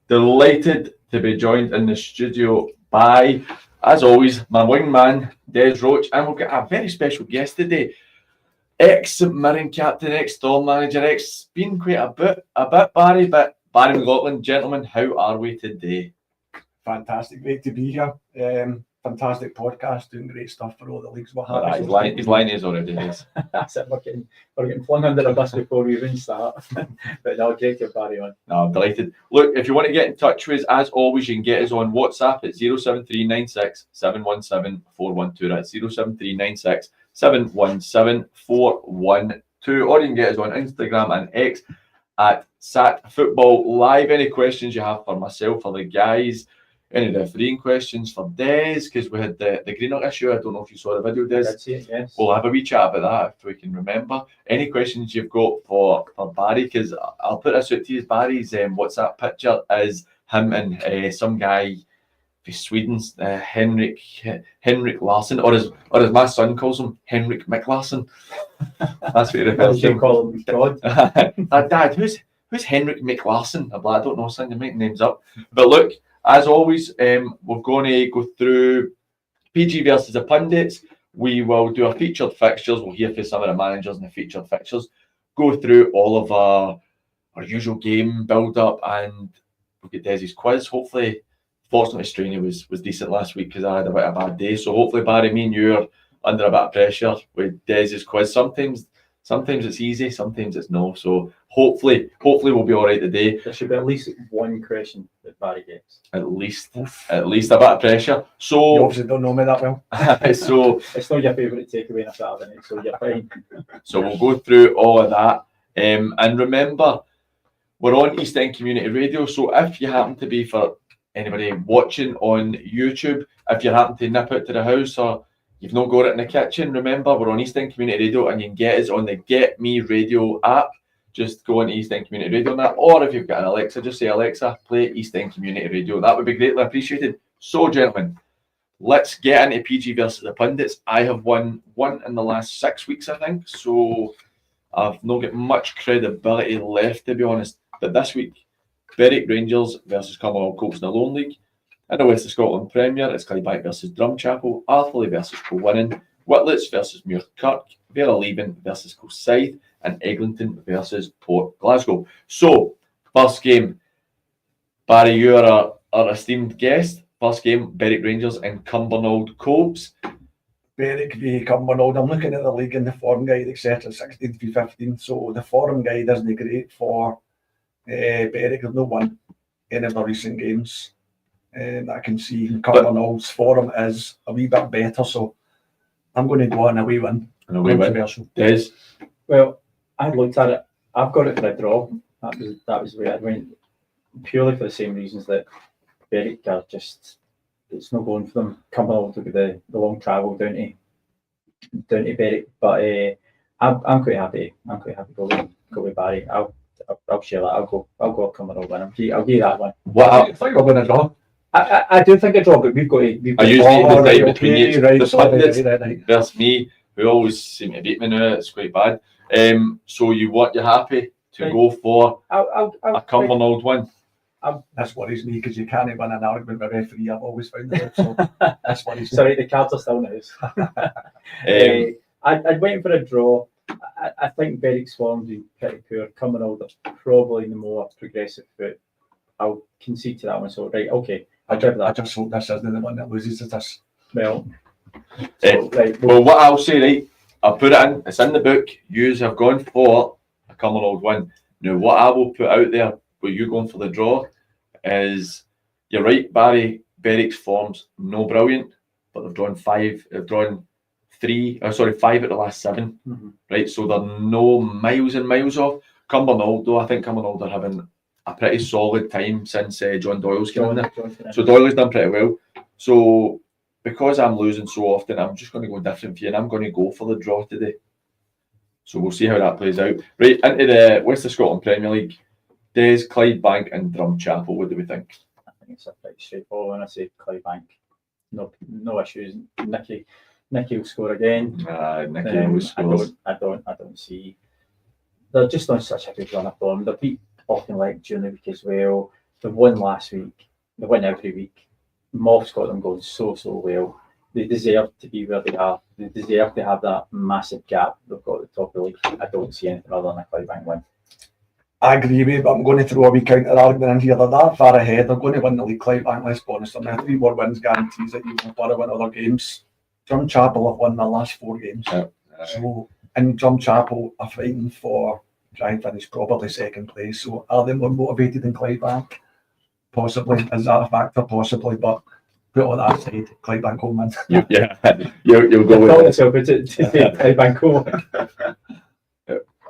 Delighted to be joined in the studio by, as always, my wingman, Des Roach, and we've got a very special guest today. Ex-St Mirren captain, ex-Storm manager, been quite a bit, Barry, but Barry McLaughlin, gentlemen, how are we today? Fantastic, great to be here. Fantastic podcast, doing great stuff for all the leagues. He's lying is already. Yes. That's it. We're getting flung under the bus before we even start. But no, great to Barry on. No, I'm delighted. Look, if you want to get in touch with us, as always, you can get us on WhatsApp at 07396 717 412. That's 07396 717 412. Or you can get us on Instagram and X at Sat Football Live. Any questions you have for myself or the guys? Any refereeing questions for Des? Because we had the Greenock issue. I don't know if you saw the video, Des. I did see it, yes. We'll have a wee chat about that if we can remember. Any questions you've got for Barry? Because I'll put this out to you. Barry's WhatsApp picture is him and some guy from Sweden, Henrik Larsson, or as my son calls him, Henrik McLarsson. That's what he refers to him. Call him God. Dad, who's Henrik McLarsson? I don't know, son. You make names up. But look. As always, we're going to go through PG versus the pundits. We will do our featured fixtures. We'll hear from some of the managers in the featured fixtures. Go through all of our usual game build-up, and we'll get Desi's quiz. Hopefully, fortunately, Strainy was decent last week because I had a bit of a bad day. So hopefully, Barry, me and you are under a bit of pressure with Desi's quiz. Sometimes it's easy, sometimes it's no. So hopefully we'll be all right today. There should be at least one question that Barry gets. At least a bit of pressure. So you obviously don't know me that well. So it's not your favourite takeaway on a Saturday night, so you're fine. So we'll go through all of that. And remember, we're on East End Community Radio. So if you happen to be, for anybody watching on YouTube, if you happen to nip out to the house or you've not got it in the kitchen, remember, we're on East End Community Radio and you can get us on the Get Me Radio app. Just go on to East End Community Radio on that. Or if you've got an Alexa, just say, Alexa, play East End Community Radio. That would be greatly appreciated. So, gentlemen, let's get into PG versus the pundits. I have won one in the last 6 weeks, I think. So, I've not got much credibility left, to be honest. But this week, Berwick Rangers versus Cumbernauld Colts in the Lone League. In the West of Scotland Premier, it's Clydebank versus Drumchapel, Arthurlie versus Kilwinning, Whitlets versus Muirkirk, Vera Leven versus Kilsyth, and Eglinton versus Port Glasgow. So, first game, Barry, you are our esteemed guest. First game, Berwick Rangers and Cumbernauld Colts. Berwick v Cumbernauld. I'm looking at the league and the form guide, etc. 16 v 15. So the form guide isn't great for Berwick. They've not won any of the recent games. I can see Cumbernaulds form is a wee bit better, so I'm going to go on a wee win. Des? Well, I looked at it. I've got it for a draw. That was where I went, purely for the same reasons that Berwick are just, it's not going for them. Cumbernauld will be the long travel down to Berwick, but I'm quite happy. I'm quite happy go with Barry. I'll share that. I'll go Cumbernauld win. I'll give you that one. I thought you were going to draw. I do think a draw, but we've got I usually decide between you, the pundits versus me, who always seem to beat me now. It's quite bad. So you're happy to go for a Cumbernauld win? That's worries me because you can't win an argument with a referee. I've always found that. So that's worries me. Sorry, the cards are still nice. I'd wait for a draw. I think Berwick's form's been pretty poor. Cumbernauld are probably the more progressive foot. I'll concede to that one. So right, okay. I just hope this isn't the one that loses to this. Well, well, what I'll say, right, I'll put it in. It's in the book. Yous have gone for a Cumbernauld win. Now, what I will put out there with you going for the draw is, you're right, Barry. Berwick's form's no brilliant, but they've drawn 5. They've drawn 5 at the last 7. Mm-hmm. Right, so they're no miles and miles off. Cumbernauld, though, I think Cumbernauld are having a pretty solid time since John Doyle's come in there. So Doyle's done pretty well. So because I'm losing so often, I'm just going to go different for you, and I'm going to go for the draw today. So we'll see how that plays out. Right, into the West of Scotland Premier League. Des, Clydebank and Drumchapel. What do we think? I think it's a pretty straightforward. When I say Clydebank, no issues. Nicky will score again. Nicky will score. I don't see. They're just on such a good run of form. They beat Auchinleck during the week as well. They won last week. They win every week. Moff's got them going so well. They deserve to be where they are. They deserve to have that massive gap they've got at the top of the league. I don't see anything other than a Clydebank win. I agree with you, but I'm going to throw a wee counter argument in here. They're that far ahead. They're going to win the league. Clydebank, let's be honest. Now 3 more wins guarantees that you'll probably win other games. Drumchapel have won their last 4 games. So, and Drumchapel are fighting for try and finish probably second place. So are they more motivated than Clydebank? Possibly. Is that a factor? Possibly. But put all that aside, Clydebank home win. You'll go with it. So put it to Clydebank home win.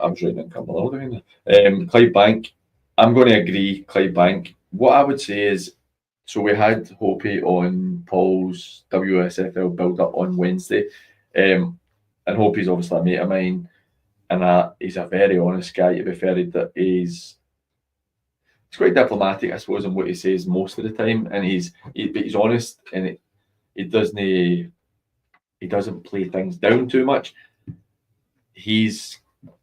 I was writing in Cumberland. Clydebank, I'm going to agree, Clydebank. What I would say is, so we had Hopi on Paul's WSFL build-up on Wednesday, and Hopi's obviously a mate of mine, and he's a very honest guy, to be fair. He's quite diplomatic, I suppose, in what he says most of the time, and but he's honest, and he doesn't play things down too much. He's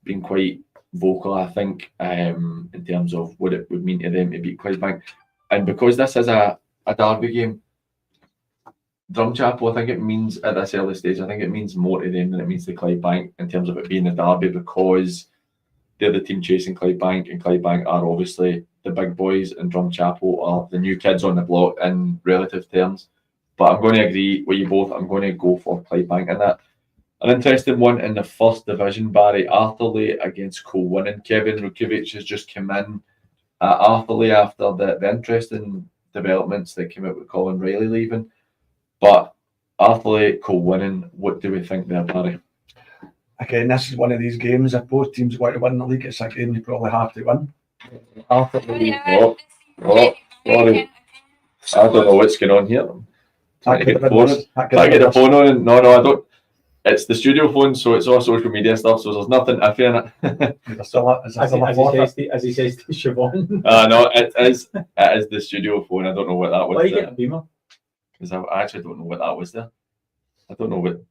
been quite vocal, I think, in terms of what it would mean to them to beat Clydebank. And because this is a derby game, Drumchapel, I think it means, at this early stage, I think it means more to them than it means to Clydebank in terms of it being a derby, because they're the team chasing Clydebank, and Clydebank are obviously the big boys, and Drumchapel are the new kids on the block in relative terms. But I'm going to agree with you both. I'm going to go for Clydebank in that. An interesting one in the first division, Barry. Arthurlie against Colwynnon. Kevin Rukiewicz has just come in at Arthurlie after the interesting developments that came out with Colin Riley leaving. But Arthurlie, Colwynnon, what do we think there, Barry? Again, this is one of these games. If both teams want to win the league, it's a game you probably have to win. Arthurlie. Sorry. I don't know what's going on here. Trying to get the phone on. No, I don't. It's the studio phone, so it's all social media stuff, so there's nothing iffy in it. As he says to Siobhan. No, it is the studio phone. I don't know what that was. Why are you getting a Beamer? Because I actually don't know what that was there. I don't know what.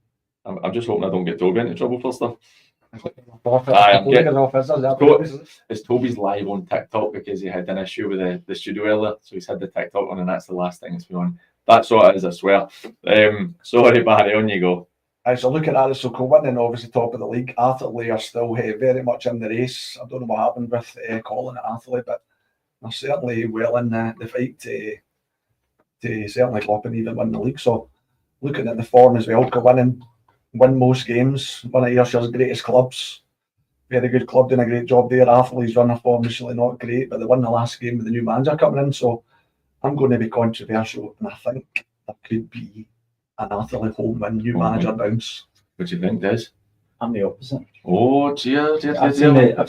I'm just hoping I don't get Toby into trouble for stuff. It's Toby's live on TikTok because he had an issue with the studio earlier, so he's had the TikTok on, and that's the last thing it's been on. That's all it is, I swear. Sorry, Barry, on you go. So looking at it, so Colwynnon obviously top of the league. Arthurlie are still very much in the race. I don't know what happened with Colin at Arthurlie, but they're certainly well in the fight to certainly go up and even win the league. So looking at the form as well, Colwynnon win most games, one of Ayrshire's greatest clubs. Very good club, doing a great job there. Arthurlie's run of form is really not great, but they won the last game with the new manager coming in. So I'm going to be controversial, and I think there could be an Arthurlie home win, new manager bounce. What do you think, Des? I'm the opposite. Oh, cheers. I've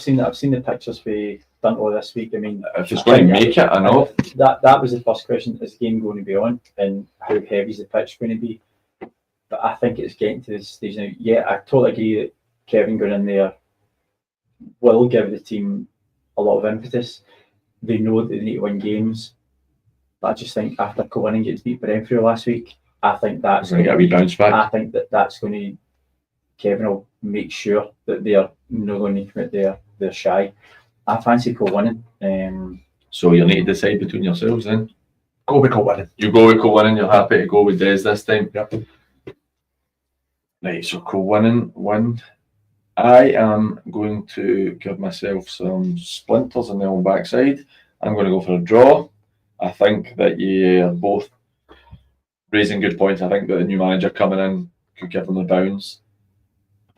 seen the pictures we done all this week. I mean, if it's going to make it, I know. That was the first question. Is the game going to be on, and how heavy is the pitch going to be? But I think it's getting to this stage now. Yeah, I totally agree that Kevin going in there will give the team a lot of impetus. They know that they need to win games. But I just think after Colwynnon gets beat by Renfrew last week, I think that's going to get a wee bounce back. I think that's going to. Kevin will make sure that they're not going to commit they're shy. I fancy Colwynnon. So you'll need to decide between yourselves then. Go with Colwynnon. You go with Colwynnon. You're happy to go with Des this time. Yep. Right, so Colwynnon win. I am going to give myself some splinters on the old backside. I'm going to go for a draw. I think that you're both raising good points. I think that the new manager coming in could give them a bounce.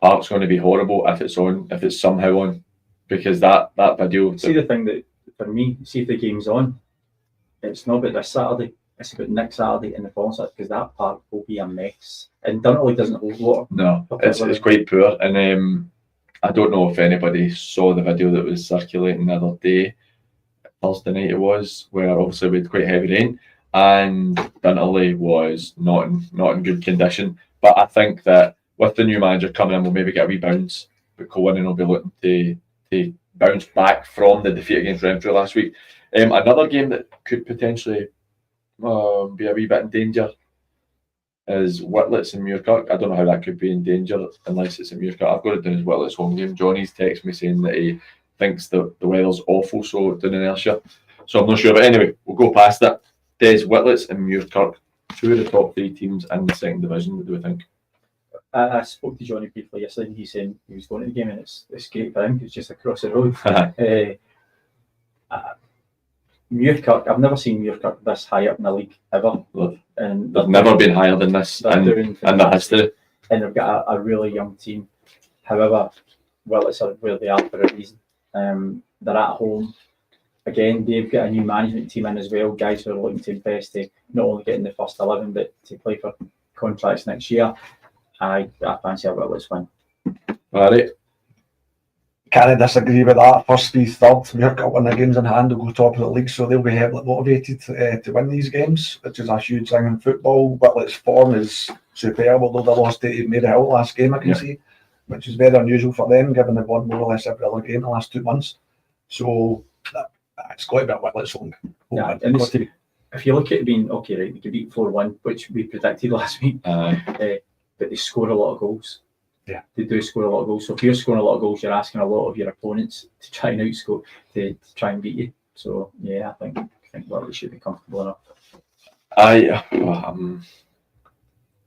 Park's going to be horrible if it's on, if it's somehow on, because that video. See, the thing that for me, see if the game's on, it's not about this Saturday. It's about next Saturday in the following Saturday, because that park will be a mess. And Dunolly doesn't hold water. No, it's quite poor. And I don't know if anybody saw the video that was circulating the other day, Thursday night it was, where obviously we had quite heavy rain, and Dunolly was not in good condition. But I think that with the new manager coming in, we'll maybe get a wee bounce. But Colwynnon will be looking to bounce back from the defeat against Renfrew last week. Another game that could potentially be a wee bit in danger is Whitlets and Muirkirk. I don't know how that could be in danger unless it's in Muirkirk. I've got it down as Whitlets home game. Johnny's texted me saying that he thinks the weather's awful, so down in Ayrshire. So I'm not sure. But anyway, we'll go past that. Des, Whitlets and Muirkirk, two of the top three teams in the second division. What do we think? I spoke to Johnny briefly yesterday, and he's saying he was going to the game, and it's great for him. It's just across the road. Muirkirk, I've never seen Muirkirk this high up in the league ever, and They've never been higher than this in their history. And they've got a really young team. However, Whitlets are where they are for a reason. They're at home. Again, they've got a new management team in as well, guys who are looking to invest to not only get in the first 11, but to play for contracts next year. I fancy a Whitlets win. All right. Can't disagree with that. First, be third. Muirkirk win the games in hand will go top of the league, so they'll be heavily motivated to win these games, which is a huge thing in football. Whitlet's form is superb, although they lost to Maryhill last game, I can see, which is very unusual for them, given they've won more or less every other game in the last 2 months. So it's got to be a Whitlets home. Yeah, and if you look at it being, okay, right, they could beat 4-1, which we predicted last week, but they score a lot of goals. Yeah, they do score a lot of goals. So if you're scoring a lot of goals, you're asking a lot of your opponents to try and outscore, to try and beat you. So yeah, I think Whitley should be comfortable enough.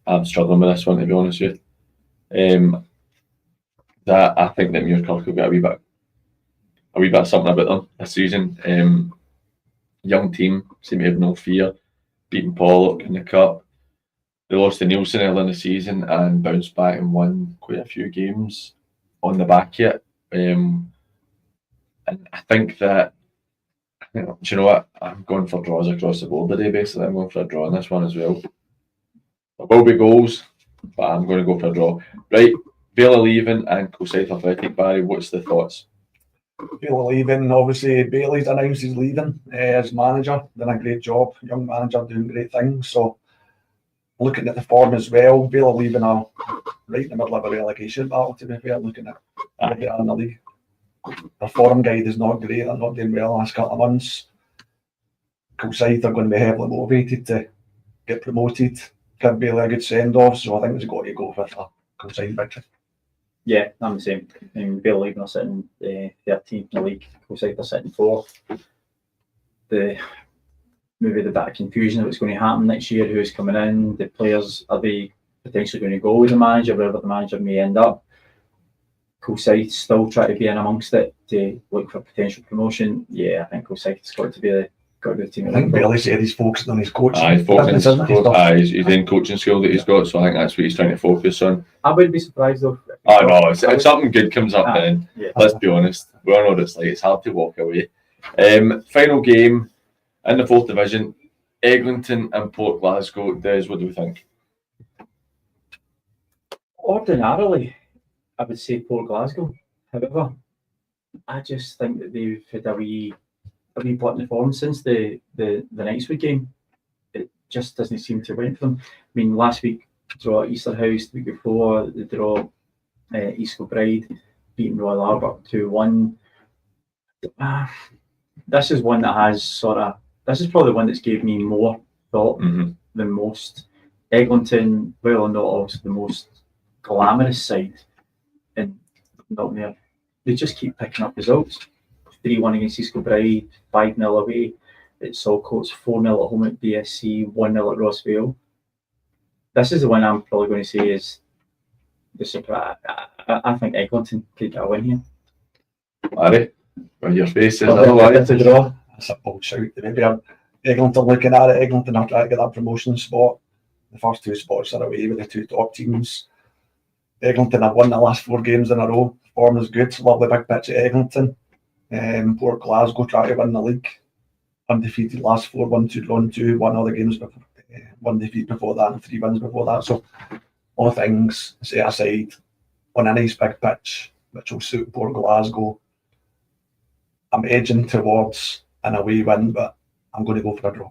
I'm struggling with this one, to be honest with you. That I think that Muirkirk will get a wee bit of something about them this season. Young team, seem to have no fear, beating Pollock in the cup. They lost to Nielsen early in the season and bounced back and won quite a few games on the back of it. And I think that, do you know what? I'm going for draws across the board today, basically. I'm going for a draw in this one as well. There will be goals, but I'm going to go for a draw. Right, Vale leaving and Kilsyth Athletic. Barry, what's the thoughts? Vale leaving, obviously Bailey's announced he's leaving as manager. Done a great job, young manager doing great things. So looking at the form as well, Vale leaving are right in the middle of a relegation battle, to be fair, looking at where they are in the league. Their form guide is not great, they're not doing well the last couple of months. Kilsyth are going to be heavily motivated to get promoted, give Bailey a good send-off, so I think there's got to go for a Kilsyth victory. Yeah, I'm the same. Vale leaving are sitting 13th in the league, Kilsyth are sitting 4th. Maybe the bit of confusion of what's going to happen next year, who's coming in, the players, are they potentially going to go with the manager, wherever the manager may end up. Kilsyth still try to be in amongst it to look for potential promotion. Yeah, I think Kilsyth's got to be the team. I think Bailey said he's focusing on his coaching. He's in coaching school that he's got, so I think that's what he's trying to focus on. I wouldn't be surprised though. If something good comes up then, let's be honest, we all know what it's like, it's hard to walk away. Final game in the 4th division, Eglinton and Port Glasgow. Des, what do we think? Ordinarily, I would say Port Glasgow. However, I just think that they've had a wee blip in the form since the Knightswood game. It just doesn't seem to win for them. I mean, last week, draw at Easterhouse, the week before, the draw East Kilbride, beating Royal Albert 2-1. This is one that has this is probably the one that's gave me more thought than most. Eglinton, well or not also the most glamorous side in not there. They just keep picking up results. 3-1 against East Kilbride, 5-0 away at Saltcoats, 4-0 at home at BSC, 1-0 at Rossvale. This is the one I'm probably going to say is the surprise. I think Eglinton could get a win here. Larry, on your face is otherwise a draw. That's a bold shout. Maybe Eglinton looking at it. Eglinton are trying to get that promotion spot. The first 2 spots are away with the 2 top teams. Eglinton have won the last 4 games in a row. Form is good. Lovely big pitch at Eglinton. Port Glasgow try to win the league. Undefeated last 4, 1-2 drawn 2, won all the games before. 1 defeat before that and 3 wins before that. So all things set aside, on a nice big pitch, which will suit Port Glasgow, I'm edging towards an away win, but I'm going to go for a draw.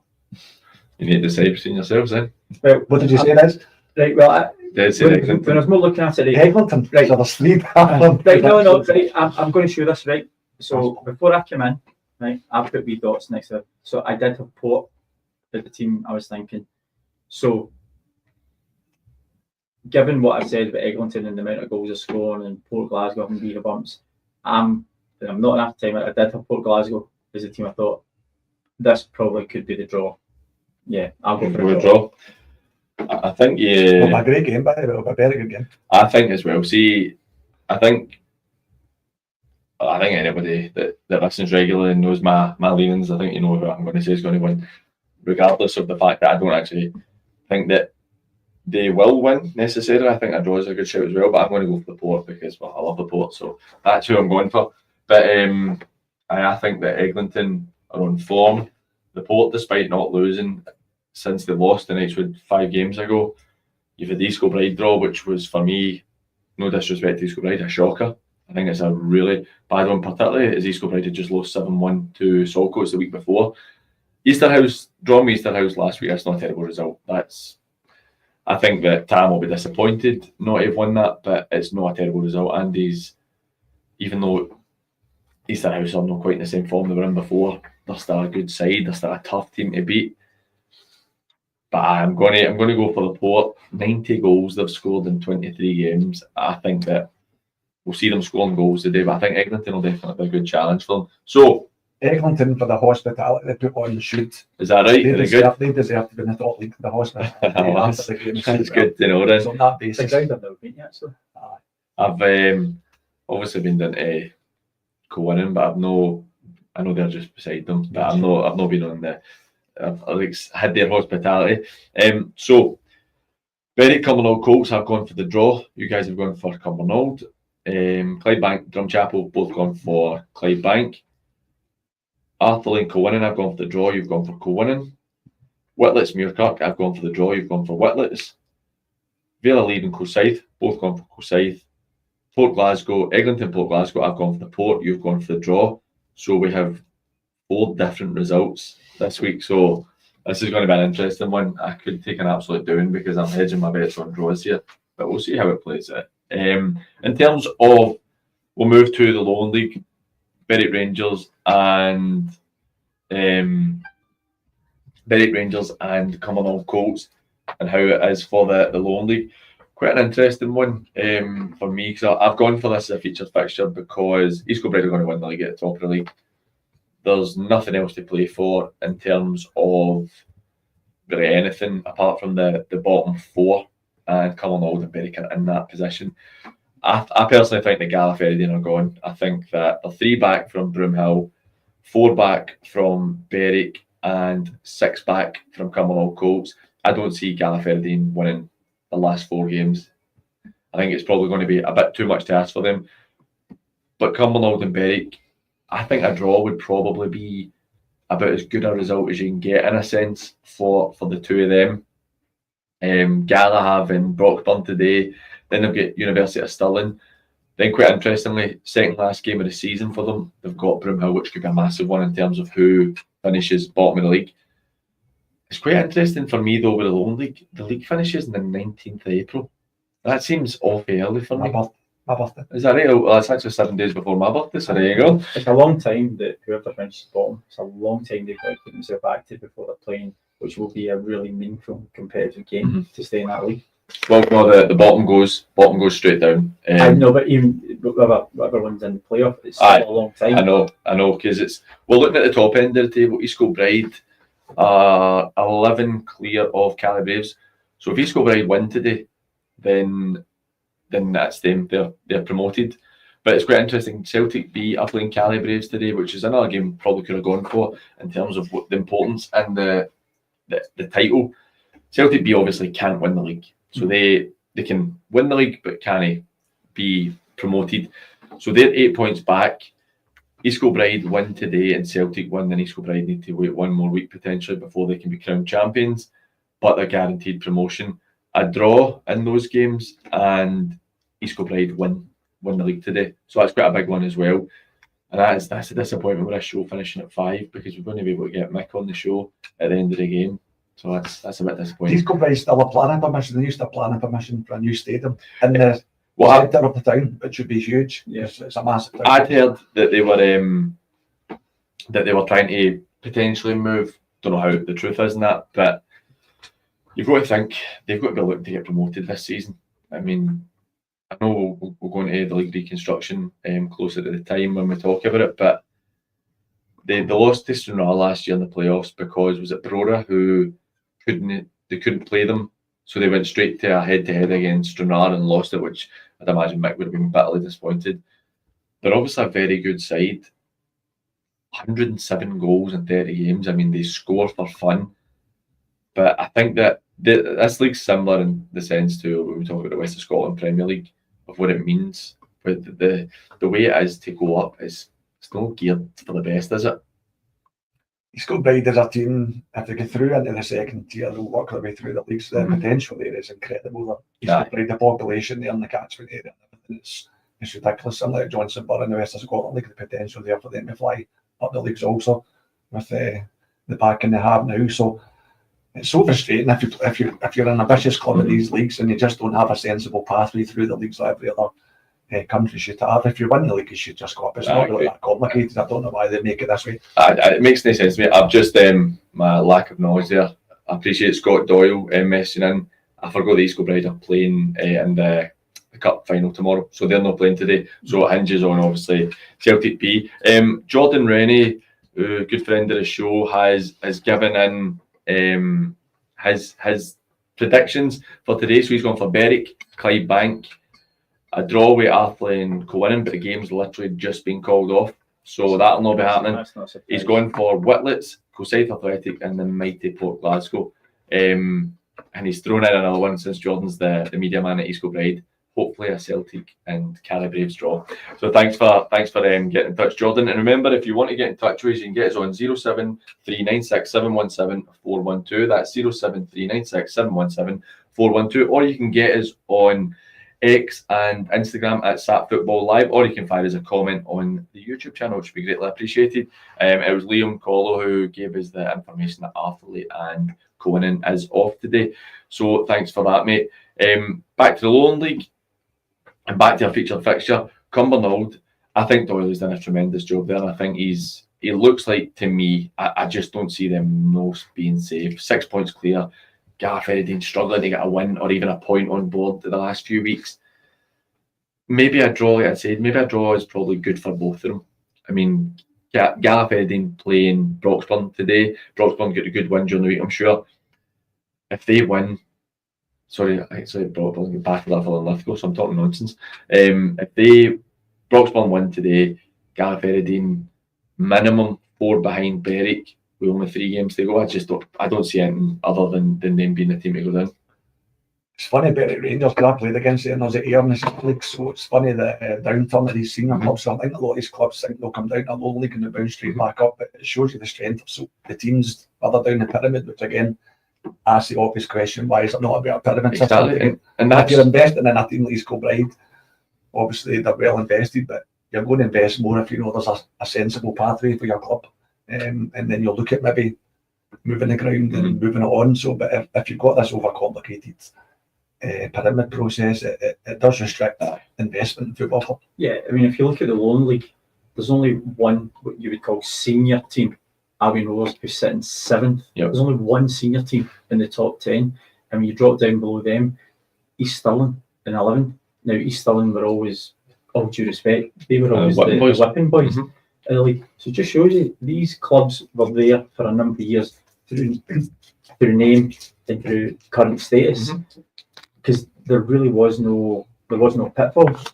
You need to decide between yourselves then. Well, what did you say, Liz? Right, well, when I was more looking at it, Eglinton, right, so there's 3. Right, no, right, I'm going to show this, right. So before I came in, right, I put wee dots next to it. So I did have Port at the team I was thinking. So given what I've said about Eglinton and the amount of goals they're scoring and Port Glasgow having beaver bumps, I'm not enough time. I did have Port Glasgow as a team I thought this probably could be the draw. Yeah, I'll go for Go a a draw. draw. I think It'll be a great game, but it'll be a very good game. I think as well. See, I think anybody that listens regularly and knows my leanings, I think you know who I'm going to say is going to win, regardless of the fact that I don't actually think that they will win necessarily. I think a draw is a good shout as well, but I'm going to go for the Port because, well, I love the Port, so that's who I'm going for. But I think that Eglinton are on form. The Port, despite not losing since they lost to Knightswood 5 games ago, you've had the East Kilbride draw, which was, for me, no disrespect to East Kilbride, a shocker. I think it's a really bad one, particularly as East Kilbride had just lost 7-1 to Saltcoats the week before. Easterhouse, drawing with Easterhouse last week, that's not a terrible result. I think that Tam will be disappointed not to have won that, but it's not a terrible result. Andy's, even though Easterhouse are not quite in the same form they were in before, they're still a good side, they're still a tough team to beat. But I'm going to go for the Port. 90 goals they've scored in 23 games. I think that we'll see them scoring goals today, but I think Eglinton will definitely be a good challenge for them. So, Eglinton, for the hospitality they put on the shoot. is that right? They Very good. deserve to be in the top league. The hospitality. That's good to know then. So on that It's basis, a ground I've never been yet, so. I've obviously been down to Cowannon, but I know they're just beside them, but I've not been on the. I've had their hospitality. So Berwick, Cumbernauld, Colts have gone for the draw. You guys have gone for Cumbernauld. Clydebank, Drumchapel both gone for Clydebank. Arthur Lane, Cowannon, I've gone for the draw. You've gone for Cowannon. Whitlets, Muirkirk, I've gone for the draw. You've gone for Whitlets. Vale Leave and Coolside, both gone for Coolside. Port Glasgow, Eglinton, Port Glasgow, I've gone for the Port. You've gone for the draw. So we have 4 different results this week. So this is going to be an interesting one. I could take an absolute doing because I'm hedging my bets on draws here, but we'll see how it plays out. In terms of, we'll move to the Lowland League, Berwick Rangers and Cumbernauld Colts, and how it is for the Lowland League. Quite an interesting one for me, because I've gone for this as a featured fixture because East Kilbride are going to win the league at the top of the league. There's nothing else to play for in terms of really anything apart from the bottom 4, and Cumbernauld and Berwick are in that position. I personally think the Gallifreydine are gone. I think that they're 3 back from Broomhill, 4 back from Berwick, and 6 back from Cumbernauld Colts. I don't see Gallifreydine winning the last 4 games. I think it's probably going to be a bit too much to ask for them. But Cumbernauld and Berwick, I think a draw would probably be about as good a result as you can get in a sense for the 2 of them. Gala having Brockburn today, then they've got University of Stirling. Then quite interestingly, second last game of the season for them, they've got Broomhill, which could be a massive one in terms of who finishes bottom of the league. It's quite interesting for me though with the Lowland League. The league finishes on the 19th of April. That seems awfully early for me. My birthday. Is that right? Well, that's actually 7 days before my birthday, so there you go. It's a long time that whoever finishes bottom, it's a long time they've got to keep themselves active before they're playing, which will be a really meaningful competitive game to stay in that league. Well, no, the bottom goes straight down. I know, but even whatever one's in the playoff, it's still a long time. I know, because we're looking at the top end of the table. East Kilbride are 11 clear of Cali Braves. So if East Kilbride win today, then that's them. They're promoted. But it's quite interesting. Celtic B are playing Cali Braves today, which is another game probably could have gone for in terms of what the importance and the title. Celtic B obviously can't win the league. So they can win the league but can't be promoted. So they're 8 points back. East Kilbride win today and Celtic win, then East Kilbride need to wait 1 more week potentially before they can be crowned champions, but they're guaranteed promotion. A draw in those games and East Kilbride win the league today. So that's quite a big one as well. And that's a disappointment with this show finishing at 5 because we're going to be able to get Mick on the show at the end of the game. So that's a bit disappointing. East Kilbride still a planning permission. They used to planning permission for a new stadium in the centre of the town, which would be huge. Yes, it's a massive town. I'd heard that they were trying to potentially move. Don't know how the truth is in that, but you've got to think they've got to be looking to get promoted this season. I mean, I know we'll go into the league reconstruction closer to the time when we talk about it, but they lost to Stranraer last year in the playoffs because was it Brora who couldn't play them, so they went straight to a head-to-head against Stranraer and lost it, which I'd imagine Mick would have been bitterly disappointed. They're obviously a very good side. 107 goals in 30 games. I mean, they score for fun. But I think that this league's similar in the sense to when we talk about the West of Scotland Premier League, of what it means. But the way it is to go up it's not geared for the best, is it? East Kilbride as a team, if they get through into the second tier, they'll work their way through the leagues. The potential there is incredible. East Kilbride, the population there in the catchment area, it's ridiculous. Similar to Johnson Borough in the West of Scotland League, the potential there for them to fly up the leagues also with the backing they have now. So it's so frustrating if you're an ambitious club in these leagues and you just don't have a sensible pathway through the leagues like every other country should have. If you win the league, you should just go up. It's not really that complicated. I don't know why they make it this way. It makes no sense to me. I've just my lack of knowledge there. I appreciate Scott Doyle messaging in. I forgot the East Kilbride are playing in the cup final tomorrow, so they're not playing today. So it hinges on obviously Celtic B. Jordan Rennie, good friend of the show, has given in his predictions for today. So he's gone for Berwick, Clydebank, a draw with Arthur and Coinning, but the game's literally just been called off, so that'll not be happening. He's gone for Whitlets, Forsyth Athletic, and the mighty Port Glasgow. And he's thrown in another one since Jordan's the media man at East Kilbride. Hopefully a Celtic and Carrie Braves draw. So thanks for getting in touch, Jordan. And remember, if you want to get in touch with us, you can get us on 07396 717 412. That's 07396 717 412. Or you can get us on X and Instagram at SAP Football Live, or you can fire us a comment on the YouTube channel, which would be greatly appreciated. It was Liam Collo who gave us the information that Arthurley and Conan is off today. So thanks for that, mate. Back to the Lowland League and back to our featured fixture, Cumbernauld. I think Doyle has done a tremendous job there, and I think he looks like, to me, I just don't see them being safe. 6 points clear. Gareth Edding struggling to get a win or even a point on board the last few weeks. Maybe a draw, like I said, maybe a draw is probably good for both of them. I mean, Gareth Edding playing Broxburn today. Broxburn get a good win during the week, I'm sure. If they win, Broxburn get back to that for Lithgow, so I'm talking nonsense. If Broxburn win today, Gareth Edding minimum 4 behind Berwick, with only 3 games to go. I don't see anything other than them being the team to go down. It's funny about it, Rangers, because I played against them as a year in the league, so it's funny the downturn of these senior clubs. So I think a lot of these clubs think they'll come down to a low league and they'll bounce straight back up, but it shows you the strength of the teams further down the pyramid, which again asks the obvious question, why is it not a better pyramid system? Exactly. And if you're investing in a team like East Kilbride, obviously they're well invested, but you're going to invest more if you know there's a sensible pathway for your club. And then you'll look at maybe moving the ground and moving it on. So, but if you've got this overcomplicated pyramid process, it does restrict investment in football club. Yeah, I mean, if you look at the Lowland League, there's only one what you would call senior team, Albion Rovers, who's sitting 7th. Yep. There's only one senior team in the top 10. And when you drop down below them, East Stirling in 11th. Now, East Stirling were always, all due respect, they were always the whipping boys. Mm-hmm. So it just shows you these clubs were there for a number of years through name and through current status, because there really was no pitfalls.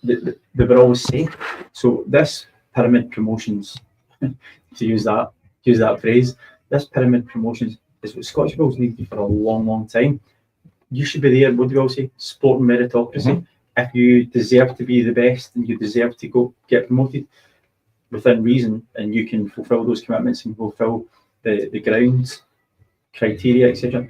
They were always safe. So this pyramid promotions, to use that phrase, this pyramid promotions is what Scottish Football's needed for a long, long time. You should be there. What do we all say? Sport and meritocracy. If you deserve to be the best and you deserve to go get promoted within reason, and you can fulfil those commitments and fulfil the grounds criteria, etc.,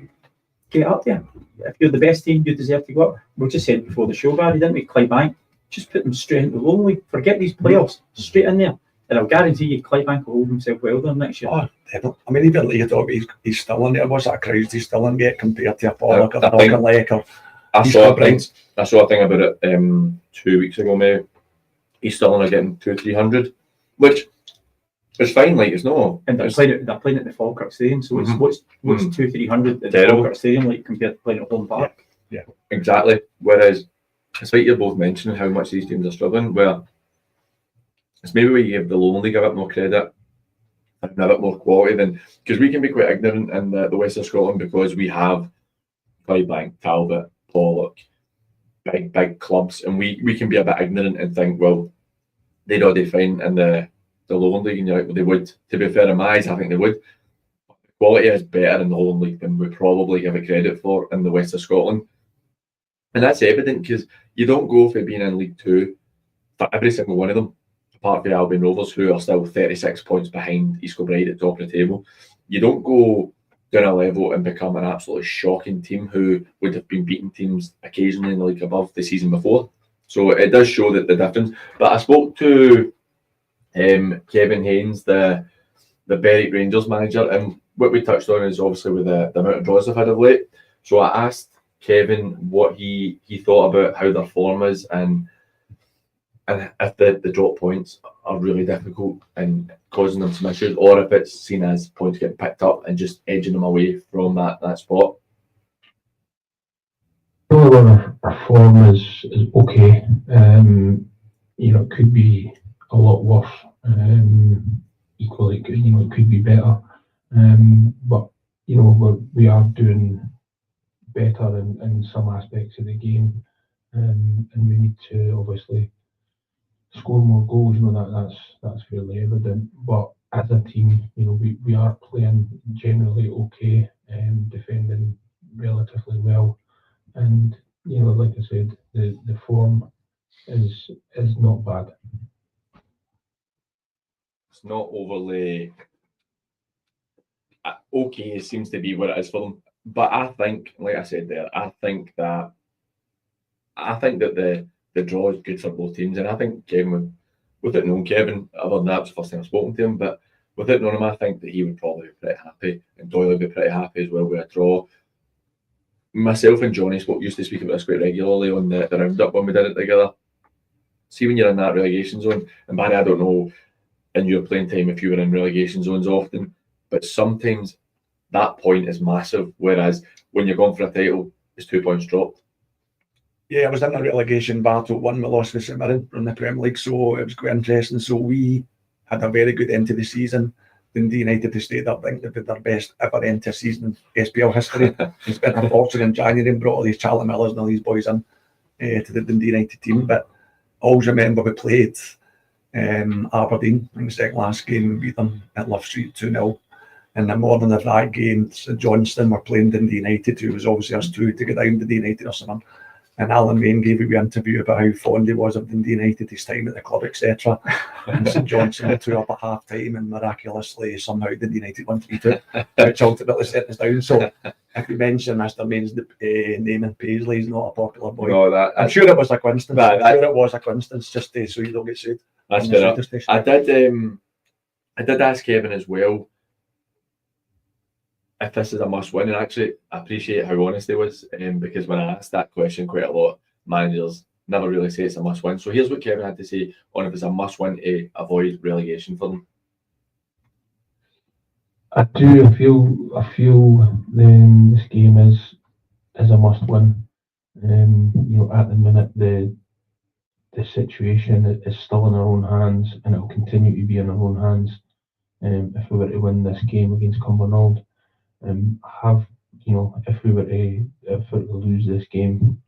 get up there. If you're the best team, you deserve to go up. We just said before the show, Barry, didn't we? Clydebank, just put them straight into the Lowland League. Forget these playoffs, straight in there. And I'll guarantee you Clydebank will hold himself well there next year. Oh, definitely. I mean, even you talk about he's still in there. What's that crowd he's still in get compared to a Pollock or a Lake or I saw a thing about it 2 weeks ago, maybe. He's still in getting 200-300, which is fine. Like, it's no. And they're playing at the Falkirk Stadium, so what's 200-300 at the Falkirk Stadium like compared to playing at home park? Yeah, exactly. Whereas, it's like you're both mentioning how much these teams are struggling, where it's maybe where you give the Lowland League a bit more credit a bit more quality than, because we can be quite ignorant in the West of Scotland because we have Clydebank, Talbot, Pollock, big clubs, and we can be a bit ignorant and think, well, they'd already fine in the Lowland League, and you're like, well, they would. To be fair, in my eyes, I think they would. The quality is better in the Lowland League than we probably give it credit for in the West of Scotland. And that's evident because you don't go for being in League Two for every single one of them, apart from Albion Rovers, who are still 36 points behind East Kilbride at top of the table. You don't go down a level and become an absolutely shocking team who would have been beating teams occasionally in the league above the season before. So it does show that the difference. But I spoke to Kevin Haynes, the Berwick Rangers manager, and what we touched on is obviously with the amount of draws they've had of late. So I asked Kevin what he thought about how their form is, and if the drop points are really difficult and causing them some issues, or if it's seen as points getting picked up and just edging them away from that spot. Our form is okay. It could be a lot worse. Equally, it could be better. But we are doing better in some aspects of the game, and we need to obviously score more goals. That's fairly evident. But as a team, we are playing generally okay, defending relatively well, and like I said, the form is not bad. It's not overly okay. It seems to be what it is for them. But I think, like I said there, I think that the draw is good for both teams, and I think Kevin, without knowing Kevin, other than that, it's the first time I've spoken to him, but without knowing him, I think that he would probably be pretty happy, and Doyle would be pretty happy as well with a draw. Myself and Johnny used to speak about this quite regularly on the roundup when we did it together. See, when you're in that relegation zone, and Barry, I don't know in your playing time if you were in relegation zones often, but sometimes that point is massive, whereas when you're going for a title, it's 2 points dropped. Yeah, I was in a relegation battle, one we lost with St Mirren from the Premier League, so it was quite interesting. So we had a very good end to the season. Dundee United to stayed up, I think they've had their best ever end to season in SPL history. They spent a fortune in January and brought all these Charlie Millers and all these boys in to the Dundee United team. But I always remember we played Aberdeen in the second last game. We beat them at Love Street 2-0. And the morning of that game, St Johnstone were playing Dundee United, who was obviously us two to get down Dundee United or something. And Alan Wayne gave a wee interview about how fond he was of Dundee United, his time at the club, etc. And St Johnstone threw up at half time, and miraculously somehow Dundee United won 3-2, which ultimately set us down. So if you mention Mr. Main's name in Paisley, he's not a popular boy. No, I'm sure it was a coincidence. I'm sure it was a coincidence, just so you don't get sued. That's fair enough. I did ask Kevin as well if this is a must-win, and actually I appreciate how honest he was, because when I asked that question quite a lot, managers never really say it's a must-win. So here's what Kevin had to say on if it's a must-win to avoid relegation for them. I feel this game is a must-win. At the minute the situation is still in our own hands, and it will continue to be in our own hands. If we were to win this game against Cumbernauld, if we were to lose this game,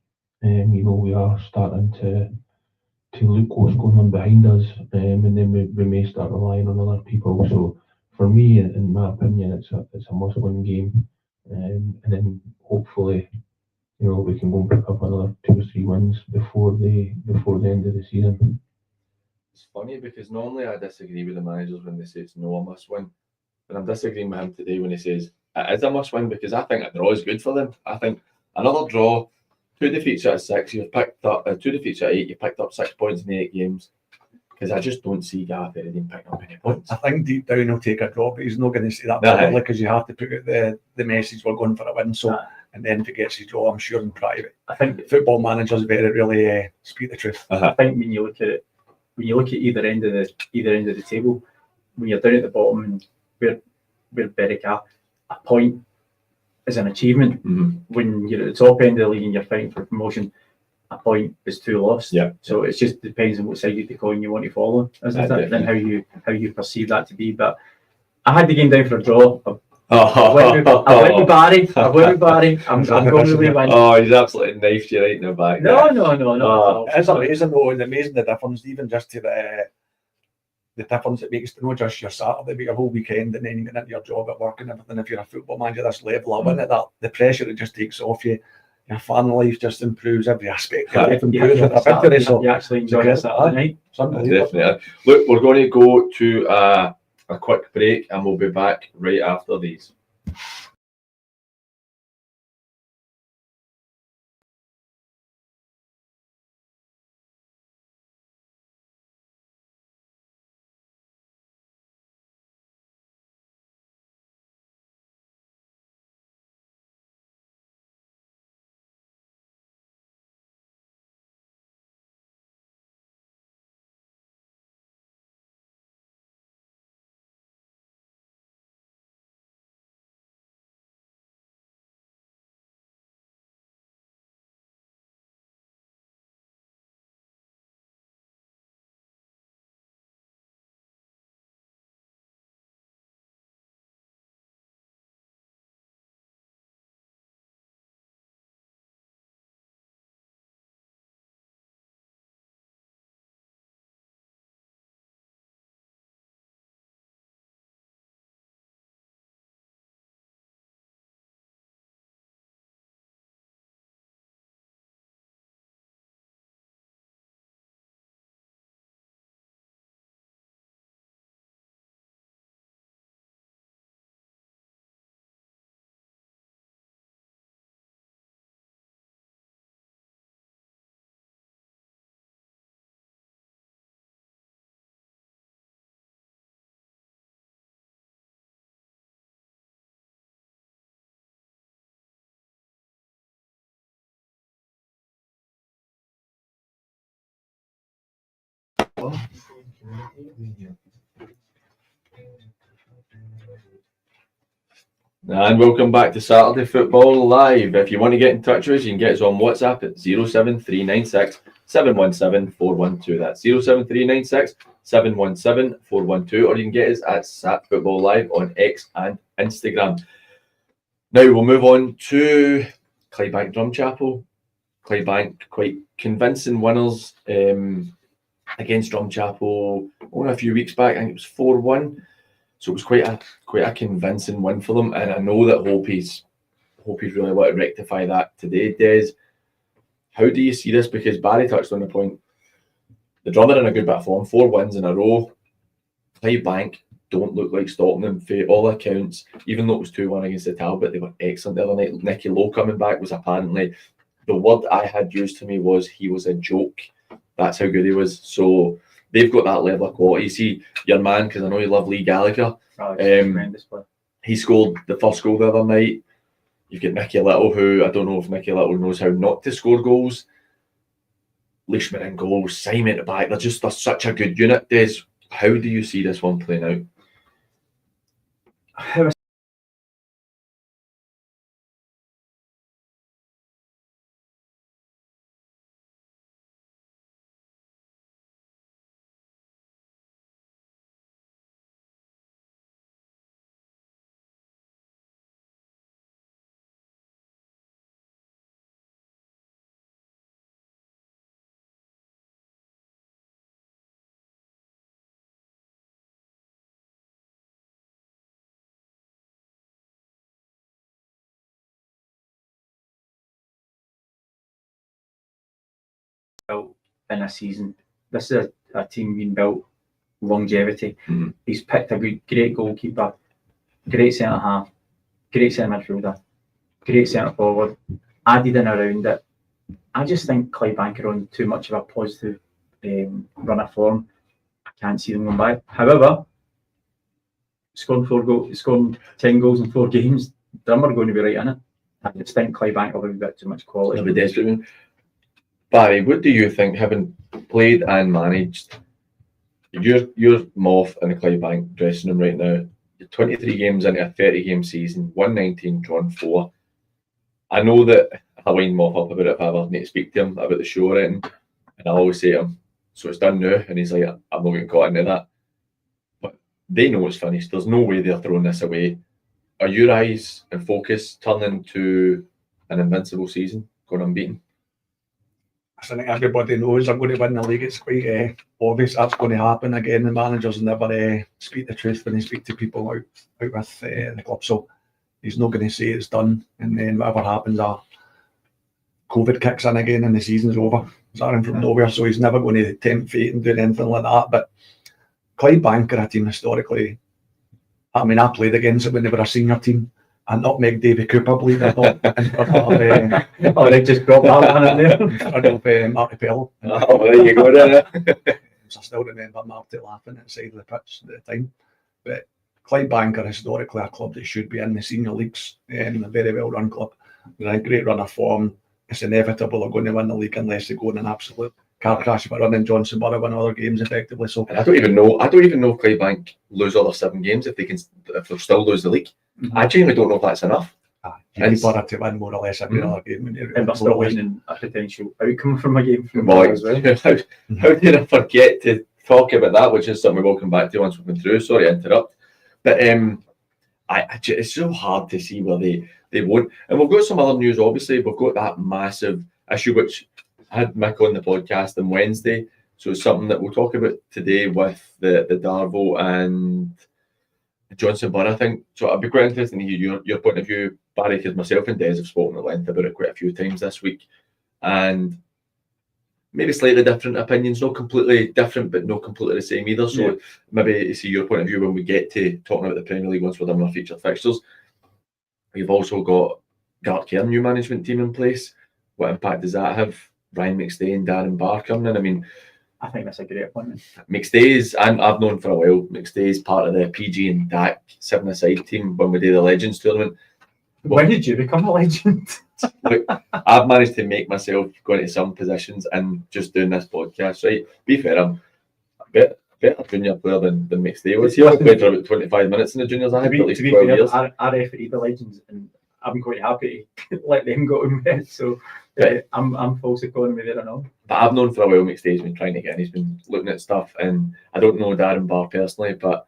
we are starting to look what's going on behind us, and then we may start relying on other people. So for me, in my opinion, it's a must-win game, and then hopefully, we can go and pick up another 2 or 3 wins before the end of the season. It's funny because normally I disagree with the managers when they say it's no a must-win, but I'm disagreeing with him today when he says it is a must-win, because I think a draw is good for them. I think another draw, 2 defeats out of 6, you've picked up 2 defeats out of 8, you picked up 6 points in 8 games. Because I just don't see Gareth Edin picking up any points. I think deep down he'll take a draw, but he's not going to say that publicly, because you have to put out the message we're going for a win. So, and then if he gets his draw, I'm sure in private. I think football managers really speak the truth. I think when you look at either end of the table, when you're down at the bottom and where Berwick are, a point is an achievement. Mm-hmm. When you're at the top end of the league and you're fighting for promotion, a point is 2 lost. Yeah. So it just depends on what side of the coin you want to follow, isn't it? And how you perceive that to be. But I had the game down for a draw. I went with Barry. I'm going to win. Oh, he's absolutely knifed you right in the back. No. It's amazing though. It's amazing the difference, even just to the difference it makes to not just your Saturday, but your whole weekend, and then you get into your job at work and everything. If you're a football manager this level, I win it, that the pressure it just takes off you. Your family life just improves, every aspect of life improves with a victory. So you actually enjoy it Saturday night. it's unbelievable. Definitely. Look, we're going to go to a quick break and we'll be back right after these. And welcome back to Saturday Football Live. If you want to get in touch with us, you can get us on WhatsApp at 07396 717 412. That's 07396 717 412. Or you can get us at Sat Football Live on X and Instagram. Now we'll move on to Clydebank Drumchapel. Clydebank quite convincing winners against Drumchapel only a few weeks back. I think it was 4-1. So it was quite a convincing win for them, and I know that Hopies really want to rectify that today. Des, how do you see this? Because Barry touched on the point. The Drum are in a good bit of form, 4 wins in a row. Clydebank don't look like stopping them for all accounts. Even though it was 2-1 against the Talbot, they were excellent the other night. Nicky Lowe coming back was apparently, the word I had used to me was he was a joke. That's how good he was. So they've got that level of quality. You see your man, because I know you love Lee Gallagher. He scored the first goal the other night. You've got Nicky Little, who I don't know if Nicky Little knows how not to score goals. Leishman in goal, Simon at the back. They're such a good unit. Des, how do you see this one playing out? Built in a season. This is a team being built longevity. Mm-hmm. He's picked a great goalkeeper, great centre half, great centre midfielder, great centre forward, added in around it. I just think Clydebank are on too much of a positive run of form. I can't see them going back. However, scoring 10 goals in 4 games, Drum are going to be right in it. I just think Clydebank have a bit too much quality. They'll be desperate. Barry, what do you think, having played and managed, you're Moff in the Clydebank dressing room right now, you're 23 games into a 30-game season, 119, drawn 4. I know that I wind Moff up about it if I ever need to speak to him about the show or anything, and I always say to him, so it's done now, and he's like, I'm not getting caught into that. But they know it's finished. There's no way they're throwing this away. Are your eyes and focus turning to an invincible season, going unbeaten? I think everybody knows they're going to win the league. It's quite obvious that's going to happen again. The managers never speak the truth when they speak to people out with the club. So he's not going to say it's done, and then whatever happens, COVID kicks in again and the season's over. Starting from nowhere, so he's never going to tempt fate and do anything like that. But Clydebank are a team historically. I mean, I played against them when they were a senior team. And nutmeg Davy Cooper, believe it or not. Oh, they just got that one in there. I don't know Marty Pell. Oh, there you go, there. I still remember Marty laughing at the side of the pitch at the time. But Clydebank are historically a club that should be in the senior leagues. A very well run club. They're a great run of form. It's inevitable they're going to win the league unless they go in an absolute car crash by running Johnson Borough in other games effectively. So And I don't even know if Clydebank lose all their 7 games if they'll still lose the league. I genuinely don't know if that's enough. you need Borough to win more or less every other game. And they're still winning a potential outcome from a game from Well, as well. how did I forget to talk about that, which is something we'll come back to once we've been through. Sorry to interrupt. But it's so hard to see where they won't. And we've got some other news, obviously. We've got that massive issue, which I had Mick on the podcast on Wednesday. So it's something that we'll talk about today with the Darvo and Johnson Borough thing. So I'd be quite interested to hear your point of view, Barry, because myself and Des have spoken at length about it quite a few times this week. And maybe slightly different opinions, not completely different, but not completely the same either. So maybe see your point of view when we get to talking about the Premier League once we're done with our featured fixtures. We've also got Gart Cairn new management team in place. What impact does that have? Ryan McStay and Darren Barr coming in. I mean, I think that's a great appointment. McStay's, and I've known for a while, McStay's part of the PG and DAC 7-a-side team when we do the Legends tournament. When did you become a legend? Look, I've managed to make myself go into some positions and just doing this podcast, right? Be fair, I'm a better junior player than McStay was. He only played for about 25 minutes in the juniors. I had at least 12 years. I refereed the Legends, and I'm quite happy to let them go in bed. So I'm full support me there and all. But I've known for a while McStay's been trying to get in. He's been looking at stuff, and I don't know Darren Barr personally, but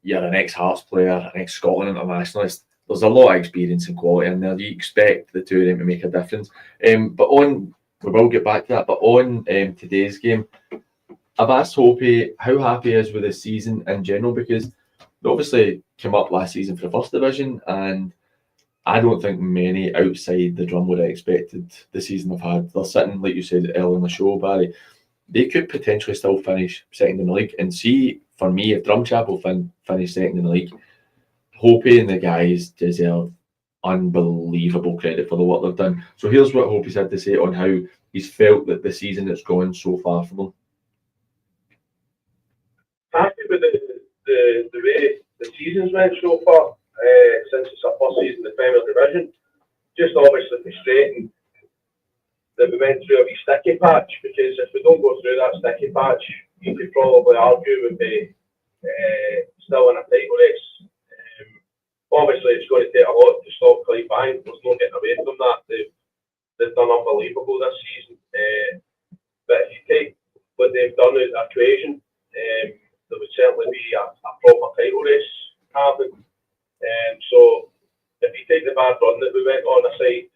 you're an ex-Hearts player, an ex-Scotland internationalist. There's a lot of experience and quality in there. You expect the two of them to make a difference. But we will get back to that, but on today's game, I've asked Hopi how happy he is with the season in general, because they obviously came up last season for the first division, and I don't think many outside the drum would have expected the season they've had. They're sitting, like you said earlier in the show, Barry, they could potentially still finish second in the league. And see, for me, if Drumchapel finish second in the league, Hopi and the guys deserve unbelievable credit for the work they've done. So here's what Hopi's had to say on how he's felt that the season has gone so far for them. Happy with the way the season's went so far, since it's our first season in the Premier Division. Just obviously frustrating that we went through a wee sticky patch, because if we don't go through that sticky patch, you could probably argue we'd be still in a title race. Obviously, it's going to take a lot to stop Clydebank. There's no getting away from that. They've done unbelievable this season. But if you take what they've done out of the equation, there would certainly be a proper title race happening. So if you take the bad run that we went on aside,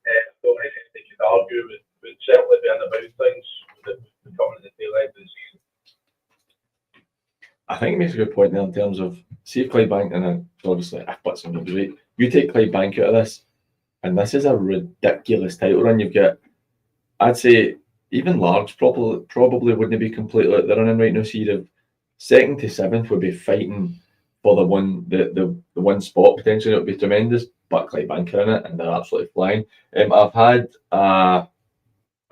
I don't think they could argue would certainly be in about things coming at the tail end of the season. I think it makes a good point there in terms of, see if Clydebank, and obviously I've put some numbers right, you take Clydebank out of this, and this is a ridiculous title run you've got. I'd say even Largs probably wouldn't be completely out the running right now. So you'd have 2nd to 7th would be fighting for the one spot potentially. It would be tremendous, but Clydebank are in it and they're absolutely flying. I've had a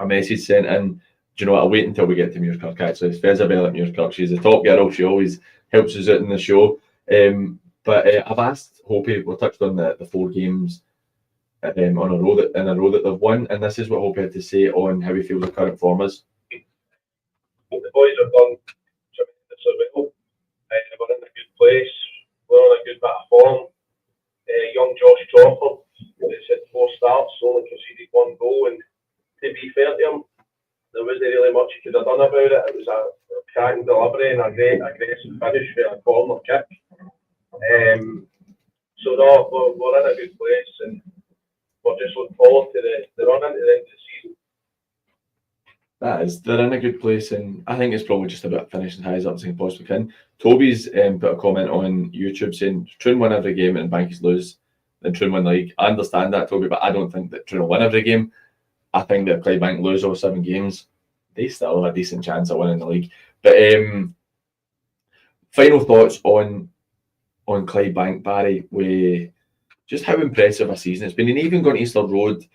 message sent in. Do you know what? I'll wait until we get to Muirkirk actually. It's Fezabel at Muirkirk. She's a top girl. She always helps us out in the show. But I've asked Hopi, we touched on the 4 games in a row that they've won, and this is what Hopi had to say on how he feels the current form is. The boys have done tremendously well. We're in a good place. We're on a good bit of form. Young Josh Crawford has had 4 starts, only conceded 1 goal, and to be fair to him, there wasn't really much he could have done about it. It was a cracking delivery and a great aggressive finish for a corner kick. So no, we're in a good place, and we're just looking forward to the run into the end of the season. That is, they're in a good place, and I think it's probably just about finishing highs up as they possibly can. Toby's put a comment on YouTube saying Troon win every game and Bankies lose, then Troon win the league. I understand that, Toby, but I don't think that Troon will win every game. I think that if Clydebank lose all 7 games, they still have a decent chance of winning the league. But final thoughts on Clydebank, Barry, with just how impressive a season it's been. And even going to Easter Road,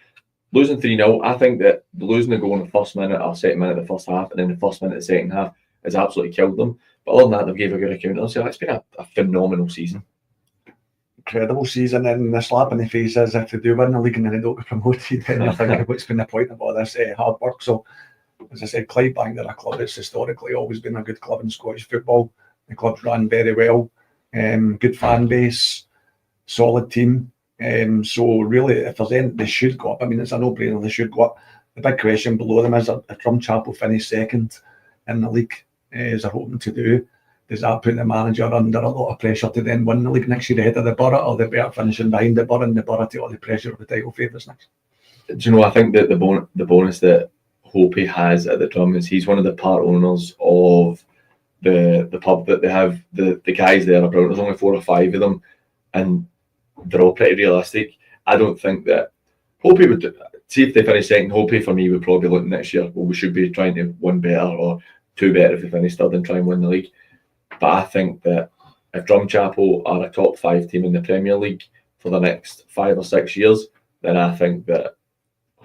losing 3-0, I think that losing the goal in the first minute or second minute of the first half and then the first minute of the second half has absolutely killed them. But other than that, they've gave a good account of themselves. It's been a phenomenal season. Incredible season, and the slap in the face is if they do win the league and then they don't get promoted, then you're thinking what's been the point of all this hard work. So, as I said, Clydebank, they're a club that's historically always been a good club in Scottish football. The club's run very well, good fan base, solid team. So really, if there's any, they should go up. I mean, it's a no-brainer, they should go up. The big question below them is if Drumchapel finish second in the league, as they're hoping to do, does that put the manager under a lot of pressure to then win the league next year ahead of the Borough, or they better finishing behind the Borough and the Borough take all the pressure of the title favourites next? Do you know, I think that the bonus that Hopey has at the Drum is he's one of the part owners of the pub that they have. The guys there are brilliant. There's only 4 or 5 of them, and they're all pretty realistic. I don't think that Hopey would see if they finish second. Hopey for me would probably look next year, well, we should be trying to win better or 2 better if we finish third and try and win the league. But I think that if Drumchapel are a top 5 team in the Premier League for the next 5 or 6 years, then I think that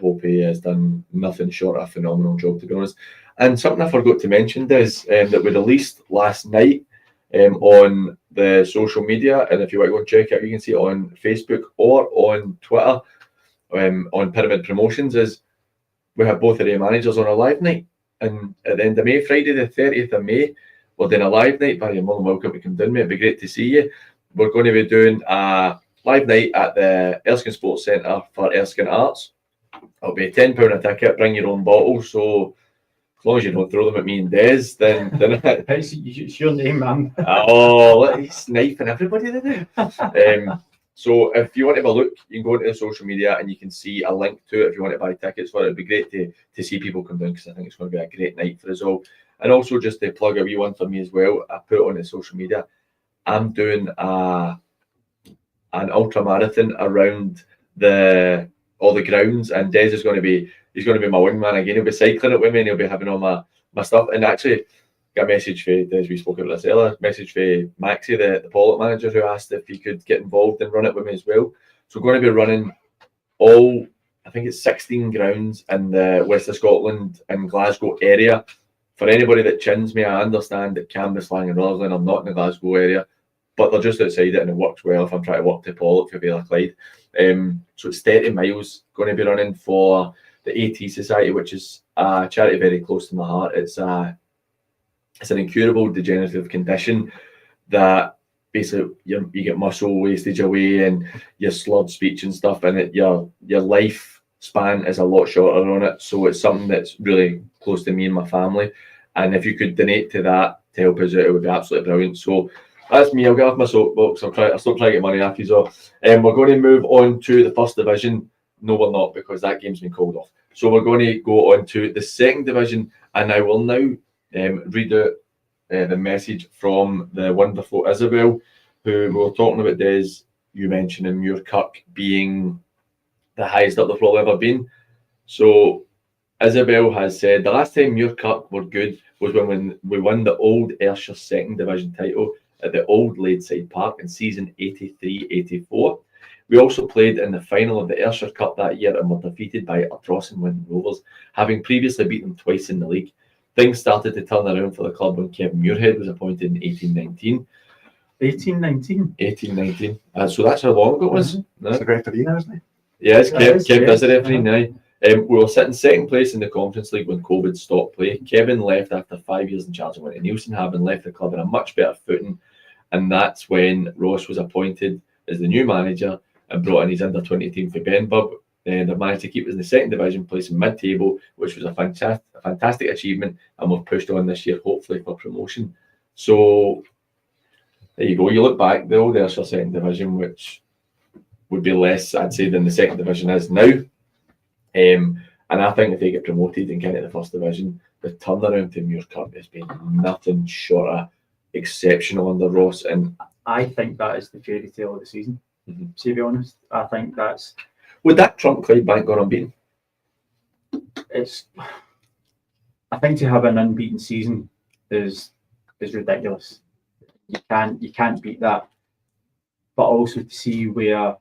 Hopey has done nothing short of a phenomenal job, to be honest. And something I forgot to mention is that we released last night on the social media, and if you want to go and check it out, you can see it on Facebook or on Twitter on Pyramid Promotions, is we have both of the managers on a live night, and at the end of May, Friday the 30th of May, we're doing a live night. Barry, you're more than welcome to come down, mate. It'd be great to see you. We're going to be doing a live night at the Erskine Sports Centre for Erskine Arts. It'll be £10 a ticket, bring your own bottle, so as long as you don't throw them at me and Des, then It's your name, man. oh, he's sniping everybody today. So if you want to have a look, you can go into the social media and you can see a link to it if you want to buy tickets for it. It'd be great to see people come down, because I think it's going to be a great night for us all. And also, just to plug a wee one for me as well, I put it on the social media. I'm doing an ultra marathon around all the grounds, and Des is going to be my wingman again. He'll be cycling it with me, and he'll be having all my stuff. And actually, got a message for Des, we spoke about this earlier, message for Maxie, the Pollock manager, who asked if he could get involved and run it with me as well. So we're going to be running all, I think it's 16 grounds in the West of Scotland and Glasgow area. For anybody that chins me, I understand that Cambuslang and Rutherglen are not in the Glasgow area, but they're just outside it, and it works well if I'm trying to walk to Pollock for Vale Clyde. So it's 30 miles, going to be running for the AT Society, which is a charity very close to my heart. It's an incurable degenerative condition that basically you get muscle wastage away and your slurred speech and stuff, and your life span is a lot shorter on it. So it's something that's really close to me and my family. And if you could donate to that to help us out, it would be absolutely brilliant. So that's me. I'll get off my soapbox. I'll stop trying to get money off you all. We're going to move on to the first division. No, we're not, because that game's been called off. So we're going to go on to the second division, and I will now read out the message from the wonderful Isabel, who we were talking about. Des, you mentioning Muirkirk being the highest up the floor ever been. So Isabel has said the last time Muirkirk were good was when we won the old Ayrshire second division title at the old Ladeside Park in season 83-84. We also played in the final of the Ayrshire Cup that year and were defeated by Ardrossan Winton Rovers, having previously beaten them twice in the league. Things started to turn around for the club when Kevin Muirhead was appointed in 1819. 1819. So that's how long ago it was. It's the referee now, isn't he? Yes, Kev does the referee now. We were sitting second place in the Conference League when COVID stopped play. Kevin left after 5 years in charge and went to Nielsen, having left the club in a much better footing. And that's when Ross was appointed as the new manager and brought in his under-20 team for Benburb, They've managed to keep us in the second division, placing mid-table, which was a fantastic achievement, and we've pushed on this year, hopefully for promotion. So there you go. You look back, though, there's your second division, which would be less, I'd say, than the second division is now. And I think if they get promoted and get into the first division, the turnaround to Muirkirk has been nothing short of exceptional under Ross. And I think that is the fairy tale of the season. To be honest, I think that's. Would that trump Clydebank going unbeaten? I think to have an unbeaten season is ridiculous. You can't beat that. But also to see where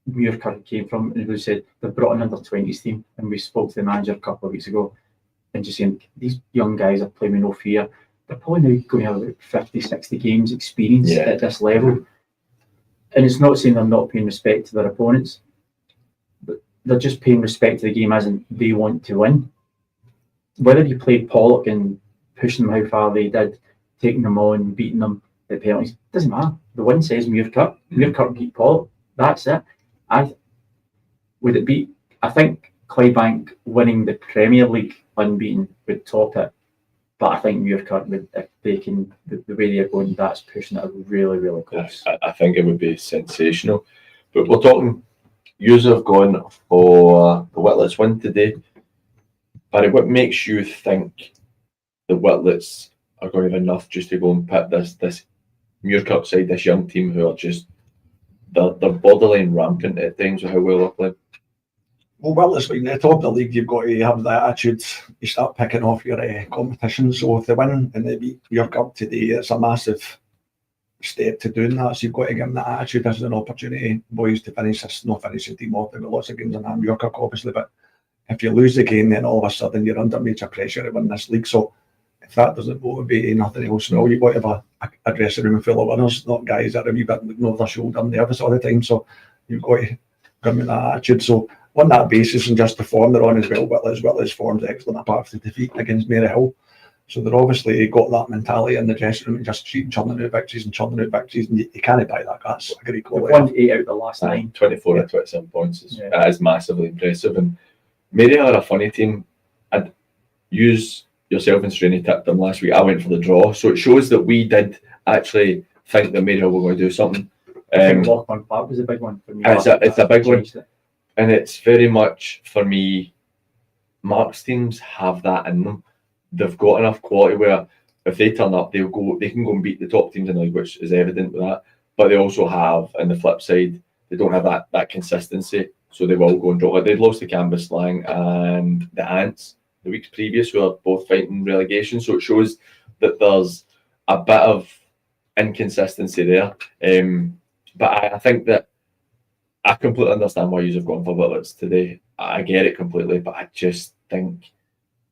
Muirkirk came from, and as we said, they've brought an under-20s team, and we spoke to the manager a couple of weeks ago, and just saying these young guys are playing with no fear. They're probably now going to have about 50, 60 games experience at this level. And it's not saying they're not paying respect to their opponents, but they're just paying respect to the game as in they want to win. Whether you played Pollock and pushing them how far they did, taking them on, beating them at penalties, doesn't matter. The win says Muirkirk. Muirkirk beat Pollock. That's it. I think Clydebank winning the Premier League unbeaten would top it. But I think Muirkirk would, if they can, the way they're going, that's pushing it really, really close. I think it would be sensational. But we're talking, yous have gone for the Whitlets win today. Barry, what makes you think the Whitlets are going to have enough just to go and pit this Muirkirk side, this young team who are just, they're borderline rampant at times with how well they're playing? Well, it's like the top of the league, you've got to have the attitude. You start picking off your competition. So if they win and they beat Muirkirk today, it's a massive step to doing that. So you've got to give them that attitude as an opportunity, boys, to finish this, not finish the team off. They've got lots of games in hand, Muirkirk obviously, but if you lose the game, then all of a sudden you're under major pressure to win this league. So if that doesn't motivate nothing else, no, you've got to have a dressing room full of winners, not guys that are a wee bit looking over their shoulder and nervous all the time. So you've got to give them that attitude. So on that basis and just the form they're on as well, Whitley's form's excellent apart from the defeat against Maryhill. So they're obviously got that mentality in the dressing room and just churning out victories, and you can't buy that. That's a great quality. They've won 8 out of the last 9. 24 out of 27 points. That is massively impressive. And Maryhill are a funny team. I'd use yourself and Straney tipped them last week. I went for the draw. So it shows that we did actually think that Maryhill were going to do something. I think Lochburn Park was a big one for me. It's a big one. And it's very much, for me, Mark's teams have that in them. They've got enough quality where if they turn up, they can go and beat the top teams in the league, which is evident with that. But they also have, on the flip side, they don't have that consistency. So they will go and drop. Like they'd lost to Cambuslang and the Ants the weeks previous, who are both fighting relegation. So it shows that there's a bit of inconsistency there. But I think that I completely understand why you've gone for Whitlets today. I get it completely, but I just think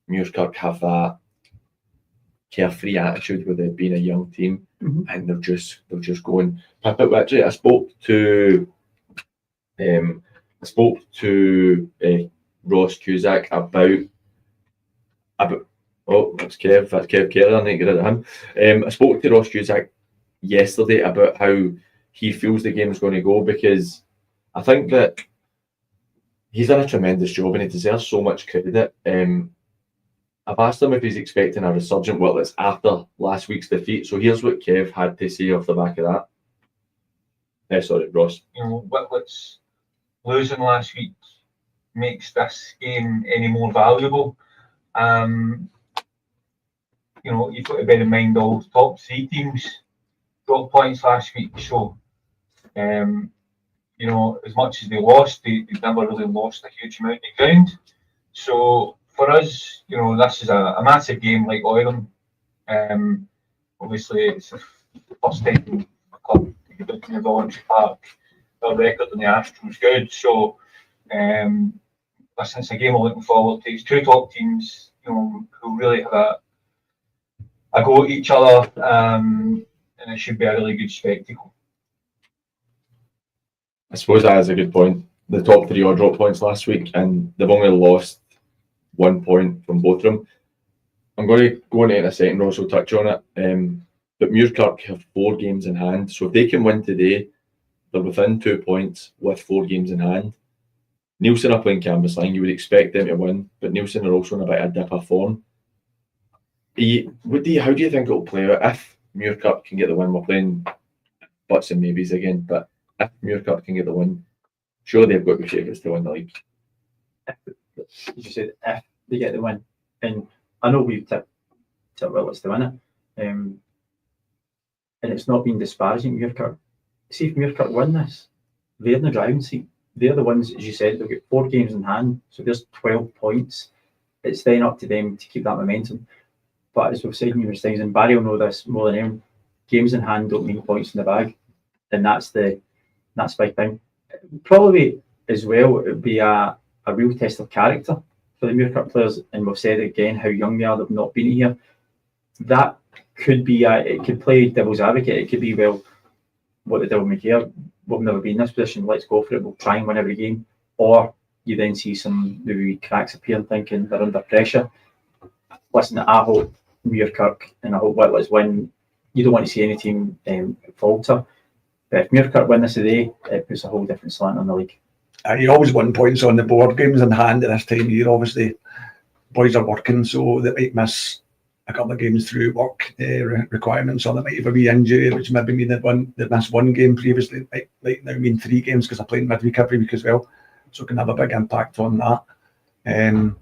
Muirkirk have that carefree attitude with it being a young team, and they'll just go and pip it. Actually, I spoke to Ross Cusack about that's Kev Kelly. I need to get rid of him. I spoke to Ross Cusack yesterday about how he feels the game is going to go, because I think that he's done a tremendous job and he deserves so much credit. I've asked him if he's expecting a resurgent Whitlets after last week's defeat. So here's what Kev had to say off the back of that. Sorry, Ross. Whitlets losing last week makes this game any more valuable. You've got to bear in mind all the top 3 teams dropped points last week. So, as much as they lost, they never really lost a huge amount of ground. So for us, this is a massive game like Oiram. Obviously, it's the first time the club to get into the Voluntary Park. Their record in the Astros good. So, it's a game we're looking forward to. It's 2 top teams, who really have a go at each other, and it should be a really good spectacle. I suppose that is a good point. The top 3 all dropped points last week, and they've only lost 1 point from both of them. I'm going to go into it in a second, Ross will touch on it. But Muirkirk have 4 games in hand. So if they can win today, they're within 2 points with 4 games in hand. Nielsen are playing Cambuslang, you would expect them to win, but Nielsen are also in a bit of a dip of form. How do you think it'll play out if Muirkirk can get the win? We're playing buts and maybes again, but if Muirkirk can get the win, surely they've got the favourites to win the league. As you said, if they get the win, and I know we've tipped Willetts to win it, and it's not been disparaging Muirkirk. See if Muirkirk win this, they're in the driving seat. They're the ones, as you said, they've got 4 games in hand, so there's 12 points. It's then up to them to keep that momentum. But as we've said numerous times, and Barry will know this more than anyone, games in hand don't mean points in the bag, and that's the big thing. Probably as well, it would be a real test of character for the Muirkirk players, and we've said again how young they are. They've not been here. That could be it could play devil's advocate. It could be, well, what the devil may care. We've never been in this position. Let's go for it. We'll try and win every game. Or you then see some maybe cracks appear and thinking they're under pressure. Listen, I hope Muirkirk and I hope Whitletts win. You don't want to see any team falter. But if Muirkirk win this today, it puts a whole different slant on the league. You always win points on the board. Games in hand at this time of year, obviously, boys are working, so they might miss a couple of games through work requirements, or they might have a wee injury, which maybe mean they'd missed 1 game previously. It might now mean 3 games because they're playing midweek every week as well, so it can have a big impact on that.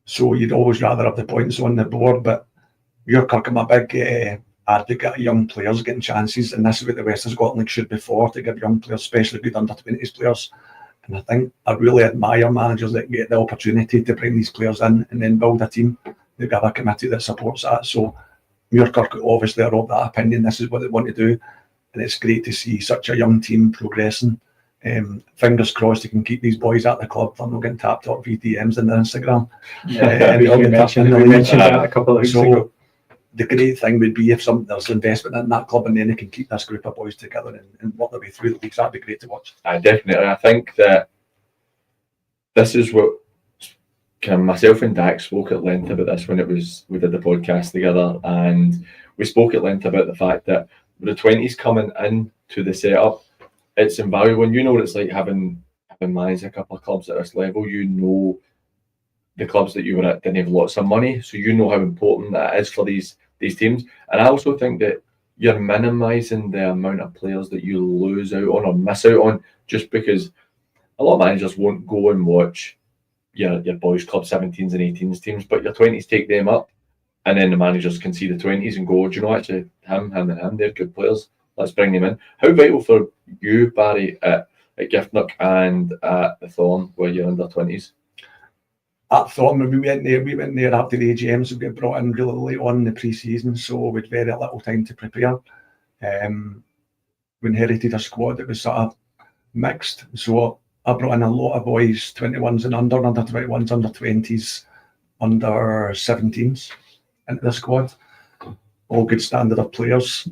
So you'd always rather have the points on the board, but Muirkirk, I'm a big advocate of young players getting chances, and this is what the Western Scotland League should be for, to give young players, especially good under-20s players. And I think I really admire managers that get the opportunity to bring these players in and then build a team. They have a committee that supports that. So Muirkirk obviously are of that opinion. This is what they want to do, and it's great to see such a young team progressing. Fingers crossed they can keep these boys at the club. They're not getting tapped up VDMs in their Instagram. We mentioned that a couple of weeks ago. The great thing would be if there's investment in that club, and then they can keep this group of boys together and work their way through the leagues. That'd be great to watch. Definitely. I think that this is what myself and Dax spoke at length about this when we did the podcast together, and we spoke at length about the fact that with the 20s coming in to the setup, it's invaluable. And you know what it's like having managed a couple of clubs at this level. You know the clubs that you were at didn't have lots of money, so you know how important that is for these teams. And I also think that you're minimising the amount of players that you lose out on or miss out on, just because a lot of managers won't go and watch your boys' club 17s and 18s teams, but your 20s take them up, and then the managers can see the 20s and go, do you know, actually, him and him, they're good players. Let's bring them in. How vital for you, Barry, at Giftnock and at the Thorn, where you're under 20s? At Thorn, when we went there after the AGMs. We got brought in really late on in the pre-season, so we had very little time to prepare. We inherited a squad that was sort of mixed, so I brought in a lot of boys, 21s and under 21s, under 20s, under 17s into the squad. All good standard of players.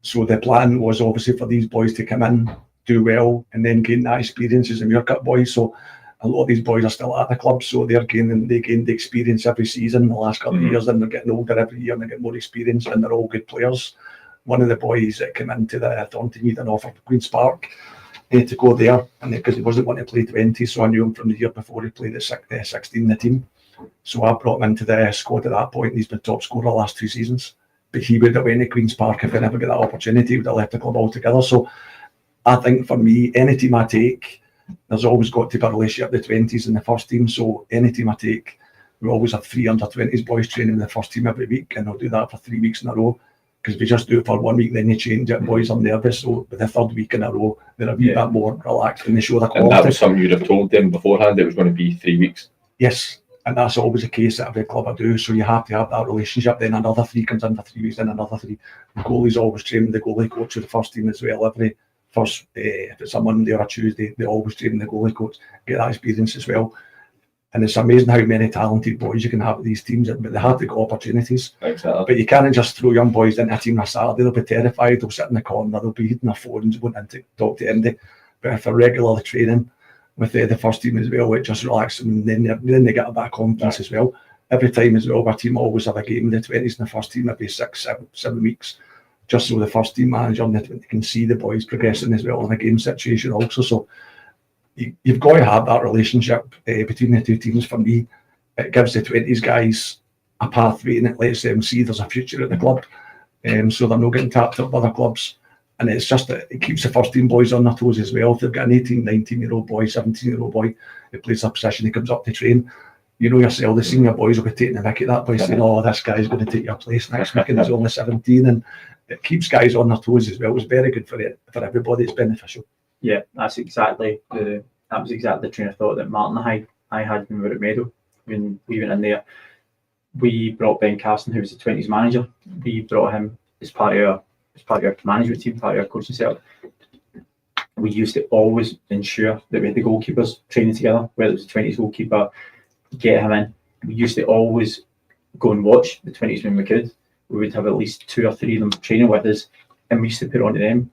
So the plan was obviously for these boys to come in, do well, and then gain that experience as a Muirkirk boys. So a lot of these boys are still at the club, so they gain the experience every season the last couple of years, and they're getting older every year and they get more experience, and they're all good players. One of the boys that came into the Thornton need an offer for Queen's Park to go there, and because he wasn't wanting to play 20, so I knew him from the year before he played at 16 in the team. So I brought him into the squad at that point, and he's been top scorer the last 2 seasons. But he would have went to Queen's Park if he never got that opportunity. He would have left the club altogether. So I think for me, any team I take, there's always got to be a relationship with the 20s in the first team. So any team I take, we always have 3 under 20s boys training in the first team every week, and I'll do that for 3 weeks in a row. Because if you just do it for 1 week, then you change it, boys are nervous. So with the 3rd week in a row, they're a wee bit more relaxed and they show the quality. And that was something you'd have told them beforehand, it was going to be 3 weeks? Yes, and that's always the case at every club I do. So you have to have that relationship. Then another 3 comes in for 3 weeks, then another 3. The goalie's always training the goalie coach of the first team as well. Every first, if it's a Monday or a Tuesday, they always train the goalie coach, get that experience as well. And it's amazing how many talented boys you can have at these teams, but they have to get opportunities. Exactly. But you can't just throw young boys into a team on a Saturday. They'll be terrified, they'll sit in the corner, they'll be hitting their phones, wanting to talk to anybody. But if they're regularly training with the first team as well, it just relaxes them, and then they get a bit of confidence as well. Every time as well, our team always have a game in the 20s in the first team every 7 weeks, just so the first team manager and they can see the boys progressing as well in a game situation also. So you've got to have that relationship between the two teams. For me, it gives the 20s guys a pathway and it lets them see there's a future at the club, so they're not getting tapped up by other clubs. And it's just that it keeps the first team boys on their toes as well. If they've got an 18, 19-year-old boy, 17-year-old boy who plays a position, he comes up to train, you know yourself, the senior boys will be taking the mick at that boy, saying, oh, this guy's going to take your place next week and he's only 17. And it keeps guys on their toes as well. It's very good for everybody. It's beneficial. Yeah, that's exactly the train of thought that Martin and I had when we were at Meadow. When we went in there, we brought Ben Carson, who was the 20s manager. We brought him as part of our management team, part of our coaching setup. We used to always ensure that we had the goalkeepers training together, whether it was the 20s goalkeeper, get him in. We used to always go and watch the 20s when we could. We would have at least 2 or 3 of them training with us, and we used to put it on to them.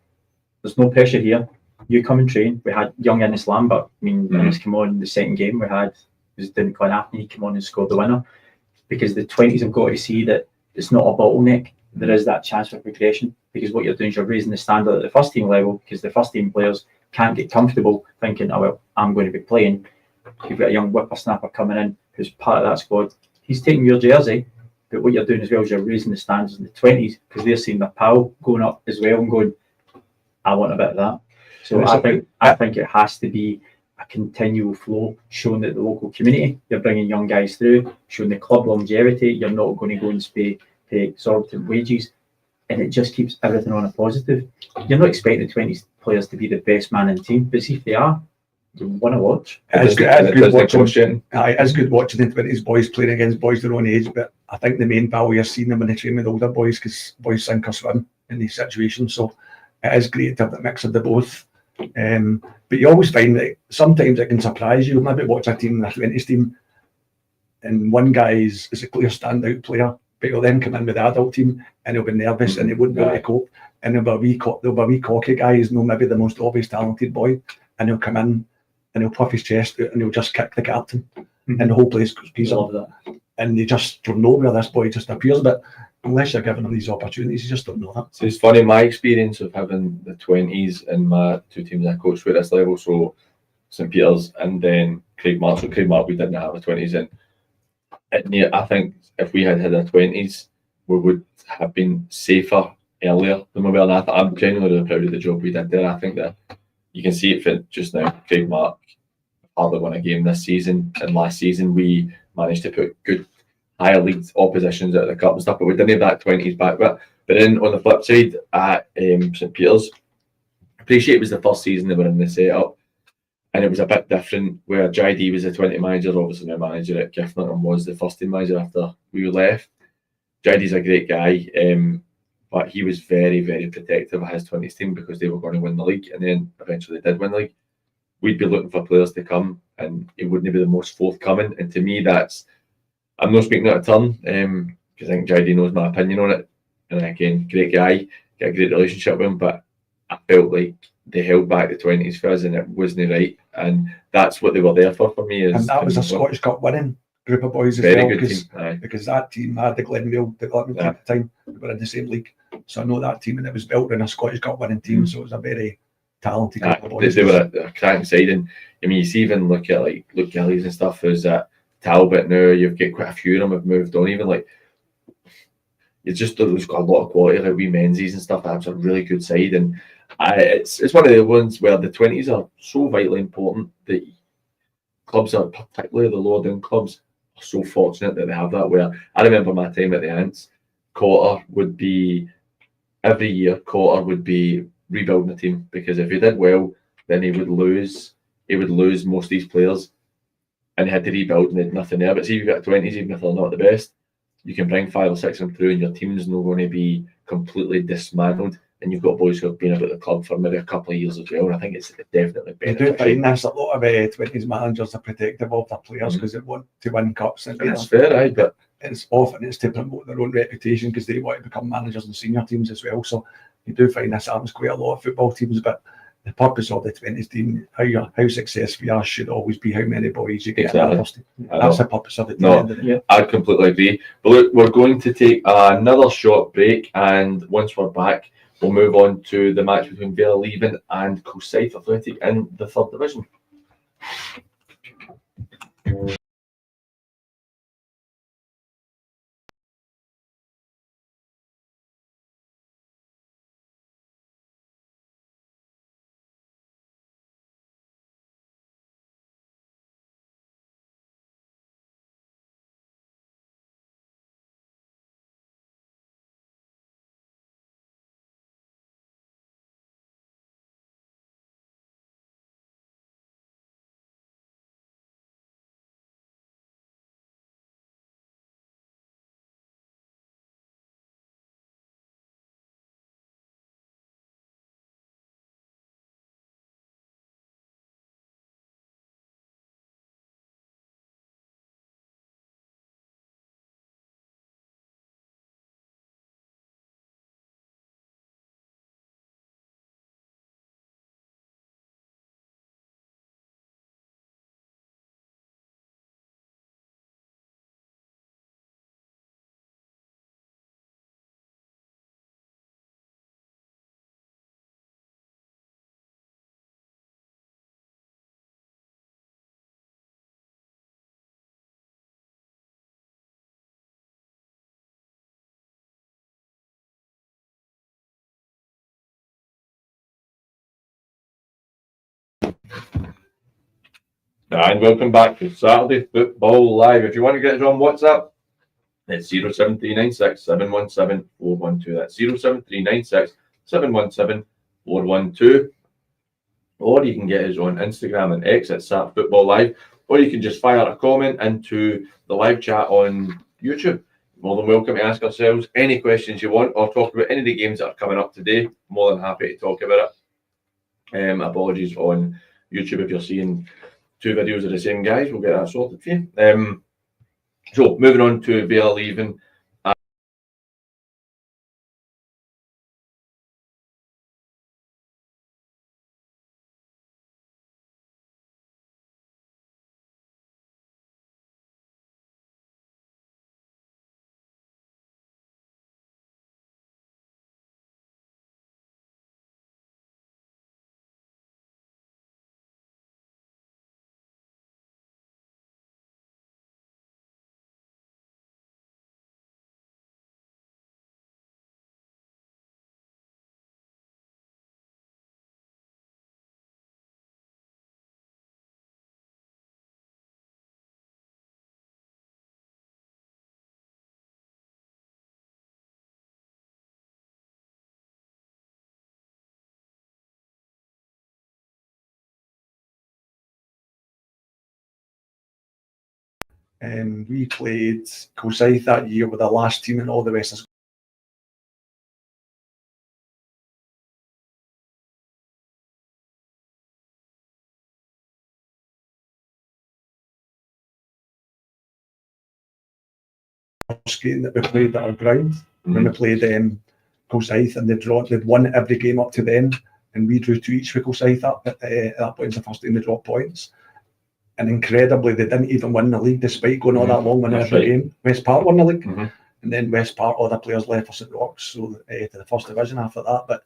There's no pressure here. You come and train. We had young Innes Lambert. I mean, Innes came on the second game we had. It was down in Glenafton. He came on and scored the winner. Because the 20s have got to see that it's not a bottleneck. There is that chance for progression. Because what you're doing is you're raising the standard at the first team level, because the first team players can't get comfortable thinking, oh, well, I'm going to be playing. You've got a young whippersnapper coming in who's part of that squad. He's taking your jersey, but what you're doing as well is you're raising the standards in the 20s, because they're seeing their pal going up as well and going, I want a bit of that. So I think it has to be a continual flow, showing that the local community, you're bringing young guys through, showing the club longevity, you're not going to go and pay exorbitant wages, and it just keeps everything on a positive. You're not expecting the 20s players to be the best man in the team, but see if they are, you want to watch. It's good watching the 20s boys playing against boys their own age, but I think the main value you're seeing them when they train with older boys, because boys sink or swim in these situations. So it is great to have that mix of the both. But you always find that sometimes it can surprise you. You'll maybe watch a team, a 20s team, and one guy is a clear standout player, but he'll then come in with the adult team and he'll be nervous and he wouldn't be able to cope. And there'll be a wee cocky guy who's not maybe the most obvious talented boy, and he'll come in and he'll puff his chest out and he'll just kick the captain, and the whole place goes peas up. And you just don't know where this boy just appears, but unless you're giving him these opportunities, you just don't know that. So it's funny, my experience of having the 20s in my 2 teams I coached at this level, so St Peters and then Craigmark. So Craigmark, we didn't have the 20s in. I think if we had the 20s, we would have been safer earlier than we were. And I'm genuinely really proud of the job we did there. I think that you can see it fit just now. Craigmark hardly won a game this season, and last season we managed to put good higher league oppositions at the cup and stuff, but we didn't have that 20s back. But then on the flip side at St Peters, I appreciate it was the first season they were in the setup, and it was a bit different where JD was the 20 manager, obviously my manager at Gifford, and was the first team manager after we left. JD's a great guy, but he was very, very protective of his 20s team because they were going to win the league, and then eventually they did win the league. We'd be looking for players to come, and it wouldn't be the most forthcoming. And to me, I'm not speaking out of turn, because I think JD knows my opinion on it. And again, great guy, got a great relationship with him, but I felt like they held back the 20s for us and it wasn't right. And that's what they were there for me. And that was a Scottish Cup winning group of boys as very well, good team, because that team had the Glenville team at the time. They were in the same league. So I know that team, and it was built in a Scottish Cup winning team, so it was a very talented group of boys. They were a cracking side, and I mean, you see even look at like Luke Gillies and stuff, who's at Talbot now. You've got quite a few of them have moved on. Even like there's got a lot of quality, like wee Menzies and stuff. That's a really good side, and it's one of the ones where the 20s are so vitally important that clubs are, particularly the lower down clubs, are so fortunate that they have that. Where I remember my time at the Ants, Cotter would be every year. Cotter would be rebuilding the team, because if he did well, then he would lose most of these players, and he had to rebuild and they had nothing there. But see, you've got 20s, even if they're not the best, you can bring 5 or 6 of them through and your team's not going to be completely dismantled, and you've got boys who have been about the club for maybe a couple of years as well. And I think it's definitely better. You do find this, a lot of 20s managers are protective of their players because they want to win cups. And that's fair, right? But it's to promote their own reputation, because they want to become managers in senior teams as well. So you do find this happens quite a lot of football teams, but the purpose of the 20s team, how successful you are, should always be how many boys you get. Exactly. That's the purpose of the team. No, I completely agree. But look, we're going to take another short break, and once we're back, we'll move on to the match between Vale Leven and Kilsyth Athletic in the 3rd division. And welcome back to Saturday Football Live. If you want to get us on WhatsApp, it's 07396 717 412. That's 07396 717 412. Or you can get us on Instagram and X at Sat Football Live. Or you can just fire a comment into the live chat on YouTube. More than welcome to ask ourselves any questions you want or talk about any of the games that are coming up today. More than happy to talk about it. Apologies on YouTube if you're seeing two videos of the same guys. We'll get that sorted for you. So moving on to Vale leaving. We played Kilsyth that year with the last team in all the Western game that we played at our ground. When we played Kilsyth, and they'd won every game up to then, and we drew 2 each for Kilsyth at that point. The first game they dropped points, and incredibly they didn't even win the league despite going all that long winning every game. West Park won the league, and then West Park, all the players left for St Rochs, so to the first division after that. But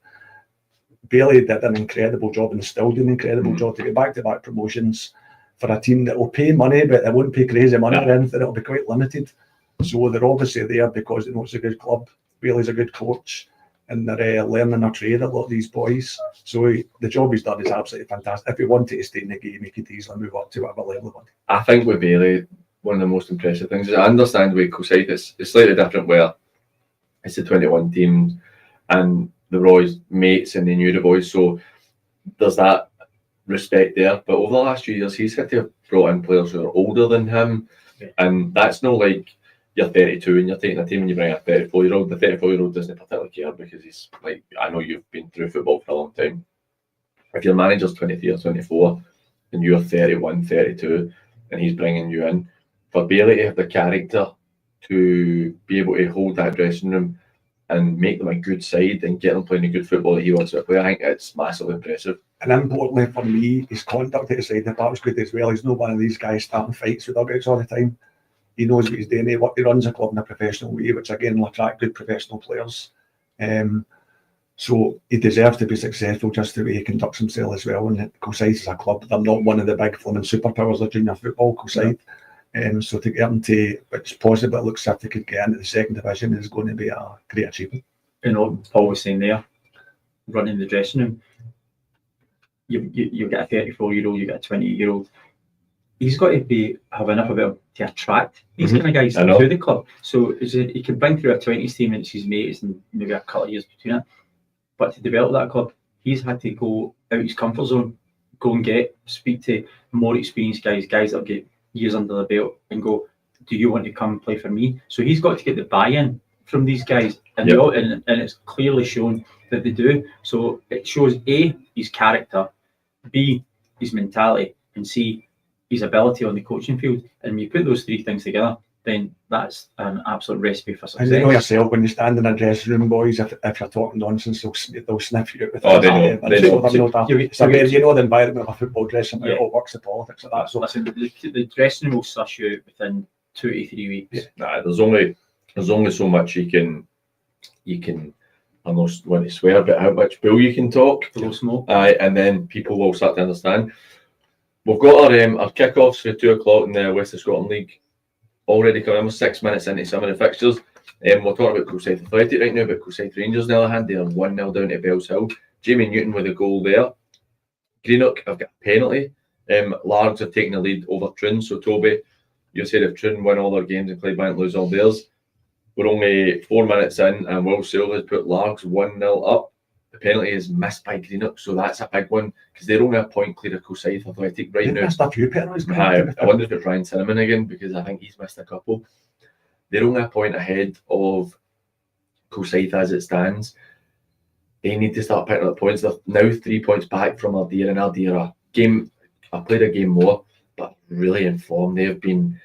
Bailey did an incredible job and still doing an incredible job to get back-to-back promotions for a team that will pay money, but they won't pay crazy money or anything. It'll be quite limited. So they're obviously there because they know it's a good club. Bailey's a good coach, and they're learning their trade, a lot of these boys. So the job he's done is absolutely fantastic. If he wanted to stay in the game, he could easily move up to whatever level he wanted. I think with Bailey, one of the most impressive things is I understand with Kilsyth it's slightly different, where it's the 21 teams and the Roy's mates and they knew the boys, so there's that respect there. But over the last few years, he's had to have brought in players who are older than him, and that's not like you're 32 and you're taking a team and you bring a 34-year-old. The 34-year-old doesn't particularly care because he's like, I know you've been through football for a long time. If your manager's 23 or 24 and you're 31, 32, and he's bringing you in, for Bailey to have the character to be able to hold that dressing room and make them a good side and get them playing the good football that he wants to play, I think it's massively impressive. And importantly for me, his conduct at the side of the park was good as well. He's not one of these guys starting fights with dugouts all the time. He knows what he's doing. He runs a club in a professional way, which again will attract good professional players. So he deserves to be successful just the way he conducts himself as well. And Kilsyth is a club. They're not one of the big flaming superpowers of junior football, Kilsyth. So to get them to, it's possible it looks as if they could get into the second division is going to be a great achievement. And what Paul was saying there, running the dressing room, you get a 34-year-old, you get a 28-year-old. He's got to have enough about him to attract these kind of guys to the club. So he can bring through a 20s team and it's his mates and maybe a couple of years between it. But to develop that club, he's had to go out his comfort zone, go and speak to more experienced guys that have got years under the belt and go, do you want to come play for me? So he's got to get the buy-in from these guys, and and it's clearly shown that they do. So it shows A, his character, B, his mentality, and C, his ability on the coaching field. And when you put those three things together, then that's an absolute recipe for success. And you know yourself, when you stand in a dressing room, boys, if you're talking nonsense, they'll sniff you out. Oh, they know. You know the environment of a football dressing room, it all works the politics of that. So listen, the dressing room will suss you out within 2 to 3 weeks. Nah, there's only so much you can I almost want to swear, but how much bull you can talk. Blow smoke. And then people will start to understand. We've got our kick-offs for 2 o'clock in the West of Scotland League already coming. Almost 6 minutes into some of the fixtures. We're talking about Kilsyth Athletic right now, but Kilsyth Rangers on the other hand, they are 1-0 down to Bellshill. Jamie Newton with a goal there. Greenock have got a penalty. Largs have taken the lead over Troon. So Toby, you said if Troon win all their games and Clydebank lose all theirs, we're only 4 minutes in and Will Silva has put Largs 1-0 up. The penalty is missed by Greenock, so that's a big one because they're only a point clear of Kilsyth Athletic right now. missed a few penalties. I wonder if it's Ryan Cinnamon again because I think he's missed a couple. They're only a point ahead of Kilsyth as it stands. They need to start picking up points. They're now 3 points back from Ardeer, and Ardeer I played a game more, but really in form. They've been.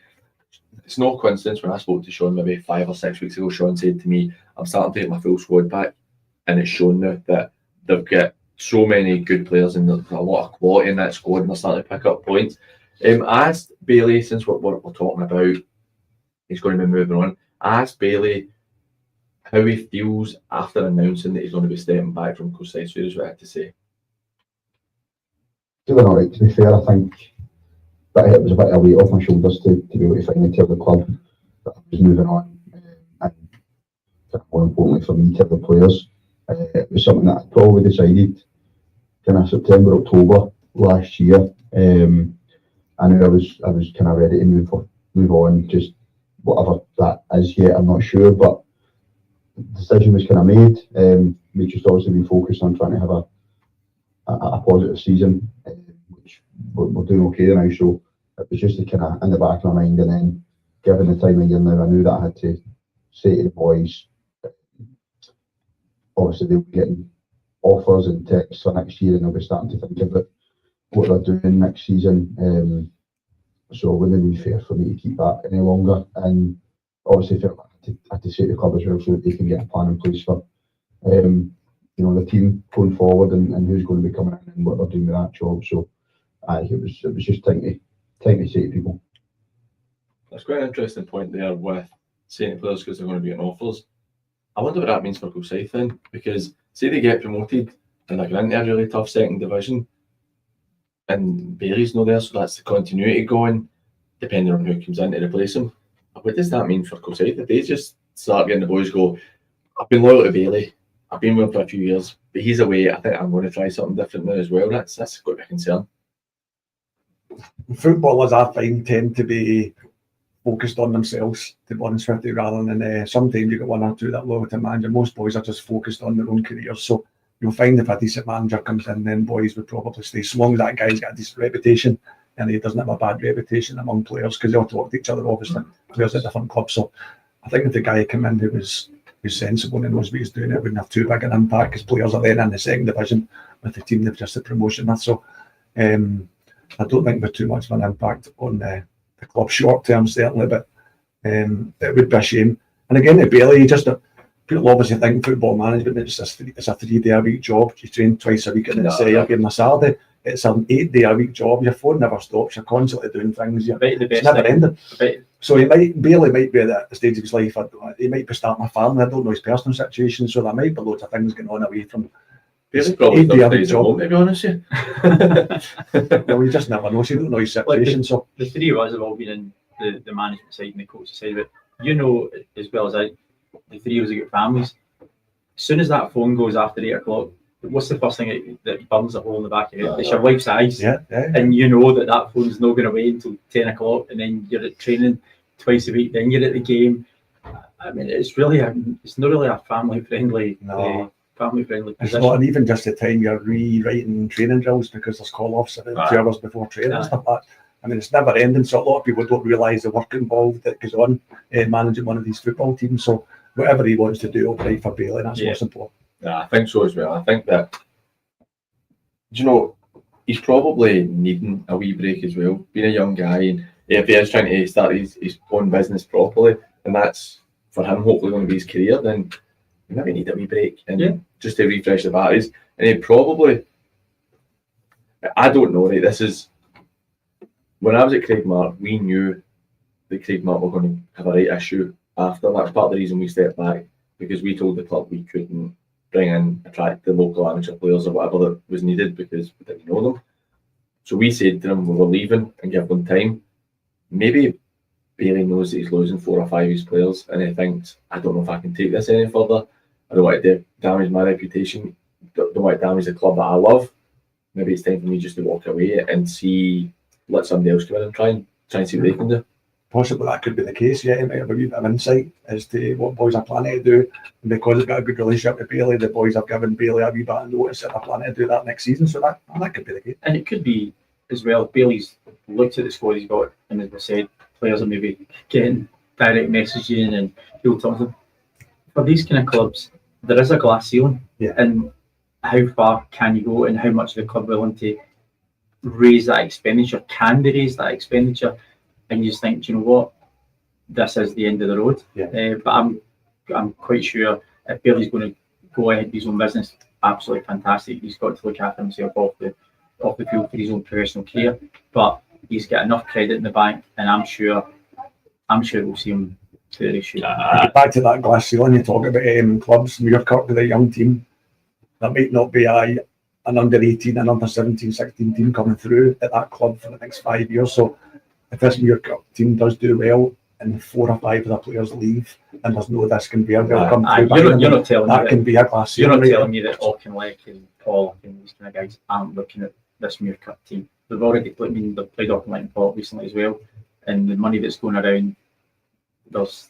It's no coincidence when I spoke to Sean maybe 5 or 6 weeks ago. Sean said to me, "I'm starting to take my full squad back," and it's shown now that they've got so many good players and there's a lot of quality in that squad, and they're starting to pick up points. I asked Bailey, since what we're talking about, he's going to be moving on. I asked Bailey how he feels after announcing that he's going to be stepping back from Kilsyth. So here's what I had to say. Feeling alright, to be fair. I think that it was a bit of a weight off my shoulders to be able to finally tell the club that I was moving on, and more importantly for me, tell the players. It was something that I probably decided kind of September, October last year. I knew I was kind of ready to move on, just whatever that is yet, I'm not sure, but the decision was kind of made. We just obviously been focused on trying to have a positive season, which we're doing okay now, so it was just kind of in the back of my mind. And then given the time of year now, I knew that I had to say to the boys, obviously they'll be getting offers and texts for next year and they'll be starting to think about what they're doing next season. So it wouldn't be fair for me to keep that any longer, and obviously felt like I had to say to the club as well so that they can get a plan in place for the team going forward and who's going to be coming in and what they're doing with that job. So it was just time to say to people. That's quite an interesting point there with saying to players because they're going to be getting offers. I wonder what that means for Kilsyth then, because say they get promoted and they're going into a really tough second division and Bailey's not there, so that's the continuity going, depending on who comes in to replace him. What does that mean for Kilsyth? If they just start getting the boys go, I've been loyal to Bailey, I've been with him for a few years, but he's away, I think I'm going to try something different now as well. That's got to be a concern. Footballers, I find, tend to be focused on themselves, to be honest with you, rather than sometimes you get one or two that loyal to manager. Most boys are just focused on their own careers. So you'll find if a decent manager comes in, then boys would probably stay. So long as that guy's got a decent reputation and he doesn't have a bad reputation among players, because they all talk to each other, obviously, players at different clubs. So I think if the guy came in who was sensible and knows what he's doing, it wouldn't have too big an impact because players are then in the second division with the team they've just had promotion with. So I don't think there's too much of an impact on the club short term, certainly, but it would be a shame. And again, the Bailey, people obviously think football management it's a 3-day-a-week job. You train twice a week and it's you're given a Saturday. It's an 8-day-a-week job. Your phone never stops. You're constantly doing things. It's never ending. So Bailey might be at the stage of his life. He might be starting a family. I don't know his personal situation, so there might be loads of things going on away from. Bailey probably he'd be still a big stays at job. home, to be honest with you. Well, you just never know. So you don't know his situation. So The three of us have all been in the management side and the coaching side of it. You know as well as I, the three of us have got families. As soon as that phone goes after 8 o'clock, what's the first thing that burns a hole in the back of your head? It's your wife's eyes. yeah. And you know that phone's not going to wait until 10 o'clock, and then you're at training twice a week, then you're at the game. I mean, it's not really a family friendly No. family-friendly It's position. not, and even just the time you're rewriting training drills because there's call-offs about 2 hours before training and stuff like that. I mean, it's never ending, so a lot of people don't realise the work involved that goes on managing one of these football teams. So whatever he wants to do, will right for Bailey, that's what's important. Yeah, I think so as well. I think that, do you know, he's probably needing a wee break as well. Being a young guy, and if he is trying to start his own business properly, and that's for him hopefully going to be his career, then you maybe need a wee break and just to refresh the batteries. And he probably, I don't know, right? This is, when I was at Craigmark, we knew that Craigmark were going to have a right issue after. That's part of the reason we stepped back, because we told the club we couldn't attract the local amateur players or whatever that was needed because we didn't know them. So we said to them we were leaving and give them time. Maybe Bailey knows that he's losing 4 or 5 of his players and he thinks, I don't know if I can take this any further. I don't want to damage my reputation. Don't want to damage the club that I love. Maybe it's time for me just to walk away and let somebody else come in and try and see what they can do. Possibly that could be the case, yeah. He might have a wee bit of insight as to what boys are planning to do. And because he's got a good relationship with Bailey, the boys have given Bailey a wee bit of notice that they're planning to do that next season. So that could be the case. And it could be as well, Bailey's looked at the squad he's got, and as I said, players are maybe getting direct messaging and he'll talk to them. For these kind of clubs, there is a glass ceiling. Yeah. And how far can you go and how much is the club willing to raise that expenditure? Can they raise that expenditure? And you just think, do you know what? This is the end of the road. Yeah. But I'm quite sure if Bailey's going to go ahead with his own business, absolutely fantastic. He's got to look after himself off the field for his own professional career. But he's got enough credit in the bank, and I'm sure we'll see him to the issue. Back to that glass ceiling, you talk about clubs, Muirkirk with a young team. There might not be an under 18, an under 17, 16 team coming through at that club for the next 5 years. So if this Muirkirk team does do well and 4 or 5 of the players leave and there's no this conveyor belt come through, you're not telling that me can be a glass you're ceiling. not telling me that Auchinleck and Paul and these kind of guys aren't looking at this Muirkirk team. They've already played Auchinleck and Paul recently as well, and the money that's going around, there's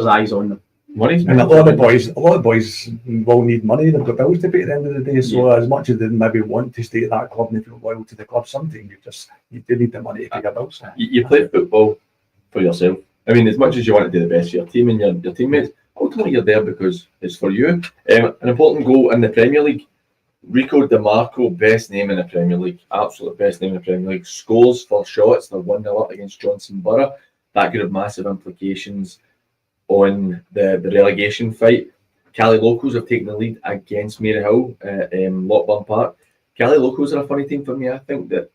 eyes on them. And a lot of boys will need money. They've got bills to pay at the end of the day. So as much as they maybe want to stay at that club and they feel loyal to the club, sometimes you do need the money to pay your bills. You play football for yourself. I mean, as much as you want to do the best for your team and your teammates, ultimately you're there because it's for you. An important goal in the Premier League. Rico DeMarco, best name in the Premier League, absolute best name in the Premier League, scores for shots. They're 1-0 up against Johnson Borough. That could have massive implications on the relegation fight. Cali Locals have taken the lead against Maryhill at Lockburn Park. Cali Locals are a funny team for me. I think that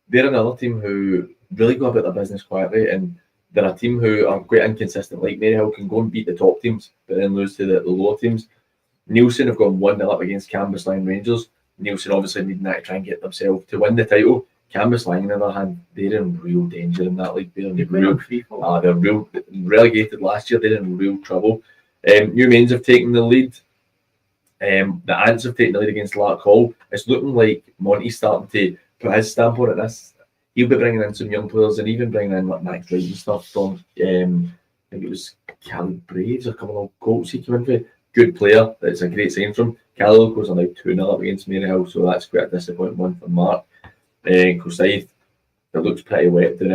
they're another team who really go about their business quietly, and they're a team who are quite inconsistent. Like Maryhill can go and beat the top teams, but then lose to the lower teams. Nielsen have gone 1-0 up against Cambuslang Rangers. Nielsen obviously needing that to try and get themselves to win the title. Cambuslang, on the other hand, they're in real danger in that league. They're real relegated last year. They're in real trouble. New Mains have taken the lead. The Ants have taken the lead against Lark Hall. It's looking like Monty's starting to put his stamp on it. He'll be bringing in some young players and even bringing in like Max Wright and stuff from, I think it was Cali Braves or Cumbernauld Colts he came in for. Good player. That's a great sign from. Cali Locals are now 2-0 up against Maryhill, so that's quite a disappointing one for Mark. Kilsyth, it looks pretty wet down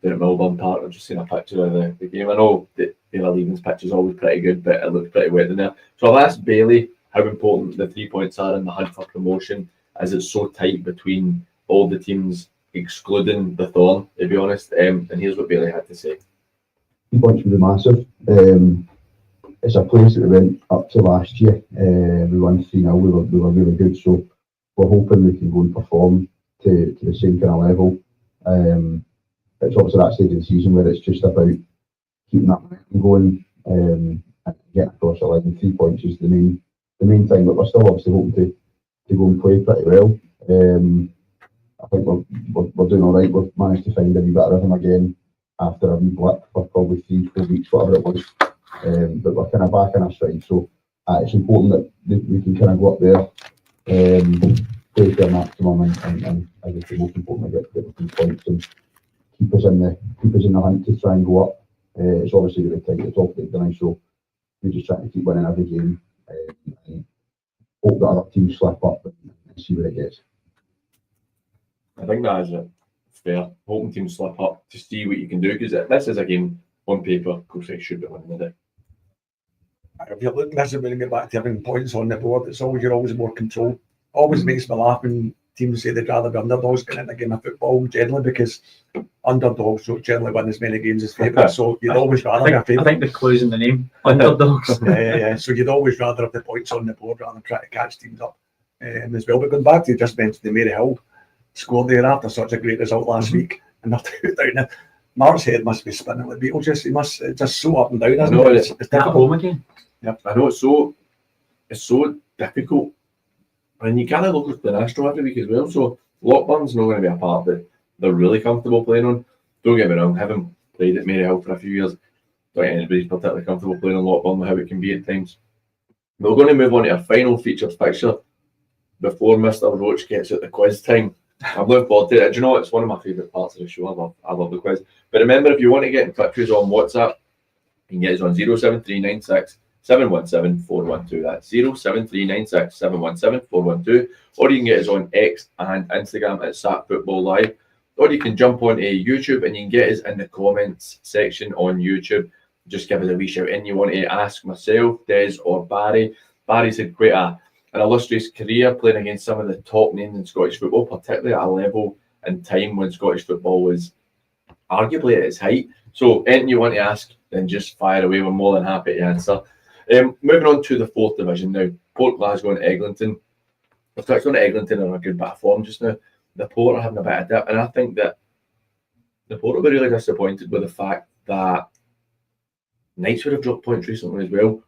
at Melbourne Park. I've just seen a picture of the game. I know that Bailey Leaving's pitch is always pretty good, but it looks pretty wet in there. So I've asked Bailey how important the 3 points are in the hunt for promotion, as it's so tight between all the teams, excluding the Thorn, to be honest. And here's what Bailey had to say. 3 points would be massive. It's a place that we went up to last year. We won 3-0. We were really good. So we're hoping we can go and perform to the same kind of level it's obviously that stage of the season where it's just about keeping that momentum going and getting across the line. 3 points is the main thing, but we're still obviously hoping to go and play pretty well. I think we're doing all right. We've managed to find a wee bit of rhythm again after a wee blip for probably 3-4 weeks, whatever it was. But we're kind of back in our stride. So it's important that we can kind of go up there, play to our maximum, and I guess the most important get the 3 points and keep us in the hunt to try and go up. It's obviously really tight at the top of the league, so we're just trying to keep winning every game and hope that other teams slip up and see where it gets. I think that is fair. Hoping teams slip up to see what you can do, because this is a game on paper, Coach should be winning the day. If you're looking, this is when you get back to having points on the board. You're always more control. Always makes me laugh when teams say they'd rather be underdogs in a game of football generally, because underdogs don't generally win as many games as favourites. So you'd always rather be a I favourite. think the clue's in the name. Underdogs. Yeah. So you'd always rather have the points on the board rather than try to catch teams up as well. But going back to, you just mentioned the Maryhill scored there after such a great result last week, and they're down there. Mark's head must be spinning like Beetlejuice. He must just so up and down, isn't it? It's At difficult. home again. I know it's so difficult, and you kind of look at the National every week as well. So Lockburn's not going to be a part that they're really comfortable playing on. Don't get me wrong, having played at Maryhill for a few years, don't think anybody's particularly comfortable playing on Lockburn, how it can be at times. We're going to move on to our final featured fixture before Mr. Roach gets at the quiz time. I'm looking forward to it. Do you know, it's one of my favourite parts of the show. I love the quiz. But remember, if you want to get in touch with us on WhatsApp, you can get us on 07396 717 412. That's 07396 717 412. Or you can get us on X and Instagram at SatFootballLive. Or you can jump onto YouTube and you can get us in the comments section on YouTube. Just give us a wee shout in. You want to ask myself, Des, or Barry. Barry's had quite an illustrious career playing against some of the top names in Scottish football, particularly at a level and time when Scottish football was arguably at its height. So anything you want to ask, then just fire away. We're more than happy to answer. Moving on to the 4th division now. Port Glasgow and Eglinton. We've touched on Eglinton in a good bit of form just now. The Port are having a bit of dip, and I think that the Port will be really disappointed with the fact that Knights would have dropped points recently as well.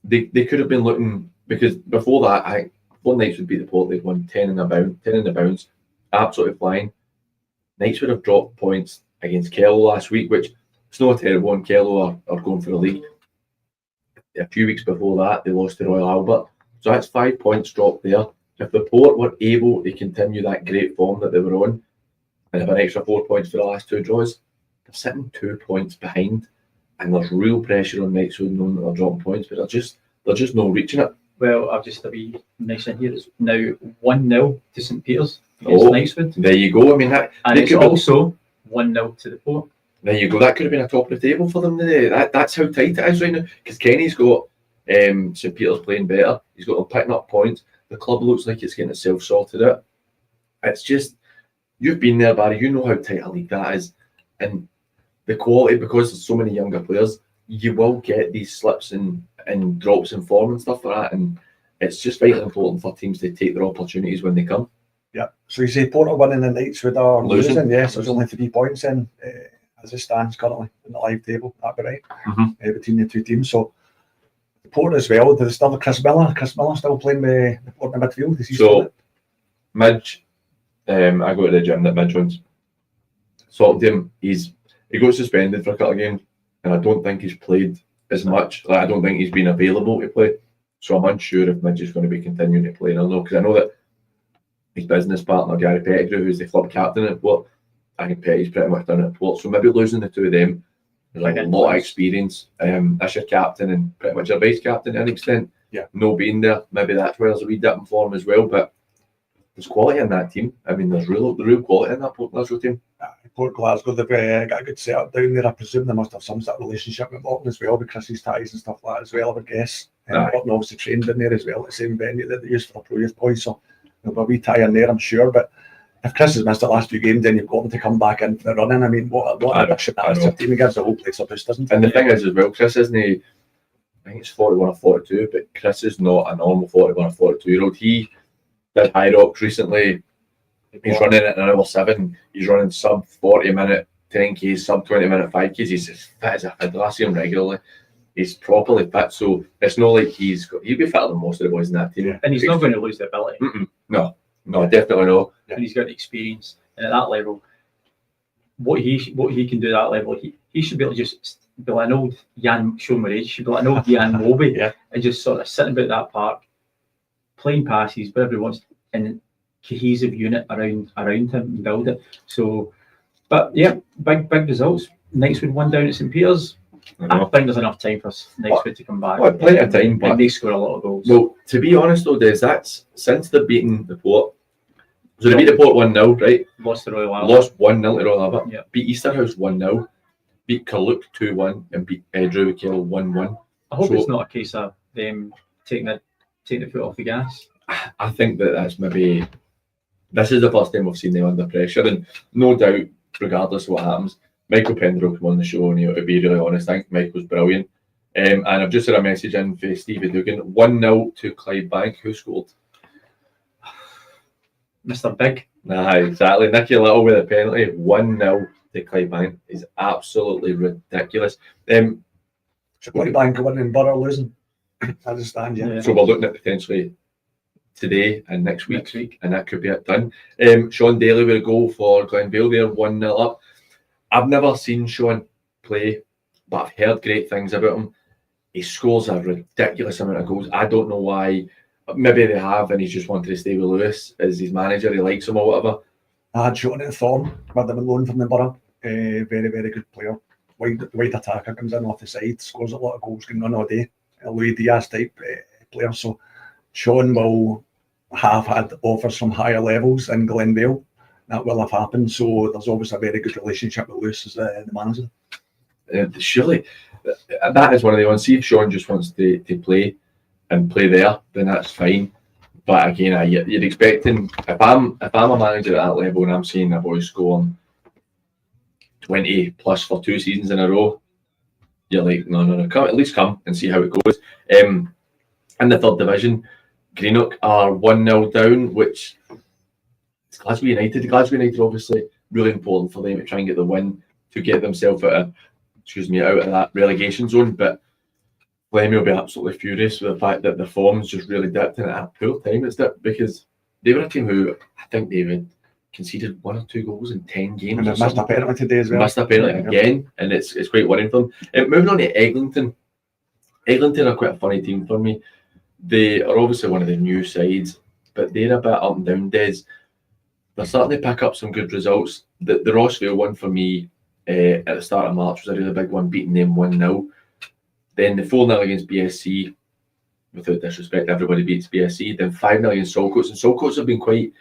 They could have been looking, because before that, before Knights would beat the Port, they'd won 10 in the bounce, absolutely flying. Knights would have dropped points against Kello last week, which it's not a terrible one. Kello are going for the league. A few weeks before that, they lost to Royal Albert. So that's 5 points dropped there. If the Port were able to continue that great form that they were on, and have an extra 4 points for the last 2 draws, they're sitting 2 points behind. And there's real pressure on Knights who know that they're dropping points, but they're just not reaching it. Well, I've just a wee nice in here. It's now 1-0 to St Peters against Knightswood. There you go. I mean, that, and it's also 1-0 to the Port. There you go. That could have been a top of the table for them today. That's how tight it is right now. Because Kenny's got St Peters playing better. He's got them picking up points. The club looks like it's getting itself sorted out. It's just, you've been there, Barry. You know how tight a league that is. And the quality, because there's so many younger players, you will get these slips and drops in form and stuff like that. And it's just vitally important for teams to take their opportunities when they come. Yeah. So you say Port are winning and Knightswood are losing. Yes, there's only 3 points in as it stands currently in the live table. That'd be right between the two teams. So Port as well. There's still Chris Miller. Chris Miller still playing with the Port in midfield. Is he still it? Midge, I go to the gym that Midge runs. Sorted him. He got suspended for a couple of games, and I don't think he's played as much. I don't think he's been available to play. So I'm unsure if Midge is going to be continuing to play. I know, because I know that his business partner, Gary Pettigrew, who's the club captain at Port, I think Petty's pretty much done it at Port. So maybe losing the two of them, there's a lot of experience. That's your captain and pretty much your vice captain to an extent. Yeah. No being there, maybe that's where there's a wee dip in form as well. But there's quality in that team. I mean, there's real quality in that Port Glasgow team. Port Glasgow, they've got a good setup down there. I presume they must have some sort of relationship with Morton as well, with Chris's ties and stuff like that as well, I would guess. Morton obviously trained in there as well, at the same venue that they used for the Pro Youth boys, so there'll be a wee tie in there, I'm sure. But if Chris has missed the last 2 games, then you've got him to come back into the running. I mean, what an addition that is to the team. He gives the whole place a boost, doesn't he? And the thing is as well, Chris isn't he? I think it's 41 or 42, but Chris is not a normal 41 or 42-year-old. He did High Rocks recently. He's running at an hour 7. He's running sub 40-minute 10Ks, sub 20-minute 5Ks. He's as fit as a fiddle. I see him regularly. He's properly fit, so it's not like he'll be fitter than most of the boys in that team. Yeah. And he's not going to lose the ability. No, definitely not. And he's got the experience. And at that level, what he can do at that level, he should be able to just be like an old Jan, show my age, should be like an old Jan Moby, Yeah. and just sort of sitting about that park, playing passes, whatever he wants, and cohesive unit around him and build it. So, but yeah, big results. Knightswood 1 down at St Peters. I think there's enough time for Knightswood to come back. Plenty of time, but and they score a lot of goals. well, to be honest though, Des, that's since they've beaten the Port. So they beat the Port 1-0, right? Lost to Royal Albert. Lost 1-0 to Royal Albert. Yeah. Beat Easterhouse 1-0. Beat Carluke 2-1 and beat Drew Kell 1-1. I hope So- it's not a case of them taking the foot off the gas. I think that's maybe this is the first time we've seen them under pressure, and no doubt, regardless of what happens, Michael Pendrell will come on the show, and to be really honest, I think Michael's brilliant. And I've just had a message in for Stevie Dugan. 1-0 to Clydebank. Who scored? Mr. Big. Nah, exactly. Nicky Little with a penalty. 1-0 to Clydebank is absolutely ridiculous. So Clydebank winning, Borough losing. As it stands, yeah. Yeah. So we're looking at potentially today and next week, and that could be it done. Sean Daly with a goal for Glenvale there, 1-0 up. I've never seen Sean play, but I've heard great things about him. He scores a ridiculous amount of goals. I don't know why. Maybe they have, and he's just wanted to stay with Lewis as his manager. He likes him or whatever. I had Sean at Thorn, with him on loan from the Borough. Very, very good player. Wide attacker, comes in off the side, scores a lot of goals, can run all day. A Louis Diaz type player. So Sean will have had offers from higher levels in Glenvale. That will have happened. So there's always a very good relationship with Lewis as the manager. Surely that is one of the ones. See if Sean just wants to play and play there, then that's fine. But again, you're expecting, if I'm a manager at that level and I'm seeing a boy scoring 20 plus for 2 seasons in a row, you're like, no, come, at least come and see how it goes. In the third division, Greenock are 1-0 down, which it's Glasgow United. Glasgow United obviously really important for them to try and get the win to get themselves out of that relegation zone. But Lemmy will be absolutely furious with the fact that the form's just really dipped, and at a poor time it's dipped, because they were a team who I think David conceded 1 or 2 goals in 10 games. And they've missed a penalty today as well. Missed a penalty again, and it's quite worrying for them. Moving on to Eglinton. Eglinton are quite a funny team for me. They are obviously one of the new sides, but they're a bit up and down, Des. They're starting to pick up some good results. The Rossvale one for me at the start of March was a really big one, beating them 1-0. Then the 4-0 against BSC, without disrespect, everybody beats BSC. Then 5-0 against Saltcoats, and Saltcoats have been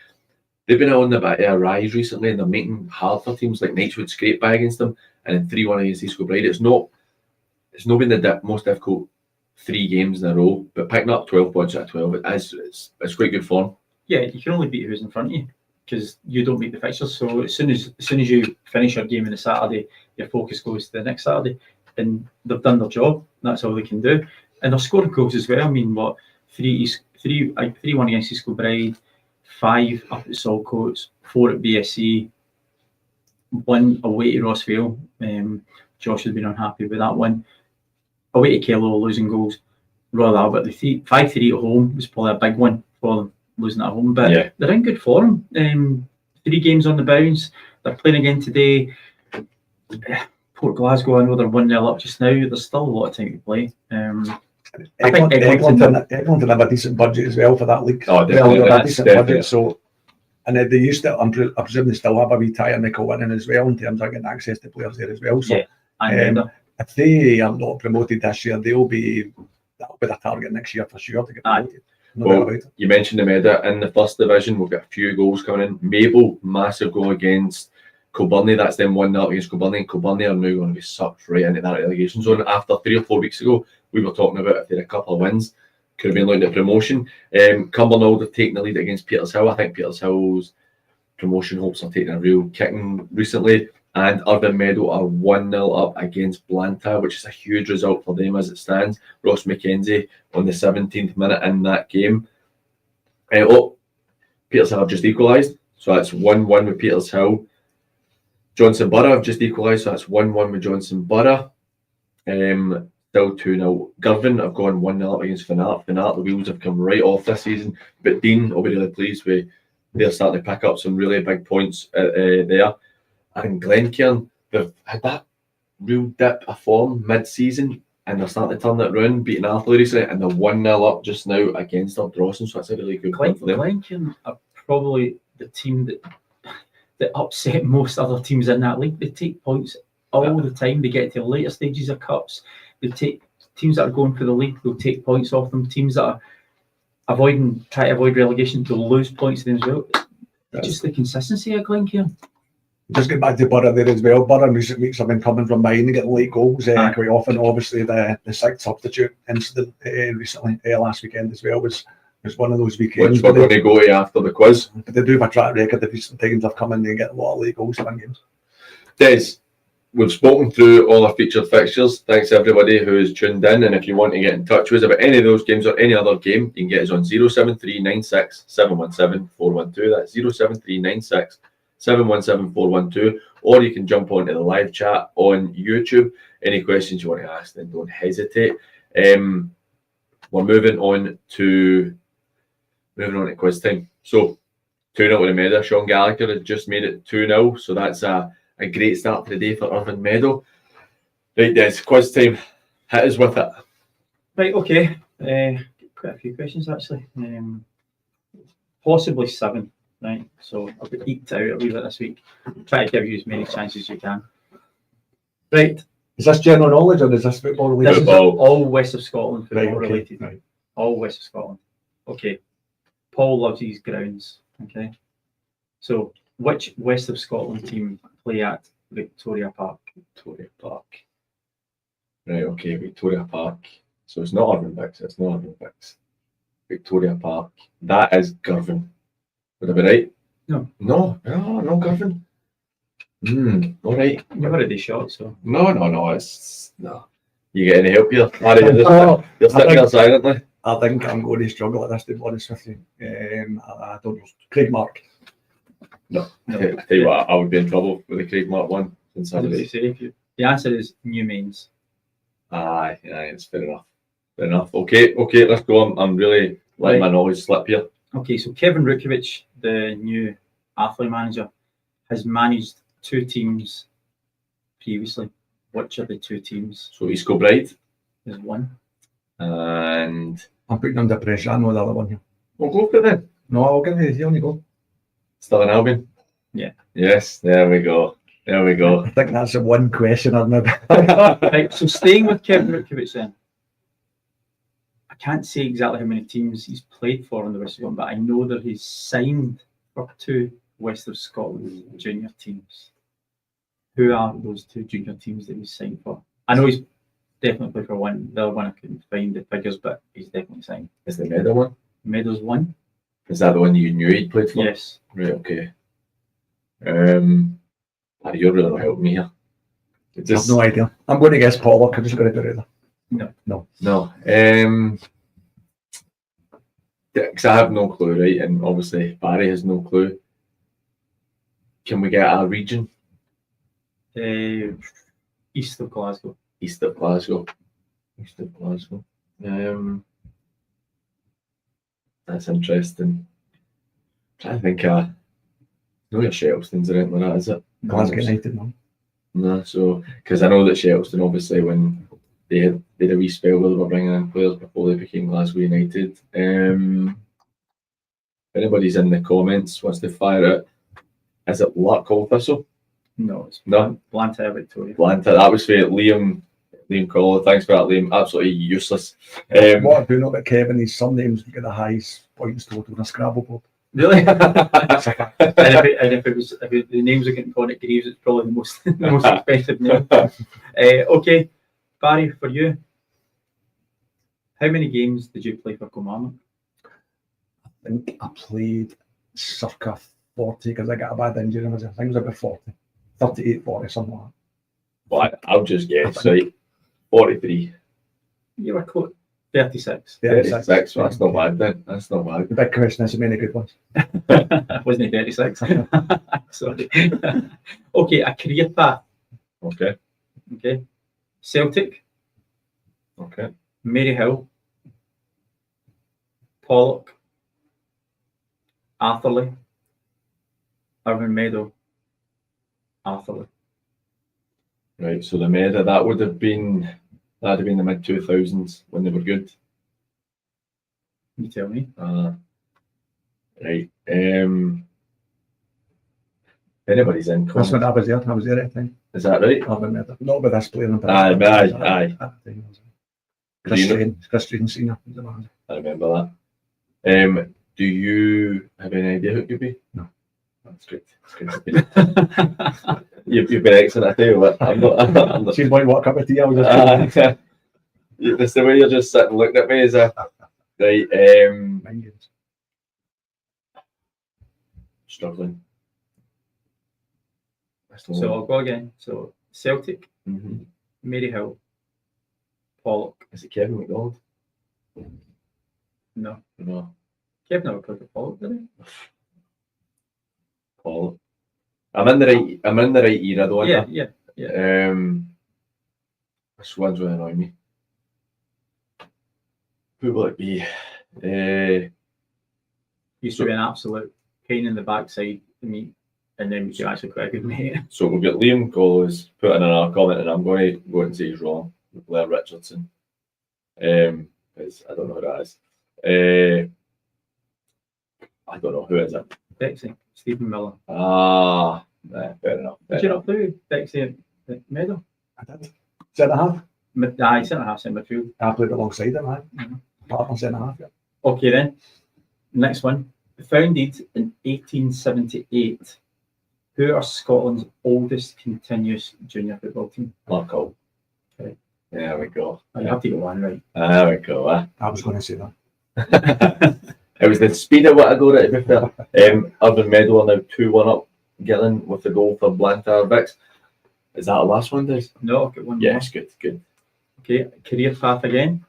they've been on the bit of a rise recently, and they're making hard for teams like Knightswood scrape by against them, and then 3-1 against East Kilbride. It's not been the most difficult 3 games in a row, but picking up 12 points out of 12, it's quite good form. Yeah, you can only beat who's in front of you, because you don't beat the fixtures. So as soon as you finish your game on the Saturday, your focus goes to the next Saturday, and they've done their job. That's all they can do, and they're scoring goals as well. I mean, 3-1 against East Kilbride, 5 up at Saltcoats, 4 at BSC, 1 away to Rossvale. Josh has been unhappy with that one. Away to Kello, losing goals. Royal Albert, the 5-3 at home was probably a big one for them, losing at home. But Yeah. they're in good form. 3 games on the bounce. They're playing again today. Port Glasgow, I know they're 1-0 up just now. There's still a lot of time to play. I think Eglinton have a decent budget as well for that league. Oh, They have a definitely. decent Definitely. budget, so, and they used to, I presume they still have a wee tie in Nickel winning as well, in terms of getting access to players there as well. So And if they are not promoted this year, that'll be the target next year for sure to get promoted. No doubt about it. You mentioned the Meda in the first division. We've got a few goals coming in. Mabel, massive goal against Kilbirnie. That's them 1-0 against Kilbirnie. And Kilbirnie are now going to be sucked right into that relegation zone. After 3 or 4 weeks ago, we were talking about if they had a couple of wins, could have been looking at promotion. Cumbernauld have taken the lead against Petershill. I think Petershill's promotion hopes are taking a real kicking recently. And Irvine Meadow are 1-0 up against Blantyre, which is a huge result for them as it stands. Ross McKenzie on the 17th minute in that game. Petershill have just equalised, so that's 1-1 with Petershill. Johnson Borough have just equalised, so that's 1-1 with Johnson Borough. Still 2-0. Girvan have gone 1-0 up against Fanart. The wheels have come right off this season, but Dean will be really pleased with they're starting to pick up some really big points there. And Glencairn, they've had that real dip of form mid-season, and they're starting to turn it around, beating Arthur recently, and they're 1-0 up just now against Ardrossan, so that's a really good win for them. Glencairn are probably the team that upset most other teams in that league. They take points all the time. They get to the later stages of cups. They take teams that are going for the league, they'll take points off them. Teams that are try to avoid relegation, they'll lose points to them as well. It's just the consistency of Glencairn. Just get back to Borough there as well. Borough in recent weeks have been coming from behind and getting late goals quite often. Obviously, the sixth substitute incident recently, last weekend as well, was one of those weekends. Which we're going to go to after the quiz. But they do have a track record of recent times they've come in and get a lot of late goals to win games. Des, we've spoken through all our featured fixtures. Thanks to everybody who's tuned in. And if you want to get in touch with us about any of those games or any other game, you can get us on 07396 717 412. That's 07396 717 412. Or you can jump onto the live chat on YouTube. Any questions you want to ask, then don't hesitate. We're moving on to quiz time. So 2-0 with the Meadow. Sean Gallagher has just made it 2-0. So that's a great start to the day for Irvine Meadow. Right, Des, quiz time. Hit us with it. Right, okay. Quite a few questions actually. Possibly 7, right? So I've got eked out a wee bit this week. Try to give you as many chances as you can. Right. Is this general knowledge or is this football related? This is all West of Scotland football Right, okay, related. right. All West of Scotland. Okay. Paul loves these grounds. Okay. So which West of Scotland team play at Victoria Park? Victoria Park. Right, okay, Victoria Park. So it's not Irvine Bix, it's not Irvine Bix. Victoria Park. That is Girvan. Would I be right? No. No, no Girvan. All right. You've already shot, so. No, it's no. You get any help here? Harry, you're sitting there silently. I think I'm going to struggle at this, to be honest with you. I don't know. Craig Mark. No. I tell you what, I would be in trouble with the Craig Mark one. Since I What did was... they say? The answer is New Mains. Aye, it's fair enough. Fair enough. Okay, let's go. I'm really letting my knowledge slip here. Okay, so Kevin Rukovic, the new Athlone manager, has managed 2 teams previously. Which are the 2 teams? So East Kilbride There's one. and I'm putting under pressure. I know the other one here. we'll go for it then. No, I'll give you the only go. Stirling Albion. Yeah. Yes, there we go. I think that's the one question I've never. Right, so staying with Kevin Rukovic then. I can't say exactly how many teams he's played for in the West of Scotland, but I know that he's signed for 2 West of Scotland junior teams. Who are those 2 junior teams that he's signed for? I know he's definitely played for one. The other one I couldn't find the figures, but he's definitely signed. Is the Meadow one? Meadows 1? Is that the one you knew he'd played for? Yes. Right, okay. You're really not helping me here. I have no idea. I'm going to guess Pollock. I'm just going to do it either. No. Because I have no clue, right? And obviously Barry has no clue. Can we get a region? East of Glasgow. East of Glasgow. That's interesting. Trying to think. No, your Shettleston's or anything like that, is it? Glasgow United, no. No, so because I know that Shettleston, obviously, when they had a wee spell where they were bringing in players before they became Glasgow United. If anybody's in the comments wants to fire it, is it Lark Cold Thistle? No, it's No. Blantyre, Victoria. Blantyre. That was for Liam Collar. Thanks for that, Liam. Absolutely useless. What I do know about Kevin, his surnames get the highest points total on a Scrabble board. Really? if the names are getting called at Greaves, it's probably the most expensive name. Okay, Barry, for you, how many games did you play for Kilmarnock? I think I played circa 40 because I got a bad injury. I think it was about 40. 38, 40, something like that. Well, I'll just guess, right? 43. You were close. 36. 36. Well, that's not bad then. That's not bad. The big question is, how many good ones? Wasn't he 36? Sorry. Okay, a career path. Okay. Okay. Celtic, Okay. Maryhill, Pollock, Atherley, Irvine Meadow, Atherley. Right. So the Meda, that'd have been the mid 2000s when they were good. You tell me. Right. Anybody's in. That's when I was there. I was there at the time. Is that right? I remember. Not with this player. Aye. At the time, Do you know- Chris Strain Senior was the manager. I remember that. Do you have any idea who it could be? No. That's good. That's good. You've been excellent. I tell you what, I'm not. Seen boy walk up with you. I was just That's the way you're just sitting looking at me as a right. mind games. Struggling. So I'll go again. So Celtic, Mm-hmm. Maryhill, Pollock. Is it Kevin McDonald? No, No. Kevin never played for Pollock, did he? Paul. I'm in the right era though. aren't Yeah. I? This one's really annoying me. Who will it be? Used to be an absolute pain in the backside to me, and then you actually quite a good mate. So we've got Liam Collins put in another comment, and I'm going to go and say he's wrong. Blair Richardson. Because I don't know who that is. I don't know who is it. Bexy, Stephen Miller. Fair enough. Did you not play Bexy at Meadow? I did. Centre half. Aye, centre half, centre midfield. I played alongside him. Aye. Mhm. Partner centre half. Yeah. Okay then, next one. Founded in 1878, who are Scotland's oldest continuous junior football team? Larkhall. Okay. There we go. Oh, you have to get one right. There we go. I was going to say that. It was the speed of what I got at, to be fair. Irvine Meadow are now 2-1 up, Gillen with the goal for Blantyre Vicks. Is that the last one, Des? No, I've got one Yes, good. more. Okay, career path again.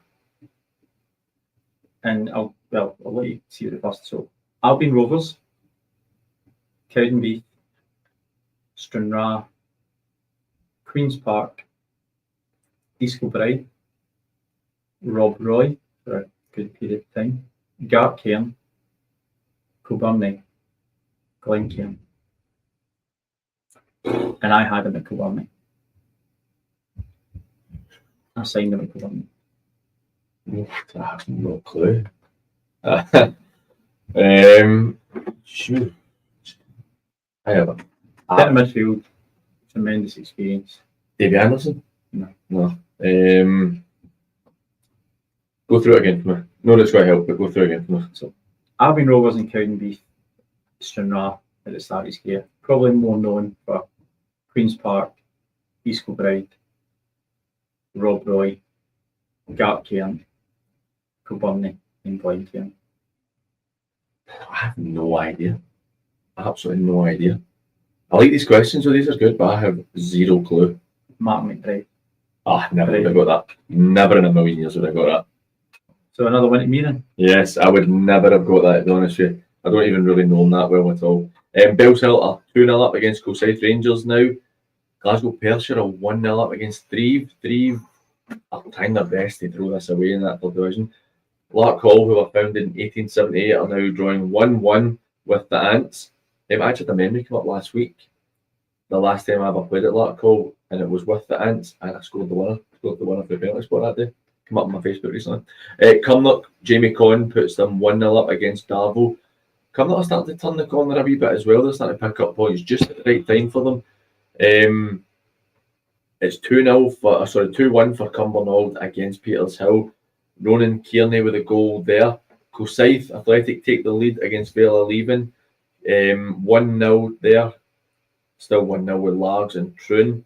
And I'll let you see the first. So Albion Rovers, Cowdenbeath, Stranraer, Queen's Park, East Kilbride, Rob Roy for a good period of time, Gartcairn, Kilburnie, Glencairn. And I had him at Kilburnie. I signed him at Kilburnie. I have no clue. Shoot. I have a Centre midfield, tremendous experience. Davy Anderson? No. Go through it again for me. No, that's going to help, but go through it again for me. So Albion Rovers and Cowdenbeath, Stranraer at the start of his career. Probably more known for Queen's Park, East Kilbride, Rob Roy, Gartcairn, Kilburnie and Glencairn. I have no idea. Absolutely no idea. I like these questions, so these are good, but I have zero clue. Mark McBride. Never would have got that. Never in a million years would have got that. So another one to me then. Yes, I would never have got that, to be honest with you. I don't even really know him that well at all. Bellshill are 2-0 up against Kilsyth Rangers now. Glasgow Perthshire are 1-0 up against Threave. Threave are trying their best to throw this away in that third division. Larkhall, who were founded in 1878, are now drawing 1-1 with the Ants. I actually had a memory come up last week. The last time I ever played at Larkhall, and it was with the Ants, and I scored the winner. Scored the winner for the penalty spot that day. Come up on my Facebook recently. Cumnock, Jamie Conn puts them 1-0 up against Darvo. Cumnock are starting to turn the corner a wee bit as well. They're starting to pick up points just at the right time for them. It's 2-1 for Cumbernauld against Petershill. Ronan Kearney with a goal there. Kilsyth Athletic take the lead against Vela Leven. 1-0 there. Still 1-0 with Largs and Troon.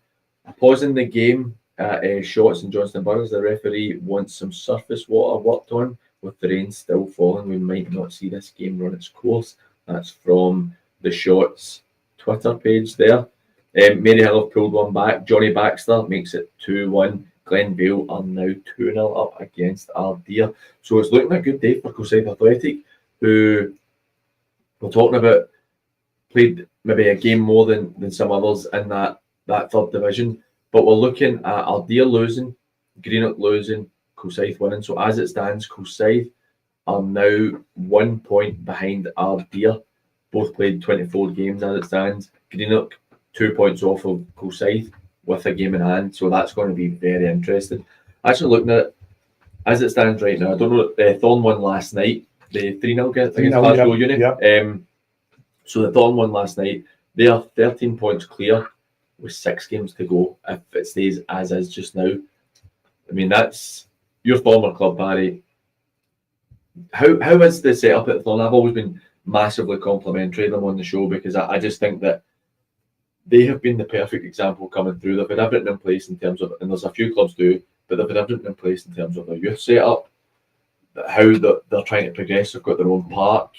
Pausing the game at Shotts and Johnston Burrows, the referee wants some surface water worked on. With the rain still falling, we might not see this game run its course. That's from the Shotts Twitter page there. Maryhill have pulled one back. Johnny Baxter makes it 2-1. Glenvale are now 2-0 up against Ardea. So it's looking a good day for Coolside Athletic, who we're talking about played maybe a game more than some others in that third division. But we're looking at Ardea losing, Greenock losing, Coolside winning. So as it stands, Coolside are now 1 point behind Ardea. Both played 24 games as it stands. Greenock 2 points off of Coolside with a game in hand. So that's going to be very interesting. Actually looking at it, as it stands right now, I don't know, Thorn won last night. The 3-0 against 3-0, Glasgow Uni. yeah. So the Thorn won last night. They are 13 points clear with 6 games to go if it stays as is just now. I mean, that's your former club, Barry. How is the setup at Thorn? I've always been massively complimentary of them on the show because I just think that they have been the perfect example coming through. They've had everything in place in terms of, and there's a few clubs do, but they've had everything in place in terms of their youth setup, how they're trying to progress. They've got their own park,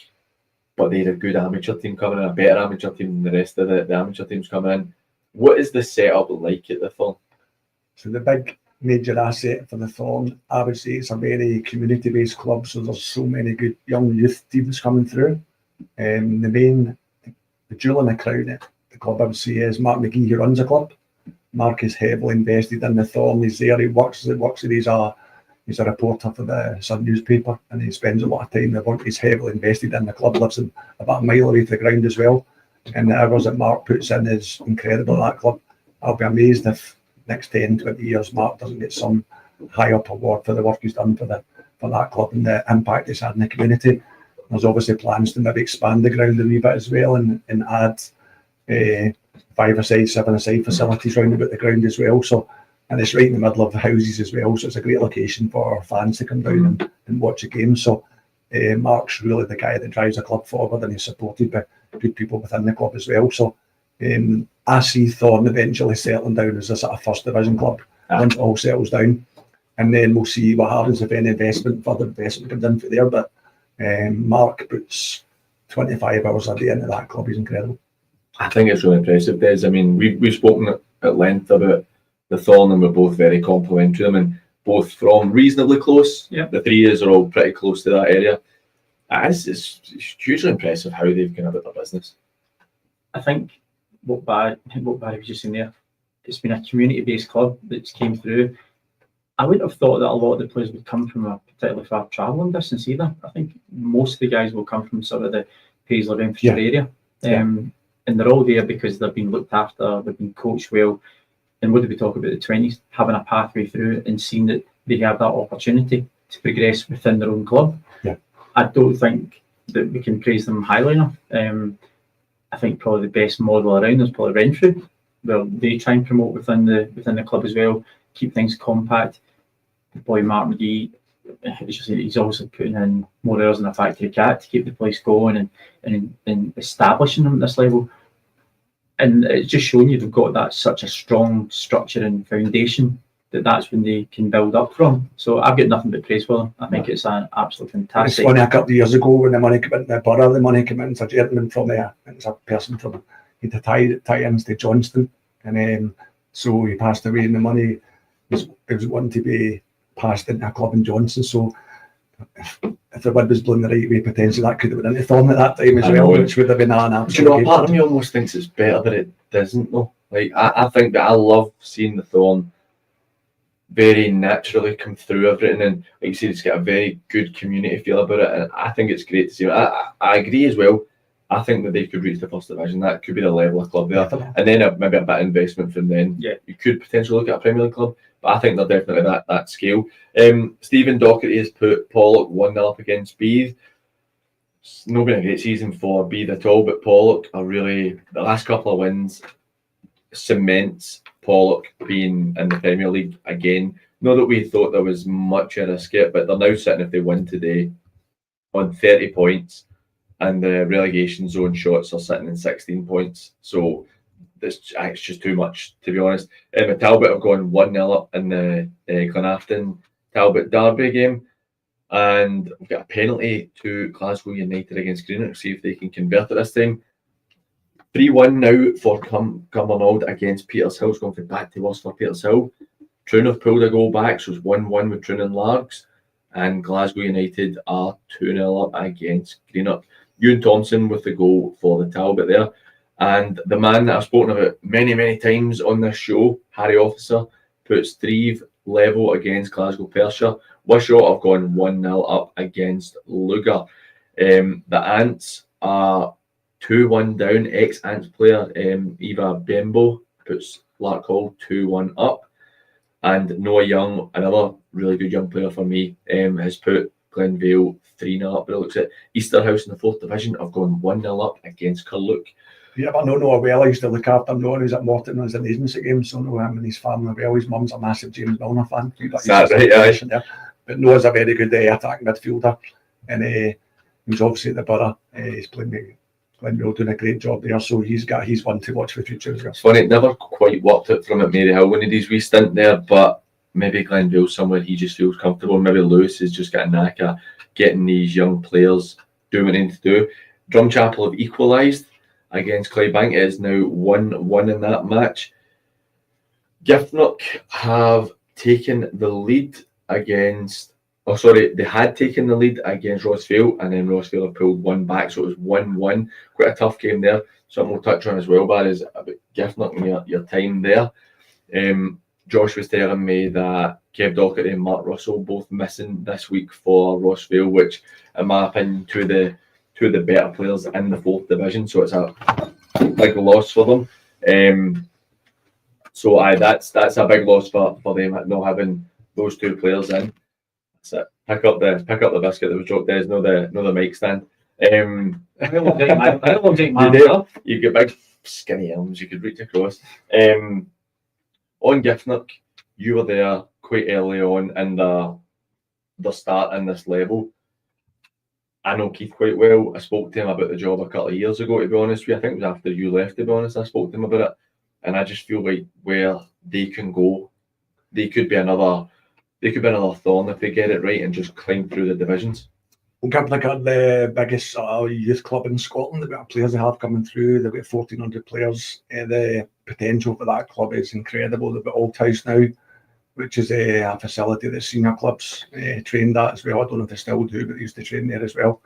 but they had a good amateur team coming in, a better amateur team than the rest of the amateur teams coming in. What is the setup like at the Thorn? So the big major asset for the Thorn, I would say it's a very community-based club, so there's so many good young youth teams coming through. The jewel in the crown at the club, I would say, is Mark McGee, who runs the club. Mark is heavily invested in the Thorn. He's there, he works he's a reporter for the Sun newspaper, and he spends a lot of time there. He's heavily invested in the club, lives in about a mile away to the ground as well. And the hours that Mark puts in is incredible at that club. I'll be amazed if next 10, 20 years Mark doesn't get some high up award for the work he's done for that club and the impact it's had in the community. There's obviously plans to maybe expand the ground a wee bit as well and add 5-a-side, 7-a-side facilities round about the ground as well. So, and it's right in the middle of the houses as well, so it's a great location for fans to come down and watch a game. So Mark's really the guy that drives the club forward, and he's supported by good people within the club as well. So I see Thorn eventually settling down as a sort of first division club once it all settles down, and then we'll see what happens if any further investment comes in for there. But Mark puts 25 hours a day into that club. He's incredible. I think it's really impressive, Des. I mean, we've spoken at length about the Thorn, and we're both very complimentary of them, and both from reasonably close. Yeah. The 3 years are all pretty close to that area. It's hugely impressive how they've gone about their business. I think what Barry was just saying there, it's been a community-based club that's came through. I wouldn't have thought that a lot of the players would come from a particularly far travelling distance either. I think most of the guys will come from sort of the Paisley, Renfrewshire area. And they're all there because they've been looked after, they've been coached well. And what did we talk about the 20s? Having a pathway through and seeing that they have that opportunity to progress within their own club. Yeah. I don't think that we can praise them highly enough. I think probably the best model around is probably Renfrew, where they try and promote within the club as well, keep things compact. The boy Mark McGee, he's also putting in more hours than a factory cat to keep the place going and establishing them at this level. And it's just showing you they've got that such a strong structure and foundation that's when they can build up from. So I've got nothing but praise for them. I think it's an absolutely fantastic. It's funny, a couple of years ago when the money came into the borough, the money came in, it's a gentleman from there, it's a person from tie-ins to Johnston, and so he passed away, and the money was wanting to be passed into a club in Johnston. So if the wind was blowing the right way, potentially that could have been into Thorn at that time as well, which would have been an absolute. Do you know, a part of me almost thinks it's better that it doesn't though. Like I think that I love seeing the Thorn very naturally come through everything, and like you said, it's got a very good community feel about it, and I think it's great to see. I agree as well. I think that they could reach the first division. That could be the level of club there, and then maybe a bit of investment from then. Yeah, you could potentially look at a Premier League club, but I think they're definitely that scale. Stephen Docherty has put Pollock 1-0 up against Beith. It's not been a great season for Beith at all, but Pollock are really, the last couple of wins cements Pollock being in the Premier League again. Not that we thought there was much at risk yet, but they're now sitting, if they win today, on 30 points, and the relegation zone shots are sitting in 16 points. So it's just too much, to be honest. Talbot have gone 1-0 up in the Glenafton Talbot Derby game, and we've got a penalty to Glasgow United against Greenock. See if they can convert it this time. 3-1 now for Cumbernauld against Petershill. It's going from bad to worse for Petershill. Troon have pulled a goal back, so it's 1-1 with Troon and Largs, and Glasgow United are 2-0 up against Greenock. Ewan Thompson with the goal for the Talbot there. And the man that I've spoken about many, many times on this show, Harry Officer, puts Threave level against Glasgow Perthshire. Wishaw have gone 1-0 up against Lugar. The Ants are 2-1 down. Ex-Ants player Eva Bembo puts Larkhall 2-1 up. And Noah Young, another really good young player for me, has put Glenvale 3-0 up. But it looks at Easterhouse in the 4th Division have gone 1-0 up against Carluke. Yeah, but I know Noah well. I used to look after him. Noah was at Morton as an agency game, so I know him and his family well. His mum's a massive James Milner fan. That's right, yeah. But Noah's a very good attacking midfielder, and he was obviously at the Borough. He's playing Glenvale, doing a great job there, so he's one to watch for the future as well. It's funny, it never quite worked out from at Maryhill when he did his wee stint there, but maybe Glenvale somewhere he just feels comfortable. Maybe Lewis has just got a knack at getting these young players doing what they need to do. Drumchapel have equalised against Clydebank. It is now 1-1 in that match. Giffnock have taken the lead against, they had taken the lead against Rossvale, and then Rossvale have pulled one back, so it was 1-1. Quite a tough game there. Something we'll touch on as well, Barry, is about Giffnock and your time there. Josh was telling me that Kev Docherty and Mark Russell both missing this week for Rossvale, which, in my opinion, two of the better players in the 4th Division, so it's a big loss for them. So that's a big loss for them not having those two players in. That's it. Pick up the biscuit that was dropped there. No the mic stand. You've got big skinny arms you could reach across. On Giffnock, you were there quite early on in the start in this level. I know Keith quite well. I spoke to him about the job a couple of years ago, to be honest with you. I think it was after you left, to be honest. I spoke to him about it. And I just feel like where they can go, they could be another thorn if they get it right and just climb through the divisions. Well, Giffnock are the biggest youth club in Scotland. The amount of players they have coming through, they've got 1,400 players. The potential for that club is incredible. They've got Old House now, which is a facility that senior clubs trained at as well. I don't know if they still do, but they used to train there as well.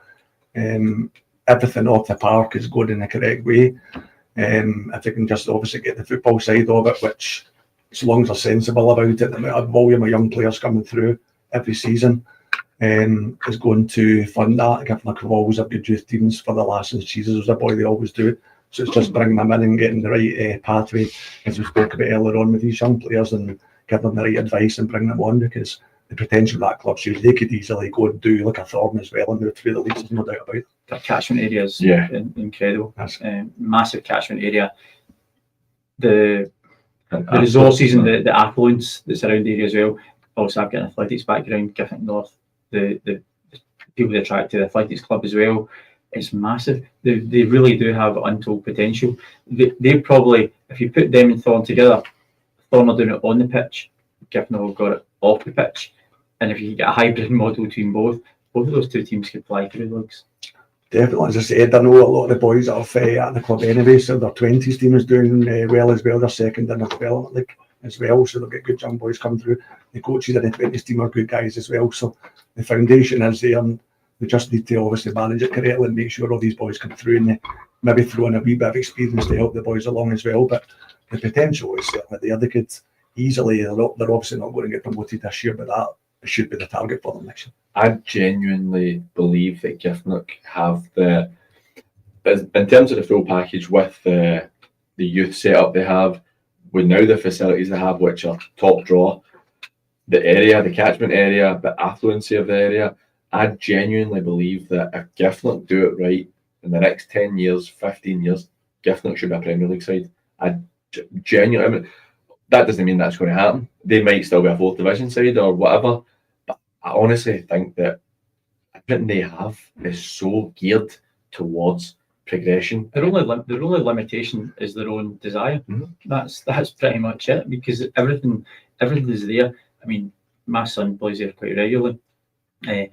Everything off the park is going in the correct way. If they can just obviously get the football side of it, which, as long as they're sensible about it, the amount of volume of young players coming through every season is going to fund that. Giffnock have always had good youth teams for the Lassens Cheeses was a boy, they always do. So it's just bringing them in and getting the right pathway, as we spoke about earlier on with these young players, and give them the right advice and bring them on, because the potential of that club's huge. They could easily go and do like a Thorn as well and move through the leagues, there's no doubt about it. That catchment area is incredible. Massive catchment area. The resources and the affluence that surround the area as well. Also, I've got an athletics background, Giffnock North. The people they attract to the athletics club as well, it's massive. They really do have untold potential. They probably, if you put them and Thorn together, Thorn are doing it on the pitch, Giffnock have got it off the pitch, and if you get a hybrid model between both of those two teams could fly through the leagues. Definitely, as I said, I know a lot of the boys that are at the club anyway, so their 20s team is doing well as well. They're second in the development league as well, so they'll get good young boys coming through. The coaches in the 20s team are good guys as well, so the foundation is there, and we just need to obviously manage it correctly and make sure all these boys come through, and maybe throw in a wee bit of experience to help the boys along as well. But the potential is certainly there. They could easily, they're obviously not going to get promoted this year, but that should be the target for them next year. I genuinely believe that Giffnock have in terms of the full package with the youth setup they have, with now the facilities they have, which are top draw, the area, the catchment area, the affluency of the area, I genuinely believe that if Giffnock do it right, in the next 10 years, 15 years, Giffnock should be a Premier League side. I genuinely, that doesn't mean that's going to happen. They might still be a 4th Division side or whatever, but I honestly think that everything they have is so geared towards progression. Their only limitation is their own desire. Mhm. That's pretty much it, because everything is there. I mean, my son plays there quite regularly. In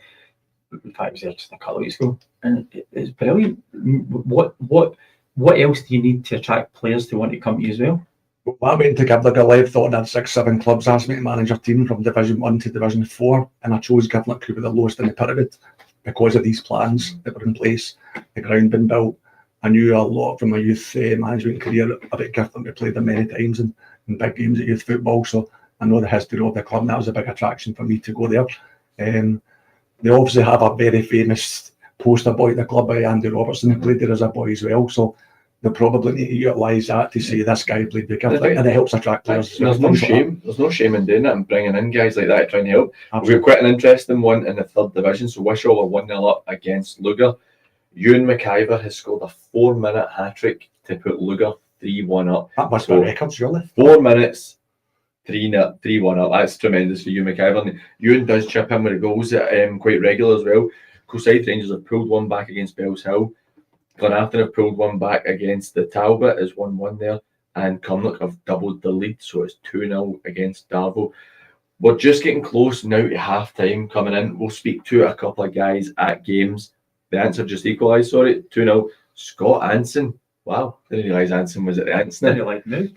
fact, he was there just a couple of weeks ago, and it's brilliant. What else do you need to attract players to want to come to you as well? Well, I went to Givenlock, I left on had 6-7 clubs asked me to manage a team from Division 1 to Division 4, and I chose Givenlock, who were the lowest in the pyramid, because of these plans that were in place, the ground been built. I knew a lot from my youth management career about Givenlock. I played them many times in big games at youth football, so I know the history of the club, and that was a big attraction for me to go there. They obviously have a very famous poster boy at the club by Andy Robertson, who played there as a boy as well, so they probably need to utilise that to say this guy played with Givenlock, and it helps attract players. There's no shame. There's no shame in doing it and bringing in guys like that to try and help. We've got quite an interesting one in the 3rd division. So Wishaw are 1-0 up against Lugar. Ewan McIver has scored a 4-minute hat-trick to put Lugar 3-1 up. That must be a record, surely. 4 minutes, 3-1 up. That's tremendous for Ewan McIver. And Ewan does chip in with the goals quite regular as well. Kilsyth Rangers have pulled one back against Bells Hill. Glenafton have pulled one back against the Talbot, is 1-1 there, and Cumnock have doubled the lead, so it's 2-0 against Darvo. We're just getting close now to half time coming in. We'll speak to a couple of guys at games. The answer just equalised, 2-0. Scott Anson. Wow, didn't realise Anson was at the Anson.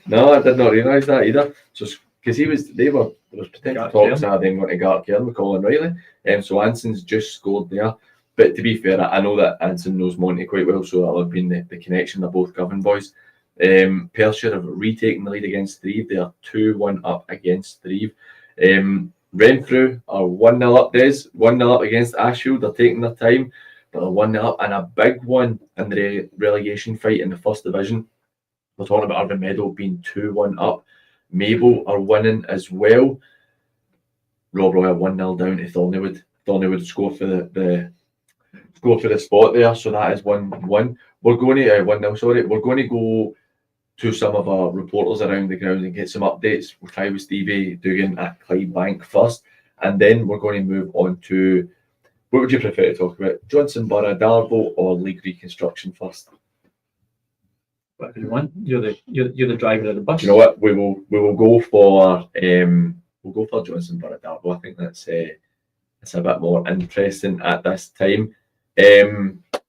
No, I did not realise that either. So because there was potential talks of them going to Gartcairn with Colin Riley. So Anson's just scored there. But to be fair, I know that Anson knows Monty quite well, so that'll have been the connection. They're both Govan boys. Perthshire have retaken the lead against Threave. They are 2-1 up against Threave. Renfrew are 1-0 up, Des. 1-0 up against Ashfield. They're taking their time, but they're 1-0 up. And a big one in the relegation fight in the 1st division. We're talking about Irvine Meadow being 2-1 up. Mabel are winning as well. Rob Roy are 1-0 down to Thorneywood. Thorneywood score for the spot there, so that is 1-1. We're going to 1-0. Sorry, we're going to go to some of our reporters around the ground and get some updates. We'll try with Stevie Dugan at Clydebank first, and then we're going to move on to what would you prefer to talk about, Johnson Borough, Darvo, or League Reconstruction first? Whatever you want. You're the driver of the bus. You know what? We will go for Johnson Borough, Darvo. I think that's it's a bit more interesting at this time.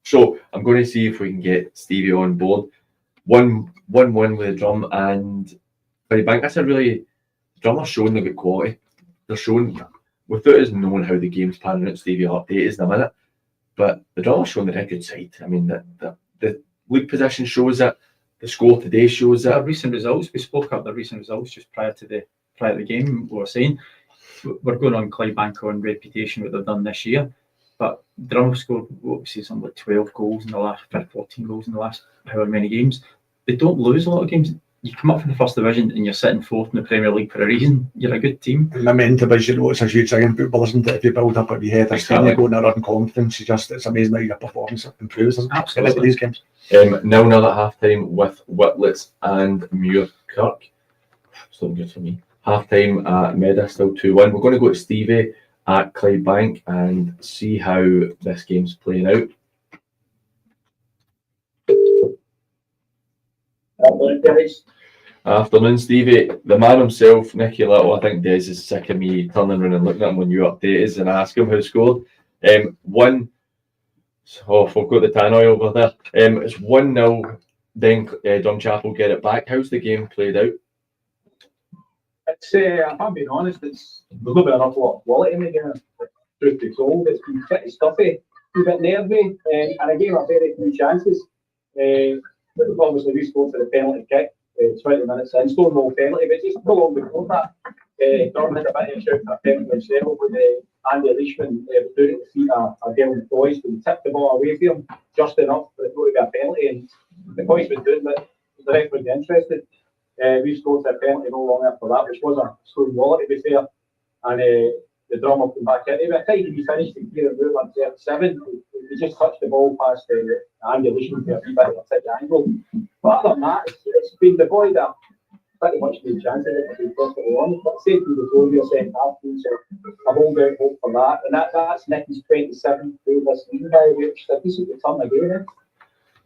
So I'm going to see if we can get Stevie on board. 1-1 with the Drum and Clydebank. That's the Drum are showing they've got quality. They're showing, without us knowing how the game's panning out, Stevie will update us in a minute. But the Drum are showing they're a good side. I mean, the league position shows it. The score today shows it. The recent results, we spoke about the recent results just prior to the game. We were saying we're going on Clydebank on reputation what they've done this year. But Drum have scored, what we say, something like 12 goals in the last 14 goals in the last however many games. They don't lose a lot of games. You come up from the 1st division and you're sitting 4th in the Premier League for a reason. You're a good team. In the main division, it's a huge thing in football, isn't it? If you build up at your head, you go in a run confidence. It's amazing how your performance improves, isn't it? Absolutely. These games. 0-0 at half time with Whitlets and Muirkirk. Still good for me. Half time at Meda, still 2-1. We're going to go to Stevie at Clydebank and see how this game's playing out. Afternoon, Stevie. The man himself, Nicky Little. I think Des is sick of me turning around and looking at him when you update us and ask him who scored. We've got the tannoy over there. It's 1-0. Then Drumchapel get it back. How's the game played out? It's, if I'm being honest, there's not been an awful lot of quality in the game. Truth be told, it's been pretty stuffy, a bit nervy, and I gave a very few chances. Obviously, we scored for the penalty kick 20 minutes in, Stonewall penalty, but just no long before that, Durham had a bit of a shout for a penalty himself with Andy Leishman doing it to defeat a Devon Boys, but he tipped the ball away from him just enough for it to be a penalty, and the boys was doing it. The referee was interested. We scored a penalty no long after that, which was a Stonewall, to be fair, and the Drum will come back in. By the time he finished the gear and move on 37, he just touched the ball past Andy Leishman for a wee bit of a tight angle. But other than that, it's been the boy that pretty much made chances if we perfectly honest. But say through the goal, you're saying half team, so I hold out hope for that. And that's Nicky's 27th goal this season, by which a decent return again.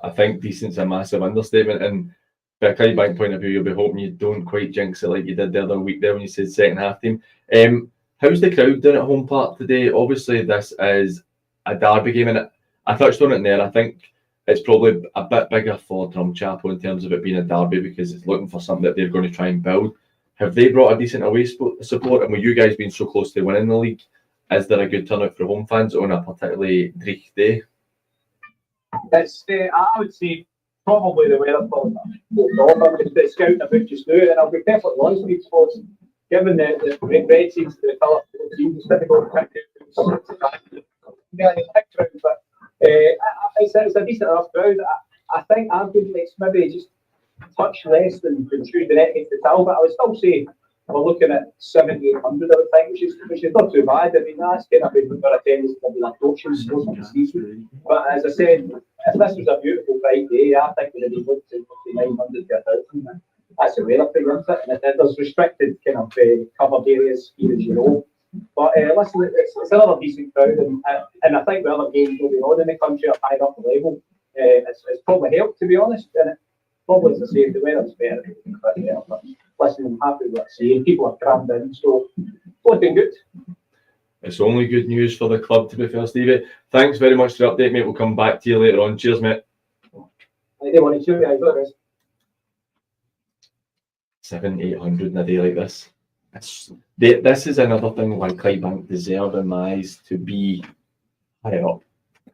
I think decent's a massive understatement, and from a Clydebank point of view, you'll be hoping you don't quite jinx it like you did the other week there when you said second half team. How's the crowd doing at Home Park today? Obviously, this is a derby game, and I touched on it there. I think it's probably a bit bigger for Drumchapel in terms of it being a derby because it's looking for something that they're going to try and build. Have they brought a decent away support? And with you guys being so close to winning the league, is there a good turnout for home fans on a particularly dreich day? It's, I would say, probably the weather for I'm just scouting about just now, and I'll be perfectly honest with you, folks, given the red seems to develop, it's difficult to pick out, but it's a decent enough crowd. I think arguably it's maybe just a touch less than Tuesday night against the Tal, but I would still say we're looking at 7,800, I would think, which is not too bad. I mean, that's kind of been our attendance maybe that approaches most of the season. But as I said, if this was a beautiful bright day, I think we'd be looking to 900 to 1,000. That's the weather thing, isn't it? And there's restricted kind of covered areas here, as you know. But listen, it's another decent crowd, and I think the other games going on in the country are higher up the level. It's probably helped, to be honest, and it probably, as I say, the weather's better. But listen, I'm happy with what I'm saying. People are crammed in, so looking good. It's only good news for the club, to be fair, Stevie. Thanks very much for the update, mate. We'll come back to you later on. Cheers, mate. I don't want to shoot you, 700-800 in a day like this. This is another thing why Clydebank deserve, in my eyes, to be higher up.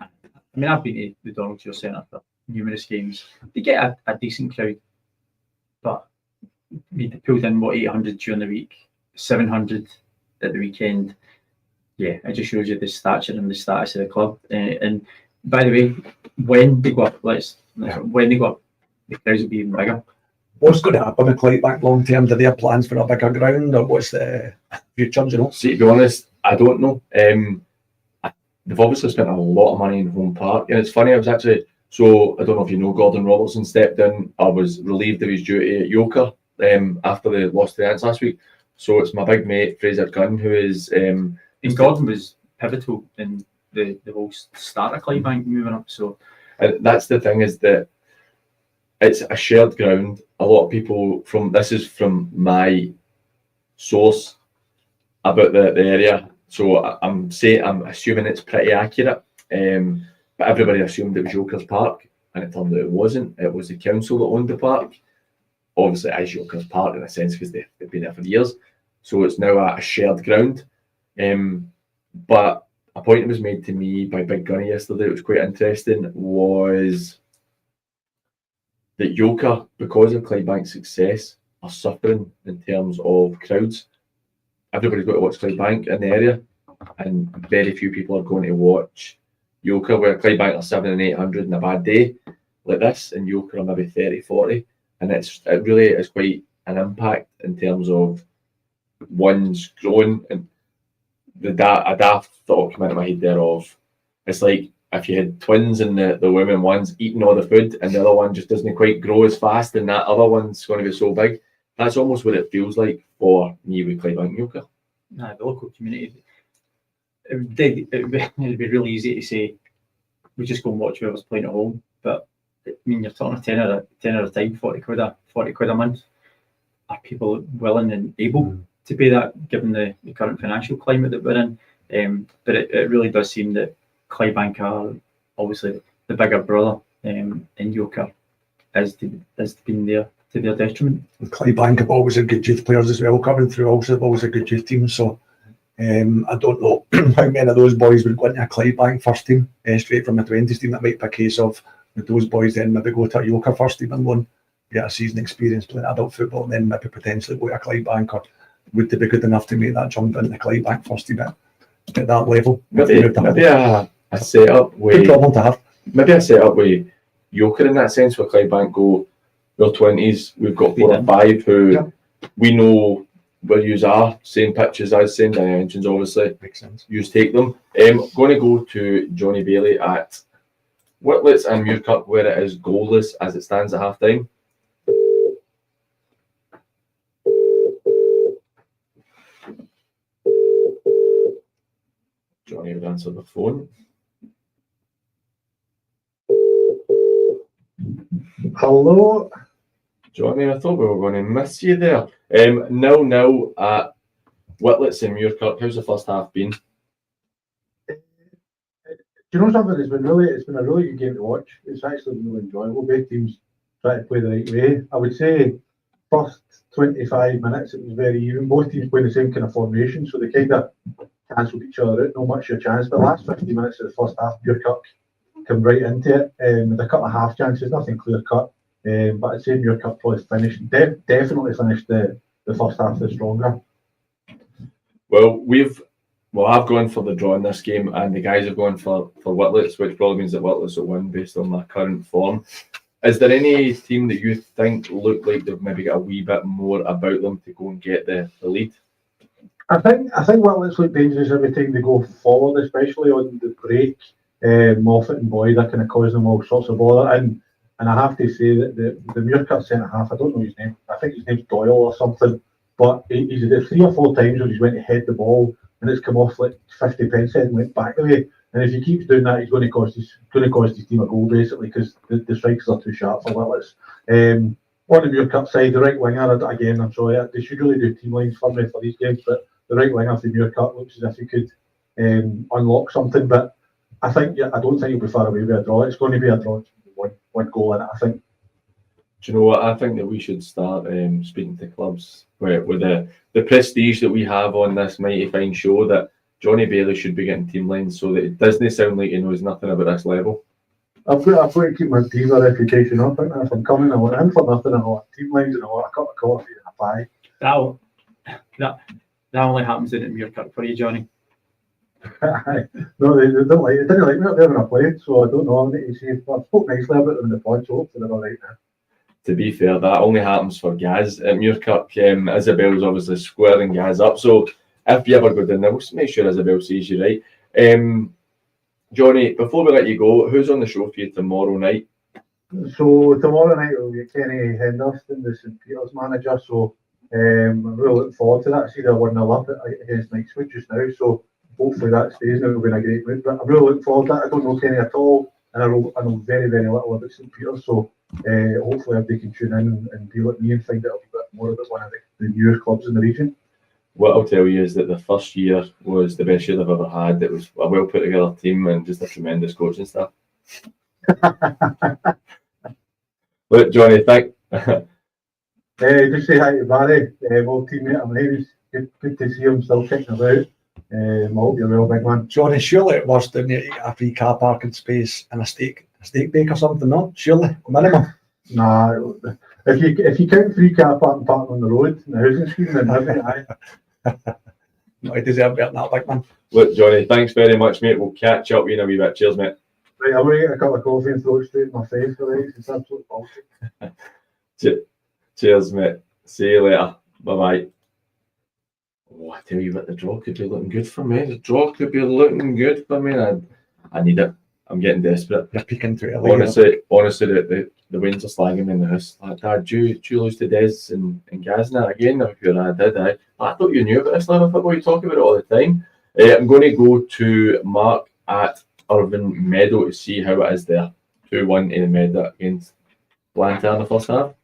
I mean, I've been to the Donaldson Centre for numerous games. They get a decent crowd, but they pulled in 800 during the week, 700 at the weekend. Yeah, it just shows you the stature and the status of the club. And by the way, when they go up, when they go up, the crowds will be even bigger. What's going to happen with Clydebank long term? Do they have plans for a bigger ground, or what's the future? You know? See, to be honest, I don't know. They've obviously spent a lot of money in Home Park, and it's funny. I was actually I don't know if you know, Gordon Robertson stepped in. I was relieved of his duty at Yoker after they lost to the Ants last week. So it's my big mate Fraser Gunn who is. And Gordon was pivotal in the whole start of Clydebank moving up. So that's the thing, is that it's a shared ground. A lot of people this is from my source about the area. So I'm assuming it's pretty accurate. But everybody assumed it was Yoker's Park, and it turned out it wasn't. It was the council that owned the park. Obviously, it is Yoker's Park in a sense because they've been there for years. So it's now a shared ground. But a point that was made to me by Big Gunny yesterday, it was quite interesting, was that Yoker, because of Clydebank's success, are suffering in terms of crowds. Everybody's got to watch Clydebank in the area, and very few people are going to watch Yoker, where Clydebank are 700 and 800 in a bad day like this, and Yoker are maybe 30, 40. And it really is quite an impact in terms of one's growing. And a daft thought came into my head there of, it's like if you had twins and the women one's eating all the food and the other one just doesn't quite grow as fast and that other one's going to be so big. That's almost what it feels like for me with Clydebank Yoker. The local community, it'd be really easy to say, we just go and watch whoever's playing at home. But I mean, you're talking a tenner a time, 40 quid a month. Are people willing and able to pay that, given the current financial climate that we're in? But it really does seem that Clydebank are obviously the bigger brother, and Yoker has been there to their detriment. Clydebank have always had good youth players as well coming through. Also, they've always a good youth team. So I don't know how many of those boys would go into a Clydebank first team straight from the 20s team. That might be a case of with those boys then maybe go to a Yoker first team and one get a season experience playing adult football, and then maybe potentially go to a Clydebank, or would they be good enough to make that jump into the Clydebank first team at that level? Maybe a setup with good problem to have. Maybe a setup with Yoker in that sense, where Clydebank go their 20s. We've got 4 or 5 who we know will use our same pitches as same dimensions. Obviously, makes sense. Use take them. Going to go to Johnny Bailey at Whitlets and Muirkirk, where it is goalless as it stands at half time. Johnny would answer the phone. Hello. Johnny, I thought we were going to miss you there. 0-0 at Whitlets and Muirkirk. How's the first half been? you know something? It's been a really good game to watch. It's actually been really enjoyable. Both teams try to play the right way. I would say first 25 minutes it was very even. Both teams playing the same kind of formation, so they kind of cancelled each other out. Not much of a chance. But the last 50 minutes of the first half, Muirkirk come right into it with a couple of half chances, nothing clear cut. But I'd say Muirkirk probably definitely finished the first half the stronger. Well, I've gone for the draw in this game, and the guys have gone for Whitlets, which probably means that Whitlets will win based on their current form. Is there any team that you think look like they've maybe got a wee bit more about them to go and get the lead? I think Whitlets look dangerous every time they go forward, especially on the break. Moffat and Boyd are kind of causing them all sorts of bother, and I have to say that the Muirkirk centre half, I don't know his name. I think his name's Doyle or something. But he's did it 3 or 4 times where he's went to head the ball and it's come off like 50 pence and went back the way. And if he keeps doing that, he's going to cost his team a goal basically because the strikers are too sharp for Whitlets. On the Muirkirk side, the right winger again, I'm sorry, they should really do team lines for me for these games. But the right winger for Muirkirk looks as if he could unlock something. But I don't think he'll be far away with a draw. It's going to be a draw. One goal in it, I think. Do you know what? I think that we should start speaking to clubs with the prestige that we have on this mighty fine show, that Johnny Bailey should be getting team lines so that it doesn't sound like he knows nothing about this level. I've got to keep my diva reputation up. And if I'm coming, I want in for nothing. I want team lines and I want a cup of coffee and a pie. That only happens in Muirkirk for you, Johnny. No, they don't like it. They didn't like me up there when I played, so I don't know. I need to see. I spoke nicely about them in the pod, so hopefully they're all right now. To be fair, that only happens for Gaz at Muirkirk. Isabel's obviously squaring Gaz up, so if you ever go down there, we'll make sure Isabel sees you right. Johnny, before we let you go, who's on the show for you tomorrow night? So tomorrow night will be Kenny Henderson, the St Peters manager. So I'm really looking forward to that. I see they're 1-0 up against Knightswood just now, so hopefully that stays. Now it'll be in a great mood. But I'm really looking forward to that. I don't know Kenny at all, and I know very, very little about St Peters. So hopefully everybody can tune in and be like me and find out a bit more about one of the newer clubs in the region. What I'll tell you is that the first year was the best year they've ever had. It was a well put together team and just a tremendous coaching staff. Look, Johnny, just say hi to Barry, old teammate of mine. Good to see him still kicking about. I hope you're well, big man. Johnny, surely it was down there to get a free car parking space and a steak bake or something, no? Surely, minimum. Nah, if you count free car parking on the road in the housing scheme, then aye. No, he deserves better than that, big man. Look, Johnny, thanks very much, mate. We'll catch up in a wee bit. Cheers, mate. Right, I'm going to get a cup of coffee and throw it straight in my face. Right? It's absolute bullshit. Cheers, mate. See you later. Bye-bye. Oh, I tell you what, the draw could be looking good for me. The draw could be looking good for me. I need it. I'm getting desperate. You're peeking through it. Honestly, the winds are slagging me in the house. Like, Dad, do you lose to Des and Gazna again? I'm sure I did. I thought you knew about this level of football. You talk about it all the time. I'm going to go to Mark at Irvine Meadow to see how it is there. 2-1 in the Meadow against Blantyre in the first half.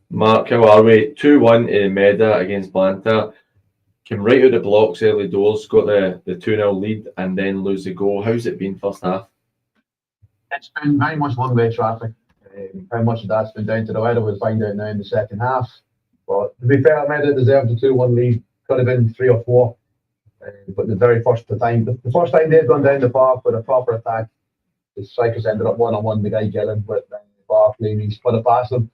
Mark, how are we? 2-1 in Meadow against Blantyre. Came right out the blocks early doors, got the 2-0 lead and then lose the goal. How's it been first half? It's been very much one-way traffic. How much of that's been down to the weather we'll find out now in the second half. But to be fair, Meadow deserved a 2-1 lead. Could have been 3 or 4. But the first time they've gone down the park with a proper attack, the strikers ended up one-on-one the guy Gillen with Barkley, and he's put it past them.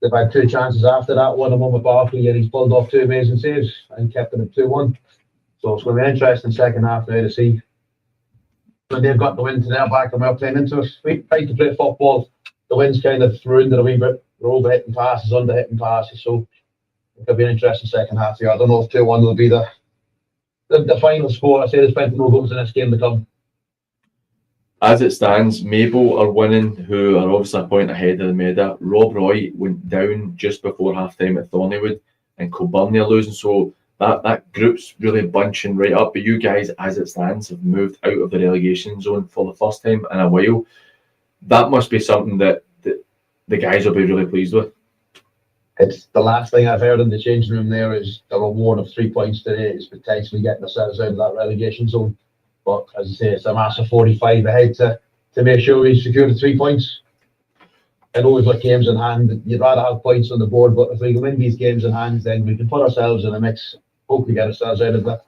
They've had 2 chances after that, one of them with Barkley, and he's pulled off 2 amazing saves and kept it at 2-1. So it's going to be interesting second half now to see when they've got the wind to their back and we're playing into us. We tried to play football. The wind's kind of ruined it a wee bit. We're over hitting passes, under hitting passes. So it could be an interesting second half here. I don't know if 2-1 will be the final score. I say there's plenty more goals in this game to come. As it stands, Mabel are winning, who are obviously a point ahead of the Meadow. Rob Roy went down just before half-time at Thornywood, and Kilburn are losing, so that group's really bunching right up. But you guys, as it stands, have moved out of the relegation zone for the first time in a while. That must be something that the guys will be really pleased with. it's the last thing I've heard in the changing room there is the reward of 3 points today is potentially getting ourselves out of that relegation zone. But as I say, it's a massive 45 ahead to make sure we secure the 3 points. I know we've got games in hand. You'd rather have points on the board, but if we can win these games in hand, then we can put ourselves in a mix, hopefully get ourselves out of the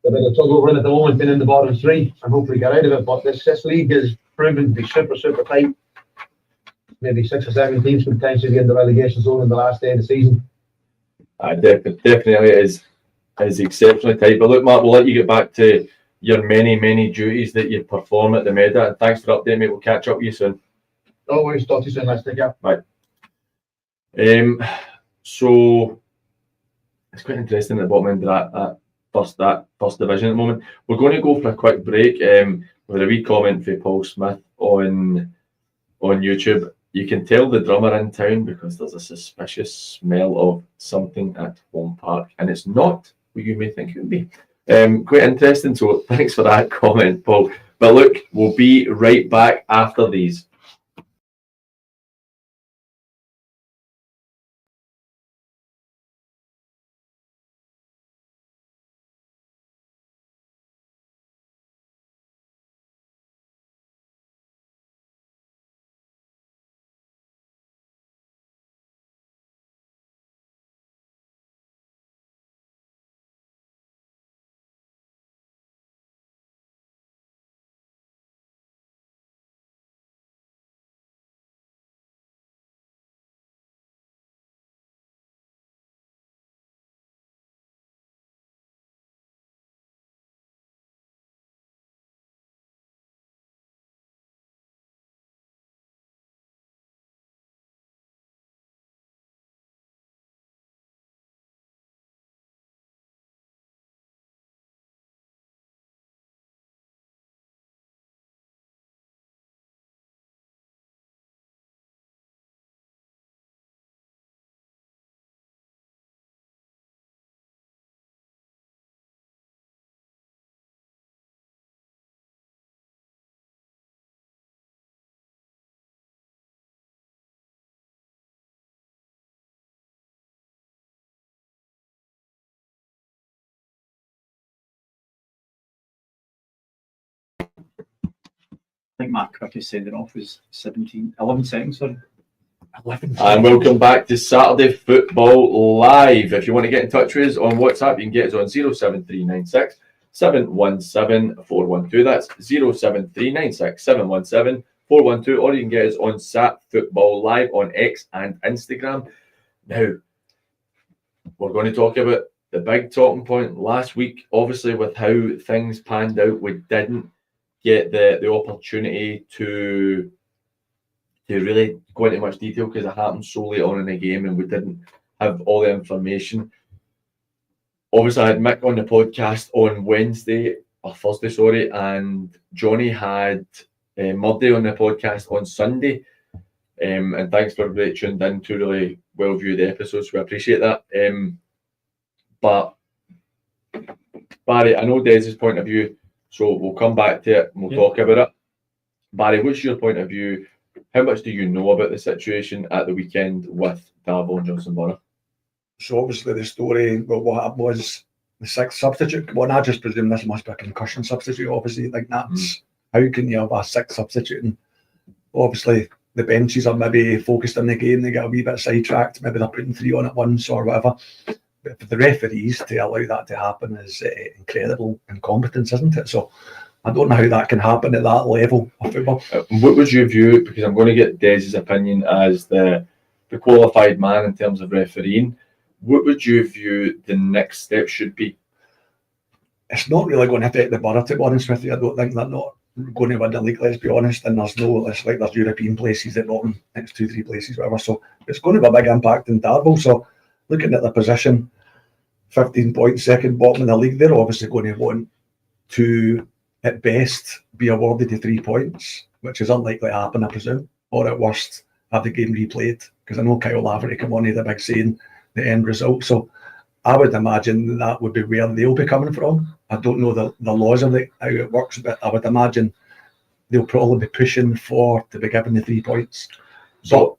bit of tug we're in at the moment, being in the bottom three, and hopefully get out of it. But this league is proven to be super, super tight. Maybe 6 or 7 teams could potentially be in the relegation zone in the last day of the season. Definitely is exceptionally tight. But look, Mark, we'll let you get back to your many duties that you perform at the Meda. And thanks for updating, mate. We'll catch up with you soon. No worries, talk to you soon. Let's take care. Right. So it's quite interesting at the bottom end of that first division at the moment. We're going to go for a quick break with a wee comment for Paul Smith on YouTube. You can tell the drummer in town because there's a suspicious smell of something at Home Park, and it's not what you may think it would be. Quite interesting. So thanks for that comment, Paul. But look, we'll be right back after these. I think Mark Kirk said it off was 11 seconds, sorry. 11 And welcome back to Saturday Football Live. If you want to get in touch with us on WhatsApp, you can get us on 07396 717 412. That's 07396 717 412. Or you can get us on Sat Football Live on X and Instagram. Now, we're going to talk about the big talking point last week. Obviously, with how things panned out, we didn't get the opportunity to really go into much detail because it happened so late on in the game and we didn't have all the information. Obviously, I had Mick on the podcast on Thursday, sorry, and Johnny had Murday on the podcast on Sunday. And thanks for everybody tuned in to really well-viewed episodes. We appreciate that. But Barry, I know Dez's point of view, so we'll come back to it and we'll talk about it. Barry, what's your point of view? How much do you know about the situation at the weekend with Darvel and Johnson Borough? So obviously the story, well, what happened was the 6th substitute. Well, I just presume this must be a concussion substitute. Obviously, like that's how can you have a 6th substitute? And obviously the benches are maybe focused on the game. They get a wee bit sidetracked. Maybe they're putting 3 on at once or whatever. But for the referees to allow that to happen is incredible incompetence, isn't it? So I don't know how that can happen at that level of football. What would you view, because I'm going to get Dez's opinion as the qualified man in terms of refereeing, what would you view the next step should be? It's not really going to affect the Borough, to be honest with you. I don't think they're not going to win the league, let's be honest. And it's like there's European places at bottom, next 2-3 places, whatever. So it's going to have a big impact in Darvel. So looking at the position, 15 points, second bottom in the league, they're obviously going to want to, at best, be awarded the 3 points, which is unlikely to happen, I presume. Or at worst, have the game replayed. Because I know Kyle Laverty come on to the big saying the end result. So I would imagine that would be where they'll be coming from. I don't know the laws of how it works, but I would imagine they'll probably be pushing to be given the 3 points. So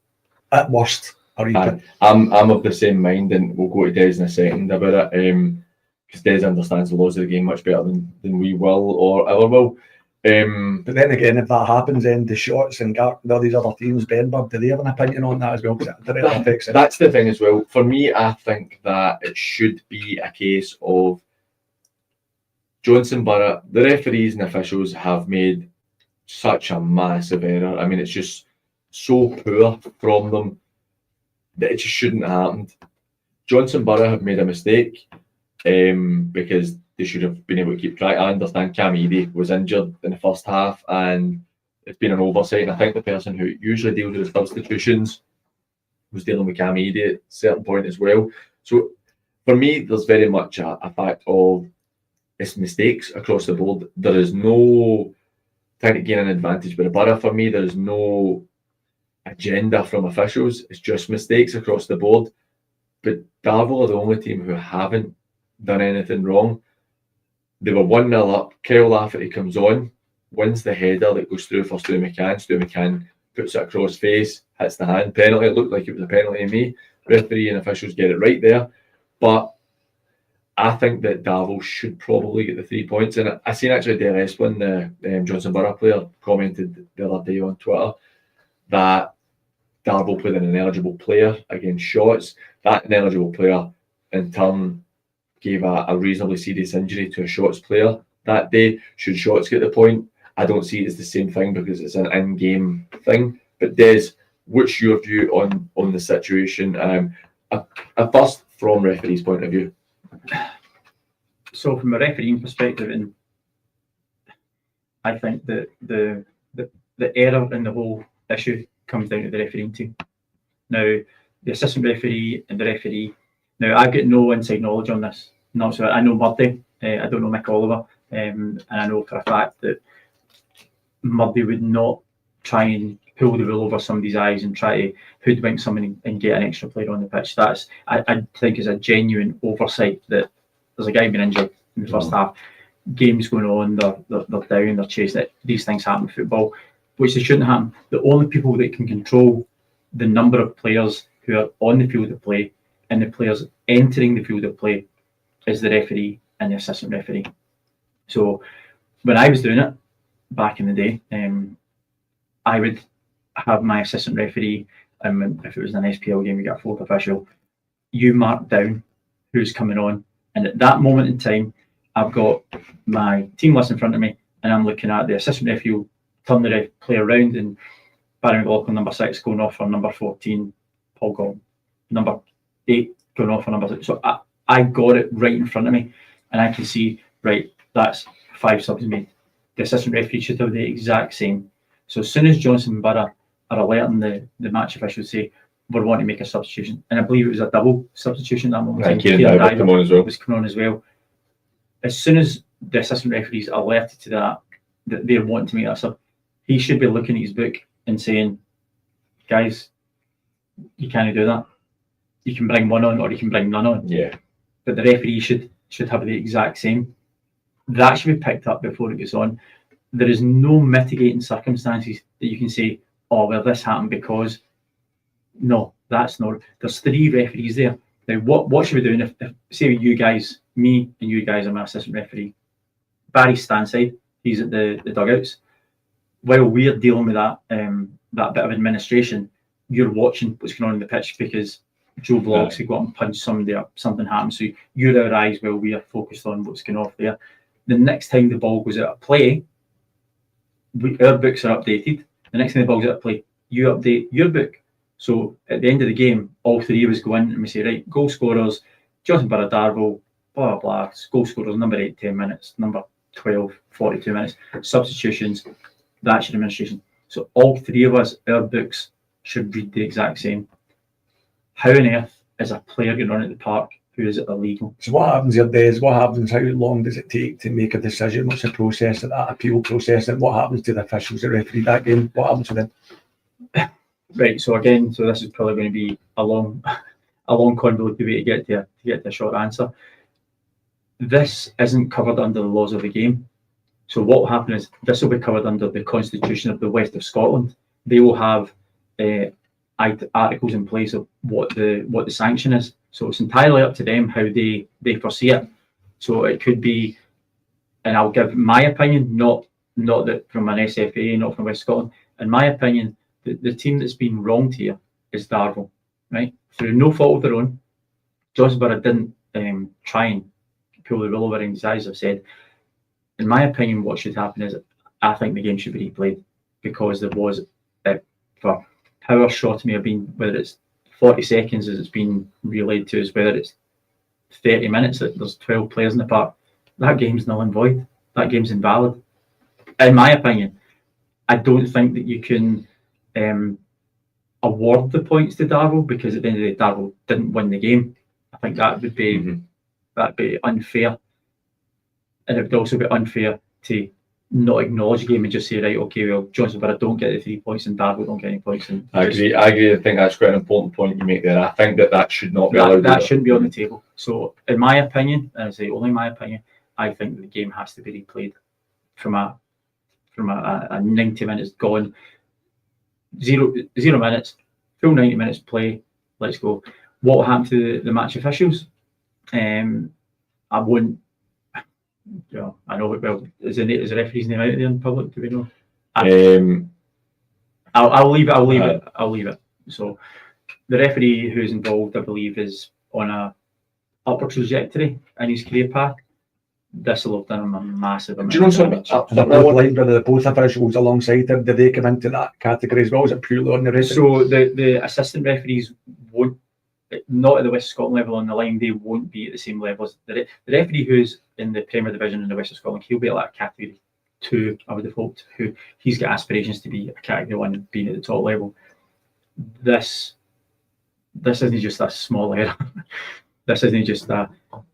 at worst, Or you Aye. I'm of the same mind, and we'll go to Des in a second about it, because Des understands the laws of the game much better than we will or ever will. But then again, if that happens, then the Shots and all these other teams, Benburn, do they have an opinion on that as well? Because it directly affects it. That's the thing as well. For me, I think that it should be a case of Johnson Borough, the referees and officials have made such a massive error. I mean, it's just so poor from them that it just shouldn't have happened. Johnson Borough have made a mistake because they should have been able to keep track. I understand Cam Eady was injured in the first half and it's been an oversight. And I think the person who usually deals with the substitutions was dealing with Cam Eady at a certain point as well. So for me, there's very much a fact of it's mistakes across the board. There is no trying to gain an advantage by the Borough. For me, there is no agenda from officials. It's just mistakes across the board. But Darvel are the only team who haven't done anything wrong. They were 1-0 up. Kyle Lafferty comes on, wins the header that goes through for Stu McCann. Stu McCann puts it across face, hits the hand. Penalty. It looked like it was a penalty to me. Referee and officials get it right there. But I think that Darvel should probably get the 3 points. And I seen actually Dale Esplin, the Johnson Borough player, commented the other day on Twitter that Darvel played an ineligible player against Shots. That ineligible player, in turn, gave a reasonably serious injury to a Shots player that day. Should Shots get the point? I don't see it as the same thing because it's an in-game thing. But Des, what's your view on the situation? First, from referee's point of view. So from a refereeing perspective, and I think that the error in the whole issue comes down to the refereeing team. Now, the assistant referee and the referee. Now, I've got no inside knowledge on this. No, so I know Murdy. I don't know Mick Oliver, and I know for a fact that Murdy would not try and pull the wool over somebody's eyes and try to hoodwink someone and get an extra player on the pitch. That's, I think, is a genuine oversight that there's a guy being injured in the first half. Games going on, they're down, they're chasing it. These things happen in football, which they shouldn't happen. The only people that can control the number of players who are on the field of play and the players entering the field of play is the referee and the assistant referee. So when I was doing it back in the day, I would have my assistant referee, if it was an SPL game, we got a fourth official, you mark down who's coming on. And at that moment in time, I've got my team list in front of me and I'm looking at the assistant referee will turn the player around and Barry McLaughlin, number 6, going off for number 14, Paul Gordon, number 8, going off for number 6. So I got it right in front of me and I can see, right, that's 5 subs made. The assistant referee should have the exact same. So as soon as Johnson Borough are alerting the match officials say, we're wanting to make a substitution. And I believe it was a double substitution that moment. Right, Kieran Diver was coming on as well. As soon as the assistant referees are alerted to that they're wanting to make that sub, he should be looking at his book and saying, guys, you can't do that. You can bring one on or you can bring none on. Yeah. But the referee should have the exact same. That should be picked up before it goes on. There is no mitigating circumstances that you can say, oh, well, this happened because. No, that's not. There's 3 referees there. Now, what should we do? If say you guys, me and you guys are my assistant referee, Barry's standside, he's at the dugouts. While we're dealing with that bit of administration, you're watching what's going on in the pitch because Joe Bloggs had got and punched somebody up, something happened. So you're our eyes while we are focused on what's going off there. The next time the ball goes out of play, our books are updated. The next time the ball's out of play, you update your book. So at the end of the game, all 3 of us go in and we say, right, goal scorers, Johnson Borough, Darvel, blah, blah, blah, goal scorers, number 8, 10 minutes, number 12, 42 minutes, substitutions, that's your administration. So all 3 of us, our books should read the exact same. How on earth is a player getting on at the park who is illegal? So what happens here, Des? What happens? How long does it take to make a decision? What's the process of that appeal process? And what happens to the officials that referee that game? What happens to them? Right, so again, this is probably going to be a long convoluted way to get to a short answer. This isn't covered under the laws of the game. So what will happen is this will be covered under the Constitution of the West of Scotland. They will have a articles in place of what the sanction is. So it's entirely up to them how they foresee it. So it could be, and I'll give my opinion, not that from an SFA, not from West Scotland. In my opinion, the team that's been wronged here is Darvel, right? Through no fault of their own. Jonesborough didn't try and pull the wool over his eyes, I've said. In my opinion, what should happen is I think the game should be replayed, because there was, for however short it may have been, whether it's 40 seconds as it's been relayed to us, whether it's 30 minutes that there's 12 players in the park, that game's null and void. That game's invalid. In my opinion, I don't think that you can award the points to Darvel, because at the end of the day, Darvel didn't win the game. I think that would be that'd be unfair, and it would also be unfair to not acknowledge the game and just say, right, okay, well, Jonesborough don't get the 3 points and Darvel don't get any points. And I agree. I think that's quite an important point you make there. I think that should not be allowed. That shouldn't be on the table. So, in my opinion, and I say only my opinion, I think the game has to be replayed from a 90 minutes gone, zero minutes, full 90 minutes play. Let's go. What will happen to the match officials? I wouldn't. Yeah, I know it well. Is the referee's name out there in public? Do we know? I'll leave it. I'll leave it. So, the referee who's involved, I believe, is on a upward trajectory in his career path. This will have done him a massive amount. Do you know something? Both officials alongside him, did they come into that category as well? Is it purely on the referee? So the assistant referees won't, not at the West of Scotland level on the line, they won't be at the same level as the referee who's in the Premier Division in the West of Scotland. He'll be at like category 2, I would have hoped. Who he's got aspirations to be a category 1, being at the top level. This isn't just a small error. This isn't just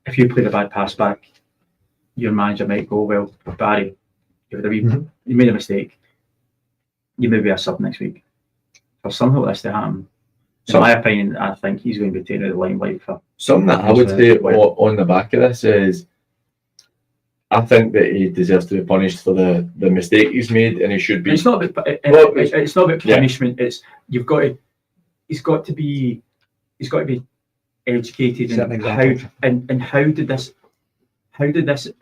if you played a bad pass back, your manager might go, well, Barry, you made a mistake. You may be a sub next week. For something like this to happen, in my opinion, I think he's going to be taken out of the limelight for something that I would say on the back of this is, I think that he deserves to be punished for the mistake he's made, and he should be. It's not about, it's not about punishment. It's he's got to be educated in how did this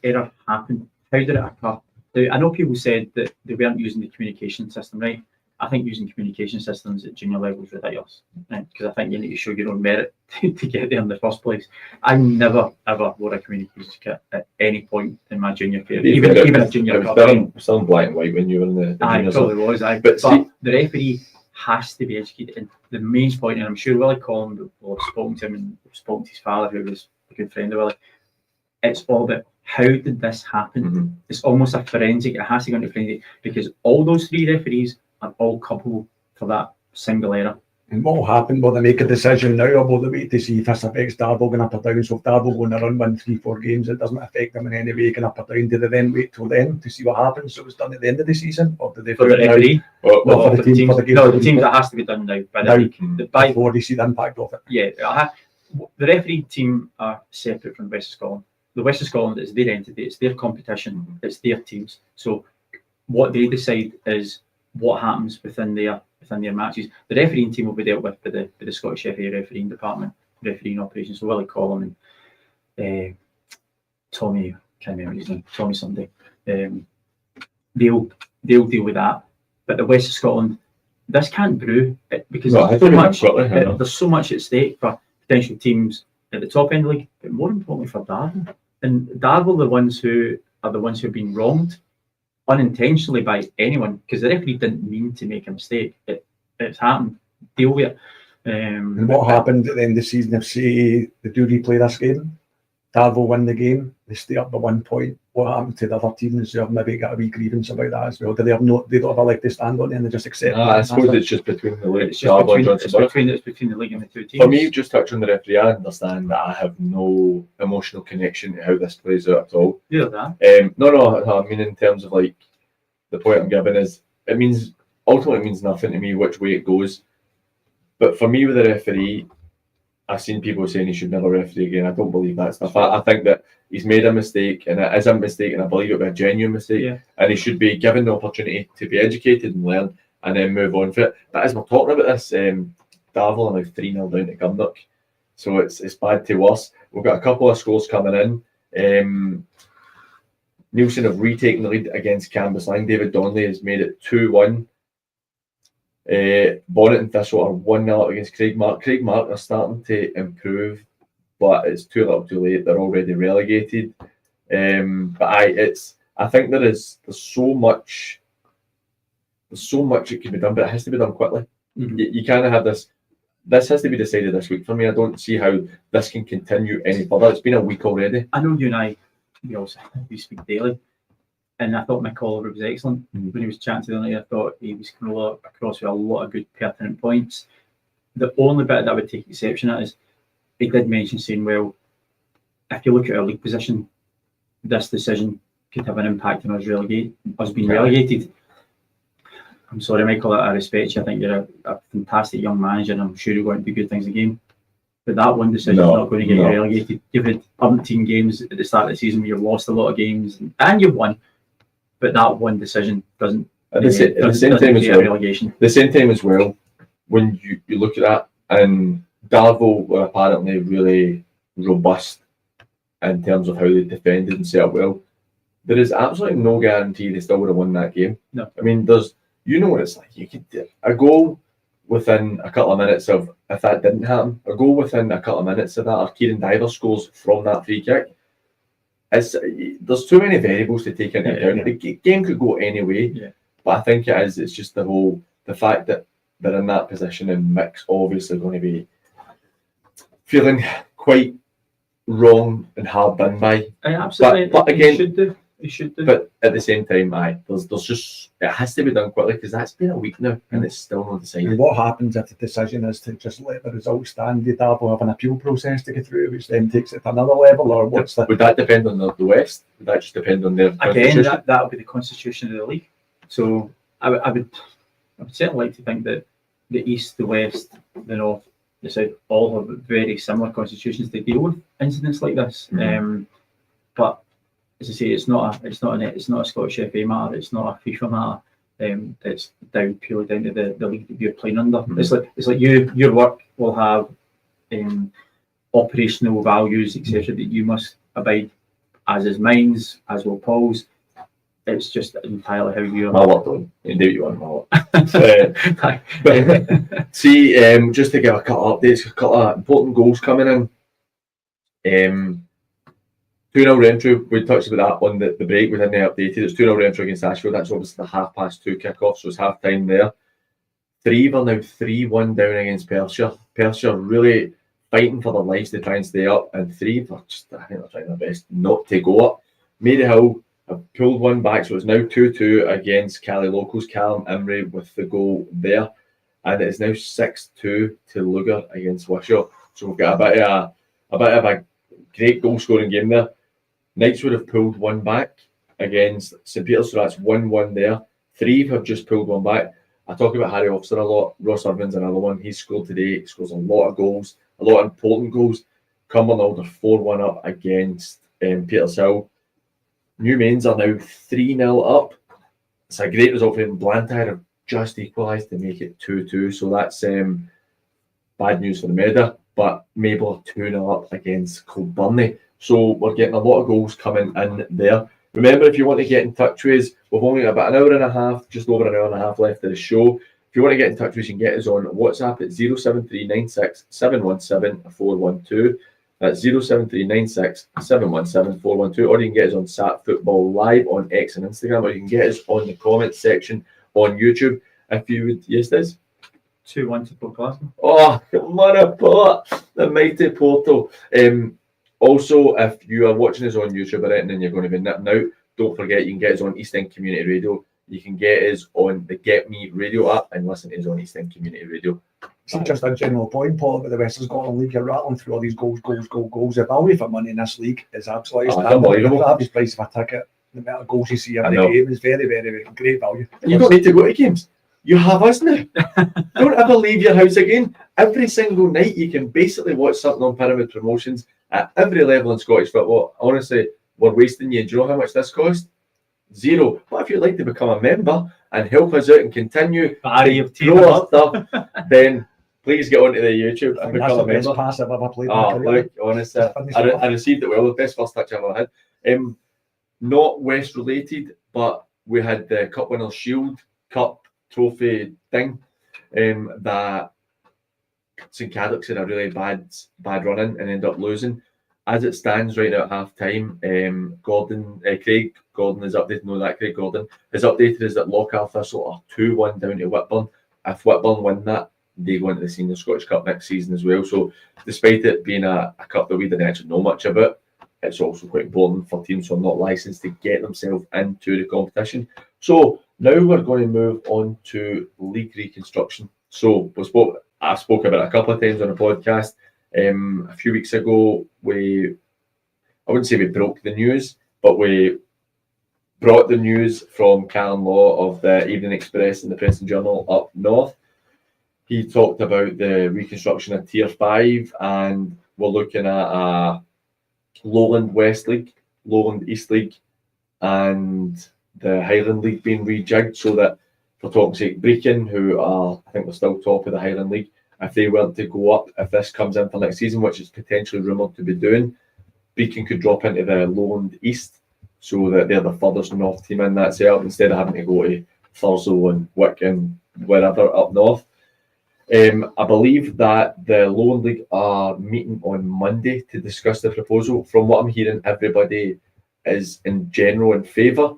error happen? How did it occur? Now, I know people said that they weren't using the communication system, right? I think using communication systems at junior level is ridiculous, right? Because I think you need to show your own merit to get there in the first place. I never ever wore a communication kit at any point in my junior career, even a junior cup. Still in black and white when you were in the I probably was. But the referee has to be educated. And the main point, and I'm sure Willie Collins will have spoken to him and spoken to his father, who was a good friend of Willie. It's all about how did this happen? It's almost a forensic. It has to go into forensic, because all those 3 referees are all culpable for that single error. And what will happen? Will they make a decision now, or will they wait to see if this affects Darvel going up or down? So if Darvel going to run 1, 3, 4 games, it doesn't affect them in any way going up or down. Do they then wait till then to see what happens? So it's done at the end of the season, or do they for the referee? For the team, for the game. No, the team, that has to be done now. Before they see the impact of it. Yeah, the referee team are separate from the West of Scotland. The West of Scotland is their entity, it's their competition, it's their teams. So what they decide is what happens within their matches. The refereeing team will be dealt with by the Scottish FA refereeing department, refereeing operations. So Willie Collum and Tommy, can't remember his name, Tommy Sunday. They'll deal with that. But the West of Scotland, this can't brew because there's so much at stake for potential teams at the top end of the league, but more importantly for Darvel. And Darvel, the ones who have been wronged unintentionally by anyone, because the referee didn't mean to make a mistake. It's happened. Deal with it. And what happened at the end of the season if, say, they do replay this game, Darvel win the game, they stay up by 1 point? What happened to the other teams who have maybe got a wee grievance about that as well? Do they have they don't have a leg to stand on it and they just accept it? I suppose it's just between the league. It's between the league and the 2 teams. For me, just touching the referee, I understand that I have no emotional connection to how this plays out at all. Yeah, that. No, I mean in terms of like the point I'm giving is ultimately it means nothing to me which way it goes. But for me with the referee, I've seen people saying he should never referee again. I don't believe that stuff. I think that he's made a mistake, and it is a mistake, and I believe it will be a genuine mistake. Yeah. And he should be given the opportunity to be educated and learn. and then move on for it. But as we're talking about this, Darvel are now 3-0 down to Gunduk, so it's bad to worse. We've got a couple of scores coming in. Nielsen have retaken the lead against Cambuslang. David Donnelly has made it 2-1. Bonnet and Thistle are 1-0 against Craigmark. Craigmark are starting to improve, but it's too little too late. They're already relegated. I think there's so much it can be done, but it has to be done quickly. You can't have this. This has to be decided this week for me. I don't see how this can continue any further. It's been a week already. I know you and I, we speak daily, and I thought Mick Oliver was excellent when he was chatting to them. I thought he was coming across with a lot of good pertinent points. The only bit that I would take exception at is he did mention saying, well, if you look at our league position, this decision could have an impact on us being relegated. I'm sorry, Michael, I respect you. I think you're a fantastic young manager, and I'm sure you're going to do good things in the game. But that one decision is not going to get you relegated. You've had 17 games at the start of the season where you've lost a lot of games and you've won. But that one decision doesn't. At the same time as well, when you look at that, and Darvel were apparently really robust in terms of how they defended and set up well. There is absolutely no guarantee they still would have won that game. No. I mean, you know what it's like. You could a goal within a couple of minutes of, if that didn't happen, a goal within a couple of minutes of that, or Kieran Diver scores from that free kick. There's too many variables to take into account. The game could go any way, but I think it's just the fact that they're in that position, and Mick's obviously going to be feeling quite wrong and hard done by. Absolutely, but again, he should do. But at the same time, there's just, it has to be done quickly, because that's been a week now and it's still not decided. And what happens if the decision is to just let the result stand? Did Darvel have an appeal process to get through, which then takes it to another level, or what's that? Would that depend on the West? Would that just depend on their Again, that would be the constitution of the league. So I would certainly like to think that the East, the West, the North, the South all have very similar constitutions to deal with incidents like this. But as I say, it's not a Scottish FA matter. It's not a FIFA matter. It's purely down to the league that you're playing under. It's like your work will have operational values, etc., that you must abide, as is mine's, as will Paul's. It's just entirely how you're. My work done. You do what you want, my work. See, just to give a couple of updates, a couple of important goals coming in. 2-0 Renfrew, we touched about that on the break, we didn't update it. It's 2-0 Renfrew against Ashfield. That's obviously the 2:30 kickoff, so it's half time there. Threave are now 3-1 down against Perthshire. Perthshire really fighting for their lives to try and stay up, and Threave are just, I think they're trying their best not to go up. Maryhill have pulled one back, so it's now 2-2 against Cali Locals. Callum Imrie with the goal there, and it is now 6-2 to Lugar against Wishaw. So we've got a bit of a great goal scoring game there. Knights would have pulled one back against St Peters, so that's 1-1 there. Threave have just pulled one back. I talk about Harry Officer a lot. Ross Irvin's another one. He's scored today. He scores a lot of goals, a lot of important goals. Cumbernauld are 4-1 up against Petershill. New Mains are now 3-0 up. It's a great result for them. Blantyre have just equalised to make it 2-2, so that's bad news for the Meda. But Maple are 2-0 up against Kilbirnie. So we're getting a lot of goals coming in there. Remember, if you want to get in touch with us, we've only got about an hour and a half, just over an hour and a half left of the show. If you want to get in touch with us, you can get us on WhatsApp at 07396 717 412. That's 07396 717 412. Or you can get us on Sat Football Live on X and Instagram, or you can get us on the comments section on YouTube. If you would, yes, Liz? 2-1 to Port Glasgow. Oh, come on, Port, the mighty Porto. Also, if you are watching us on YouTube or anything and you're going to be nipping out, don't forget you can get us on East End Community Radio. You can get us on the Get Me radio app and listen to us on East End Community Radio. See, just a general point, Paul, about the Western Scotland League, you're rattling through all these goals. The value for money in this league is absolutely unbelievable. The average price of a ticket, the amount of goals you see every game is very, very, very great value. You don't need to go to games. You have us now. Don't ever leave your house again. Every single night you can basically watch something on Pyramid Promotions at every level in Scottish football. Honestly, we're wasting you. Do you know how much this costs? Zero. But if you'd like to become a member and help us out and continue Barry of team grow our up. stuff, then please get onto the YouTube I and think that's become the a best member. pass I've ever played. in Oh, my career. look, honestly, Finished I received it well. The best first touch I ever had. Not West related, but we had the Cup Winners' Shield Cup trophy thing that St Cadoc's had a really bad run in and ended up losing. As it stands right now at half time, Craig Gordon has updated. No, that Craig Gordon has updated us that Lochar Thistle are 2-1 down to Whitburn. If Whitburn win that, they go into the Senior Scottish Cup next season as well. So, despite it being a cup that we didn't actually know much about, it's also quite important for teams who are not licensed to get themselves into the competition. So now we're going to move on to league reconstruction. So I spoke about it a couple of times on the podcast. A few weeks ago, I wouldn't say we broke the news, but we brought the news from Callum Law of the Evening Express and the Preston Journal up north. He talked about the reconstruction of Tier 5, and we're looking at a Lowland West League, Lowland East League, and the Highland League being rejigged so that, for talking's sake, Brechin, who are, I think, they're still top of the Highland League, if they weren't to go up, if this comes in for next season, which is potentially rumoured to be doing, Brechin could drop into the Lowland East so that they're the furthest north team in that setup instead of having to go to Thurso and Wick and wherever up north. I believe that the Lowland League are meeting on Monday to discuss the proposal. From what I'm hearing, everybody is in general in favour.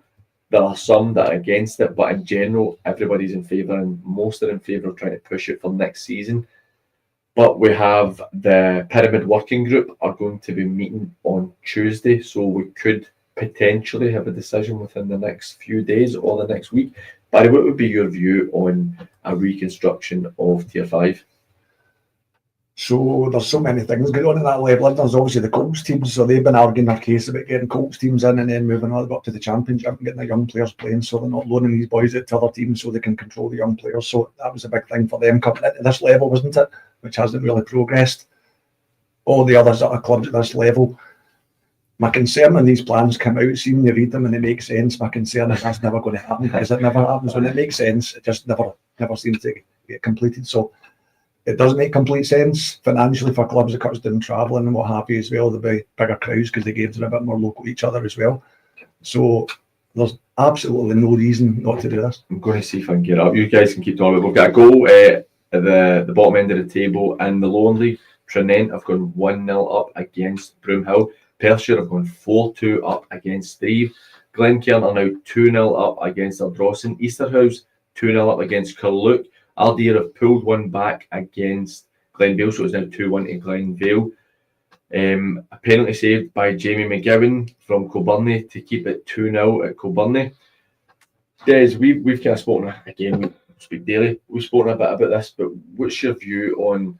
There are some that are against it, but in general, everybody's in favour, and most are in favour of trying to push it for next season. But we have the Pyramid Working Group are going to be meeting on Tuesday, so we could potentially have a decision within the next few days or the next week. Barry, what would be your view on a reconstruction of Tier 5? So there's so many things going on at that level. There's obviously the Colts teams, so they've been arguing their case about getting Colts teams in and then moving on up to the Championship and getting the young players playing, so they're not loaning these boys out to other teams so they can control the young players. So that was a big thing for them coming into this level, wasn't it? Which hasn't really progressed. All the others that are clubs at this level. My concern when these plans come out, seeing you read them and they make sense, my concern is that's never going to happen, because it never happens. When it makes sense, it just never seems to get completed. So it doesn't make complete sense financially for clubs. It cuts down travelling and what have you as well. There'll be bigger crowds because the games are a bit more local to each other as well. So there's absolutely no reason not to do this. I'm going to see if I can get it up. You guys can keep talking. We've got a goal at the bottom end of the table in the Lowland League. Tranent have gone 1-0 up against Broomhill. Perthshire have gone 4-2 up against Steve. Glencairn are now 2-0 up against Ardrossan. Easterhouse 2-0 up against Carluke. Aldeer have pulled one back against Glenvale, so it's now 2-1 to Glenvale. A penalty saved by Jamie McGowan from Kilbirnie to keep it 2-0 at Kilbirnie. Des, we've kind of spoken, again, we speak daily, we've spoken a bit about this, but what's your view on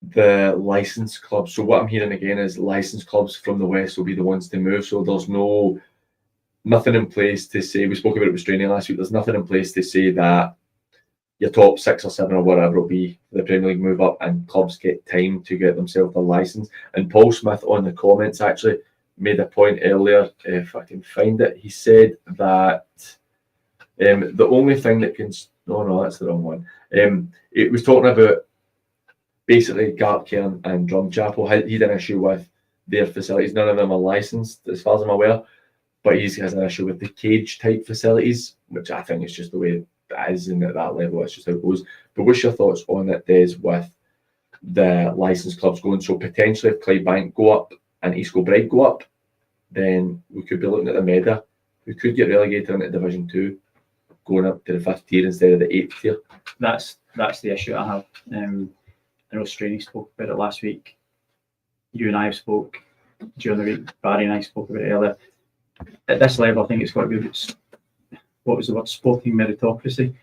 the licensed clubs? So what I'm hearing again is licensed clubs from the West will be the ones to move, so there's nothing in place to say, we spoke about it with Straney last week, there's nothing in place to say that your top 6 or 7 or whatever will be the Premier League move up and clubs get time to get themselves a license. And Paul Smith on the comments actually made a point earlier, if I can find it, he said that the only thing that can, no, that's the wrong one. It was talking about basically Gartcairn and Drumchapel. He had an issue with their facilities. None of them are licensed as far as I'm aware, but he has an issue with the cage type facilities, which I think is just the way it is, and at that level it's just how it goes. But what's your thoughts on it, Des, with the licensed clubs going? So potentially if Clydebank go up and East Kilbride go up, then we could be looking at the Meda, who could get relegated into Division 2, going up to the 5th tier instead of the 8th tier. That's the issue I have. I know Straney spoke about it last week. You and I have spoke during the week. Barry and I spoke about it earlier. At this level, I think it's got to be, what was the word, sporting meritocracy.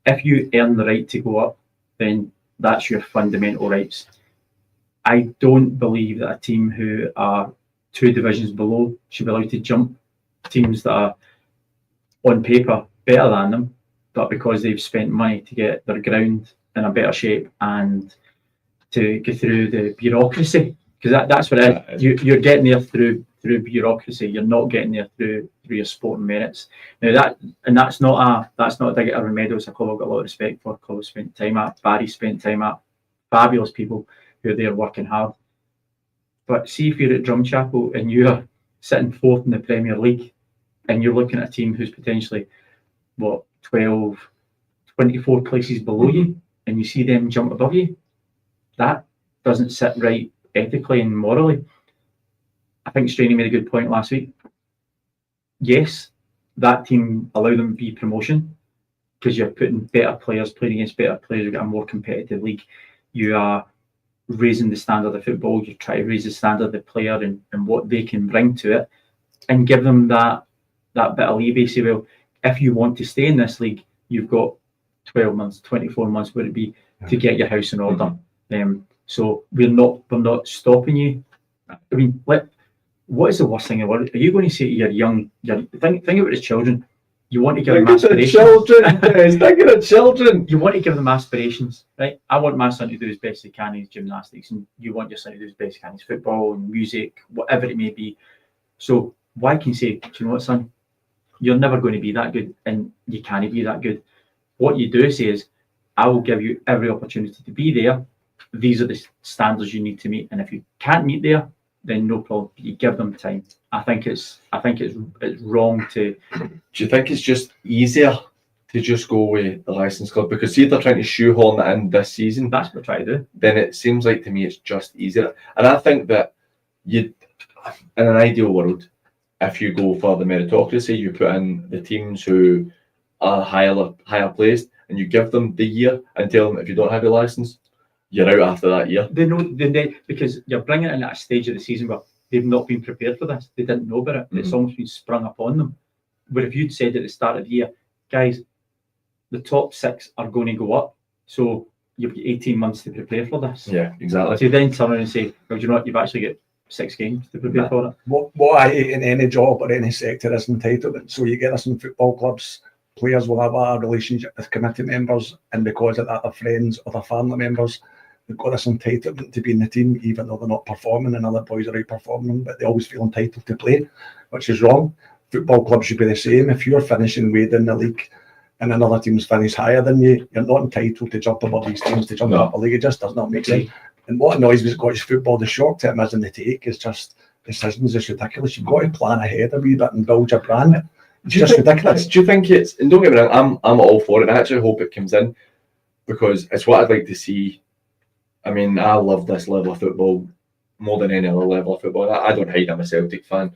If you earn the right to go up, then that's your fundamental rights. I don't believe that a team who are 2 divisions below should be allowed to jump teams that are on paper better than them, but because they've spent money to get their ground in a better shape and to go through the bureaucracy, because that's what you're getting there through through bureaucracy. You're not getting there through your sporting merits. Now that's not a dig at Irvine Meadows. It's a club I've got a lot of respect for. A club I've spent time at. Barry spent time at. Fabulous people who are there working hard. But see if you're at Drumchapel and you're sitting fourth in the Premier League, and you're looking at a team who's potentially 12, 24 places below you, and you see them jump above you, that doesn't sit right ethically and morally. I think Straney made a good point last week. Yes, that team allowed them to be promotion because you're putting better players, playing against better players, you've got a more competitive league. You are raising the standard of football, you try to raise the standard of the player and what they can bring to it, and give them that bit of leeway. Say, well, if you want to stay in this league, you've got 12 months, 24 months, would it be, to get your house in order. So we're not stopping you. I mean, what is the worst thing in the world? Are you going to say to your think about the children? You want to give them aspirations. Thinking of children. You want to give them aspirations, right? I want my son to do as best he can in his gymnastics, and you want your son to do as best he can in his football and music, whatever it may be. So why can you say, do you know what, son? You're never going to be that good, and you can't be that good. What you do say is, I will give you every opportunity to be there. These are the standards you need to meet, and if you can't meet there, then no problem. You give them time. I think it's wrong to. Do you think it's just easier to just go with the licensed club? Because see, if they're trying to shoehorn it in this season, that's what I try to do. Then it seems like to me it's just easier. And I think that in an ideal world, if you go for the meritocracy, you put in the teams who are higher placed, and you give them the year and tell them if you don't have your license, you're out after that year. They know because you're bringing it in at a stage of the season where they've not been prepared for this. They didn't know about it. It's almost been sprung upon them. But if you'd said at the start of the year, guys, the top 6 are going to go up, so you've got 18 months to prepare for this. Yeah, exactly. So you then turn around and say, well, do you know what? You've actually got 6 games to prepare for it. What I hate in any job or any sector is entitlement. So you get this in football clubs. Players will have a relationship with committee members, and because of that, their friends or their family members, they've got this entitlement to be in the team, even though they're not performing and other boys are outperforming, but they always feel entitled to play, which is wrong. Football clubs should be the same. If you're finishing way down the league and another team's finished higher than you, you're not entitled to jump above these teams to jump up a league. It just does not make sense. And what annoys me with Scottish football, the short termism they take is just decisions is ridiculous. You've got to plan ahead a wee bit and build your brand. It's just ridiculous. Do you think it's, and don't get me wrong, I'm all for it. I actually hope it comes in because it's what I'd like to see. I mean, I love this level of football more than any other level of football. I don't hide, I'm a Celtic fan.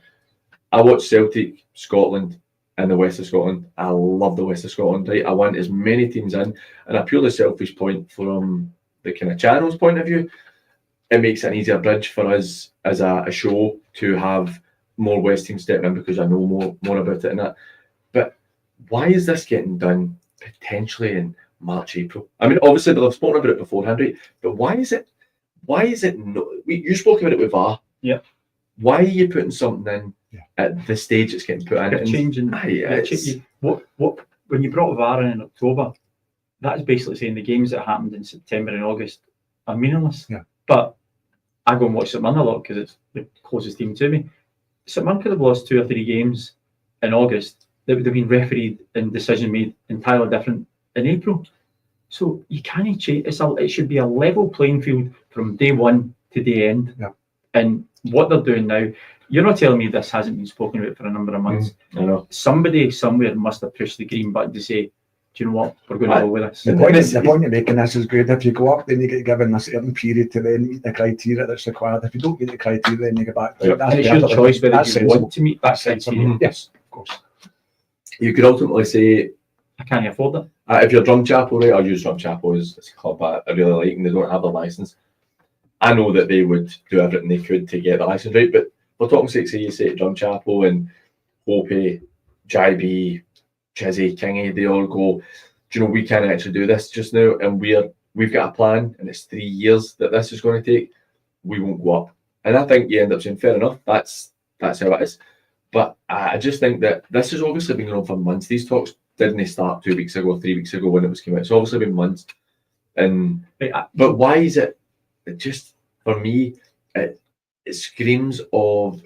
I watch Celtic, Scotland, and the West of Scotland. I love the West of Scotland, right? I want as many teams in, and a purely selfish point from the kind of channel's point of view, it makes an easier bridge for us as a show to have more West teams stepping in because I know more about it and that. But why is this getting done potentially in March, April? I mean, obviously they've spoken about it beforehand, right? But why is it not? You spoke about it with VAR. Yeah. Why are you putting something in at the stage it's getting put in? They're changing. When you brought VAR in October, that's basically saying the games that happened in September and August are meaningless. Yeah. But I go and watch St Mirren a lot because it's the closest team to me. St Mirren could have lost 2 or 3 games in August that would have been refereed and decision made entirely different in April. So you can't change. It should be a level playing field from day one to day end. Yeah. And what they're doing now, you're not telling me this hasn't been spoken about for a number of months. I know. Somebody somewhere must have pushed the green button to say, do you know what, we're going to go with this. The point you're making this is good. If you go up, then you get given a certain period to then meet the criteria that's required. If you don't meet the criteria, then you go back. And it's your choice whether you want to meet that criteria. Yes, of course. You could ultimately say, I can't afford it. If you're Drumchapel, right, I'll use Drumchapel as a club I really like, and they don't have the license. I know that they would do everything they could to get the license right, but we're talking 6 years, say Drumchapel and Hope, Jibby, Chizzy, Kingy, they all go, do you know, we can't actually do this just now, and we've got a plan, and it's 3 years that this is going to take. We won't go up, and I think you end up saying, fair enough, that's how it is. But I just think that this has obviously been going on for months. These talks didn't start 2 weeks ago, 3 weeks ago when it was came out. It's obviously been months, and but why is it? It just, for me, it screams of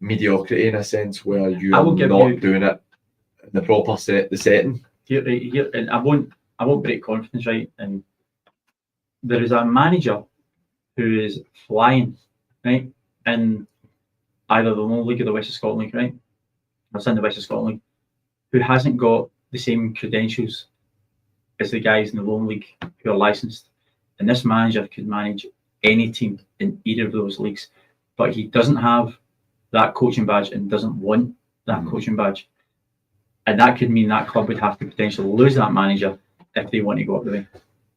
mediocrity in a sense where I you're will give not you- doing it in the proper the setting. Here, and I won't break confidence, right? And there is a manager who is flying, right, in either the Lower League or the West of Scotland League, right? It's in the West of Scotland League, who hasn't got the same credentials as the guys in the Lower League who are licensed. And this manager could manage any team in either of those leagues, but he doesn't have that coaching badge and doesn't want that coaching badge. And that could mean that club would have to potentially lose that manager if they want to go up the way.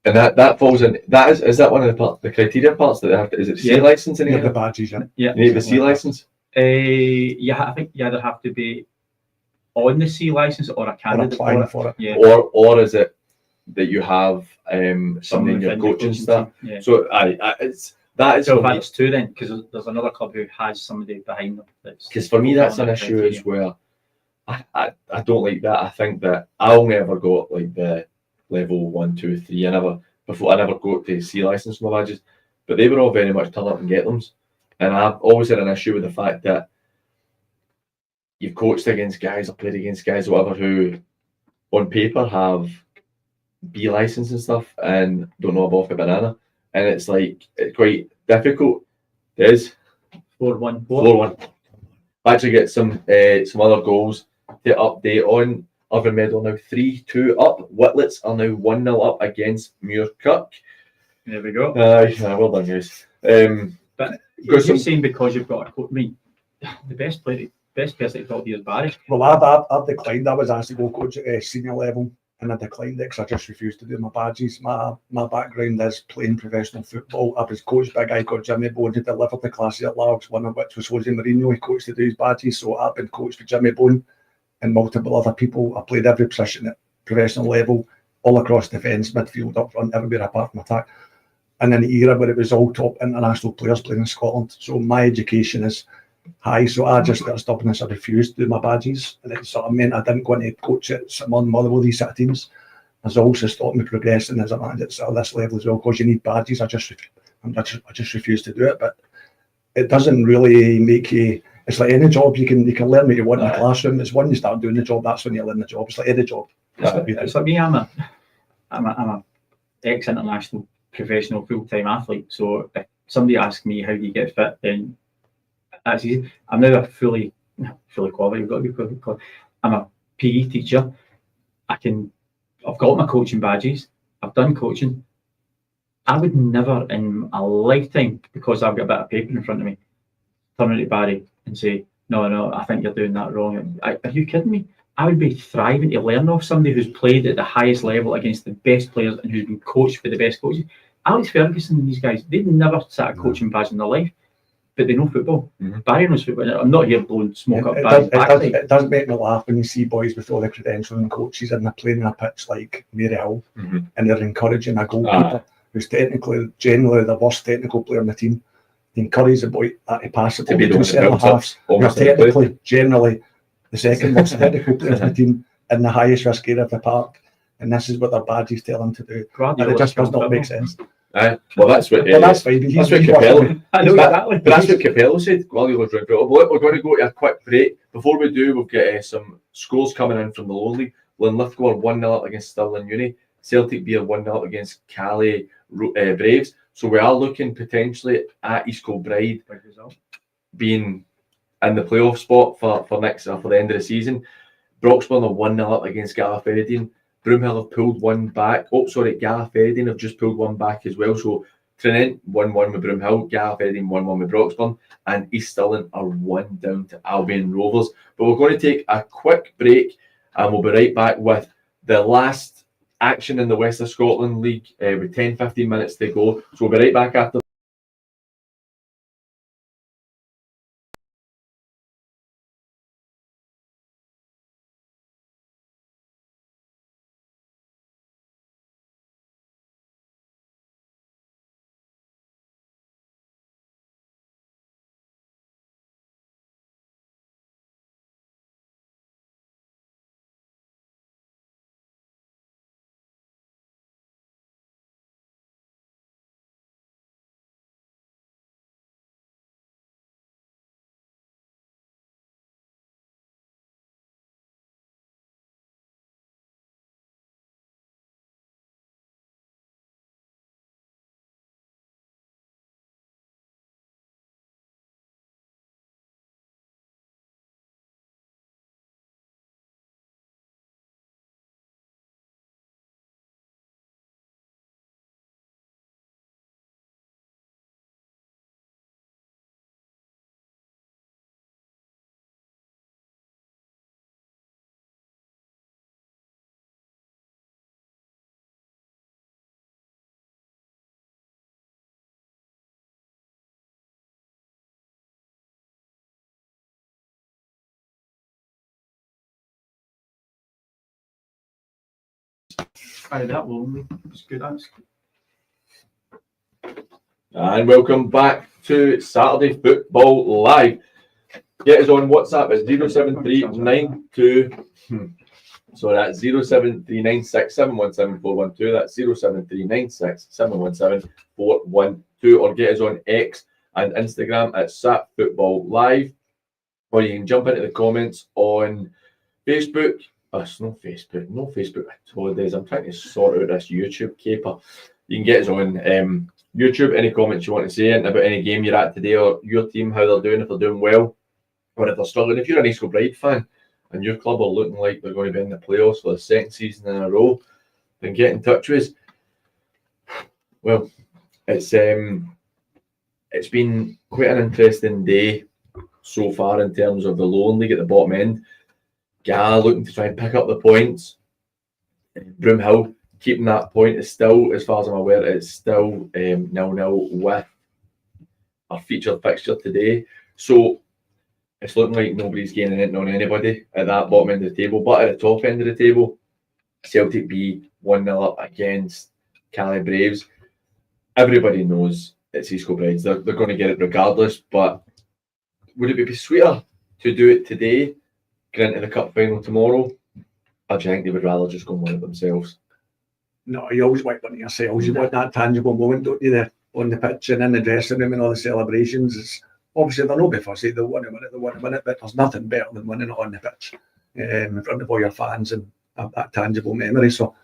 And that falls in. That is that one of the criteria parts that they have to? Is it C license in Yeah, the it? badges, yeah. Yeah. You need the C license. Yeah, I think you either have to be on the C license or a Or candidate applying for it. Yeah. Or is it that you have somebody in your within the coaching staff? team, yeah. So it's that is So for me. that's two then, because there's another club who has somebody behind them. Because for me, that's an issue is where I don't like that. I think that I'll never go up like the level 1, 2, 3. I never got to C license for my badges, but they were all very much turn up and get them. And I've always had an issue with the fact that you've coached against guys or played against guys, or whatever, who on paper have B license and stuff and don't know about a banana, and it's like it's quite difficult. It is 4-1. 4-1. Actually get some other goals to update on. Irvine Meadow now 3-2 up. Whitlets are now 1-0 up against Muirkirk. There we go. Well done, guys. But Got you're some- saying because you've got a coach. I mean, the best person to talk to is Barry. Well, I've declined. I was asked to go coach at senior level, and I declined it because I just refused to do my badges. My background is playing professional football. I was coached by a guy called Jimmy Bone who delivered the classes at Largs, one of which was Jose Mourinho. He coached to do his badges, so I've been coached for Jimmy Bone and multiple other people. I played every position at professional level, all across defence, midfield, up front, everywhere apart from attack. And in the era where it was all top international players playing in Scotland. So my education is high. So I just got stubbornness. I refused to do my badges. And it sort of meant I didn't go into coach at some of these sort of teams. It's also stopped me progressing as a manager at this level as well, because you need badges. I just refuse to do it. But it doesn't really make you. It's like any job, you can learn what you want in the classroom. It's when you start doing the job, that's when you learn the job. It's like any job. It's like me. I'm a ex-international professional full-time athlete. So if somebody asks me how do you get fit, then that's easy. I'm now a fully qualified. You've got to be fully qualified. I'm a PE teacher. I've got my coaching badges. I've done coaching. I would never in a lifetime, because I've got a bit of paper in front of me, turn around to Barry and say, no, I think you're doing that wrong. Are you kidding me? I would be thriving to learn off somebody who's played at the highest level against the best players and who's been coached by the best coaches. Alex Ferguson and these guys, they've never sat a coaching badge in their life, but they know football. Barry knows football. I'm not here blowing smoke up Barry's backside. It does make me laugh when you see boys with all the credentials and coaches and they're playing on a pitch like Mary Hill and they're encouraging a goalkeeper who's generally the worst technical player on the team. They encourage the boy to pass it To be the one that centre builds halves. up You're almost every technically, generally, the second most technical player on the team in the highest risk area of the park. And this is what their badges tell them to do. And it just does not make sense. Well, that's what. Well, that's fine. That's what Capello. I know exactly. But that's what Capello said. Guardiola was doing well. But we're going to go to a quick break. Before we do, we've got some scores coming in from the lower league. Linlithgow are 1-0 up against Stirling Uni. Celtic B are 1-0 up against Cali Braves. So we are looking potentially at East Kilbride being in the playoff spot for the end of the season. Broxburn are 1-0 up against Gallifreydine. Broomhill have pulled one back. Gallifreydine have just pulled one back as well. So Trinent 1-1 with Broomhill, Gallifreydine 1-1 with Broxburn, and East Stirling are 1 down to Albion Rovers. But we're going to take a quick break and we'll be right back with the last action in the West of Scotland League with 10-15 minutes to go. So we'll be right back after Aye, that lonely. It's good. That's And welcome back to Saturday Football Live. Get us on WhatsApp at 073992. So that's 073967174112. That's 073967174112. Or get us on X and Instagram at Sat Football Live. Or you can jump into the comments on Facebook. Oh, it's no Facebook at all days. I'm trying to sort out this YouTube caper. You can get us on YouTube. Any comments you want to say about any game you're at today or your team, how they're doing, if they're doing well, or if they're struggling. If you're an East Kilbride fan and your club are looking like they're going to be in the playoffs for the second season in a row, then get in touch with us. Well, it's been quite an interesting day so far in terms of the Lowland League at the bottom end. Gala looking to try and pick up the points. Broomhill keeping that point is still, as far as I'm aware, it's still 0-0 with our featured fixture today. So it's looking like nobody's gaining it on anybody at that bottom end of the table. But at the top end of the table, Celtic B 1-0 up against Cali Braves. Everybody knows it's East Kilbride. They're going to get it regardless. But would it be sweeter to do it today, get into the cup final tomorrow? I think they would rather just go and win it themselves. No, you always want one yourselves. You want that tangible moment, don't you, there on the pitch and in the dressing room and all the celebrations. It's, obviously, they're not be fussy. They want to win it, but there's nothing better than winning it on the pitch in front of all your fans and have that tangible memory. So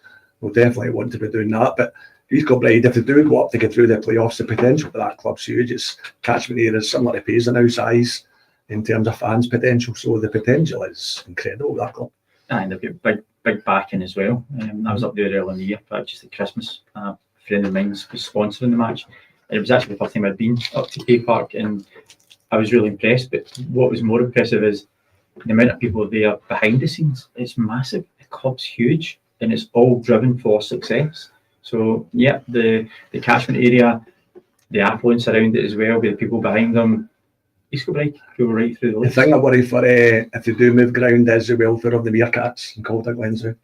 we'll definitely want to be doing that. But East Kilbride, if they do go up to get through the playoffs, the potential for that club's huge. It's catchment area is similar to Paisley size in terms of fans potential. So the potential is incredible with that club. and they've got big backing as well. I was up there earlier in the year, but just at Christmas. A friend of mine was sponsoring the match. And it was actually the first time I'd been up to K Park, and I was really impressed. But what was more impressive is the amount of people there behind the scenes. It's massive. The club's huge, and it's all driven for success. So yeah, the catchment area, the affluence around it as well, with the people behind them. East Kilbride go right through the list. The thing I worry for if they do move ground is the welfare of the Meerkats in Calder Glensou,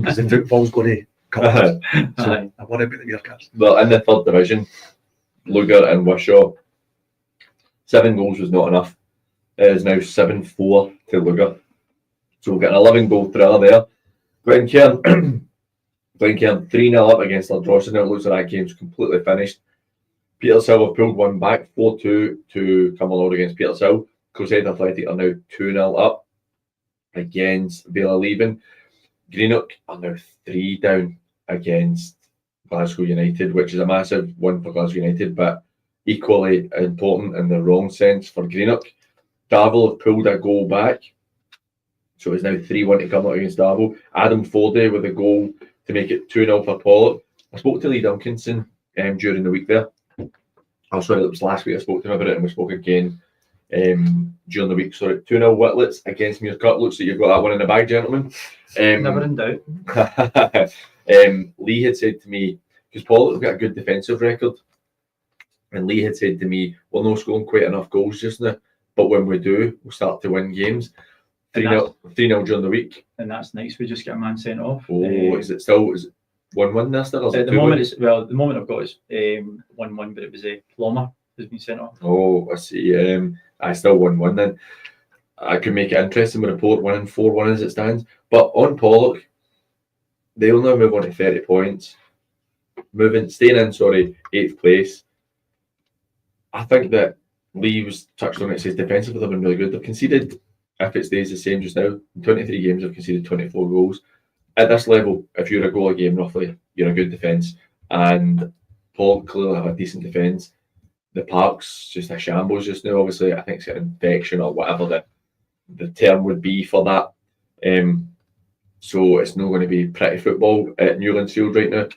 because the football's going to come. So I worry about the Meerkats. Well, in the third division, Lugar and Wishaw, 7 goals was not enough. It is now 7-4 to Lugar. So we'll get an 11-goal thriller there. Glencairn 3-0 up against Ardrossan. It looks like that game's completely finished. Petershill have pulled one back, 4-2 to Cumbernauld against Petershill. Crusade Athletic are now 2-0 up against Vale Leven. Greenock are now 3 down against Glasgow United, which is a massive win for Glasgow United, but equally important in the wrong sense for Greenock. Darvel have pulled a goal back, so it's now 3-1 to Cumbernauld against Darvel. Adam Fordy with a goal to make it 2-0 for Pollock. I spoke to Lee Duncanson during the week there. Oh, sorry, it was last week I spoke to him about it, and we spoke again during the week. Sorry, 2-0 Whitlets against Muircut. Looks like you've got that one in the bag, gentlemen. Never in doubt. Lee had said to me, because Pollock have got a good defensive record, and Lee had said to me, we're not scoring quite enough goals just now, but when we do, we'll start to win games. 3-0 during the week. And that's nice. We just get a man sent off. Oh, is it 1-1 there still? At the moment, the moment I've got is 1-1, but it was Plummer who's been sent off. Oh, I see. I still 1-1 then. I could make it interesting with Report winning 4-1 as it stands. But on Pollock, they'll now move on to 30 points. Staying in 8th place. I think that Lee was touched on it, says defensively they've been really good. They've conceded, if it stays the same just now, in 23 games they've conceded 24 goals. At this level, if you're a goal a game roughly, you're a good defence. And Pollock clearly have a decent defence. The park's just a shambles just now. Obviously, I think it's an infection or whatever the term would be for that. So it's not going to be pretty football at Newlands Field right now.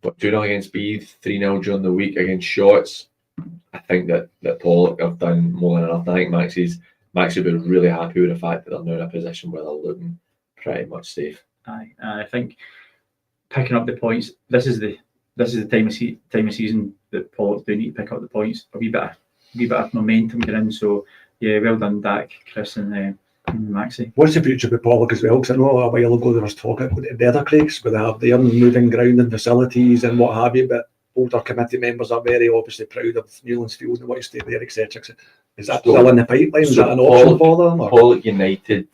But 2-0 against Beath, 3-0 during the week against Shotts. I think that Pollock have done more than enough. I think Max will be really happy with the fact that they're now in a position where they're looking pretty much safe. Aye, I think picking up the points. This is the time of season that Pollock do need to pick up the points. A wee bit of momentum getting in. So yeah, well done, Dak, Chris, and Maxi. What's the future with Pollock as well? Because I know a while ago there was talk about the Nether Craigs, where they have their moving ground and facilities and what have you, but older committee members are very obviously proud of Newlands Field and want to stay there, etc. Is that still in the pipeline? Is that an option for them? Or? Pollock United,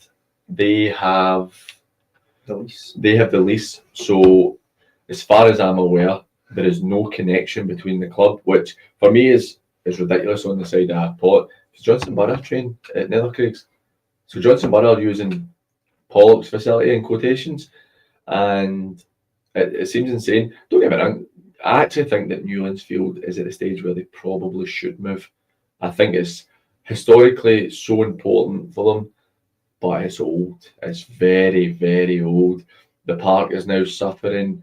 they have The lease. the lease. So as far as I'm aware, there is no connection between the club, which for me is ridiculous on the side of Pollock. Because Johnson Borough train at Nethercraigs. So Johnson Borough are using Pollock's facility in quotations, and it seems insane. Don't get me wrong, I actually think that Newlands Field is at the stage where they probably should move. I think it's historically so important for them, but it's old. It's very, very old. The park is now suffering.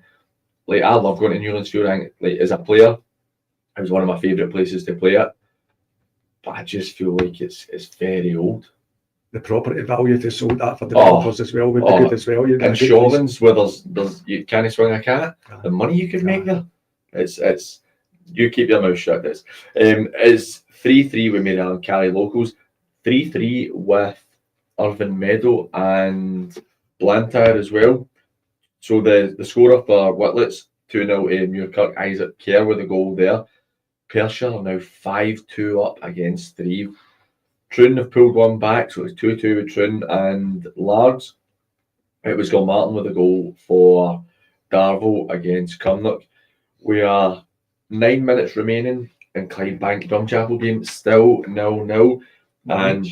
Like, I love going to Newlands Field. Like, as a player, it was one of my favourite places to play at. But I just feel like it's very old. The property value to sold that for developers as well would be good as well. And Shawlands, where there's you can't swing a cat. The money you could make there. It's you keep your mouth shut. It's 3-3 with Maryland Cali locals, 3-3 with Irvine Meadow and Blantyre as well. So the scorer for Whitlets 2-0 to Muirkirk, Isaac Kerr with a goal there. Perthshire are now 5-2 up against Threave. Troon have pulled one back, so it's 2-2 with Troon and Largs. It was Gilmartin with a goal for Darvel against Cumnock. We are 9 minutes remaining in Clydebank Drumchapel game, still 0-0. And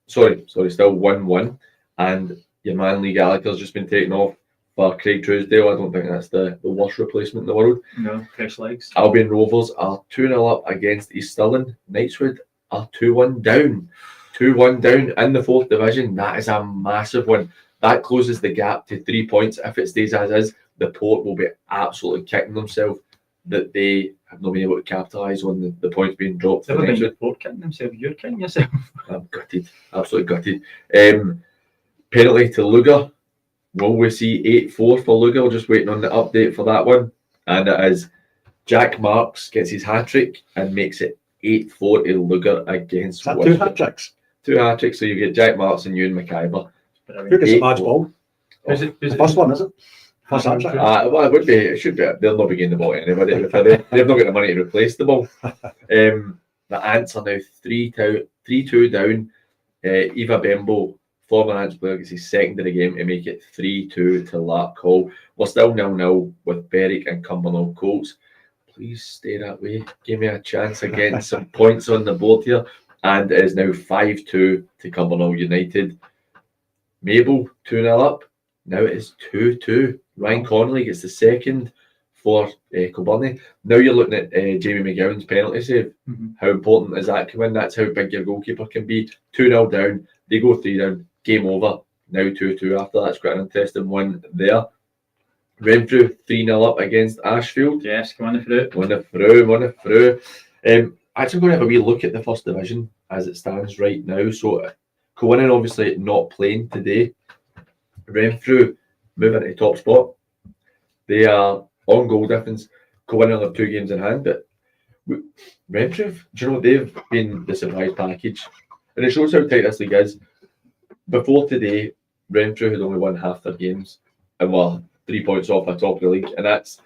sorry, still 1-1. And your man Lee Gallagher's just been taken off for Craig Truesdale. I don't think that's the worst replacement in the world. No, fresh legs. Albion Rovers are 2-0 up against East Stirling. Knightswood are 2-1 down. 2-1 down in the 4th division. That is a massive one. That closes the gap to 3 points. If it stays as is, the Port will be absolutely kicking themselves that they have not been able to capitalise on the points being dropped. Never been the Port kicking themselves. You're kicking yourself. I'm gutted. Absolutely gutted. Penalty to Lugar. Will we see 8-4 for Lugar? Just waiting on the update for that one. And it is Jack Marks gets his hat-trick and makes it 8-4 to Lugar against Is that Worcester. 2 hat-tricks? 2 hat-tricks, so you get Jack Marks and Ewan McIver. Who gets the badge ball? Is it The first one, is it? First hat-trick? Well, it would be. It should be. They'll not be getting the ball to anybody. They've not got the money to replace the ball. The Ants are now 3-2 down. Eva Bembo, former Ants player, gets his second of the game to make it 3-2 to Lark Hall. We're still 0-0 with Berwick and Cumbernauld Colts. Please stay that way. Give me a chance of getting some points on the board here. And it is now 5-2 to Cumbernauld United. Mabel 2-0 up. Now it is 2-2. Ryan Connolly gets the second for Kilburnie. Now you're looking at Jamie McGowan's penalty save. How important is that coming? That's how big your goalkeeper can be. 2-0 down. They go 3 down. Game over. Now 2-2 after. That's quite an interesting one there. Renfrew 3-0 up against Ashfield. Yes, come on through. One through. Actually going to have a wee look at the first division as it stands right now. So Cowannon obviously not playing today. Renfrew moving to top spot. They are on goal difference. Cowannon have 2 games in hand, but Renfrew, do you know, they've been the surprise package. And it shows how tight this league is. Before today, Renfrew had only won half their games and were 3 points off the top of the league. And that's,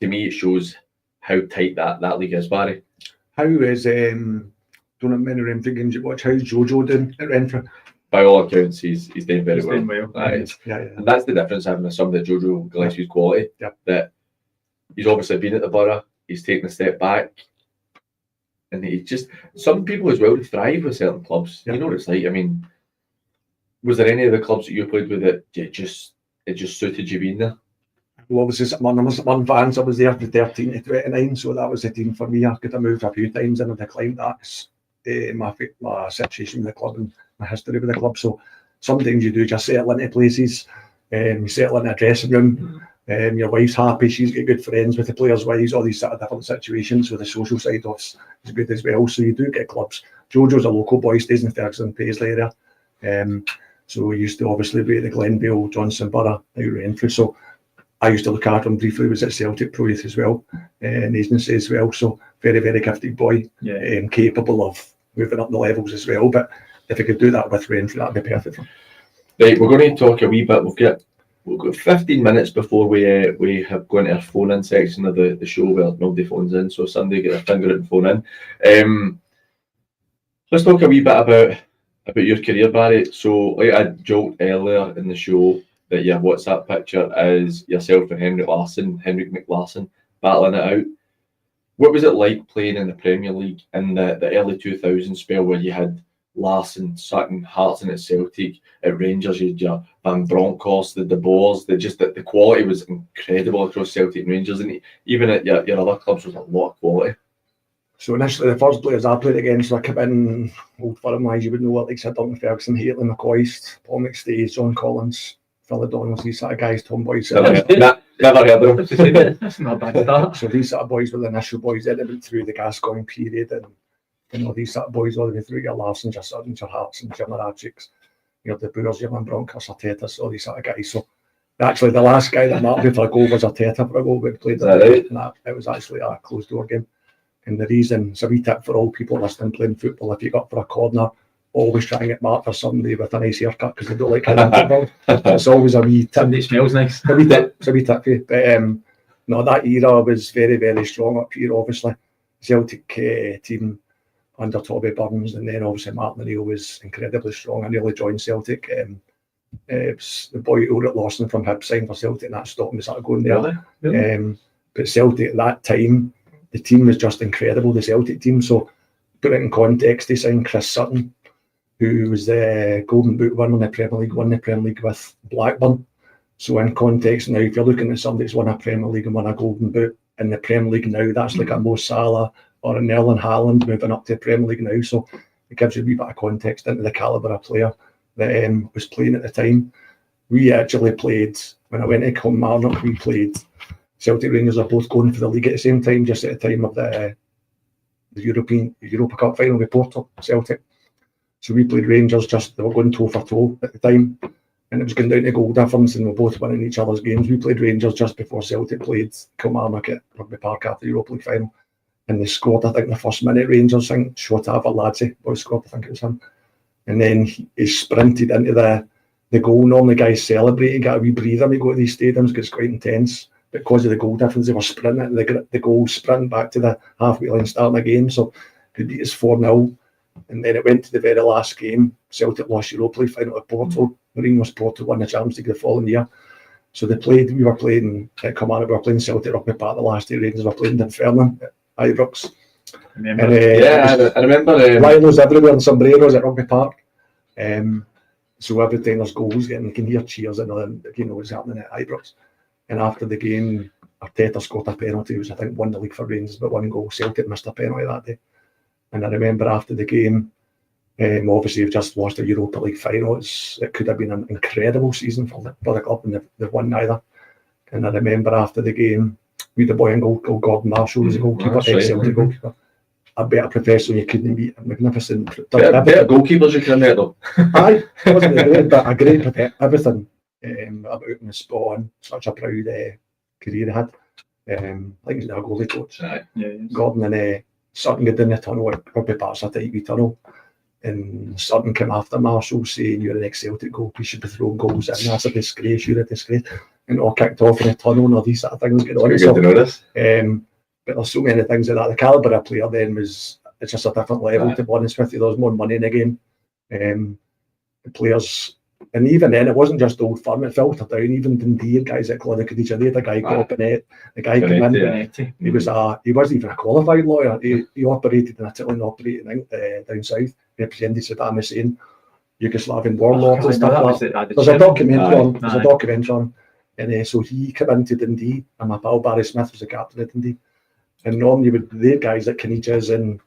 to me, it shows how tight that league is, Barry. How is, don't know many Renfrew games you watch, how's Jojo doing at Renfrew? By all accounts, he's doing very well. Doing well. Yeah. And that's the difference having somebody like Jojo Gillespie's quality. Yep. That he's obviously been at the Borough, he's taken a step back. And he just, some people as well thrive with certain clubs. Yep. You know what it's like. I mean, was there any of the clubs that you played with that it just suited you being there? Well, obviously, I was one Vans, I was there from 13 to 29, so that was the team for me. I could have moved a few times and I declined that. My situation with the club and my history with the club. So sometimes you do just settle into places, you settle in a dressing room, your wife's happy, she's got good friends with the players' wives, all these sort of different situations with the social side of is good as well. So you do get clubs. Jojo's a local boy, stays in the Ferguson Paisley area. So we used to obviously be at the Glenvale, Johnson Borough, out Renfrew. So I used to look after him briefly, was at Celtic Pro Youth as well, and agency as well. So very, very gifted boy, capable of moving up the levels as well. But if we could do that with Renfrew, that'd be perfect. Right, we're going to talk a wee bit. We've got 15 minutes before we have gone to our phone in section of the show where nobody phones in, so somebody get their finger out and phone in. Let's talk a wee bit about your career, Barry. So, like I joked earlier in the show that your WhatsApp picture is yourself and Henrik McLarsson battling it out. What was it like playing in the Premier League in the early 2000s spell where you had Larsson, Sutton, Hartson at Celtic, at Rangers, you had your Van Bronckhorst, the De Boers, the quality was incredible across Celtic and Rangers, and even at your other clubs was a lot of quality. So initially, the first players I played against, I came in, Old Firm-wise, you would know what, like said, Duncan Ferguson, Haitley McCoist, Paul McStay, John Collins, Phil O'Donnell, these sort of guys, Tom Boyd. Never heard of them. That's not a bad start. So these sort of boys were the initial boys that went through the Gascoigne period, and these sort of boys all the way through your Larsson, your Suttons, your Hartsons, your Maragics, your De Boers, your Van Bronckhorst, Arteta, all these sort of guys. So actually, the last guy that marked me for a goal was Arteta for a goal we played. Right? And it was actually a closed door game. And the reason, it's a wee tip for all people listening playing football, if you got for a corner, always try and get marked for somebody with a nice haircut because they don't like hitting football. It's always a wee tip. Somebody smells nice. It's a wee tip for you. But no, that era was very, very strong up here, obviously. Celtic team under Toby Burns, and then obviously Martin O'Neill was incredibly strong. I nearly joined Celtic. It was the boy Ulrich Lawson from Hibs signed for Celtic, and that stopped me sort of going there. Really? But Celtic at that time, the team was just incredible, the Celtic team. So, put it in context, they signed Chris Sutton, who was the Golden Boot winner in the Premier League, won the Premier League with Blackburn. So, in context now, if you're looking at somebody that's won a Premier League and won a Golden Boot in the Premier League now, that's like a Mo Salah or an Erling Haaland moving up to the Premier League now. So, it gives you a wee bit of context into the calibre of player that was playing at the time. We actually played, when I went to Kilmarnock, we played. Celtic Rangers are both going for the league at the same time, just at the time of the Europa Cup final with Porto, Celtic. So we played Rangers, they were going toe for toe at the time, and it was going down to goal difference, and we were both winning each other's games. We played Rangers just before Celtic played Kilmarnock at Rugby Park after the Europa League final, and they scored, I think, the first minute. Rangers, I think, Shota Verladze, boy scored, I think it was him, and then he sprinted into the goal. Normally guys celebrate, you get a wee breather when you go to these stadiums because it's quite intense. Because of the goal difference, they were sprinting the goal sprint back to the halfway line starting the game. So they beat us 4-0. And then it went to the very last game. Celtic lost Europa League final at Porto. Mourinho's Porto won the Champions League the following year. So we were playing at Kilmarnock, we were playing Celtic Rugby Park the last day. Rangers were playing Dunfermline at Ibrox. I remember. Lions everywhere and sombreros at Rugby Park. So every time there's goals, you can hear cheers and what's happening at Ibrox. And after the game, Arteta scored a penalty, which I think won the league for Rangers, but 1 goal. Celtic missed a penalty that day. And I remember after the game, obviously we've just lost a Europa League final. It could have been an incredible season for the club, and they've won neither. And I remember after the game, we had a boy in goal called Gordon Marshall, who was a goalkeeper, ex-Celtic goalkeeper. A better professional you couldn't beat, magnificent. Better goalkeepers you can met though. Aye, wasn't great, but a great everything. About him was spot on. Such a proud career he had. I think he's now a goalie coach. Gordon and Sutton got in the tunnel at Rugby Park's a tight wee tunnel, and Sutton came after Marshall saying, "You're an ex-Celtic goalkeeper, you should be throwing goals in. That's a disgrace. You're a disgrace." And all kicked off in the tunnel and all these sort of things going on. Good to know this. But there's so many things like that. The calibre of player then it's just a different level. To be honest with you, there's more money in the game. The players. And even then, it wasn't just Old Firm, it filtered down. Even Dundee guys at Clonakilty, they had a guy called Bennett. The guy came in, he wasn't even a qualified lawyer. He operated in Italian operating down south, represented Saddam Hussein, Yugoslavian warlords and stuff like that. There's a documentary on him. And so he came into Dundee, and my pal Barry Smith was the captain of Dundee. And normally their guys like Caniggias and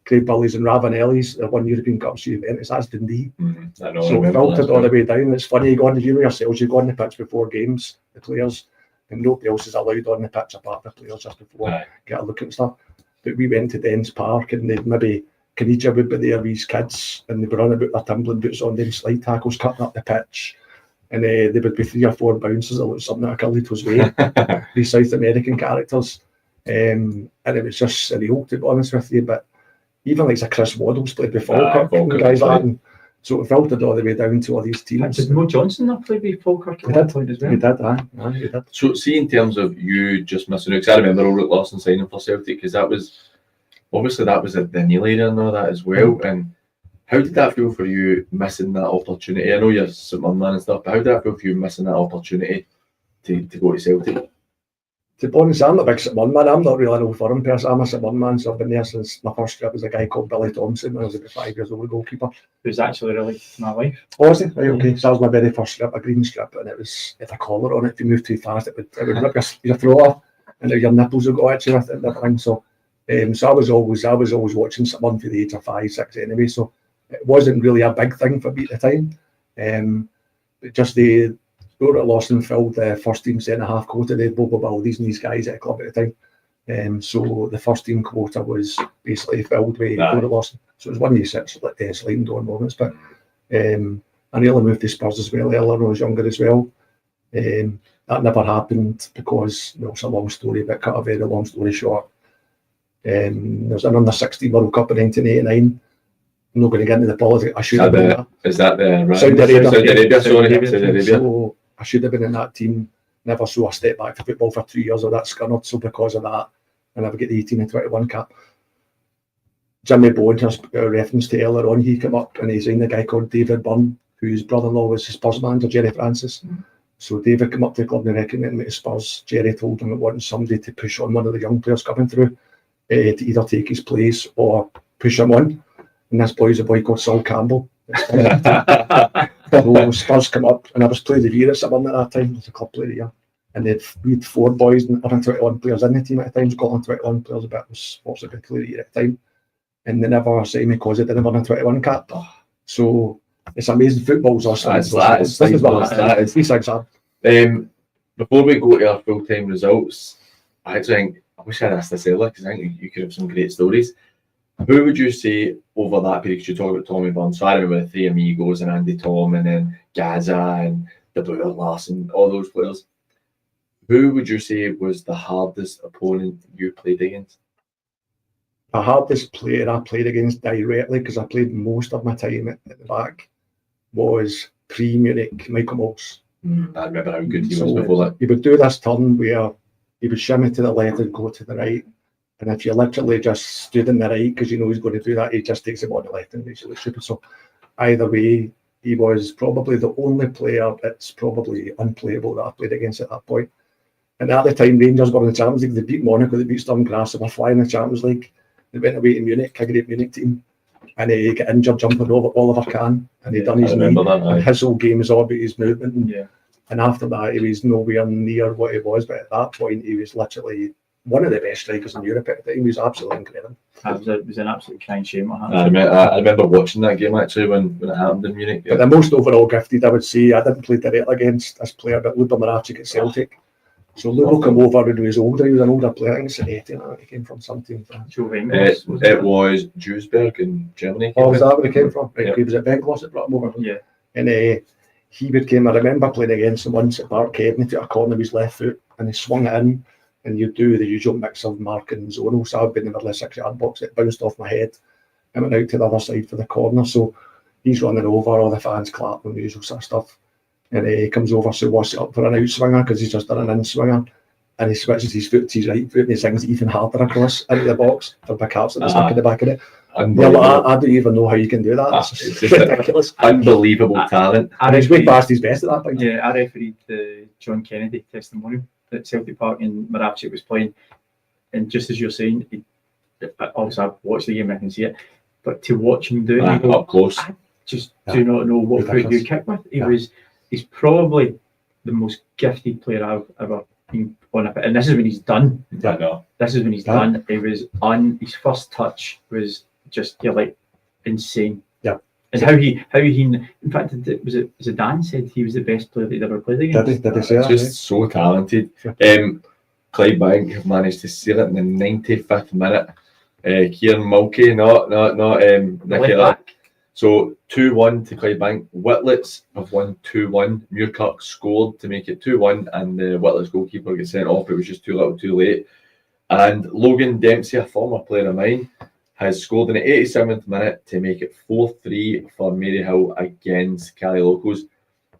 Craig Bullies and Ravanellis, the one European Cup Juventus, that's Dundee. I know, so we filtered all the way down. It's funny, you go on the yourselves, you go on the pitch before games, the players, and nobody else is allowed on the pitch apart from the players just before, get a look at stuff. But we went to Dens Park, and they'd maybe Caniggia would be there with his kids, and they were on about their tumbling boots on, then slide tackles cutting up the pitch. And there would be 3 or 4 bouncers that looked something like a Carlito's Way, these South American characters. And it was just surreal, to be honest with you. But even like a Chris Waddles played with Falkirk and guys like that. So it filtered all the way down to all these teams. Did Mo Johnson not play with Falkirk He at one did. point as well? He did, aye, he did. So, see, in terms of you just missing out, because I remember Ulrich Larsson signing for Celtic, because that was obviously that was at the Neil area and all that as well. And how did that feel for you missing that opportunity? I know you're St Mirren and stuff, but how did that feel for you missing that opportunity to go to Celtic? To be honest, I'm a big St Mirren man. I'm not really an Old Firm person. I'm a St Mirren man, so I've been there since my first job as a guy called Billy Thompson when I was about 5 years old, a goalkeeper. Who's actually related to my wife. Oh, was he? Right, okay. So that was my very first strip, a green strip, and it had a collar on it. If you moved too fast, it would rip your throat off, and your nipples would go at you with it and everything. So, so I was always watching St Mirren for the age of 5, 6 anyway. So it wasn't really a big thing for me at the time. But just the Ulrich Larsson filled the first team centre-half quota. They had Bobo Valdez and these guys at the club at the time. So the first team quota was basically filled with Ulrich Larsson. So it was one of the sliding door moments. But I nearly moved to Spurs as well earlier when I was younger as well. That never happened because, it's a long story, but cut a very long story short. There was an under-16 World Cup in 1989. I'm not going to get into the politics. I should have been that. Is that the right? Saudi Arabia. Saudi Arabia. So I should have been in that team. Never saw a step back to football for 3 years of that scunnered. So because of that, I never get the 18 and 21 cap. Jimmy Bowen, just a reference to earlier on, he came up and he signed a guy called David Byrne, whose brother-in-law was his Spurs manager, Jerry Francis. So David came up to the club and recommended him to Spurs. Jerry told him he wanted somebody to push on one of the young players coming through, to either take his place or push him on. And this boy's a boy called Saul Campbell. So Spurs come up, and I was playing the year at St Mirren at that time, as a club player of the year. And we had 4 boys and under 21 players in the team at the time. Scotland 21 players, but it was a good player of the year at the time. And they never signed me because I didn't have a 21 cap. So it's amazing. Football's awesome. This is what that is. These things are. Before we go to our full-time results, I wish I'd asked this earlier because I think you could have some great stories. Who would you say over that period? Because you talk about Tommy Byrne, so I remember the Three Amigos and Andy Tom and then Gaza and the Blue Larson, all those players. Who would you say was the hardest opponent you played against? The hardest player I played against directly, because I played most of my time at the back, was pre-Munich Michael Moss. I remember how good he was before that. He would do this turn where he would shimmy to the left and go to the right. And if you literally just stood in the right, because you know he's going to do that, he just takes him on the left and makes it look stupid. So either way, he was probably the only player that's probably unplayable that I played against at that point. And at the time, Rangers were in the Champions League. They beat Monaco, they beat Sturm Graz, they were flying in the Champions League. They went away to Munich, a great Munich team. And he got injured jumping over Oliver Kahn. And he done his knee. And his whole game was all about his movement. And after that, he was nowhere near what he was. But at that point, he was literally one of the best strikers in Europe at the time. He was absolutely incredible. It was an absolute crying shame. I remember watching that game actually when it happened in Munich. But the most overall gifted, I would say, I didn't play directly against this player, but Lubo Moravcik at Celtic. So Lubo came over when he was older. He was an older player. I think it's 80. He came from some team. It was Duisburg in Germany. Oh, was that where he came from? Right, he was at Bengals that brought him over. Yeah. And he became, I remember playing against him once at Barkhead, and he took a corner with his left foot and he swung it in. And you do the usual mix of mark and zonal. So I've been in the middle of 6-yard box. It bounced off my head and went out to the other side for the corner. So he's running over, all the fans clapping, the usual sort of stuff. And he comes over, so what's it up for an out swinger because he's just done an in swinger. And he switches his foot to his right foot and he sings even harder across into the box for Backups at the stuck in the back of it. Yeah, I don't even know how you can do that. It's ridiculous. Unbelievable talent. And he's way past his best at that point. Yeah, I refereed the John Kennedy testimonial at Celtic Park and Moravcik was playing. And just as you're saying, obviously I've watched the game, I can see it. But to watch him do it, up close, I just do not know what foot you kick with. He's probably the most gifted player I've ever been on a pitch. And this is when he's done. This is when he's done. It was his first touch was just insane. Yeah. And how he in fact was it Dan said he was the best player that he'd ever played against. Did he say that? Just so talented. Clydebank have managed to seal it in the 95th minute. Kieran Mulkey, not Nicky. So 2-1 to Clydebank. Whitlets have won 2-1. Muirkirk scored to make it 2-1, and the Whitlets goalkeeper gets sent off. It was just too little, too late. And Logan Dempsey, a former player of mine, has scored in the 87th minute to make it 4-3 for Maryhill against Cali Locals.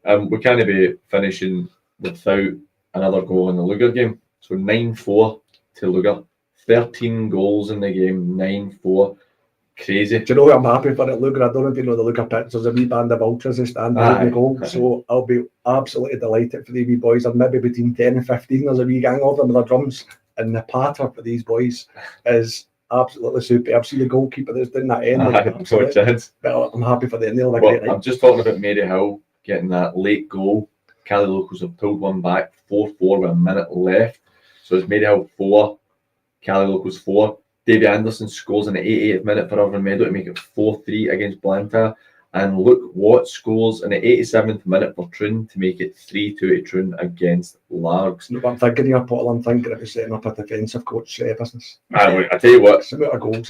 We can't be finishing without another goal in the Lugar game. So 9-4 to Lugar. 13 goals in the game, 9-4. Crazy. Do you know what I'm happy for at Lugar? I don't know if you know the Lugar pitch. There's a wee band of ultras that stand behind the goal. So I'll be absolutely delighted for the wee boys. I'm maybe between 10 and 15. There's a wee gang of them with their drums. And the patter for these boys is absolutely superb. I've seen the goalkeeper that's doing that end. But I'm happy for them. They'll have a great night. I'm just talking about Maryhill getting that late goal. Cali Locals have pulled one back, 4-4 with a minute left. So it's Maryhill 4, Cali Locals 4. Davy Anderson scores in the 88th minute for Irvine Meadow to make it 4-3 against Blantyre. And Luke Watt scores in the 87th minute for Troon to make it 3-2 to Troon against Largs. No, I'm thinking here, Paul, I'm thinking it was setting up a defensive coach business. I tell you what,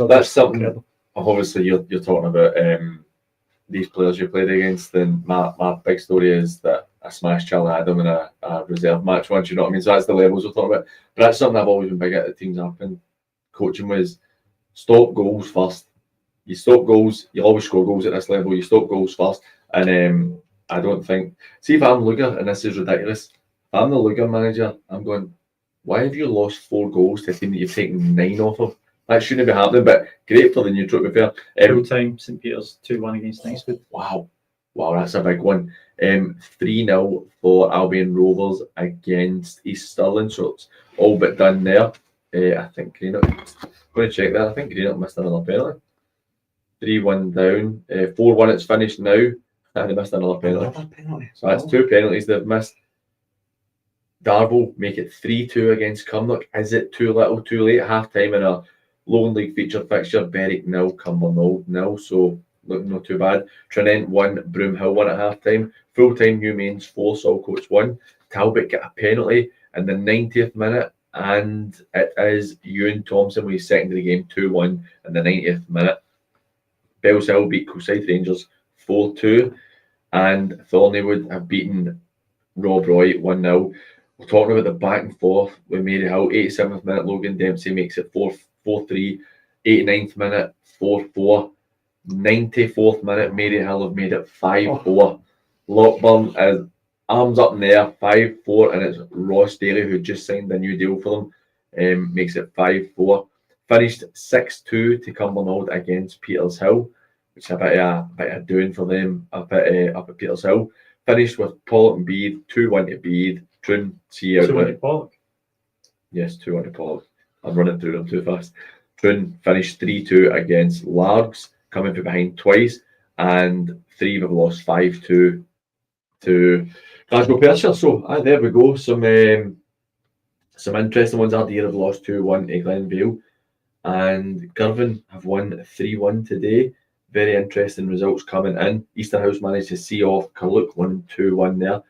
that's something incredible. Obviously you're talking about these players you played against, and my big story is that I smashed Charlie Adam in a reserve match once, you know what I mean? So that's the levels we're talking about. But that's something I've always been big at the teams I've been coaching was stop goals first. You stop goals, you'll always score goals at this level. You stop goals first. And I don't think, see if I'm Lugar, and this is ridiculous, if I'm the Lugar manager, I'm going, why have you lost 4 goals to a team that you've taken 9 off of? That shouldn't be happening, but great for the new troop, to be fair. Full time, St Peter's 2-1 against Knightswood. Wow, that's a big one. 3-0 for Albion Rovers against East Stirling, so it's all but done there. I think Greenock, going to check that, I think Greenock missed another penalty. 3-1 down, 4-1 it's finished now, and they missed another penalty. So that's 2 penalties they've missed. Darvel make it 3-2 against Cumnock. Is it too little, too late? Half time in a Lowland League feature fixture. Berwick 0, Cumbernauld 0. So looking not too bad. Trinent 1, Broomhill 1 at half time. Full time New Mains 4, Saltcoats 1. Talbot get a penalty in the 90th minute, and it is Ewan Thompson with his secondary game 2-1 in the 90th minute. Bellshill beat Coolside Rangers 4-2, and Thorneywood have beaten Rob Roy 1-0. We're talking about the back and forth with Maryhill. 87th minute, Logan Dempsey makes it 4-3. 89th minute, 4-4. 94th minute, Maryhill have made it 5-4. Lockburn is arms up in the air, 5-4, and it's Ross Daly, who just signed a new deal for them, makes it 5-4. Finished 6-2 to Cumbernauld against Petershill, which is a bit of doing for them up at Petershill. Finished with Pollock and Bede, 2-1 to Bede. Troon, see out. 2-1 to Pollock. Yes, 2-1 to Pollock. I'm running through them too fast. Troon finished 3-2 against Largs, coming from behind twice, and 3 have lost 5-2 to Glasgow Perthshire. So there we go. Some interesting ones. Ardere have lost 2-1 to Glenvale, and Girvan have won 3-1 today. Very interesting results coming in. Easterhouse managed to see off Carluke, 1-2-1 there.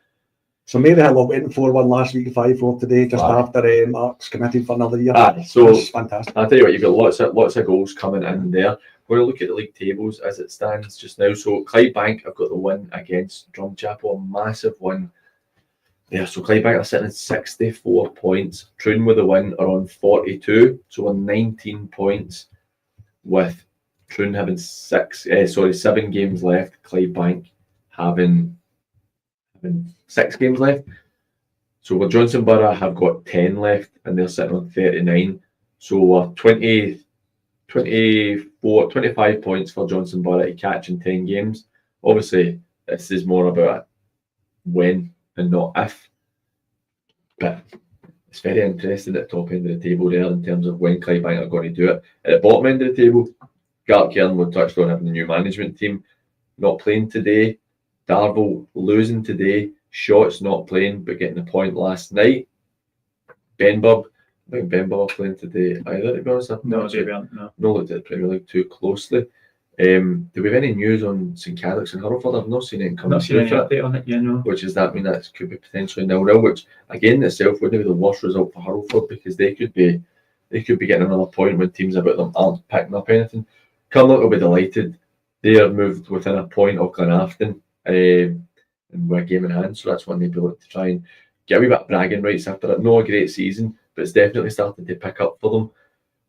So Maryhill went 4-1 last week, 5-4 today, just after Mark's committed for another year. So that's fantastic. I'll tell you what, you've got lots of goals coming in there. We're going to look at the league tables as it stands just now. So Clydebank have got the win against Drumchapel, a massive win there. So Clydebank are sitting at 64 points. Troon with the win are on 42, so on 19 points, with Troon having 7 games left. Clydebank having 6 games left. So where Johnson Borough have got 10 left, and they're sitting on 39. So we're 25 points for Johnson Borough to catch in 10 games. Obviously, this is more about when and not if. But it's very interesting at the top end of the table there in terms of when Clydebank are going to do it. At the bottom end of the table, Gartcairn would touched on having the new management team not playing today. Darvel losing today. Shotts not playing but getting the point last night. Benburb, I think Benburb are playing today either, to be honest. No, they weren't. No. Not looked at the Premier League too closely. Do we have any news on St Cadoc's and Hurlford? I've not seen it come Not seen any update on it yet, no. Which does that mean that it could be potentially 0-0, which again itself wouldn't be the worst result for Hurlford, because they could be getting another point when teams about them aren't picking up anything. Cumnock will be delighted. They are moved within a point of Glenafton, and we're a game in hand, so that's when they'll be looking to try and get a wee bit of bragging rights after it. Not a great season, but it's definitely starting to pick up for them.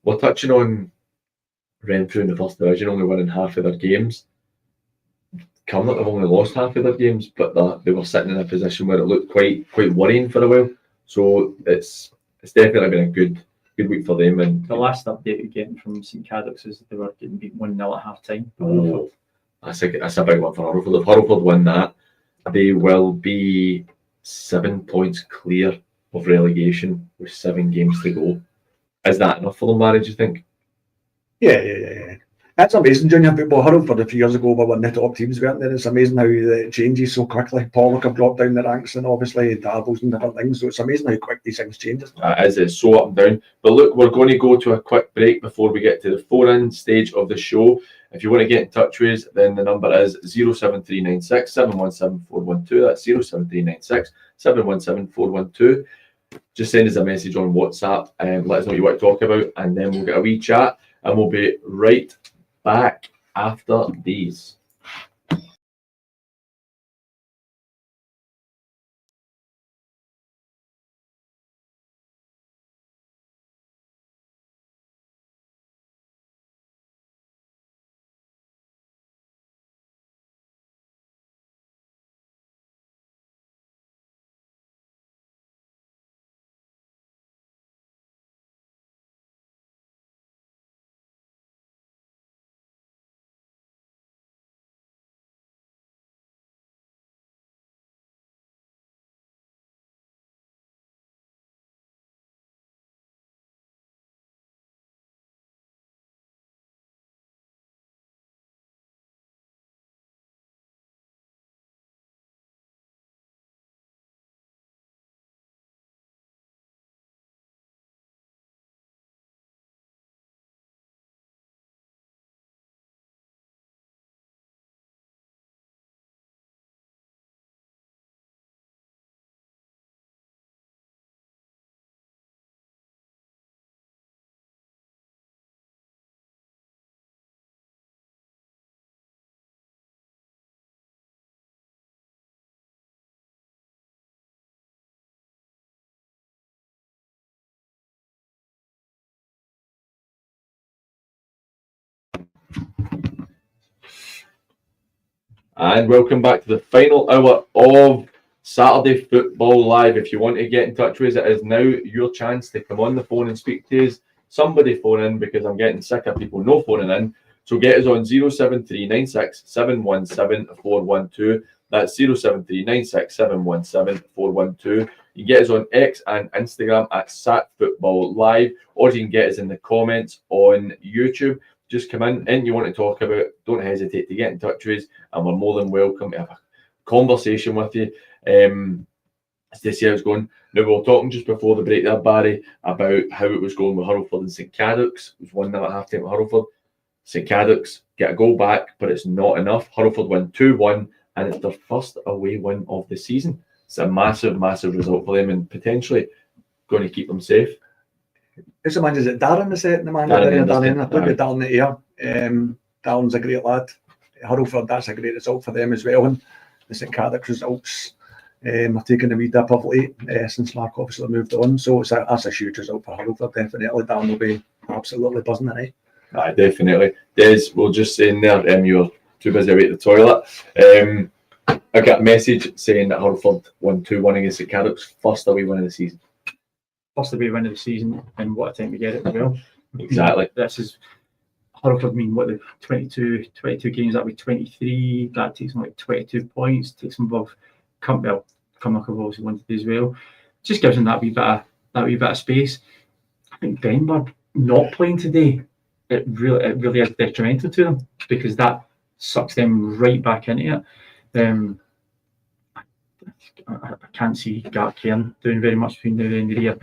We're touching on Renfrew in the first division only winning half of their games. Cumnock have only lost half of their games, but they were sitting in a position where it looked quite worrying for a while. So it's definitely been a good week for them. And The last update we get from St Cadoc's is they were getting beat 1-0 at half time. that's a big one for Hurlford. If Hurlford win that, they will be 7 points clear of relegation with 7 games to go. Is that enough for them, Barry, do you think? Yeah. That's amazing, junior football. Hurlford a few years ago were one of the top teams, weren't they? It's amazing how it changes so quickly. Pollock have dropped down the ranks, and obviously Davos and different things. So it's amazing how quick these things change. It's so up and down. But look, we're going to go to a quick break before we get to the phone-in stage of the show. If you want to get in touch with us, then the number is 07396 717 412. That's 07396 717 412. Just send us a message on WhatsApp and let us know what you want to talk about, and then we'll get a wee chat, and we'll be right back after these. And welcome back to the final hour of Saturday Football Live. If you want to get in touch with us, it is now your chance to come on the phone and speak to us. Somebody phone in, because I'm getting sick of people no phoning in. So get us on 07396 717 412. That's 07396 717 412. You can get us on X and Instagram at SatFootballLive, or you can get us in the comments on YouTube. Just come in, and you want to talk about, don't hesitate to get in touch with us, and we're more than welcome to have a conversation with you. To see how it's going. Now, we were talking just before the break there, Barry, about how it was going with Hurlford and St Cadoc's. It was 1-0 at half time with Hurlford. St Cadoc's get a goal back, but it's not enough. Hurlford win 2-1, and it's their first away win of the season. It's a massive result for them, and potentially going to keep them safe. Who's the man? Is it Darren the set? The man Darren I put Darren the air. Darren's a great lad. Hurlford, that's a great result for them as well. And the St Cadoc's results are taking a wee dip of late since Mark obviously moved on. So that's a huge result for Hurlford, definitely. Darren will be absolutely buzzing tonight. Aye, definitely. Des, we'll just saying there, you were too busy away at the toilet. I got a message saying that Hurlford won 2-1 against St Cadoc's, first away win of the season. First away win of the season, and what a time to get it as well. Exactly. This is Hurlford, the 22 games, that'll be 23. That takes them like 22 points, takes them above Cumnock have obviously wanted to as well. Just gives them that wee bit of space. I think Denver not playing today, it really is detrimental to them, because that sucks them right back into it. I can't see Gart Cairn doing very much between now and the end of the year.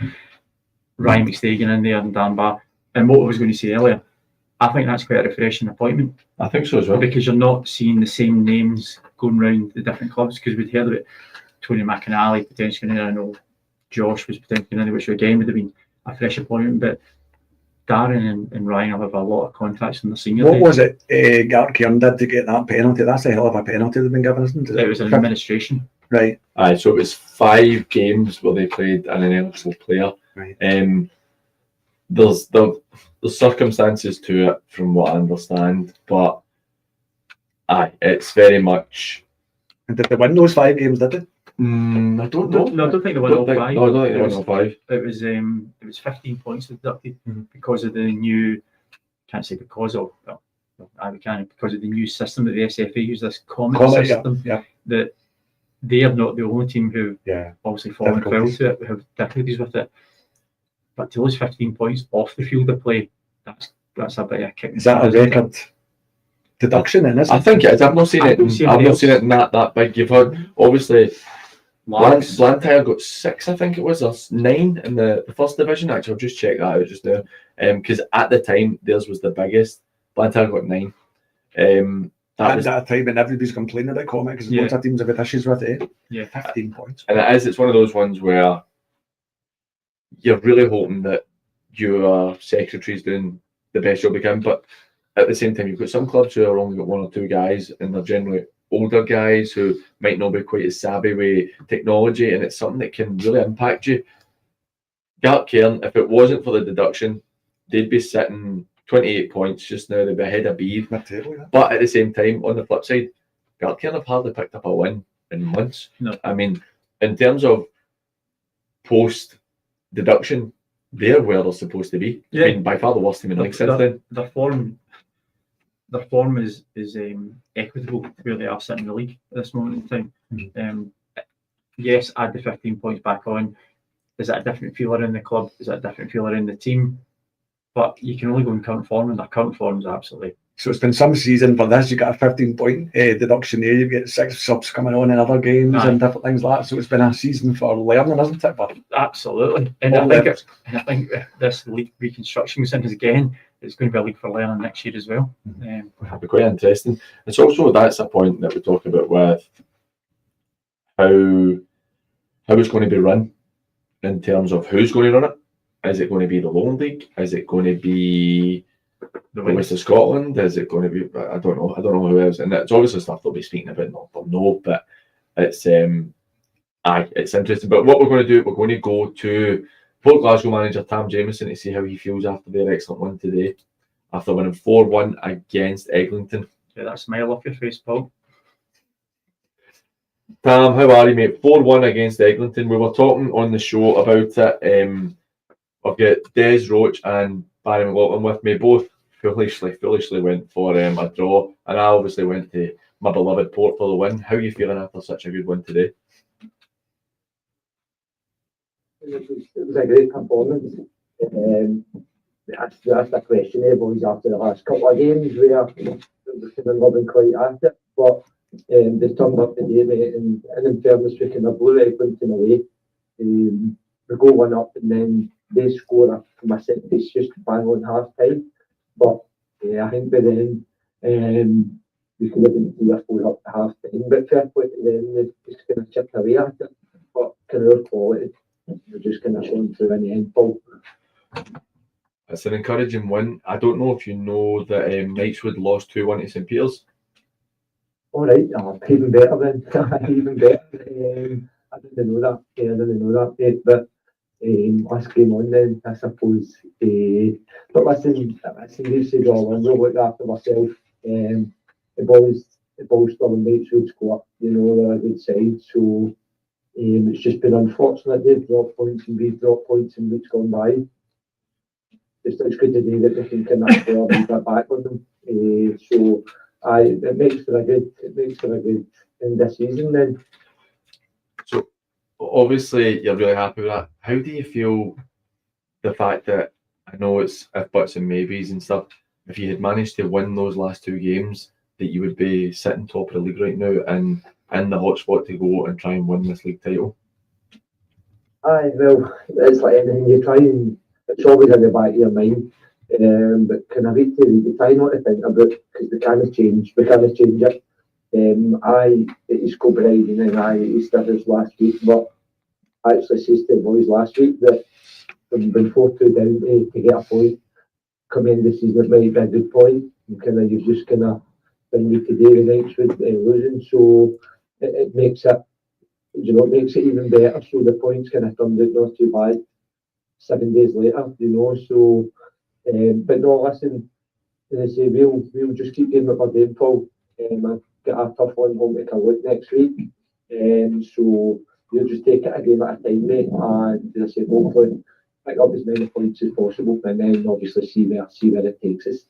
Ryan McStagan in there and Dan Barr. And what I was going to say earlier, I think that's quite a refreshing appointment. I think so as well. Because you're not seeing the same names going around the different clubs, because we'd heard about Tony McInally potentially going in. I know Josh was potentially going in, which again would have been a fresh appointment. But Darren and Ryan have a lot of contacts in the senior What team. was it Gart Cairn did to get that penalty? That's a hell of a penalty they've been given, isn't it? It was an administration. Right. Aye, so it was 5 games where they played an ineligible player. Right. there's circumstances to it from what I understand, but aye, it's very much. And did they win those 5 games, did they? I don't know. No, I don't think they won all 5. No, I don't think they won all 5. It was 15 points deducted because of the new. Can't say because of. Well, I can because of the new system that the SFA use, this Comet system. Yeah. That they are not the only team who obviously fallen foul Difficulties. to it, who have difficulties with it. But to lose 15 points off the field of play, that's a bit of a kick. Is that a record deduction in this? I think it is. I've not seen it. I've not seen it that big. You've heard obviously. Blantyre got 6, I think it was, or 9 in the first division. Actually, I'll just check that out just now. Because at the time, theirs was the biggest. Blantyre got 9. That was at a time when everybody's complaining about Comet because lots of teams have had issues with it. Yeah, 15 points. And it's one of those ones where you're really hoping that your secretary's doing the best job they can, but at the same time, you've got some clubs who have only got 1 or 2 guys, and they're generally older guys who might not be quite as savvy with technology, and it's something that can really impact you. Gartcairn, if it wasn't for the deduction, they'd be sitting 28 points just now. They'd be ahead of Bede. But at the same time, on the flip side, Gartcairn have hardly picked up a win in months. No. I mean, in terms of post-deduction, they're where they're supposed to be. Yeah. I mean, by far the worst team in the league since then. Their form is equitable to where they are sitting in the league at this moment in time. Yes, add the 15 points back on. Is that a different feel around the club? Is that a different feel around the team? But you can only go in current form, and their current form is absolutely. So it's been some season for this. You got a 15-point deduction there. You get 6 subs coming on in other games and different things like that. So it's been a season for learning, isn't it? But absolutely, and I think this league reconstruction since again, it's going to be a league for learning next year as well. It'll be quite interesting. It's also that's a point that we talk about with how it's going to be run in terms of who's going to run it. Is it going to be the Lowland League? Is it going to be the West of Scotland? Is it going to be? I don't know who else. And it's obviously stuff they'll be speaking about. They'll know, but it's it's interesting. But what we're going to do, we're going to go to Port Glasgow manager Tam Jamieson to see how he feels after their excellent win today, after winning 4-1 against Eglinton. Yeah, that smile off your face, Paul. Tam, how are you, mate? 4-1 against Eglinton. We were talking on the show about it. I've got Des Roach and Barry McLaughlin with me. Both foolishly went for a draw, and I obviously went to my beloved Port for the win. How are you feeling after such a good win today? It was a great performance. That's the question there, boys, after the last couple of games where we've been loving quite at it, but they turned up today, mate, and in fairness, we kind of blew Eglinton away. We go 1 up, and then they score from a set piece just bang on half time. But I think by then we could have been 3 or 4 up to half time. But fair play to them, they just kind of chipped away at it. But kind of our quality, we're just kind of showing through in the end, Paul. It's an encouraging win. I don't know if you know that Knightswood lost 2-1 to St Peters. All right, even better then. Even better. I didn't know that. I didn't know that, mate. But last game on then, I suppose. But listen, you said all on. We'll look after myself. The boys still in Knightswood squad. You know, they're a good side. So it's just been unfortunate. They've dropped points and we've dropped points in weeks gone by. It's good today that we can kind of score a bit back on them. So it makes for a good end this season then. So obviously you're really happy with that. How do you feel the fact that, I know it's if buts and maybes and stuff, if you had managed to win those last 2 games, that you would be sitting top of the league right now and in the hot spot to go and try and win this league title? Aye, well, it's like anything, you try and it's always in the back of your mind, but can I read to you try not to think about it because we can't change it. At East Kilbride and then at Easter last week, but I actually said to the boys last week that we've been 4-2 down to get a point. Come in this season, it might be a good point. And you've just kind of been with today with Knightswood losing, so it makes it, it makes it even better. So the points kind of turned out not too bad. 7 days later, you know. So, but no, listen, as I say, we'll just keep doing what we're doing, Paul. I've got a tough one home to Kilwood next week, so we'll just take it a game at a time, mate. And as I say, hopefully pick up as many points as possible, and then obviously see where it takes us.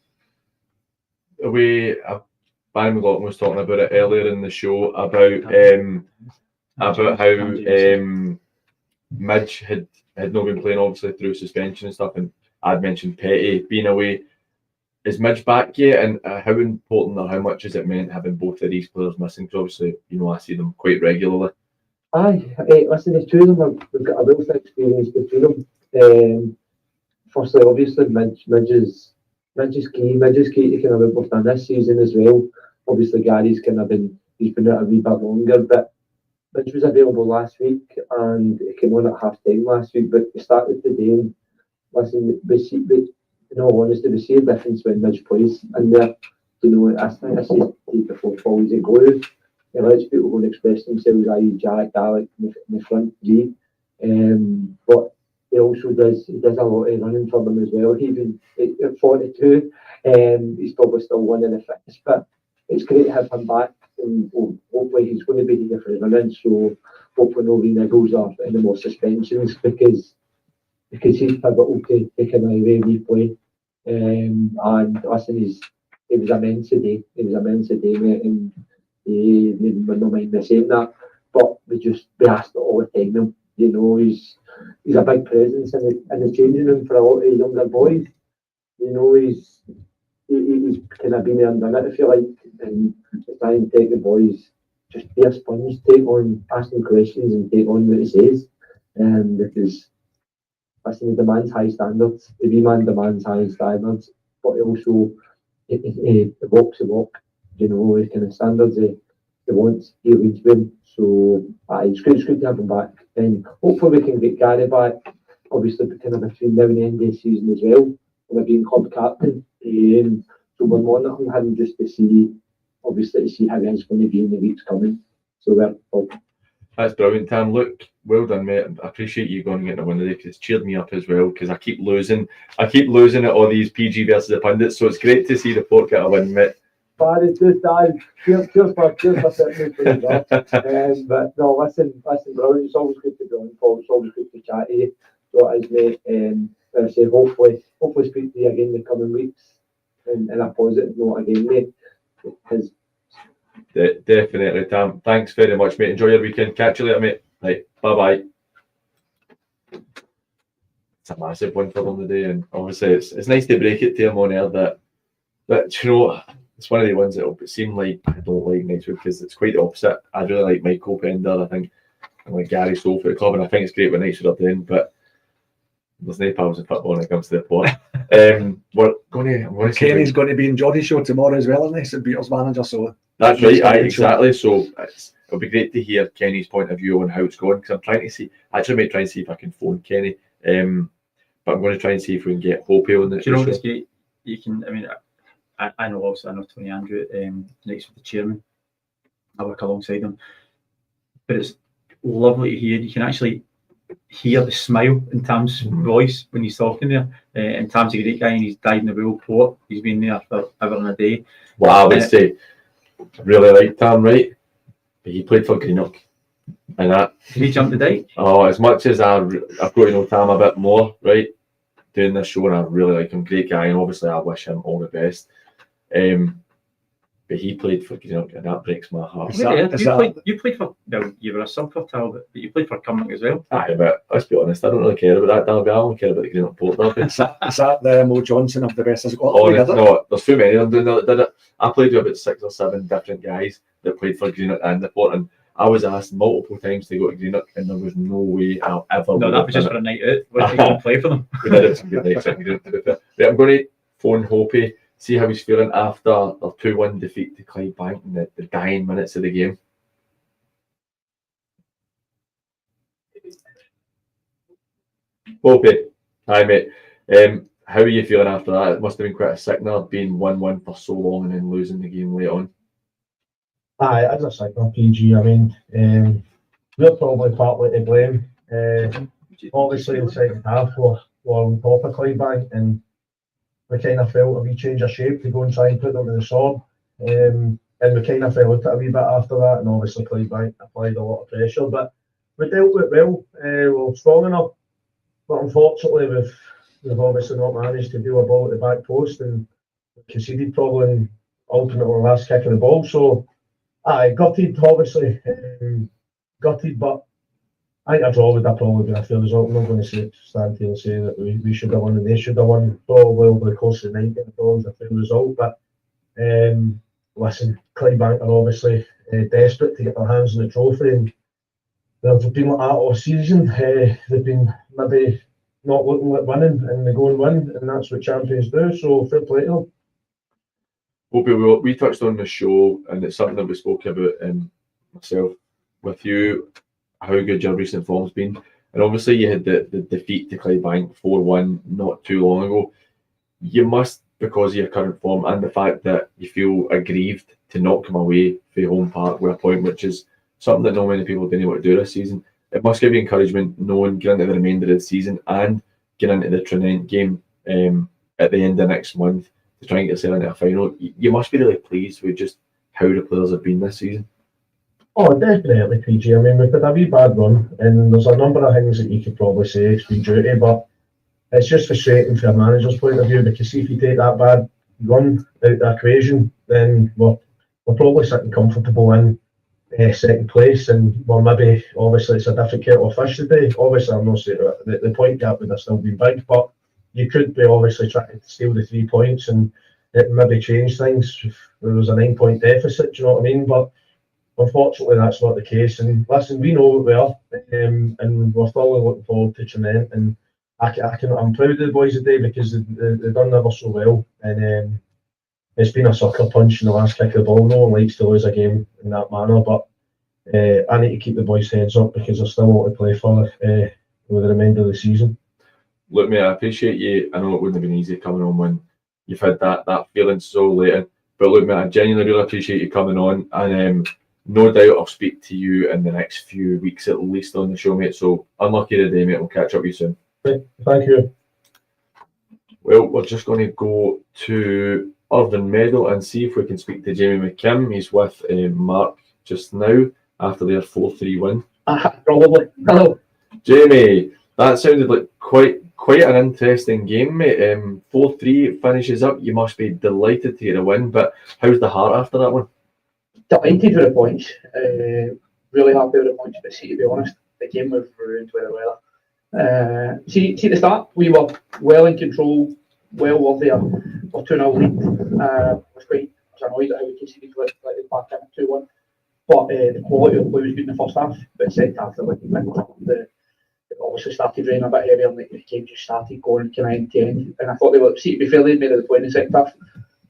Barry McLaughlin was talking about it earlier in the show about how Midge had not been playing, obviously through suspension and stuff, and I'd mentioned Petty being away. Is Midge back yet, and how important or how much has it meant having both of these players missing? Because obviously, you know, I see them quite regularly. Aye, listen, the two of them we've got a wealth of experience between them. Firstly, obviously, Midge is key. Midge is key to kind of what we've done this season as well. Obviously, Gary's he's been out a wee bit longer, but Midge was available last week and he came on at half time last week. But we started today, and listen, in all honesty, we see a difference when Midge plays in there. You know, I think I said before, Paul, he's a glue. He lets people go and express themselves, i.e. Jack, Alec, in the front three. But he also does a lot of running for them as well. Even at 42, he's probably still one of the fittest. But it's great to have him back, and hopefully he's going to be here for the running. So hopefully no niggles or any more suspensions, because he's pivotal to kind of the way we play. And listen, it was immense today. It was immense today, mate. And we're not mind me saying that, but we asked it all the time. You know, he's a big presence in the changing room for a lot of younger boys. You know, he's kind of been there and done it, if you like, and try and take the boys, just be a sponge, take on, ask them questions and take on what he says. Because listen, he demands high standards. The wee man demands high standards, but he also he walks the walk. You know, his kind of standards he wants, he leads with. So it's good to have him back. And hopefully we can get Gary back, obviously kind of between now and the end of the season as well, with being club captain. So we're monitoring him just to see how he's going to be in the weeks coming. So that's brilliant, Tam. Look, well done, mate. I appreciate you going and getting a win today, because it's cheered me up as well, because I keep losing at all these PG versus the pundits. So it's great to see the Port get a win, mate. But it's just cheers for setting me up. But no, listen, brilliant. It's always good to be on, Paul. It's always good to chat to you. So it is, mate. I say hopefully speak to you again in the coming weeks, and a positive note again, mate. Because definitely, Tam. Thanks very much, mate. Enjoy your weekend. Catch you later, mate. Right, bye. It's a massive one for them today, and obviously it's nice to break it to him on air that you know. It's one of the ones that will seem like I don't like next week, because it's quite the opposite. I really like Michael Pender. I think I like Gary Stoll for the club, and I think it's great what Knightswood are doing, but there's no pals in football when it comes to the Port. Kenny's going to be in Geordie's show tomorrow as well, isn't he? St. Peter's manager, so that's right. Exactly. So it'll be great to hear Kenny's point of view on how it's going, because I'm trying to see. Actually, I might try and see if I can phone Kenny, but I'm going to try and see if we can get Hope on the show. Do you know what's great? You can. I mean, I know Tony Andrew, next with the chairman. I work alongside him, but it's lovely to hear. You can actually hear the smile in Tam's voice when he's talking there. And Tam's a great guy, and he's died in the World Port. He's been there for ever and a day. Well, I would say really like Tam, right? But he played for Greenock, and that. Did he jump the dike? Oh, as much as I've got to know Tam a bit more, right? Doing this show, and I really like him. Great guy, and obviously I wish him all the best. But he played for Greenock, and that breaks my heart. You played for, well, you were a sub for Talbot, but you played for Cumnock as well. Aye, but let's be honest, I don't really care about that derby. I don't care about the Greenock Port derby. Is that the Mo Johnson of the best of Scotland? Oh, no, there's too many of them doing that. I played with about 6 or 7 different guys that played for Greenock and the Port, and I was asked multiple times to go to Greenock, and there was no way I'll ever. No, that was just for a night out. Why didn't you go and play for them? We did have some good nights out in Greenock, to be fair. Right, I'm going to phone Hoppy, see how he's feeling after their 2-1 defeat to Clydebank in the dying minutes of the game. Hoppy, hi mate. How are you feeling after that? It must have been quite a sickener being 1-1 for so long and then losing the game late on. Aye, it is a sickener, PG. I mean, we're probably partly to blame obviously in the second half we're on top of Clydebank, and we kind of felt a wee change of shape to go and try and put them to the sword. And we kind of fell into it a wee bit after that, and obviously Clydebank applied a lot of pressure, but we dealt with it well. We were strong enough, but unfortunately we've obviously not managed to do a ball at the back post, and conceded probably ultimately the last kick of the ball. So aye, gutted obviously, gutted, but I think a draw would have probably been a fair result. I'm not going to stand here and say that we should have won and they should have won. Probably over the course of the night, it was a fair result. But listen, Clydebank are obviously desperate to get their hands on the trophy, and they've been like that all season. They've been maybe not looking like winning, and they go and win, and that's what champions do. So fair play to them. Opie, we touched on the show, and it's something that we spoke about myself with you, how good your recent form's been. And obviously you had the defeat to Clydebank 4-1 not too long ago. You must, because of your current form and the fact that you feel aggrieved to not come away from home park with a point, which is something that not many people didn't want to do this season. It must give you encouragement knowing getting into the remainder of the season and getting into the Trinent game at the end of next month to try and get yourself into a final. You must be really pleased with just how the players have been this season. Oh, definitely, PG. I mean, we've had a wee bad run, and there's a number of things that you could probably say it's been duty, but it's just frustrating from a manager's point of view, because if you take that bad run out of the equation, then we're probably sitting comfortable in second place, and well, maybe obviously it's a different kettle of fish today. Obviously, I'm not saying the point gap would have still been big, but you could be obviously trying to steal the 3 points, and it maybe change things if there was a 9-point deficit. Do you know what I mean? But unfortunately, that's not the case. And listen, we know what we are, and we're still looking forward to Trinent. And I'm proud of the boys today because they've done ever so well. And it's been a sucker punch in the last kick of the ball. No one likes to lose a game in that manner, but I need to keep the boys' heads up because there's still a lot to play for with the remainder of the season. Look, mate, I appreciate you. I know it wouldn't have been easy coming on when you've had that feeling so late in. But look, mate, I genuinely really appreciate you coming on, and no doubt I'll speak to you in the next few weeks at least on the show, mate. So unlucky today, mate. We'll catch up with you soon. Thank you. Well, we're just going to go to Irvine Meadow and see if we can speak to Jamie McKim. He's with Mark just now after their 4-3 win. Probably. Hello. Jamie, that sounded like quite an interesting game, mate. 4-3 finishes up. You must be delighted to get a win, but how's the heart after that one? Delighted with the points. Really happy with the points, but see, to be honest, the game was ruined with the weather. See at the start, we were well in control, well worthy of 2-0 lead. I was annoyed at how we conceded let it back in 2-1. But the quality of play was good in the first half, but the second half, it obviously started raining a bit heavier, and the game just started going kind of end to end. And I thought they were, see, to be fair, they'd made the point in the second half.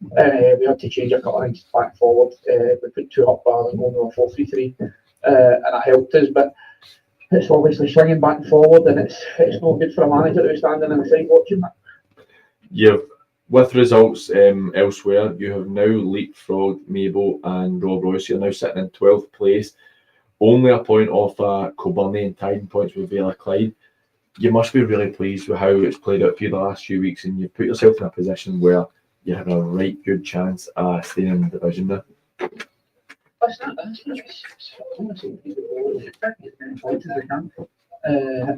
We had to change a couple of things back and forward. We put 2 up rather than going with a 4-3-3, and that helped us. But it's obviously swinging back and forward, and it's not good for a manager who's standing on the side watching that. With results elsewhere, you have now leapfrogged Mabel and Rob Royce. You're now sitting in 12th place, only a point off Kilbirnie and tied in points with Vela Clyde. You must be really pleased with how it's played out for you the last few weeks, and you've put yourself in a position where you have a right good chance staying in the division now.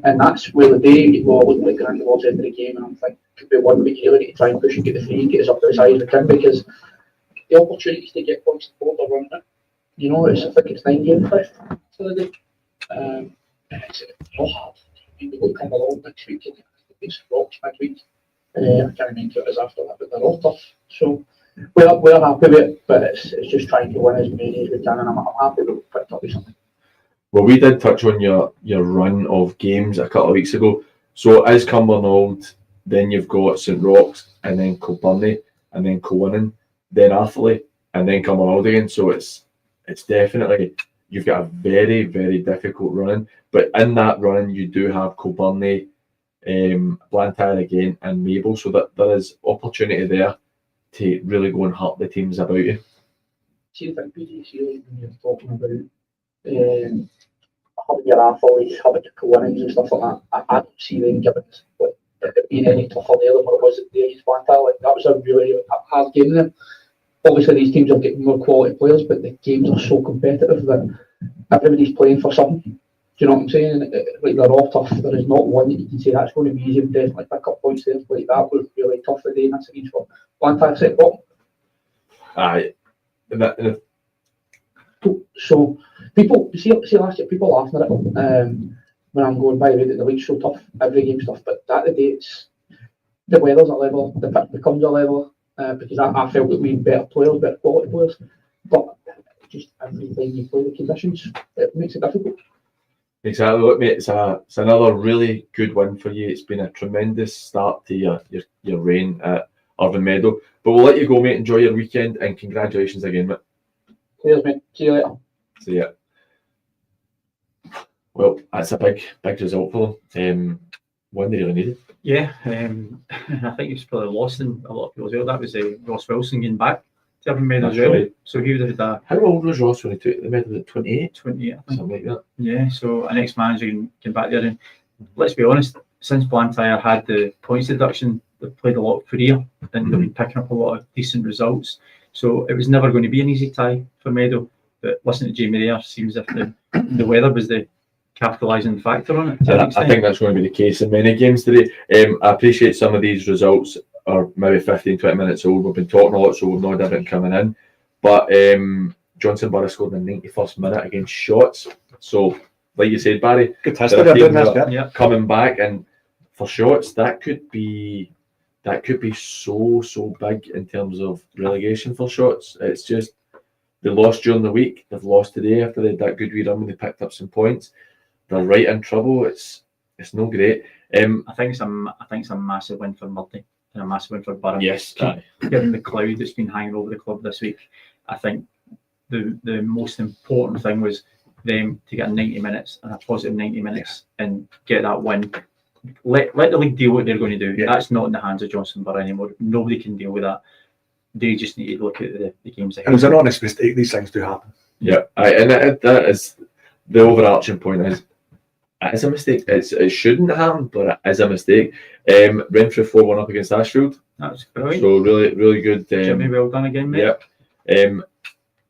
And that's where the day well, looked like grand towards the end of the game, and I'm thinking could be 1 week here, we need to try and push and get the 3 and get us up to the size we can, because the opportunities to get points on board are running it. You know, I think it's 9 games left for the day. It's not hard. We will come along next week and it's rocks midweek. I can't remember who it is after that, but they're all tough. So we're happy with it, but it's just trying to win as many as we can, and I'm happy that we've picked up with something. Well, we did touch on your run of games a couple of weeks ago. So as Cumbernauld, then you've got St Roch's, and then Kilbirnie, and then Kilwinning, then Atherley, and then Cumbernauld again. So it's definitely, you've got a very, very difficult run. But in that run, you do have Kilbirnie, Blantyre again, and Mabel. So that there is opportunity there to really go and hurt the teams about you. See, I think PGC, when you're talking about having your athletes, having your co-innings and stuff like that. I don't see them giving it being any tougher there than what it was at the against Blantyre. Like, that was a really hard game there. Obviously, these teams are getting more quality players, but the games are so competitive that everybody's playing for something. Do you know what I'm saying? And like, they're all tough. There is not one that you can say that's going to be easy and definitely pick up points there. Like, that was really tough today, and that's against what Blantyre set bottom. Aye. So people see last year, people laughing at it when I'm going, by the way, that the league's so tough, every game's tough, but that the day it's the weather's a level, the pitch becomes a level, because I felt that we had better players, better quality players, but just every time you play the conditions, it makes it difficult. Exactly, look, mate, it's another really good win for you. It's been a tremendous start to your reign at Irvine Meadow. But we'll let you go, mate. Enjoy your weekend and congratulations again, mate. Cheers, mate. See you later. See ya. Well, that's a big result for them. One they really needed. Yeah, I think it's probably lost in a lot of people's ear. That was Ross Wilson getting back to Irvine Meadow as well. Right. So he would have had a How old was Ross when he took the medal? At 28? 28, I think. Something like that. Yeah, so an ex-manager can back there. And let's be honest, since Blantyre had the points deduction, they've played a lot of career and they've been picking up a lot of decent results. So it was never going to be an easy tie for Meadow. But listening to Jamie there, seems as if the weather was the capitalising factor on it. I think that's going to be the case in many games today. I appreciate some of these results are maybe 15, 20 minutes old. We've been talking a lot, so we've not had everything coming in. But Johnson Borough scored in the 91st minute against Shotts. So, like you said, Barry, Good history they're doing this, yeah. coming back, and for Shotts, that could be so big in terms of relegation for Shotts. It's just they lost during the week. They've lost today after they had that good wee run when they picked up some points. They're right in trouble. It's no great. I think it's a massive win for Murdy and a massive win for Borough. Yes, given the cloud that's been hanging over the club this week, I think the most important thing was them to get 90 minutes and a positive 90 minutes and get that win. Let the league deal what they're going to do. Yeah. That's not in the hands of Johnson Borough anymore. Nobody can deal with that. They just need to look at the games ahead. And it's an honest mistake. These things do happen. Yeah, and that is the overarching point. Is it is a mistake. It shouldn't happen, but it is a mistake. Renfrew 4-1 up against Ashfield. That's brilliant. So really good. Jimmy, well done again, mate. Yep.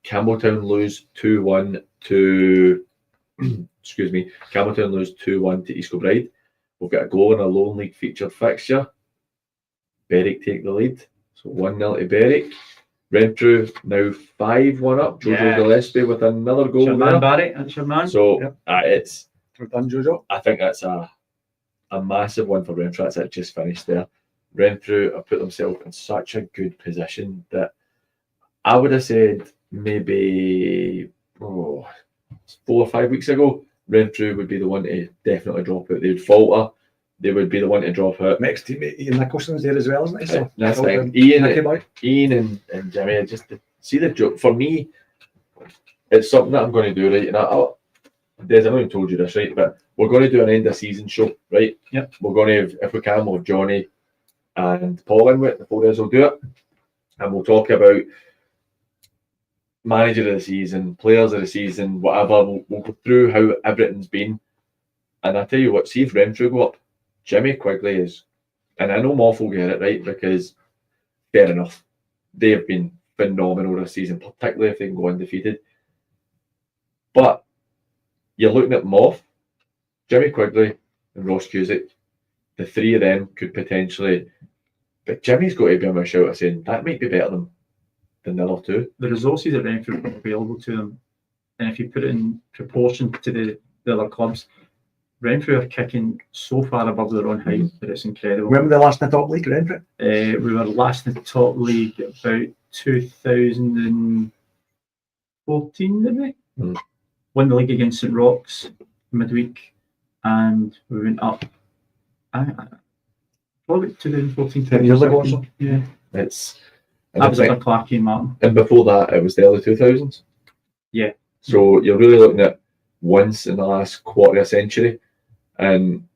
Campbelltown lose 2-1 to excuse me. Campbelltown lose 2-1 to East Kilbride. We've got a goal in a lone league featured fixture. Berwick take the lead. So 1-0 to Berwick. Renfrew now 5-1 up. Jojo Gillespie with another goal Your there. man, Barry. That's your man. So it's. Well done, Jojo. I think that's a massive one for Renfrew. That's it, just finished there. Renfrew have put themselves in such a good position that I would have said maybe 4 or 5 weeks ago, Renfrew would be the one to definitely drop out. They would falter. They would be the one to drop out. Next teammate Ian Nicholson's there as well, isn't he? So That's well like done, Ian Nicky boy. and Jimmy. Just to see the joke for me, it's something that I'm going to do, right? And Des, I know I told you this, right? But we're going to do an end of season show, right? Yep. We're going to, if we can, we'll have Johnny and Paul in with it. The four of us will do it, and we'll talk about manager of the season, players of the season, whatever. We'll go through how everything's been, and I tell you what, see if Renfrew go up, Jimmy Quigley is, and I know Moff will get it right because fair enough, they have been phenomenal this season, particularly if they can go undefeated. But you're looking at Moff, Jimmy Quigley, and Ross Cusick. The three of them could potentially, but Jimmy's got to be on my shout of saying that might be better than the other two. The resources that Renfrew have available to them, and if you put it in proportion to the other clubs, Renfrew are kicking so far above their own height that it's incredible. When were they last in the top league, Renfrew? We were last in the top league about 2014, didn't we? Won the league against St Roch's midweek, and we went up. Probably 2014. 10 years ago or so. Yeah. That was under Clarkey and Martin. And before that, it was the early 2000s. Yeah. So you're really looking at once in the last quarter of a century. And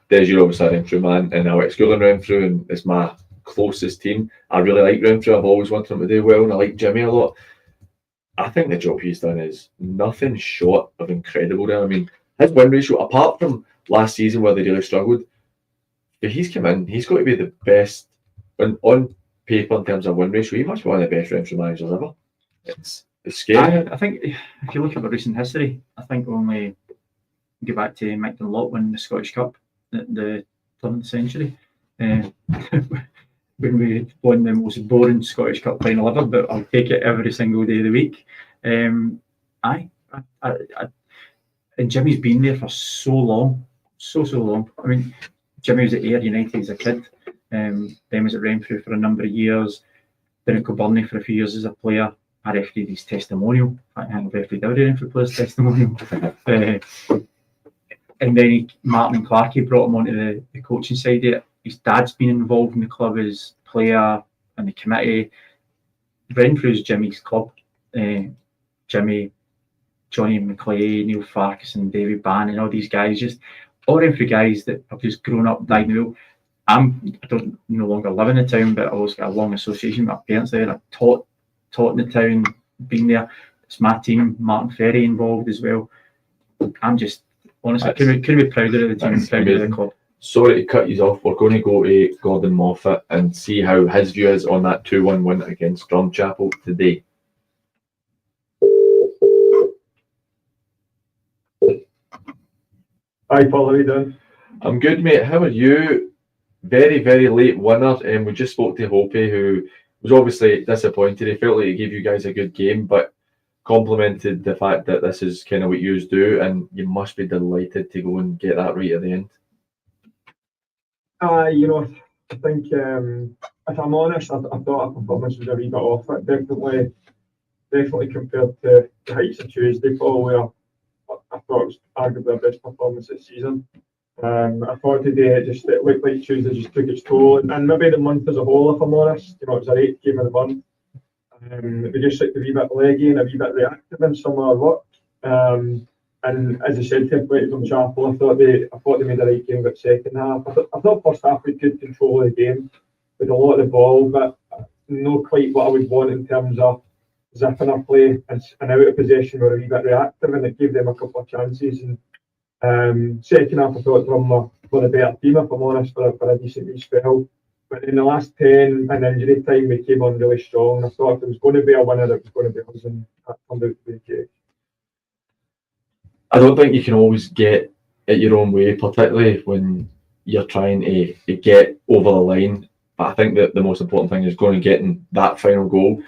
there's your obviously Renfrew man, and I went to school in Renfrew, and it's my closest team. I really like Renfrew. I've always wanted them to do well, and I like Jimmy a lot. I think the job he's done is nothing short of incredible there. I mean, his win ratio, apart from last season where they really struggled, if he's come in, he's got to be the best on paper in terms of win ratio. He must be one of the best Renfrew managers ever. It's scary. I think if you look at the recent history, I think only go back to Mick Dunlop winning the Scottish Cup at the turn of the century. When we won the most boring Scottish Cup final ever, but I'll take it every single day of the week. And Jimmy's been there for so long, so long. I mean, Jimmy was at Ayr United as a kid, then was at Renfrew for a number of years, then at Kilburn for a few years as a player. I refereed his testimonial. I think I've refereed every Renfrew player's testimonial. And then Martin and Clarkey brought him onto the coaching side of it. His dad's been involved in the club as player and the committee. Renfrew's Jimmy's club. Jimmy, Johnny McClay, Neil Farquharson, David Bannon, all these guys, just all Renfrew guys that have just grown up, died now. I don't no longer live in the town, but I always got a long association with my parents there. I taught in the town, been there. It's my team, Martin Ferry involved as well. I'm just honestly couldn't be prouder of the team, prouder of the club. Sorry to cut you off. We're going to go to Gordon Moffat and see how his view is on that 2-1 win against Drumchapel today. Hi Paul, how are you doing? I'm good, mate. How are you? Very, very late winner. We just spoke to Hope, who was obviously disappointed. He felt like he gave you guys a good game, but complimented the fact that this is kind of what you do, and you must be delighted to go and get that right at the end. I think if I'm honest, I thought our performance was a wee bit off it. Definitely compared to the heights of Tuesday, Paul, where I thought it was arguably our best performance this season. I thought today it looked like Tuesday just took its toll, and maybe the month as a whole, if I'm honest. It was our 8th game of the month. We just looked a wee bit leggy and a wee bit reactive in some of our work. And as I said to Drumchapel, I thought they made a right game about second half. I thought first half we could control the game with a lot of the ball, but not quite what I would want in terms of zipping our play and out of possession. We were a wee bit reactive, and it gave them a couple of chances. And second half, I thought Drum were a better team, if I'm honest, for a decent wee spell. But in the last 10 in injury time, we came on really strong. I thought if it was going to be a winner, it was going to be us, and that turned out to be the case. I don't think you can always get it your own way, particularly when you're trying to get over the line. But I think that the most important thing is going and getting that final goal.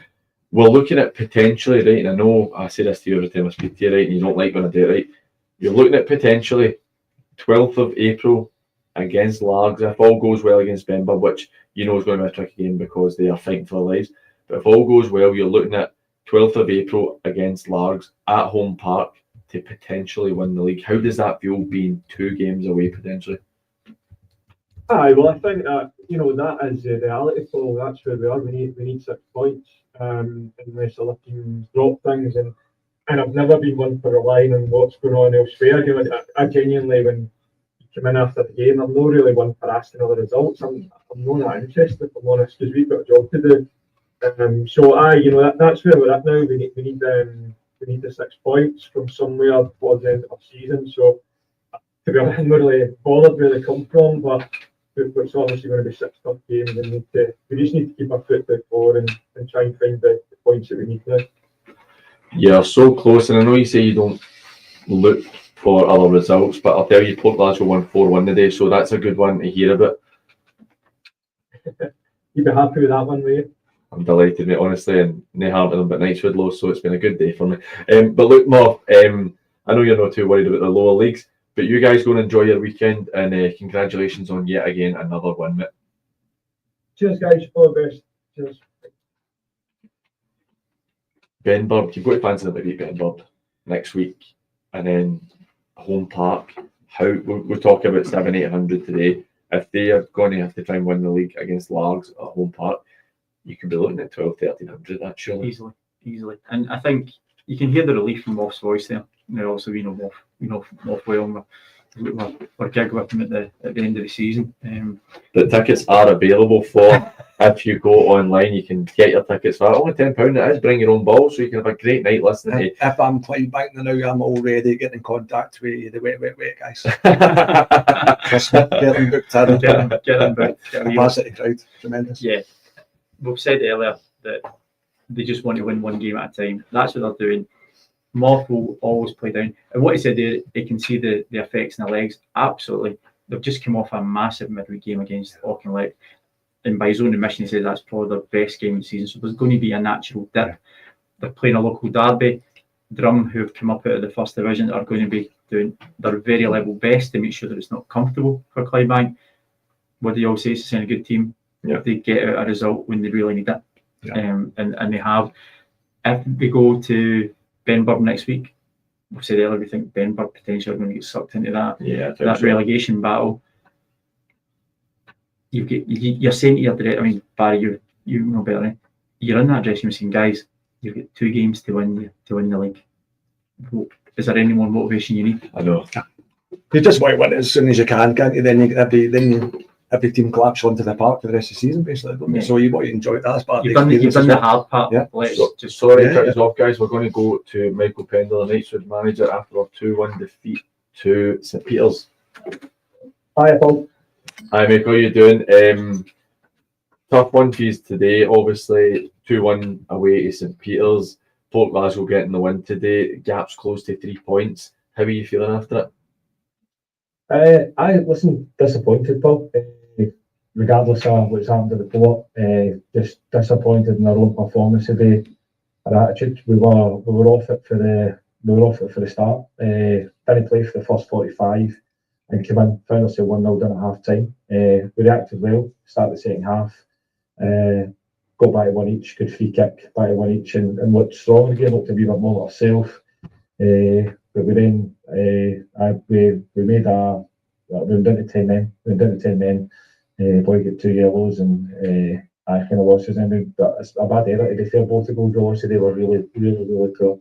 We're looking at potentially, right, and I know I say this to you every time I speak to you, right, and you don't like when I do it, right. You're looking at potentially 12th of April against Largs, if all goes well against Benburb, which you know is going to be a tricky game because they are fighting for their lives. But if all goes well, you're looking at 12th of April against Largs at home park to potentially win the league. How does that feel being 2 games away potentially? Aye, well, I think that that is the reality. So that's where we are. We need 6 points, unless other teams drop things. And I've never been one for relying on what's going on elsewhere. I genuinely, when you come in after the game, I'm not really one for asking other results. I'm not that interested, if I'm honest, because we've got a job to do. That's where we're at now. We need the 6 points from somewhere towards the end of the season. So, to be honest, I'm not really bothered where they come from, but it's obviously going to be 6 tough games, and we just need to keep our foot to the floor and try and find the points that we need now. You're so close, and I know you say you don't look for other results, but I'll tell you, Port Glasgow won 4-1 today, so that's a good one to hear about. You'd be happy with that one, will you? I'm delighted, mate, honestly, and no harm to them, but Knightswood lost, so it's been a good day for me. But look, Marv, I know you're not too worried about the lower leagues, but you guys go and enjoy your weekend, and congratulations on yet again another win, mate. Cheers, guys. All the best. Cheers. Benburb, you've got to fancy them to beat Benburb next week, and then home park. We're talking about 700-800 today. If they are going to have to try and win the league against Largs at home park, you could be looking at 1200-1300. That's surely easily. And I think you can hear the relief from Moff's voice there. Also, Moff well, we're gig with him at the end of the season. The tickets are available for if you go online, you can get your tickets for only £10. It is bring your own ball, so you can have a great night listening If I'm Clydebank now, I'm already getting in contact with the wet guys. to. Trust me, get them booked in. Get them booked. Capacity crowd, tremendous. Yeah, we've said earlier that they just want to win one game at a time. That's what they're doing. Morph will always play down. And what he said there, he can see the effects in the legs. Absolutely. They've just come off a massive midweek game against Auchinleck. And by his own admission, he says that's probably their best game of the season. So there's going to be a natural dip. They're playing a local derby. Drum, who have come up out of the first division, are going to be doing their very level best to make sure that it's not comfortable for Clydebank. What do you all say? It's a good team. Yeah. If they get out a result when they really need it. Yeah. And they have. If they go to Benburb next week, we said earlier we think Benburb potentially are going to get sucked into that relegation battle. You're saying to your director, I mean, Barry, you know better than me. You're in that dressing room saying, guys, you've got 2 games to win the league. Is there any more motivation you need? I know. You just want to win it as soon as you can, can't you? Then every team collapse onto the park for the rest of the season, basically, don't you? So you want to enjoy it. That's part You've done the hard part. Yeah. Sorry to cut us off, guys. We're going to go to Michael Pendle, the Knightswood manager, after our 2-1 defeat to St Peters. Hi, Paul. Hi, Michael. How you doing? Tough one for you today. Obviously, 2-1 away to St Peters. Port Glasgow getting the win today. Gap's close to 3 points. How are you feeling after it? I wasn't disappointed, Paul. Regardless of what's happened to the Port, just disappointed in our own performance today. Our attitude, we were off it for the start. Didn't play for the first 45 and came in, found ourselves 1-0 down at half time. We reacted well, started the second half. Got back to 1 each, good free kick, back to 1 each, and looked strong again, looked a wee bit more like ourselves. But we then we made we went down to 10 men. Boy got 2 yellows and I kind of lost his end. But it's a bad error. To be fair, both the goals we lost today were really poor,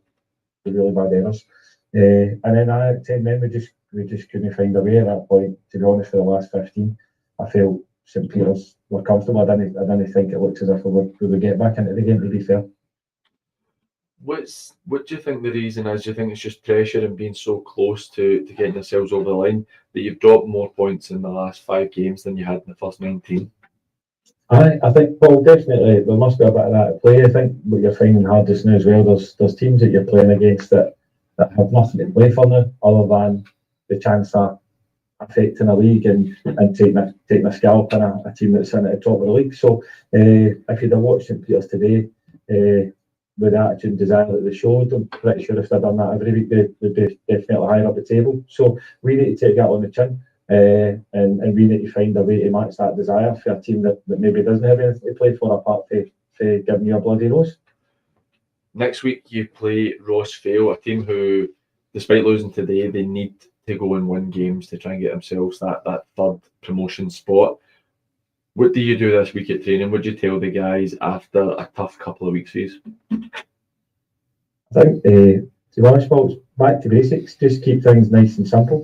really bad errors. And then at 10 men, we just couldn't find a way at that point. To be honest, for the last 15, I felt St Peters were comfortable. I didn't think it looked as if we would get back into the game. To be fair. What do you think the reason is? Do you think it's just pressure and being so close to getting yourselves over the line that you've dropped more points in the last 5 games than you had in the first 19? I think, Paul, definitely there must be a bit of that at play. I think what you're finding hard just now as well, there's teams that you're playing against that have nothing to play for now other than the chance of affecting a league and taking a scalp in a team that's in at the top of the league. So if you'd have watched St Peters today, with the attitude and desire that they showed, I'm pretty sure if they'd done that every week, they'd be definitely higher up the table. So we need to take that on the chin, and we need to find a way to match that desire for a team that maybe doesn't have anything to play for apart from giving you a bloody nose. Next week you play Rossvale, a team who, despite losing today, they need to go and win games to try and get themselves that 3rd promotion spot. What do you do this week at training? Would you tell the guys after a tough couple of weeks for you? I think, to be honest, folks, back to basics. Just keep things nice and simple.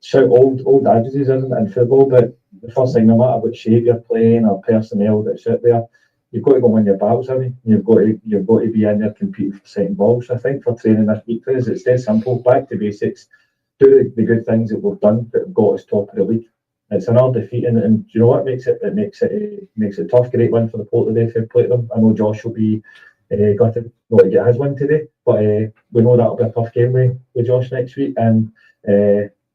Shout old adages in football, but the first thing, no matter what shape you're playing or personnel that's out there, you've got to go win your battles, haven't you? You've got to be in there competing for second balls. I think for training this week, it's dead simple. Back to basics. Do the good things that we've done that have got us top of the league. It's another defeat, and you know what makes it tough. Great win for the Port today. Fair play to them. I know Josh will be gutted not to get his win today, but we know that'll be a tough game with Josh next week. And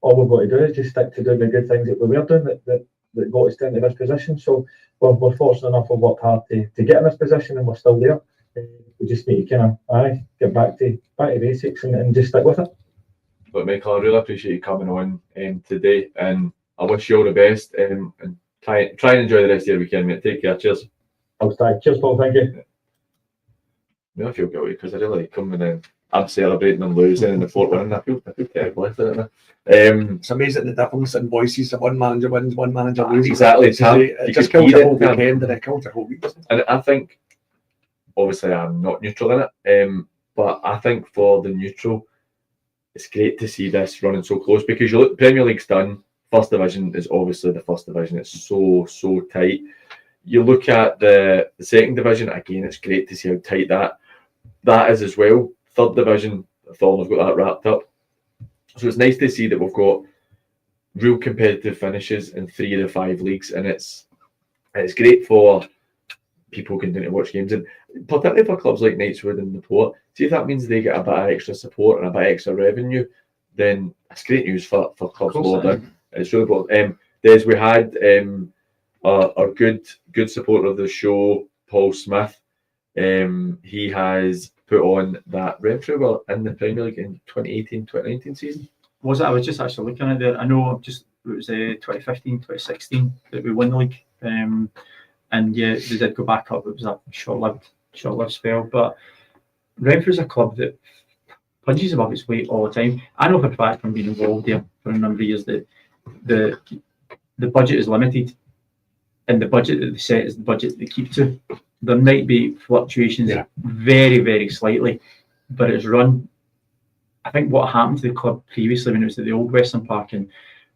all we've got to do is just stick to doing the good things that we were doing that got us into this position. So we're fortunate enough to work hard to get in this position, and we're still there. We just need to kind of get back to basics and just stick with it. But Michael, I really appreciate you coming on today, and I wish you all the best, and try and enjoy the rest of your weekend, mate. Take care. Cheers. I'll start. Cheers, Paul. Thank you. I feel guilty because I really come and then I'm celebrating them losing in the 4-1. I feel terrible after it. It's amazing the difference in voices. One manager wins, one manager loses. Exactly. It just kills the whole weekend and it kills the whole week. And I think, obviously, I'm not neutral in it, but I think for the neutral, it's great to see this running so close because you look, Premier League's done. First division is obviously the first division. It's so tight. You look at the second division, again, it's great to see how tight that is as well. Third division, Thorn have got that wrapped up. So it's nice to see that we've got real competitive finishes in 3 of the 5 leagues, and it's great for people continuing to watch games, and particularly for clubs like Knightswood and the Port. See if that means they get a bit of extra support and a bit of extra revenue, then it's great news for clubs lower down. It's really important. Des, we had our good supporter of the show, Paul Smith. He has put on that Renfrew were in the Premier League in 2018-2019 season. Was it? I was just actually looking at there. I know it was 2015, 2016 that we won the league. And yeah, they did go back up. It was a short-lived spell. But Renfrew's a club that punches above its weight all the time. I know for a fact from being involved there for a number of years that the budget is limited, and the budget that they set is the budget they keep to. There might be fluctuations very, very slightly, but it's run. I think what happened to the club previously when it was at the old Western Park, and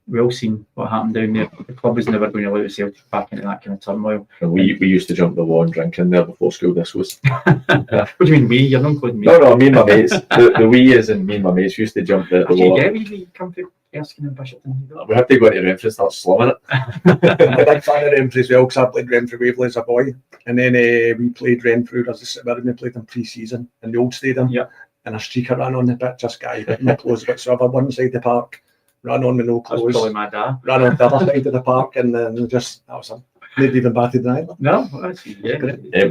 we all seen what happened down there. The club was never going to allow the Celtic back into that kind of turmoil. And we used to jump the wall and drink in there before school. This was. What do you mean we? You're not including me. No, me and my mates. The we is and me and my mates used to jump the wall. Yeah, we come to Erskine and Bishopton. We have to go into Renfrew and start slumming it. I'm a big fan of Renfrew as well, because I played Renfrew Waverley as a boy, and then we played Renfrew as a City. We played them pre-season in the old stadium. Yeah. And a streaker ran on the pitch, this guy with no clothes whatsoever, one side of the park, ran on with no That was clothes, probably my dad. ran on the other side of the park, and then just, that was him. Nobody even batted an eyelid. No, that's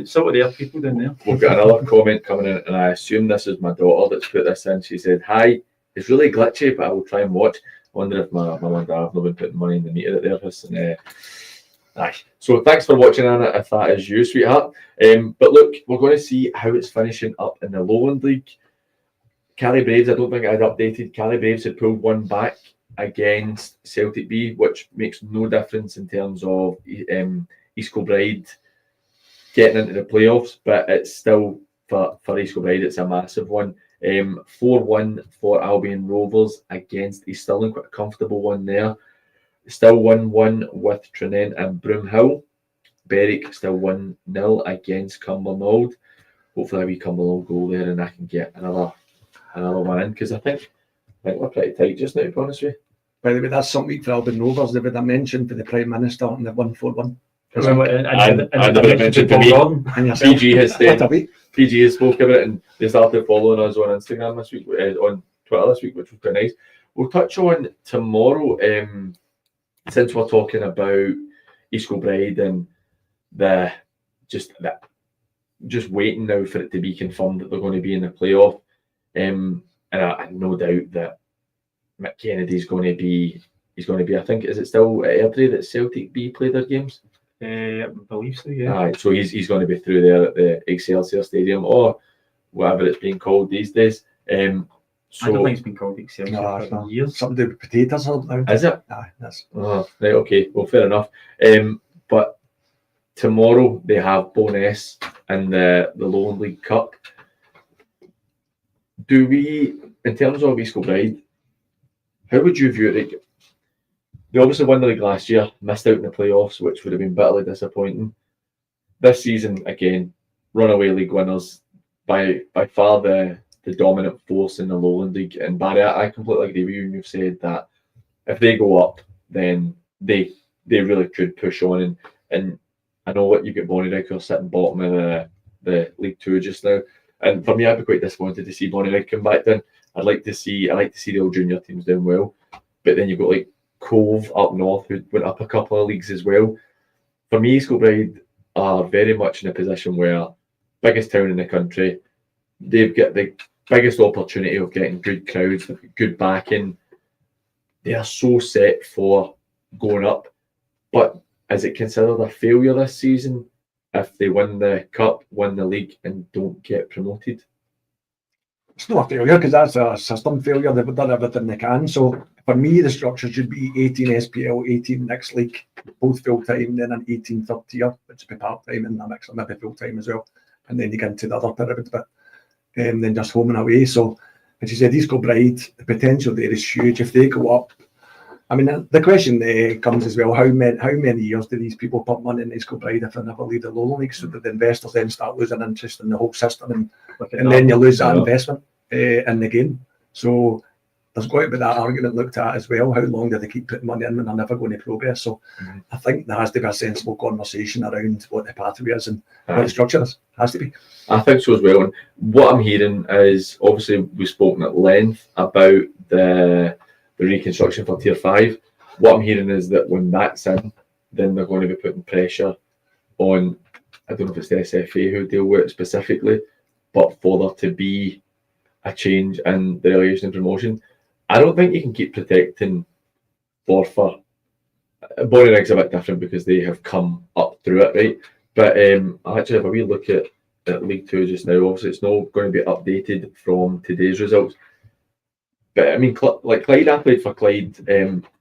so there are people down there. We've got another comment coming in, and I assume this is my daughter that's put this in. She said, "Hi, it's really glitchy, but I will try and watch. I wonder if my mum and dad have not been putting money in the meter at their house." And so thanks for watching, Anna, if that is you, sweetheart. But look, we're going to see how it's finishing up in the Lowland League. Cali Braves, I don't think I'd updated. Cali Braves had pulled one back against Celtic B, which makes no difference in terms of East Kilbride getting into the playoffs, but it's still for East Kilbride, it's a massive one. 4-1 for Albion Rovers against East Stirling, quite a comfortable one there. Still 1-1 with Tranent and Broomhill. Berwick still 1-0 against Cumbernauld. Hopefully a wee Cumbernauld goal there and I can get another one in, because I think we're pretty tight just now, to be honest with you. By the way, that's something week for Albion Rovers. They would have mentioned for the Prime Minister and they've won 4-1. And they mentioned to me, PG has spoke about it, and they started following us on Instagram this week, on Twitter this week, which was quite nice. We'll touch on tomorrow, since we're talking about East Kilbride and just waiting now for it to be confirmed that they're going to be in the playoff. And I have no doubt that Mick Kennedy's going to be. He's going to be. I think, is it still at Airdrie that Celtic B play their games? I believe so. Yeah. Right, so he's going to be through there at the Excelsior Stadium or whatever it's being called these days. So I don't think it's been called Excelsior for years. Something to do with potatoes or something. Is it? Aye, that's. Oh, right. Okay. Well, fair enough. But tomorrow they have Bo'ness in the Lowland League Cup. Do we, in terms of East Kilbride, how would you view it? They obviously won the league last year, missed out in the playoffs, which would have been bitterly disappointing. This season, again, runaway league winners, by far the dominant force in the Lowland League. And Barry, I completely agree with you when you've said that if they go up, then they really could push on. And I know what you get Bonnyrigg, who are sitting bottom of the League Two just now. And for me, I'd be quite disappointed to see Bonnyrigg come back down. I like to see the old junior teams doing well, but then you've got like Cove up north who went up a couple of leagues as well. For me, East Kilbride are very much in a position where biggest town in the country, they've got the biggest opportunity of getting good crowds, good backing. They are so set for going up, but is it considered a failure this season if they win the cup, win the league, and don't get promoted? It's not a failure because that's a system failure. They've done everything they can. So for me, the structure should be 18 SPL, 18 next league, both full time, then an 18 third tier, which would be part time, and a mix of maybe full time as well. And then you get into the other pyramid bit, and then just home and away. So, as you said, East Kilbride, the potential there is huge. If they go up, I mean, the question comes as well: how many years do these people put money in East Kilbride if they never leave the Lowland League? So that the investors then start losing interest in the whole system, and then you lose that investment in the game. So there's got to be that argument looked at as well. How long do they keep putting money in when they're never going to progress? So I think there has to be a sensible conversation around what the pathway is and what the structure is. Has to be. I think so as well. And what I'm hearing is, obviously we've spoken at length about the reconstruction for Tier 5. What I'm hearing is that when that's in, then they're going to be putting pressure on, I don't know if it's the SFA who deal with it specifically, but for there to be a change in the relegation and promotion. I don't think you can keep protecting Forfar. Bonnyrig's a bit different because they have come up through it, right? But actually, if we look at League 2 just now, obviously it's not going to be updated from today's results. But I mean, like Clyde, I played for Clyde.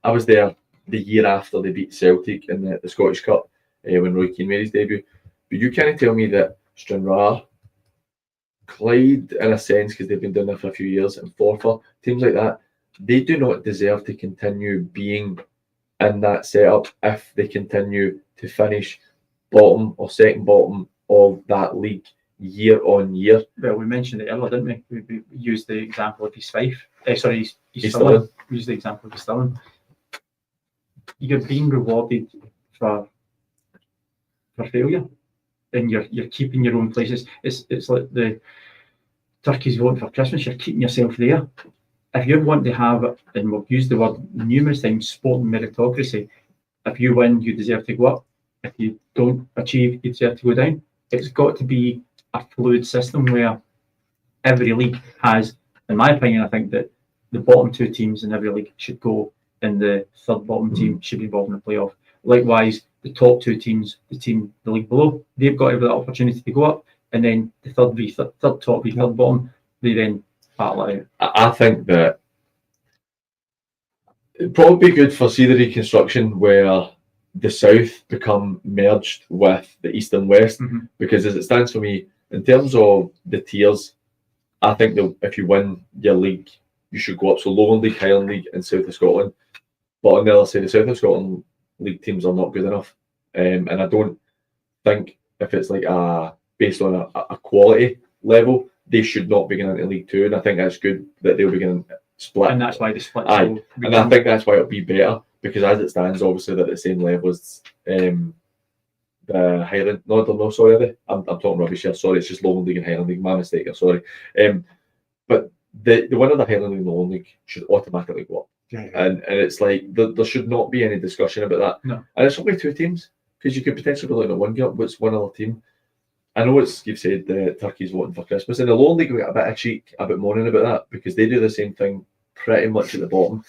I was there the year after they beat Celtic in the Scottish Cup when Roy Keane made his debut. But you can't tell me that Stranraer, Clyde, in a sense, because they've been doing it for a few years, and Forfar, teams like that, they do not deserve to continue being in that setup if they continue to finish bottom or second bottom of that league year on year. Well, we mentioned it earlier, didn't we? We used the example of East Fife. East Stirling. Stirling. We used the example of East Stirling. You're being rewarded for failure, and you're keeping your own places. It's like the turkeys voting for Christmas. You're keeping yourself there. If you want to have, and we've used the word numerous times, sporting meritocracy, if you win, you deserve to go up. If you don't achieve, you deserve to go down. It's got to be a fluid system where every league has, in my opinion, I think that the bottom two teams in every league should go, and the third bottom team should be involved in the playoff. Likewise, the top two teams, the league below, they've got every opportunity to go up, and then the third top v third bottom, they then battle it out. I think that it'd probably be good for the reconstruction where the South become merged with the East and West, because as it stands for me, in terms of the tiers, I think that if you win your league, you should go up. So Lowland League, Highland League, and South of Scotland. But on the other side, the South of Scotland league teams are not good enough, and I don't think if it's like based on a quality level, they should not be getting into League 2. And I think that's good that they'll be getting split. And that's why they split. Aye, and I think that's why it'll be better, because as it stands, obviously they're at the same level as the Highland. No, sorry, I'm talking rubbish here. Sorry, it's just Lowland League and Highland League. My mistake. Sorry. But the winner of the Highland League and Lowland League should automatically go up. Yeah. And it's like there should not be any discussion about that. No. And it's only two teams, because you could potentially be looking at one game, what's one other team. I know you've said the turkeys voting for Christmas. In the Lowland League, we got a bit of cheek about moaning about that, because they do the same thing pretty much at the bottom,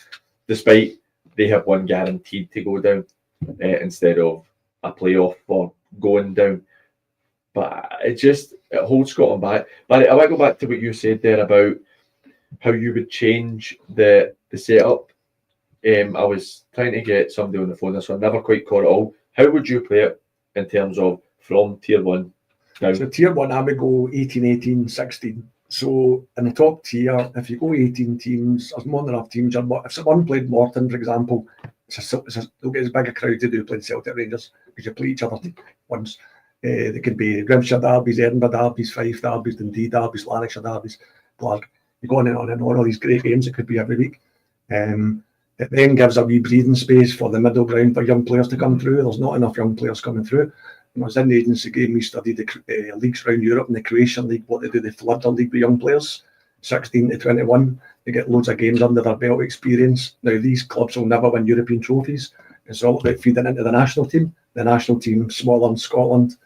despite they have one guaranteed to go down instead of a playoff for going down. But it holds Scotland back. But I want to go back to what you said there about how you would change the setup. I was trying to get somebody on the phone, so I never quite caught it all. How would you play it in terms of from Tier 1 down? So Tier 1, I would go 18, 18, 16. So in the top tier, if you go 18 teams, there's more than enough teams. If someone played Morton, for example, they'll get as big a crowd to do playing Celtic Rangers, because you play each other once. They could be Grimshire derbies, Edinburgh derbies, Fife derbies, Dundee derbies, Lanarkshire derbies, Glasgow. You go on and on all these great games. It could be every week. It then gives a wee breathing space for the middle ground for young players to come through. There's not enough young players coming through. When I was in the agency game, we studied the leagues around Europe, and the Croatian league, what they do, they flood the league with young players, 16 to 21. They get loads of games under their belt experience. Now, these clubs will never win European trophies. It's all about feeding into the national team. The national team, smaller in Scotland,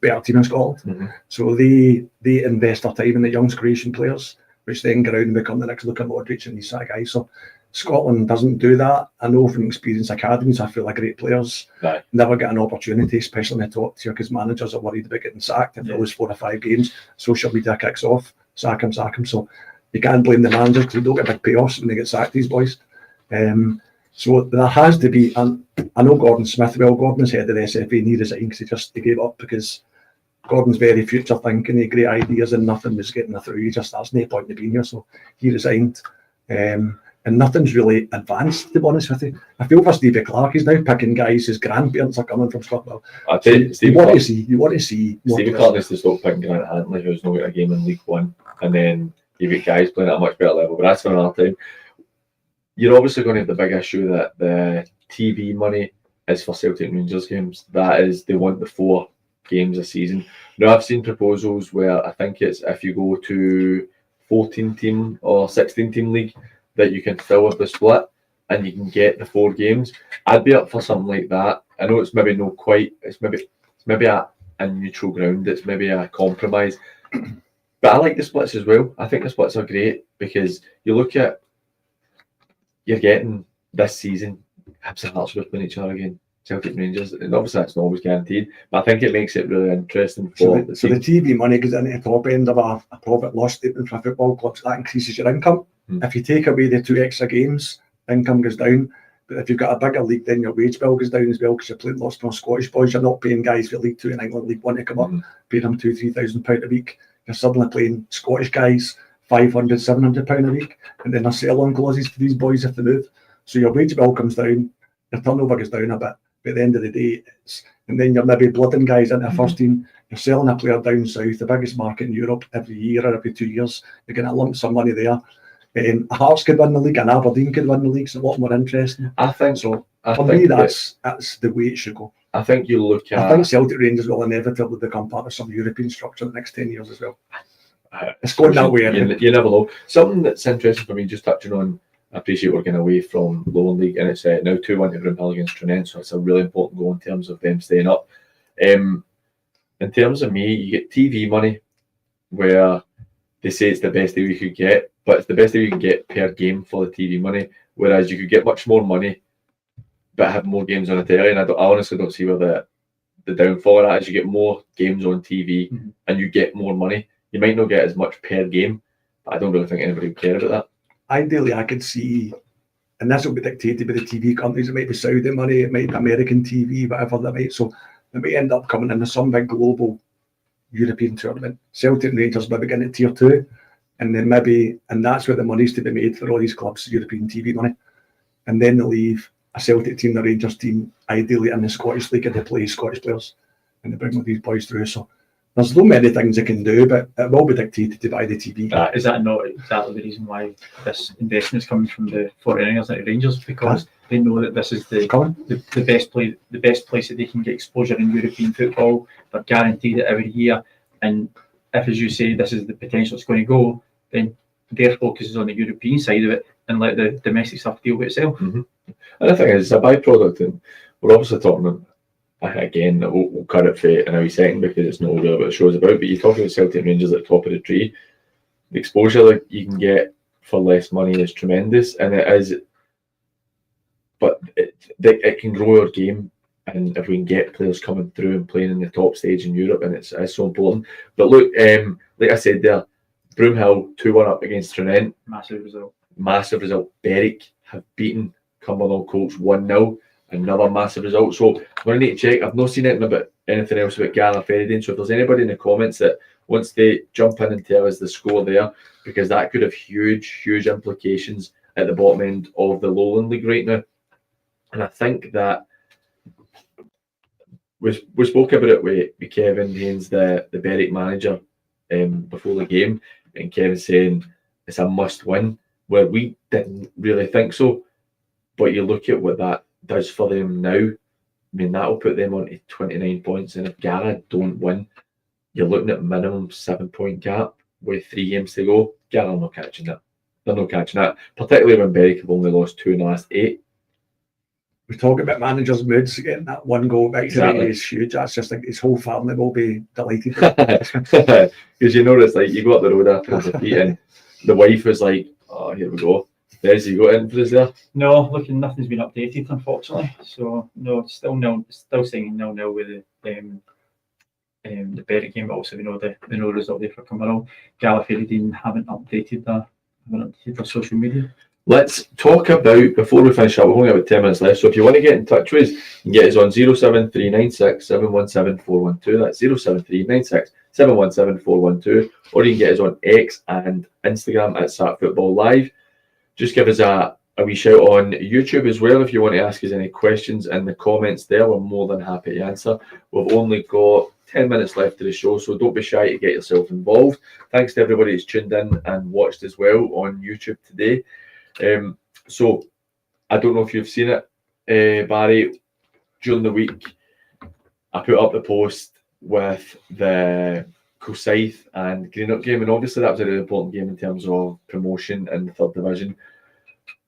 better team in Scotland. So they invest their time in the young Croatian players, which then go around and become the next Luka Modric and these sort of guys. So Scotland doesn't do that. I know from experience, academies are full of great players. Right. Never get an opportunity, especially in the top tier, because managers are worried about getting sacked. If they lose 4 or 5 games, social media kicks off, sack him. So you can't blame the managers, because they don't get big payoffs when they get sacked, these boys. So there has to be, and I know Gordon Smith well. Gordon's head of the SFA, and he resigned because he gave up, because Gordon's very future thinking, he had great ideas and nothing was getting through. He just, there's no point in being here, so he resigned. and nothing's really advanced, to be honest with you. I feel for Stevie Clark, he's now picking guys whose grandparents are coming from Scotland. I tell you, You want to see. Stevie Clark needs to stop picking Grant Hanley, who's not got a game in League One, and then you've got guys playing at a much better level. But that's for another time. You're obviously going to have the big issue that the TV money is for Celtic and Rangers games. That is, they want the 4 games a season. Now, I've seen proposals where I think it's if you go to 14-team or 16-team league that you can fill with the split and you can get the 4 games. I'd be up for something like that. I know it's maybe not quite. It's maybe a neutral ground. It's maybe a compromise. But I like the splits as well. I think the splits are great because you look at, you're getting this season Hibs and Hearts playing each other again, Celtic and Rangers, and obviously that's not always guaranteed, but I think it makes it really interesting for so the TV money goes into the top end of a profit loss statement for a football club, so that increases your income. If you take away the 2 extra games, income goes down. But if you've got a bigger league, then your wage bill goes down as well because you're playing lots more Scottish boys. You're not paying guys for League 2 in England, League 1 to come up, paying them £2,000-3,000 a week. You're suddenly playing Scottish guys £500-700 a week, and then there's sell-on clauses for these boys if they move. So your wage bill comes down, your turnover goes down a bit. But at the end of the day, and then you're maybe blooding guys into a first team. You're selling a player down south, the biggest market in Europe, every year or every 2 years. You're getting a lump sum money there. Hearts could win the league, and Aberdeen could win the league. It's a lot more interesting. I think so. For me, that's the way it should go. I think you look at. I think Celtic Rangers will inevitably become part of some European structure in the next 10 years as well. It's going that way. You never know. Something that's interesting for me, just touching on. I appreciate we're getting away from Lowland League, and it's now 2-1 to Broomhill against Trinent, so it's a really important goal in terms of them staying up. In terms of me, you get TV money, where they say it's the best deal you could get, but it's the best deal you can get per game for the TV money, whereas you could get much more money, but have more games on the telly, and I honestly don't see where the downfall of that is. You get more games on TV, and you get more money. You might not get as much per game, but I don't really think anybody would care about that. Ideally, I could see, and this will be dictated by the TV companies. It might be Saudi money, it might be American TV, whatever that might. So they may end up coming into some big global European tournament. Celtic and Rangers maybe getting at tier 2, and then and that's where the money's to be made for all these clubs, European TV money. And then they leave a Celtic team, the Rangers team, ideally in the Scottish League, and they play Scottish players, and they bring all these boys through. So there's so many things they can do, but it will be dictated by the TV. Is that not exactly the reason why this investment is coming from the foreigners at Rangers? Because they know that this is the best place that they can get exposure in European football. They're guaranteed it every year, and if, as you say, this is the potential it's going to go, then their focus is on the European side of it and let the domestic stuff deal with itself. And I think it's a byproduct, and we're obviously talking about. Again, we'll cut it for in a wee second because it's not really what the show's about. But you're talking about Celtic and Rangers at the top of the tree. The exposure that you can get for less money is tremendous, and it is. But it can grow your game, and if we can get players coming through and playing in the top stage in Europe, and it's so important. But look, like I said there, Broomhill 2-1 up against Trinent. Massive result. Berwick have beaten Cumbernauld Colts 1-0. Another massive result. So I'm going to need to check. I've not seen anything else about Gareth Feridine. So if there's anybody in the comments that wants to jump in and tell us the score there, because that could have huge implications at the bottom end of the Lowland League right now. And I think that we spoke about it with Kevin Haynes, the Berwick manager, before the game, and Kevin saying it's a must win, where we didn't really think so. But you look at what that does for them now. I mean, that'll put them on to 29 points, and if Gara don't win, you're looking at minimum 7-point gap with 3 games to go. Gara are not catching that. They're not catching that, particularly when Berwick have only lost 2 in the last 8. We talk about managers' moods, getting that one goal back Exactly. is huge. That's just like his whole family will be delighted. Because you notice, like, you go up the road after the defeat, and the wife was like, "Oh, here we go." Des, you got in for us there? No, nothing's been updated, unfortunately. So no, it's still saying 0-0 with the Berwick game, but also we know the result there for Cumbernauld. Gareth Feridine haven't updated their social media. Let's talk about, before we finish up, we've only got about 10 minutes left, so if you want to get in touch with us, you can get us on 07396 717 412. That's 07396 717 412. Or you can get us on X and Instagram at SatFootball Live. just give us a wee shout on YouTube as well if you want to ask us any questions in the comments there. We're more than happy to answer. We've only got 10 minutes left of the show, so don't be shy to get yourself involved. Thanks to everybody that's tuned in and watched as well on YouTube today. So I don't know if you've seen it, Barry, during the week I put up the post with the Kilsyth and Greenock game, and obviously that was a really important game in terms of promotion in the 3rd division.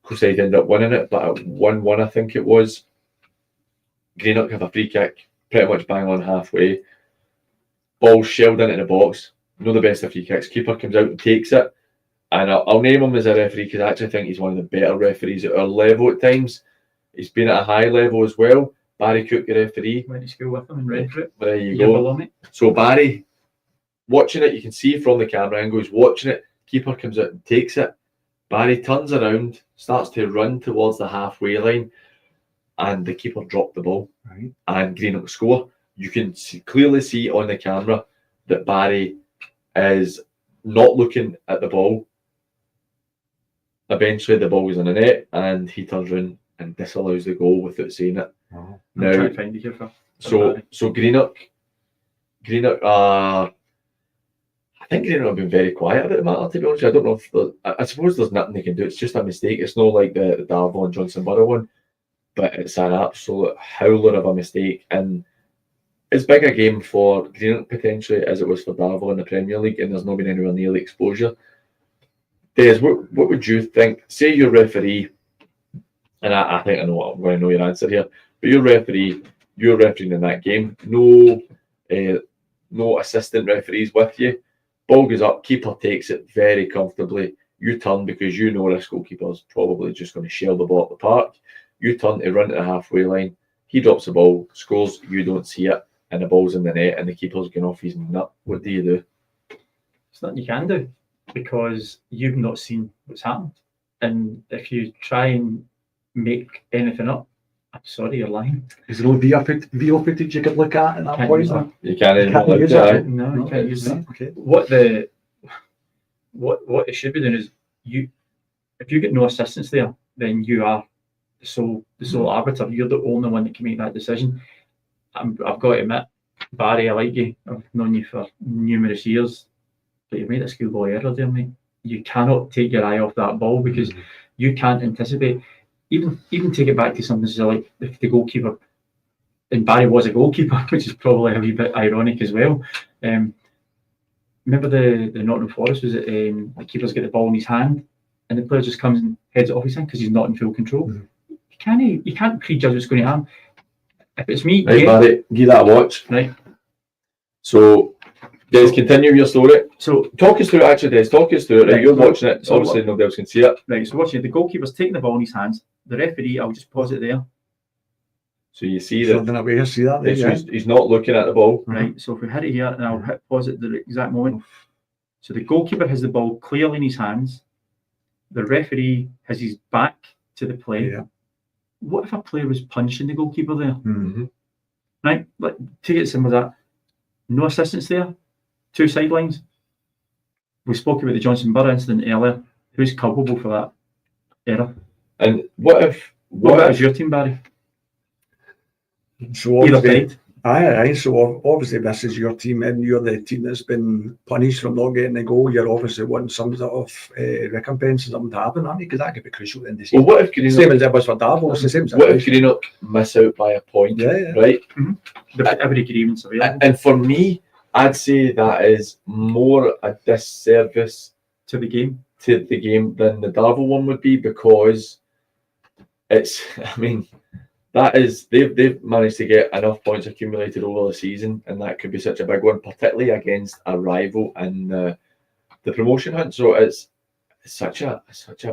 Kilsyth ended up winning it, but at 1-1 I think it was. Greenock have a free kick, pretty much bang on halfway. Ball shelled into the box. No, the best of free kicks. Keeper comes out and takes it. And I'll name him as a referee because I actually think he's one of the better referees at our level at times. He's been at a high level as well. Barry Cook, the referee. Went to school with him in Redruth. There you go. So Barry, watching it, you can see from the camera angle, he's watching it. Keeper comes out and takes it. Barry turns around, starts to run towards the halfway line, and the keeper dropped the ball. Right. And Greenock score. You can clearly see on the camera that Barry is not looking at the ball. Eventually, the ball was in the net, and he turns around and disallows the goal without saying it. Wow. Now, I'm trying to find it here for so Greenock are. I think Greenock have been very quiet about the matter, to be honest. I don't know if I suppose there's nothing they can do. It's just a mistake. It's not like the Darvel and Johnson Borough one, but it's an absolute howler of a mistake. And it's big a game for Greenock potentially as it was for Darvel in the Premier League, and there's not been anywhere near the exposure. Des, what would you think? Say you're referee, and I think I know what I'm going to know your answer here, but you're refereeing in that game. No assistant referees with you. Ball goes up, keeper takes it very comfortably. You turn because you know this goalkeeper's probably just going to shell the ball at the park. You turn to run to the halfway line. He drops the ball, scores, you don't see it, and the ball's in the net, and the keeper's going off his nut. What do you do? There's nothing you can do because you've not seen what's happened. And if you try and make anything up, I'm sorry, you're lying. Is there no VO footage you could look at that point? You can't use it. No, you can't use that. Okay. What it should be doing is if you get no assistance there, then you are the sole arbiter. You're the only one that can make that decision. I've got to admit, Barry, I like you. I've known you for numerous years, but you made a schoolboy error there, mate. You cannot take your eye off that ball because you can't anticipate. Even take it back to something so like if the goalkeeper, and Barry was a goalkeeper, which is probably a wee bit ironic as well. Remember the Nottingham Forest, was it the keeper's got the ball in his hand and the player just comes and heads it off his hand because he's not in full control. You can't prejudge what's going to happen. If it's me, right, Barry, give that a watch. Right. So, Des, continue your story. So, talk us through it, actually, Des. Talk us through it. Right, you're watching it, so obviously nobody else can see it. Right, so watching it, the goalkeeper's taking the ball in his hands. The referee, I'll just pause it there. So you see that he's not looking at the ball. Right, so if we hit it here, and I'll hit pause at the exact moment. So the goalkeeper has the ball clearly in his hands. The referee has his back to the play. Yeah. What if a player was punching the goalkeeper there? Mm-hmm. Right, like take it simple as that. No assistance there. 2 sidelines. We spoke about the Johnson Borough incident earlier. Who's culpable for that error? And what if your team, Barry? So obviously this is your team, and you're the team that's been punished from not getting a goal. You're obviously wanting some sort of recompense or something to happen, aren't you? Because that could be crucial in the season. Well, what if Greenock, same as it was for Darvel, it's the same. What if Greenock miss out by a point? Right? Mm-hmm. Every grievance available. And for me, I'd say that is more a disservice to the game than the Darvel one would be, because it's, I mean, that is, they've managed to get enough points accumulated over the season, and that could be such a big one, particularly against a rival in the promotion hunt. So it's such a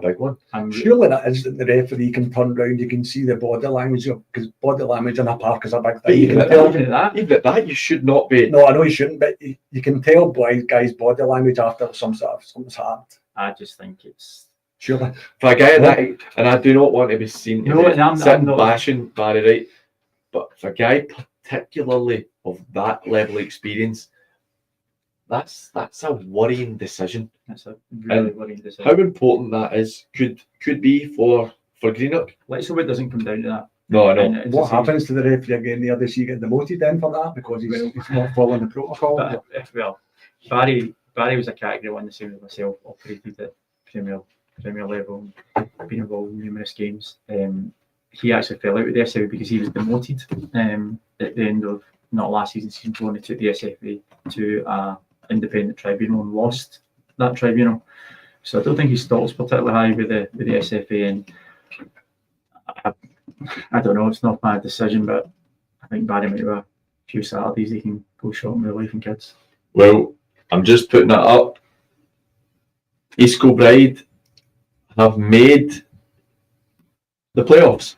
big one. Surely that is that the referee can turn round, you can see the body language, because body language in a park is a big thing. But even at that, you should not be. No, I know you shouldn't, but you can tell guys' body language after something's happened. I just think it's surely for a guy that, and I do not want to be seen I'm not bashing Barry, right? But for a guy particularly of that level of experience, that's a worrying decision. That's a really worrying decision. How important that is could be for Greenock. Let's hope it doesn't come down to that. No, I know. And it's What the same- happens to the referee again there? Does he get demoted then for that because he's not following the protocol? But, well, Barry was a category one, the same as myself, operated at Premier level, been involved in numerous games. He actually fell out with the SFA because he was demoted at the end of not last season, season 4, and he took the SFA to an independent tribunal and lost that tribunal. So I don't think his stock's particularly high with the SFA, and I don't know, it's not my decision, but I think Barry might have a few Saturdays he can go shopping with the wife and kids. Well, I'm just putting it up. East Kilbride have made the playoffs.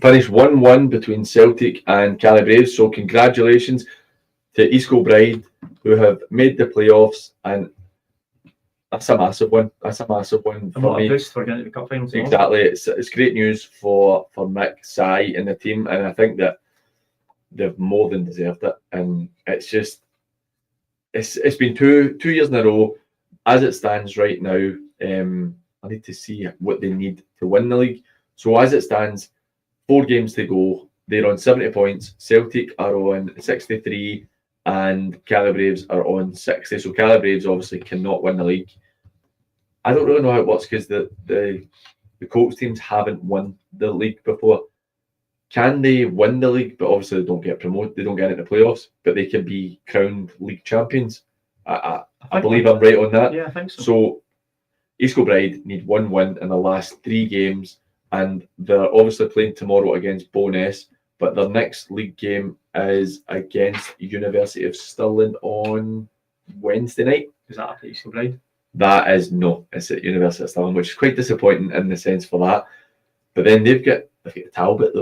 Finished 1-1 between Celtic and Caley Braves. So congratulations to East Kilbride, who have made the playoffs, and that's a massive one. That's a massive one for me. Boost for getting to the cup finals. Exactly. It's great news for Mick, Si and the team, and I think that they've more than deserved it. And it's just it's been two years in a row. As it stands right now, I need to see what they need to win the league. So as it stands, 4 games to go. They're on 70 points. Celtic are on 63, and Caley Braves are on 60. So Caley Braves obviously cannot win the league. I don't really know how it works because the Colts teams haven't won the league before. Can they win the league? But obviously they don't get promoted. They don't get into playoffs, but they can be crowned league champions. I believe I'm right on that. Yeah, I think so. So East Kilbride need 1 win in the last 3 games, and they're obviously playing tomorrow against Bo'ness, but their next league game is against University of Stirling on Wednesday night. Is that at East Kilbride? That is no, it's at University of Stirling, which is quite disappointing in the sense for that. But then they've got Talbot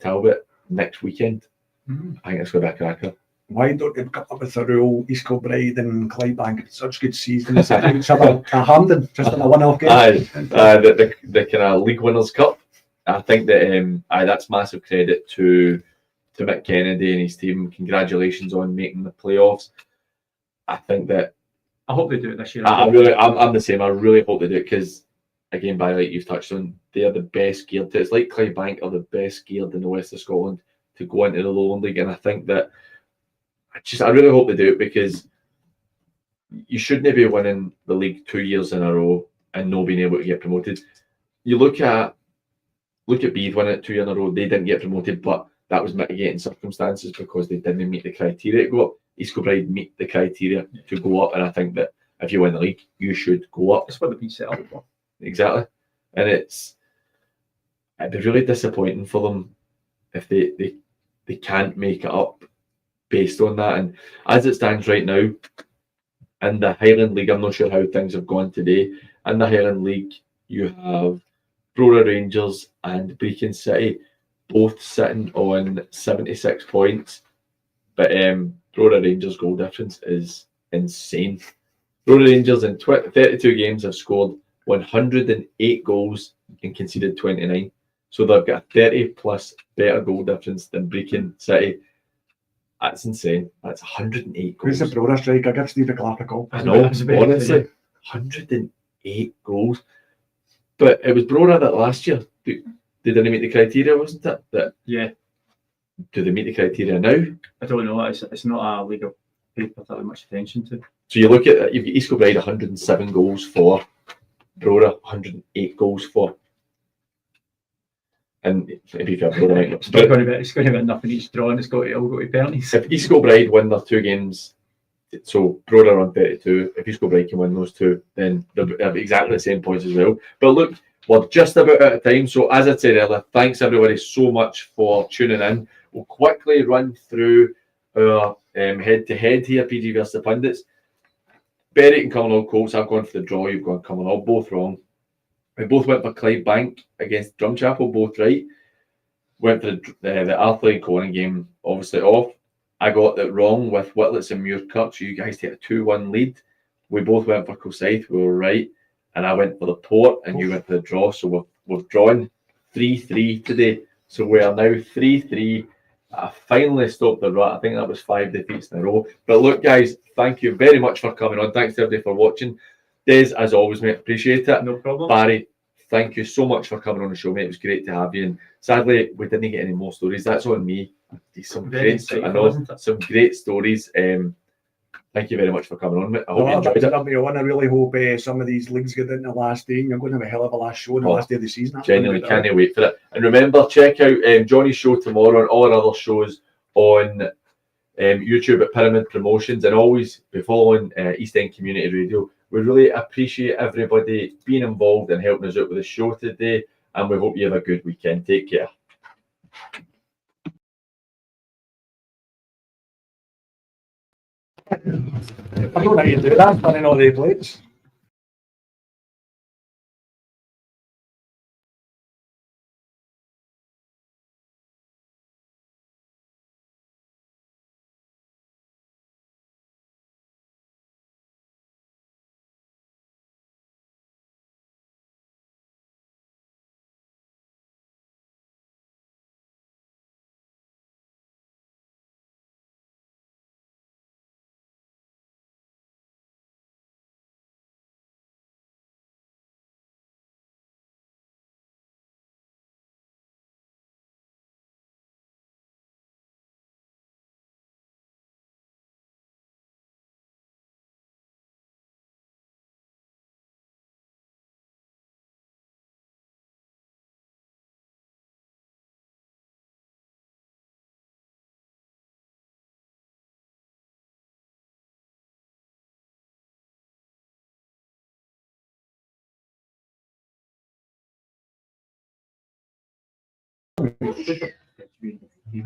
Talbot next weekend. I think it's going to be a cracker. Why don't they come up with a rule, East Kilbride and Clydebank, such good seasons, each other at Hampden, just in a one-off game? The kind of League Winners' Cup. I think that that's massive credit to Mick Kennedy and his team. Congratulations on making the playoffs. I think that I hope they do it this year. I'm the same. I really hope they do it because, again, by like you've touched on, they are the best geared to. It's like Clydebank are the best geared in the west of Scotland to go into the Lowland League, and I think that I really hope they do it because you shouldn't be winning the league 2 years in a row and not being able to get promoted. You look at Beath winning it 2 years in a row. They didn't get promoted, but that was mitigating circumstances because they didn't meet the criteria to go up. East Kilbride meet the criteria to go up, and I think that if you win the league, you should go up. That's what they've been set up for. Exactly, and it'd be really disappointing for them if they can't make it up based on that. And as it stands right now, in the Highland League, I'm not sure how things have gone today. In the Highland League, you have Brora Rangers and Brechin City both sitting on 76 points. But Brora Rangers' goal difference is insane. Brora Rangers in 32 games have scored 108 goals and conceded 29. So they've got a 30 plus better goal difference than Brechin City. That's insane. That's 108 goals. Who's the Brora striker? Give Steve a clap of call. I know, honestly. 108 goals. But it was Brora that last year, they didn't meet the criteria, wasn't it? Yeah. Do they meet the criteria now? I don't know. It's not a league I've paid particularly much attention to. So you look at you've got East Kilbride 107 goals for, Brora 108 goals for. And if you Brora, it's going to be enough in each draw, and it's got to all go to penalties. If East Kilbride win their 2 games, so Brora on 32, if East Kilbride can win those 2, then they'll have exactly the same points as well. But look, we're just about out of time. So as I said earlier, thanks everybody so much for tuning in. We'll quickly run through our head-to-head here, PG versus the Pundits. Berwick and Cumbernauld Colts, I've gone for the draw, you've gone Cumbernauld, both wrong. We both went for Clydebank against Drumchapel, both right. Went for the Arthur and Conan game, obviously off. I got it wrong with Whitlets and Muirkirk, so you guys take a 2-1 lead. We both went for Kilsyth, we were right. And I went for the Port, and you went for the draw. So we've drawn 3-3 today. So we are now 3-3. I finally stopped the rut. I think that was 5 defeats in a row. But look, guys, thank you very much for coming on. Thanks to everybody for watching. Des, as always, mate, appreciate it. No problem. Barry, thank you so much for coming on the show, mate. It was great to have you. And sadly, we didn't get any more stories. That's on me. Some Very great, insightful, I know, isn't it? some great stories. Thank you very much for coming on, mate. I hope you enjoyed it. I really hope some of these leagues get into the last day and you're going to have a hell of a last show in the last day of the season. That's Genuinely gonna be can't wait for it. And remember, check out Johnny's show tomorrow and all our other shows on YouTube at Pyramid Promotions, and always be following East End Community Radio. We really appreciate everybody being involved and helping us out with the show today, and we hope you have a good weekend. Take care. I don't know how you do that, running all the plates.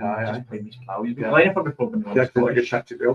Aye. Playing for the club. Yeah, I get chat to Bill.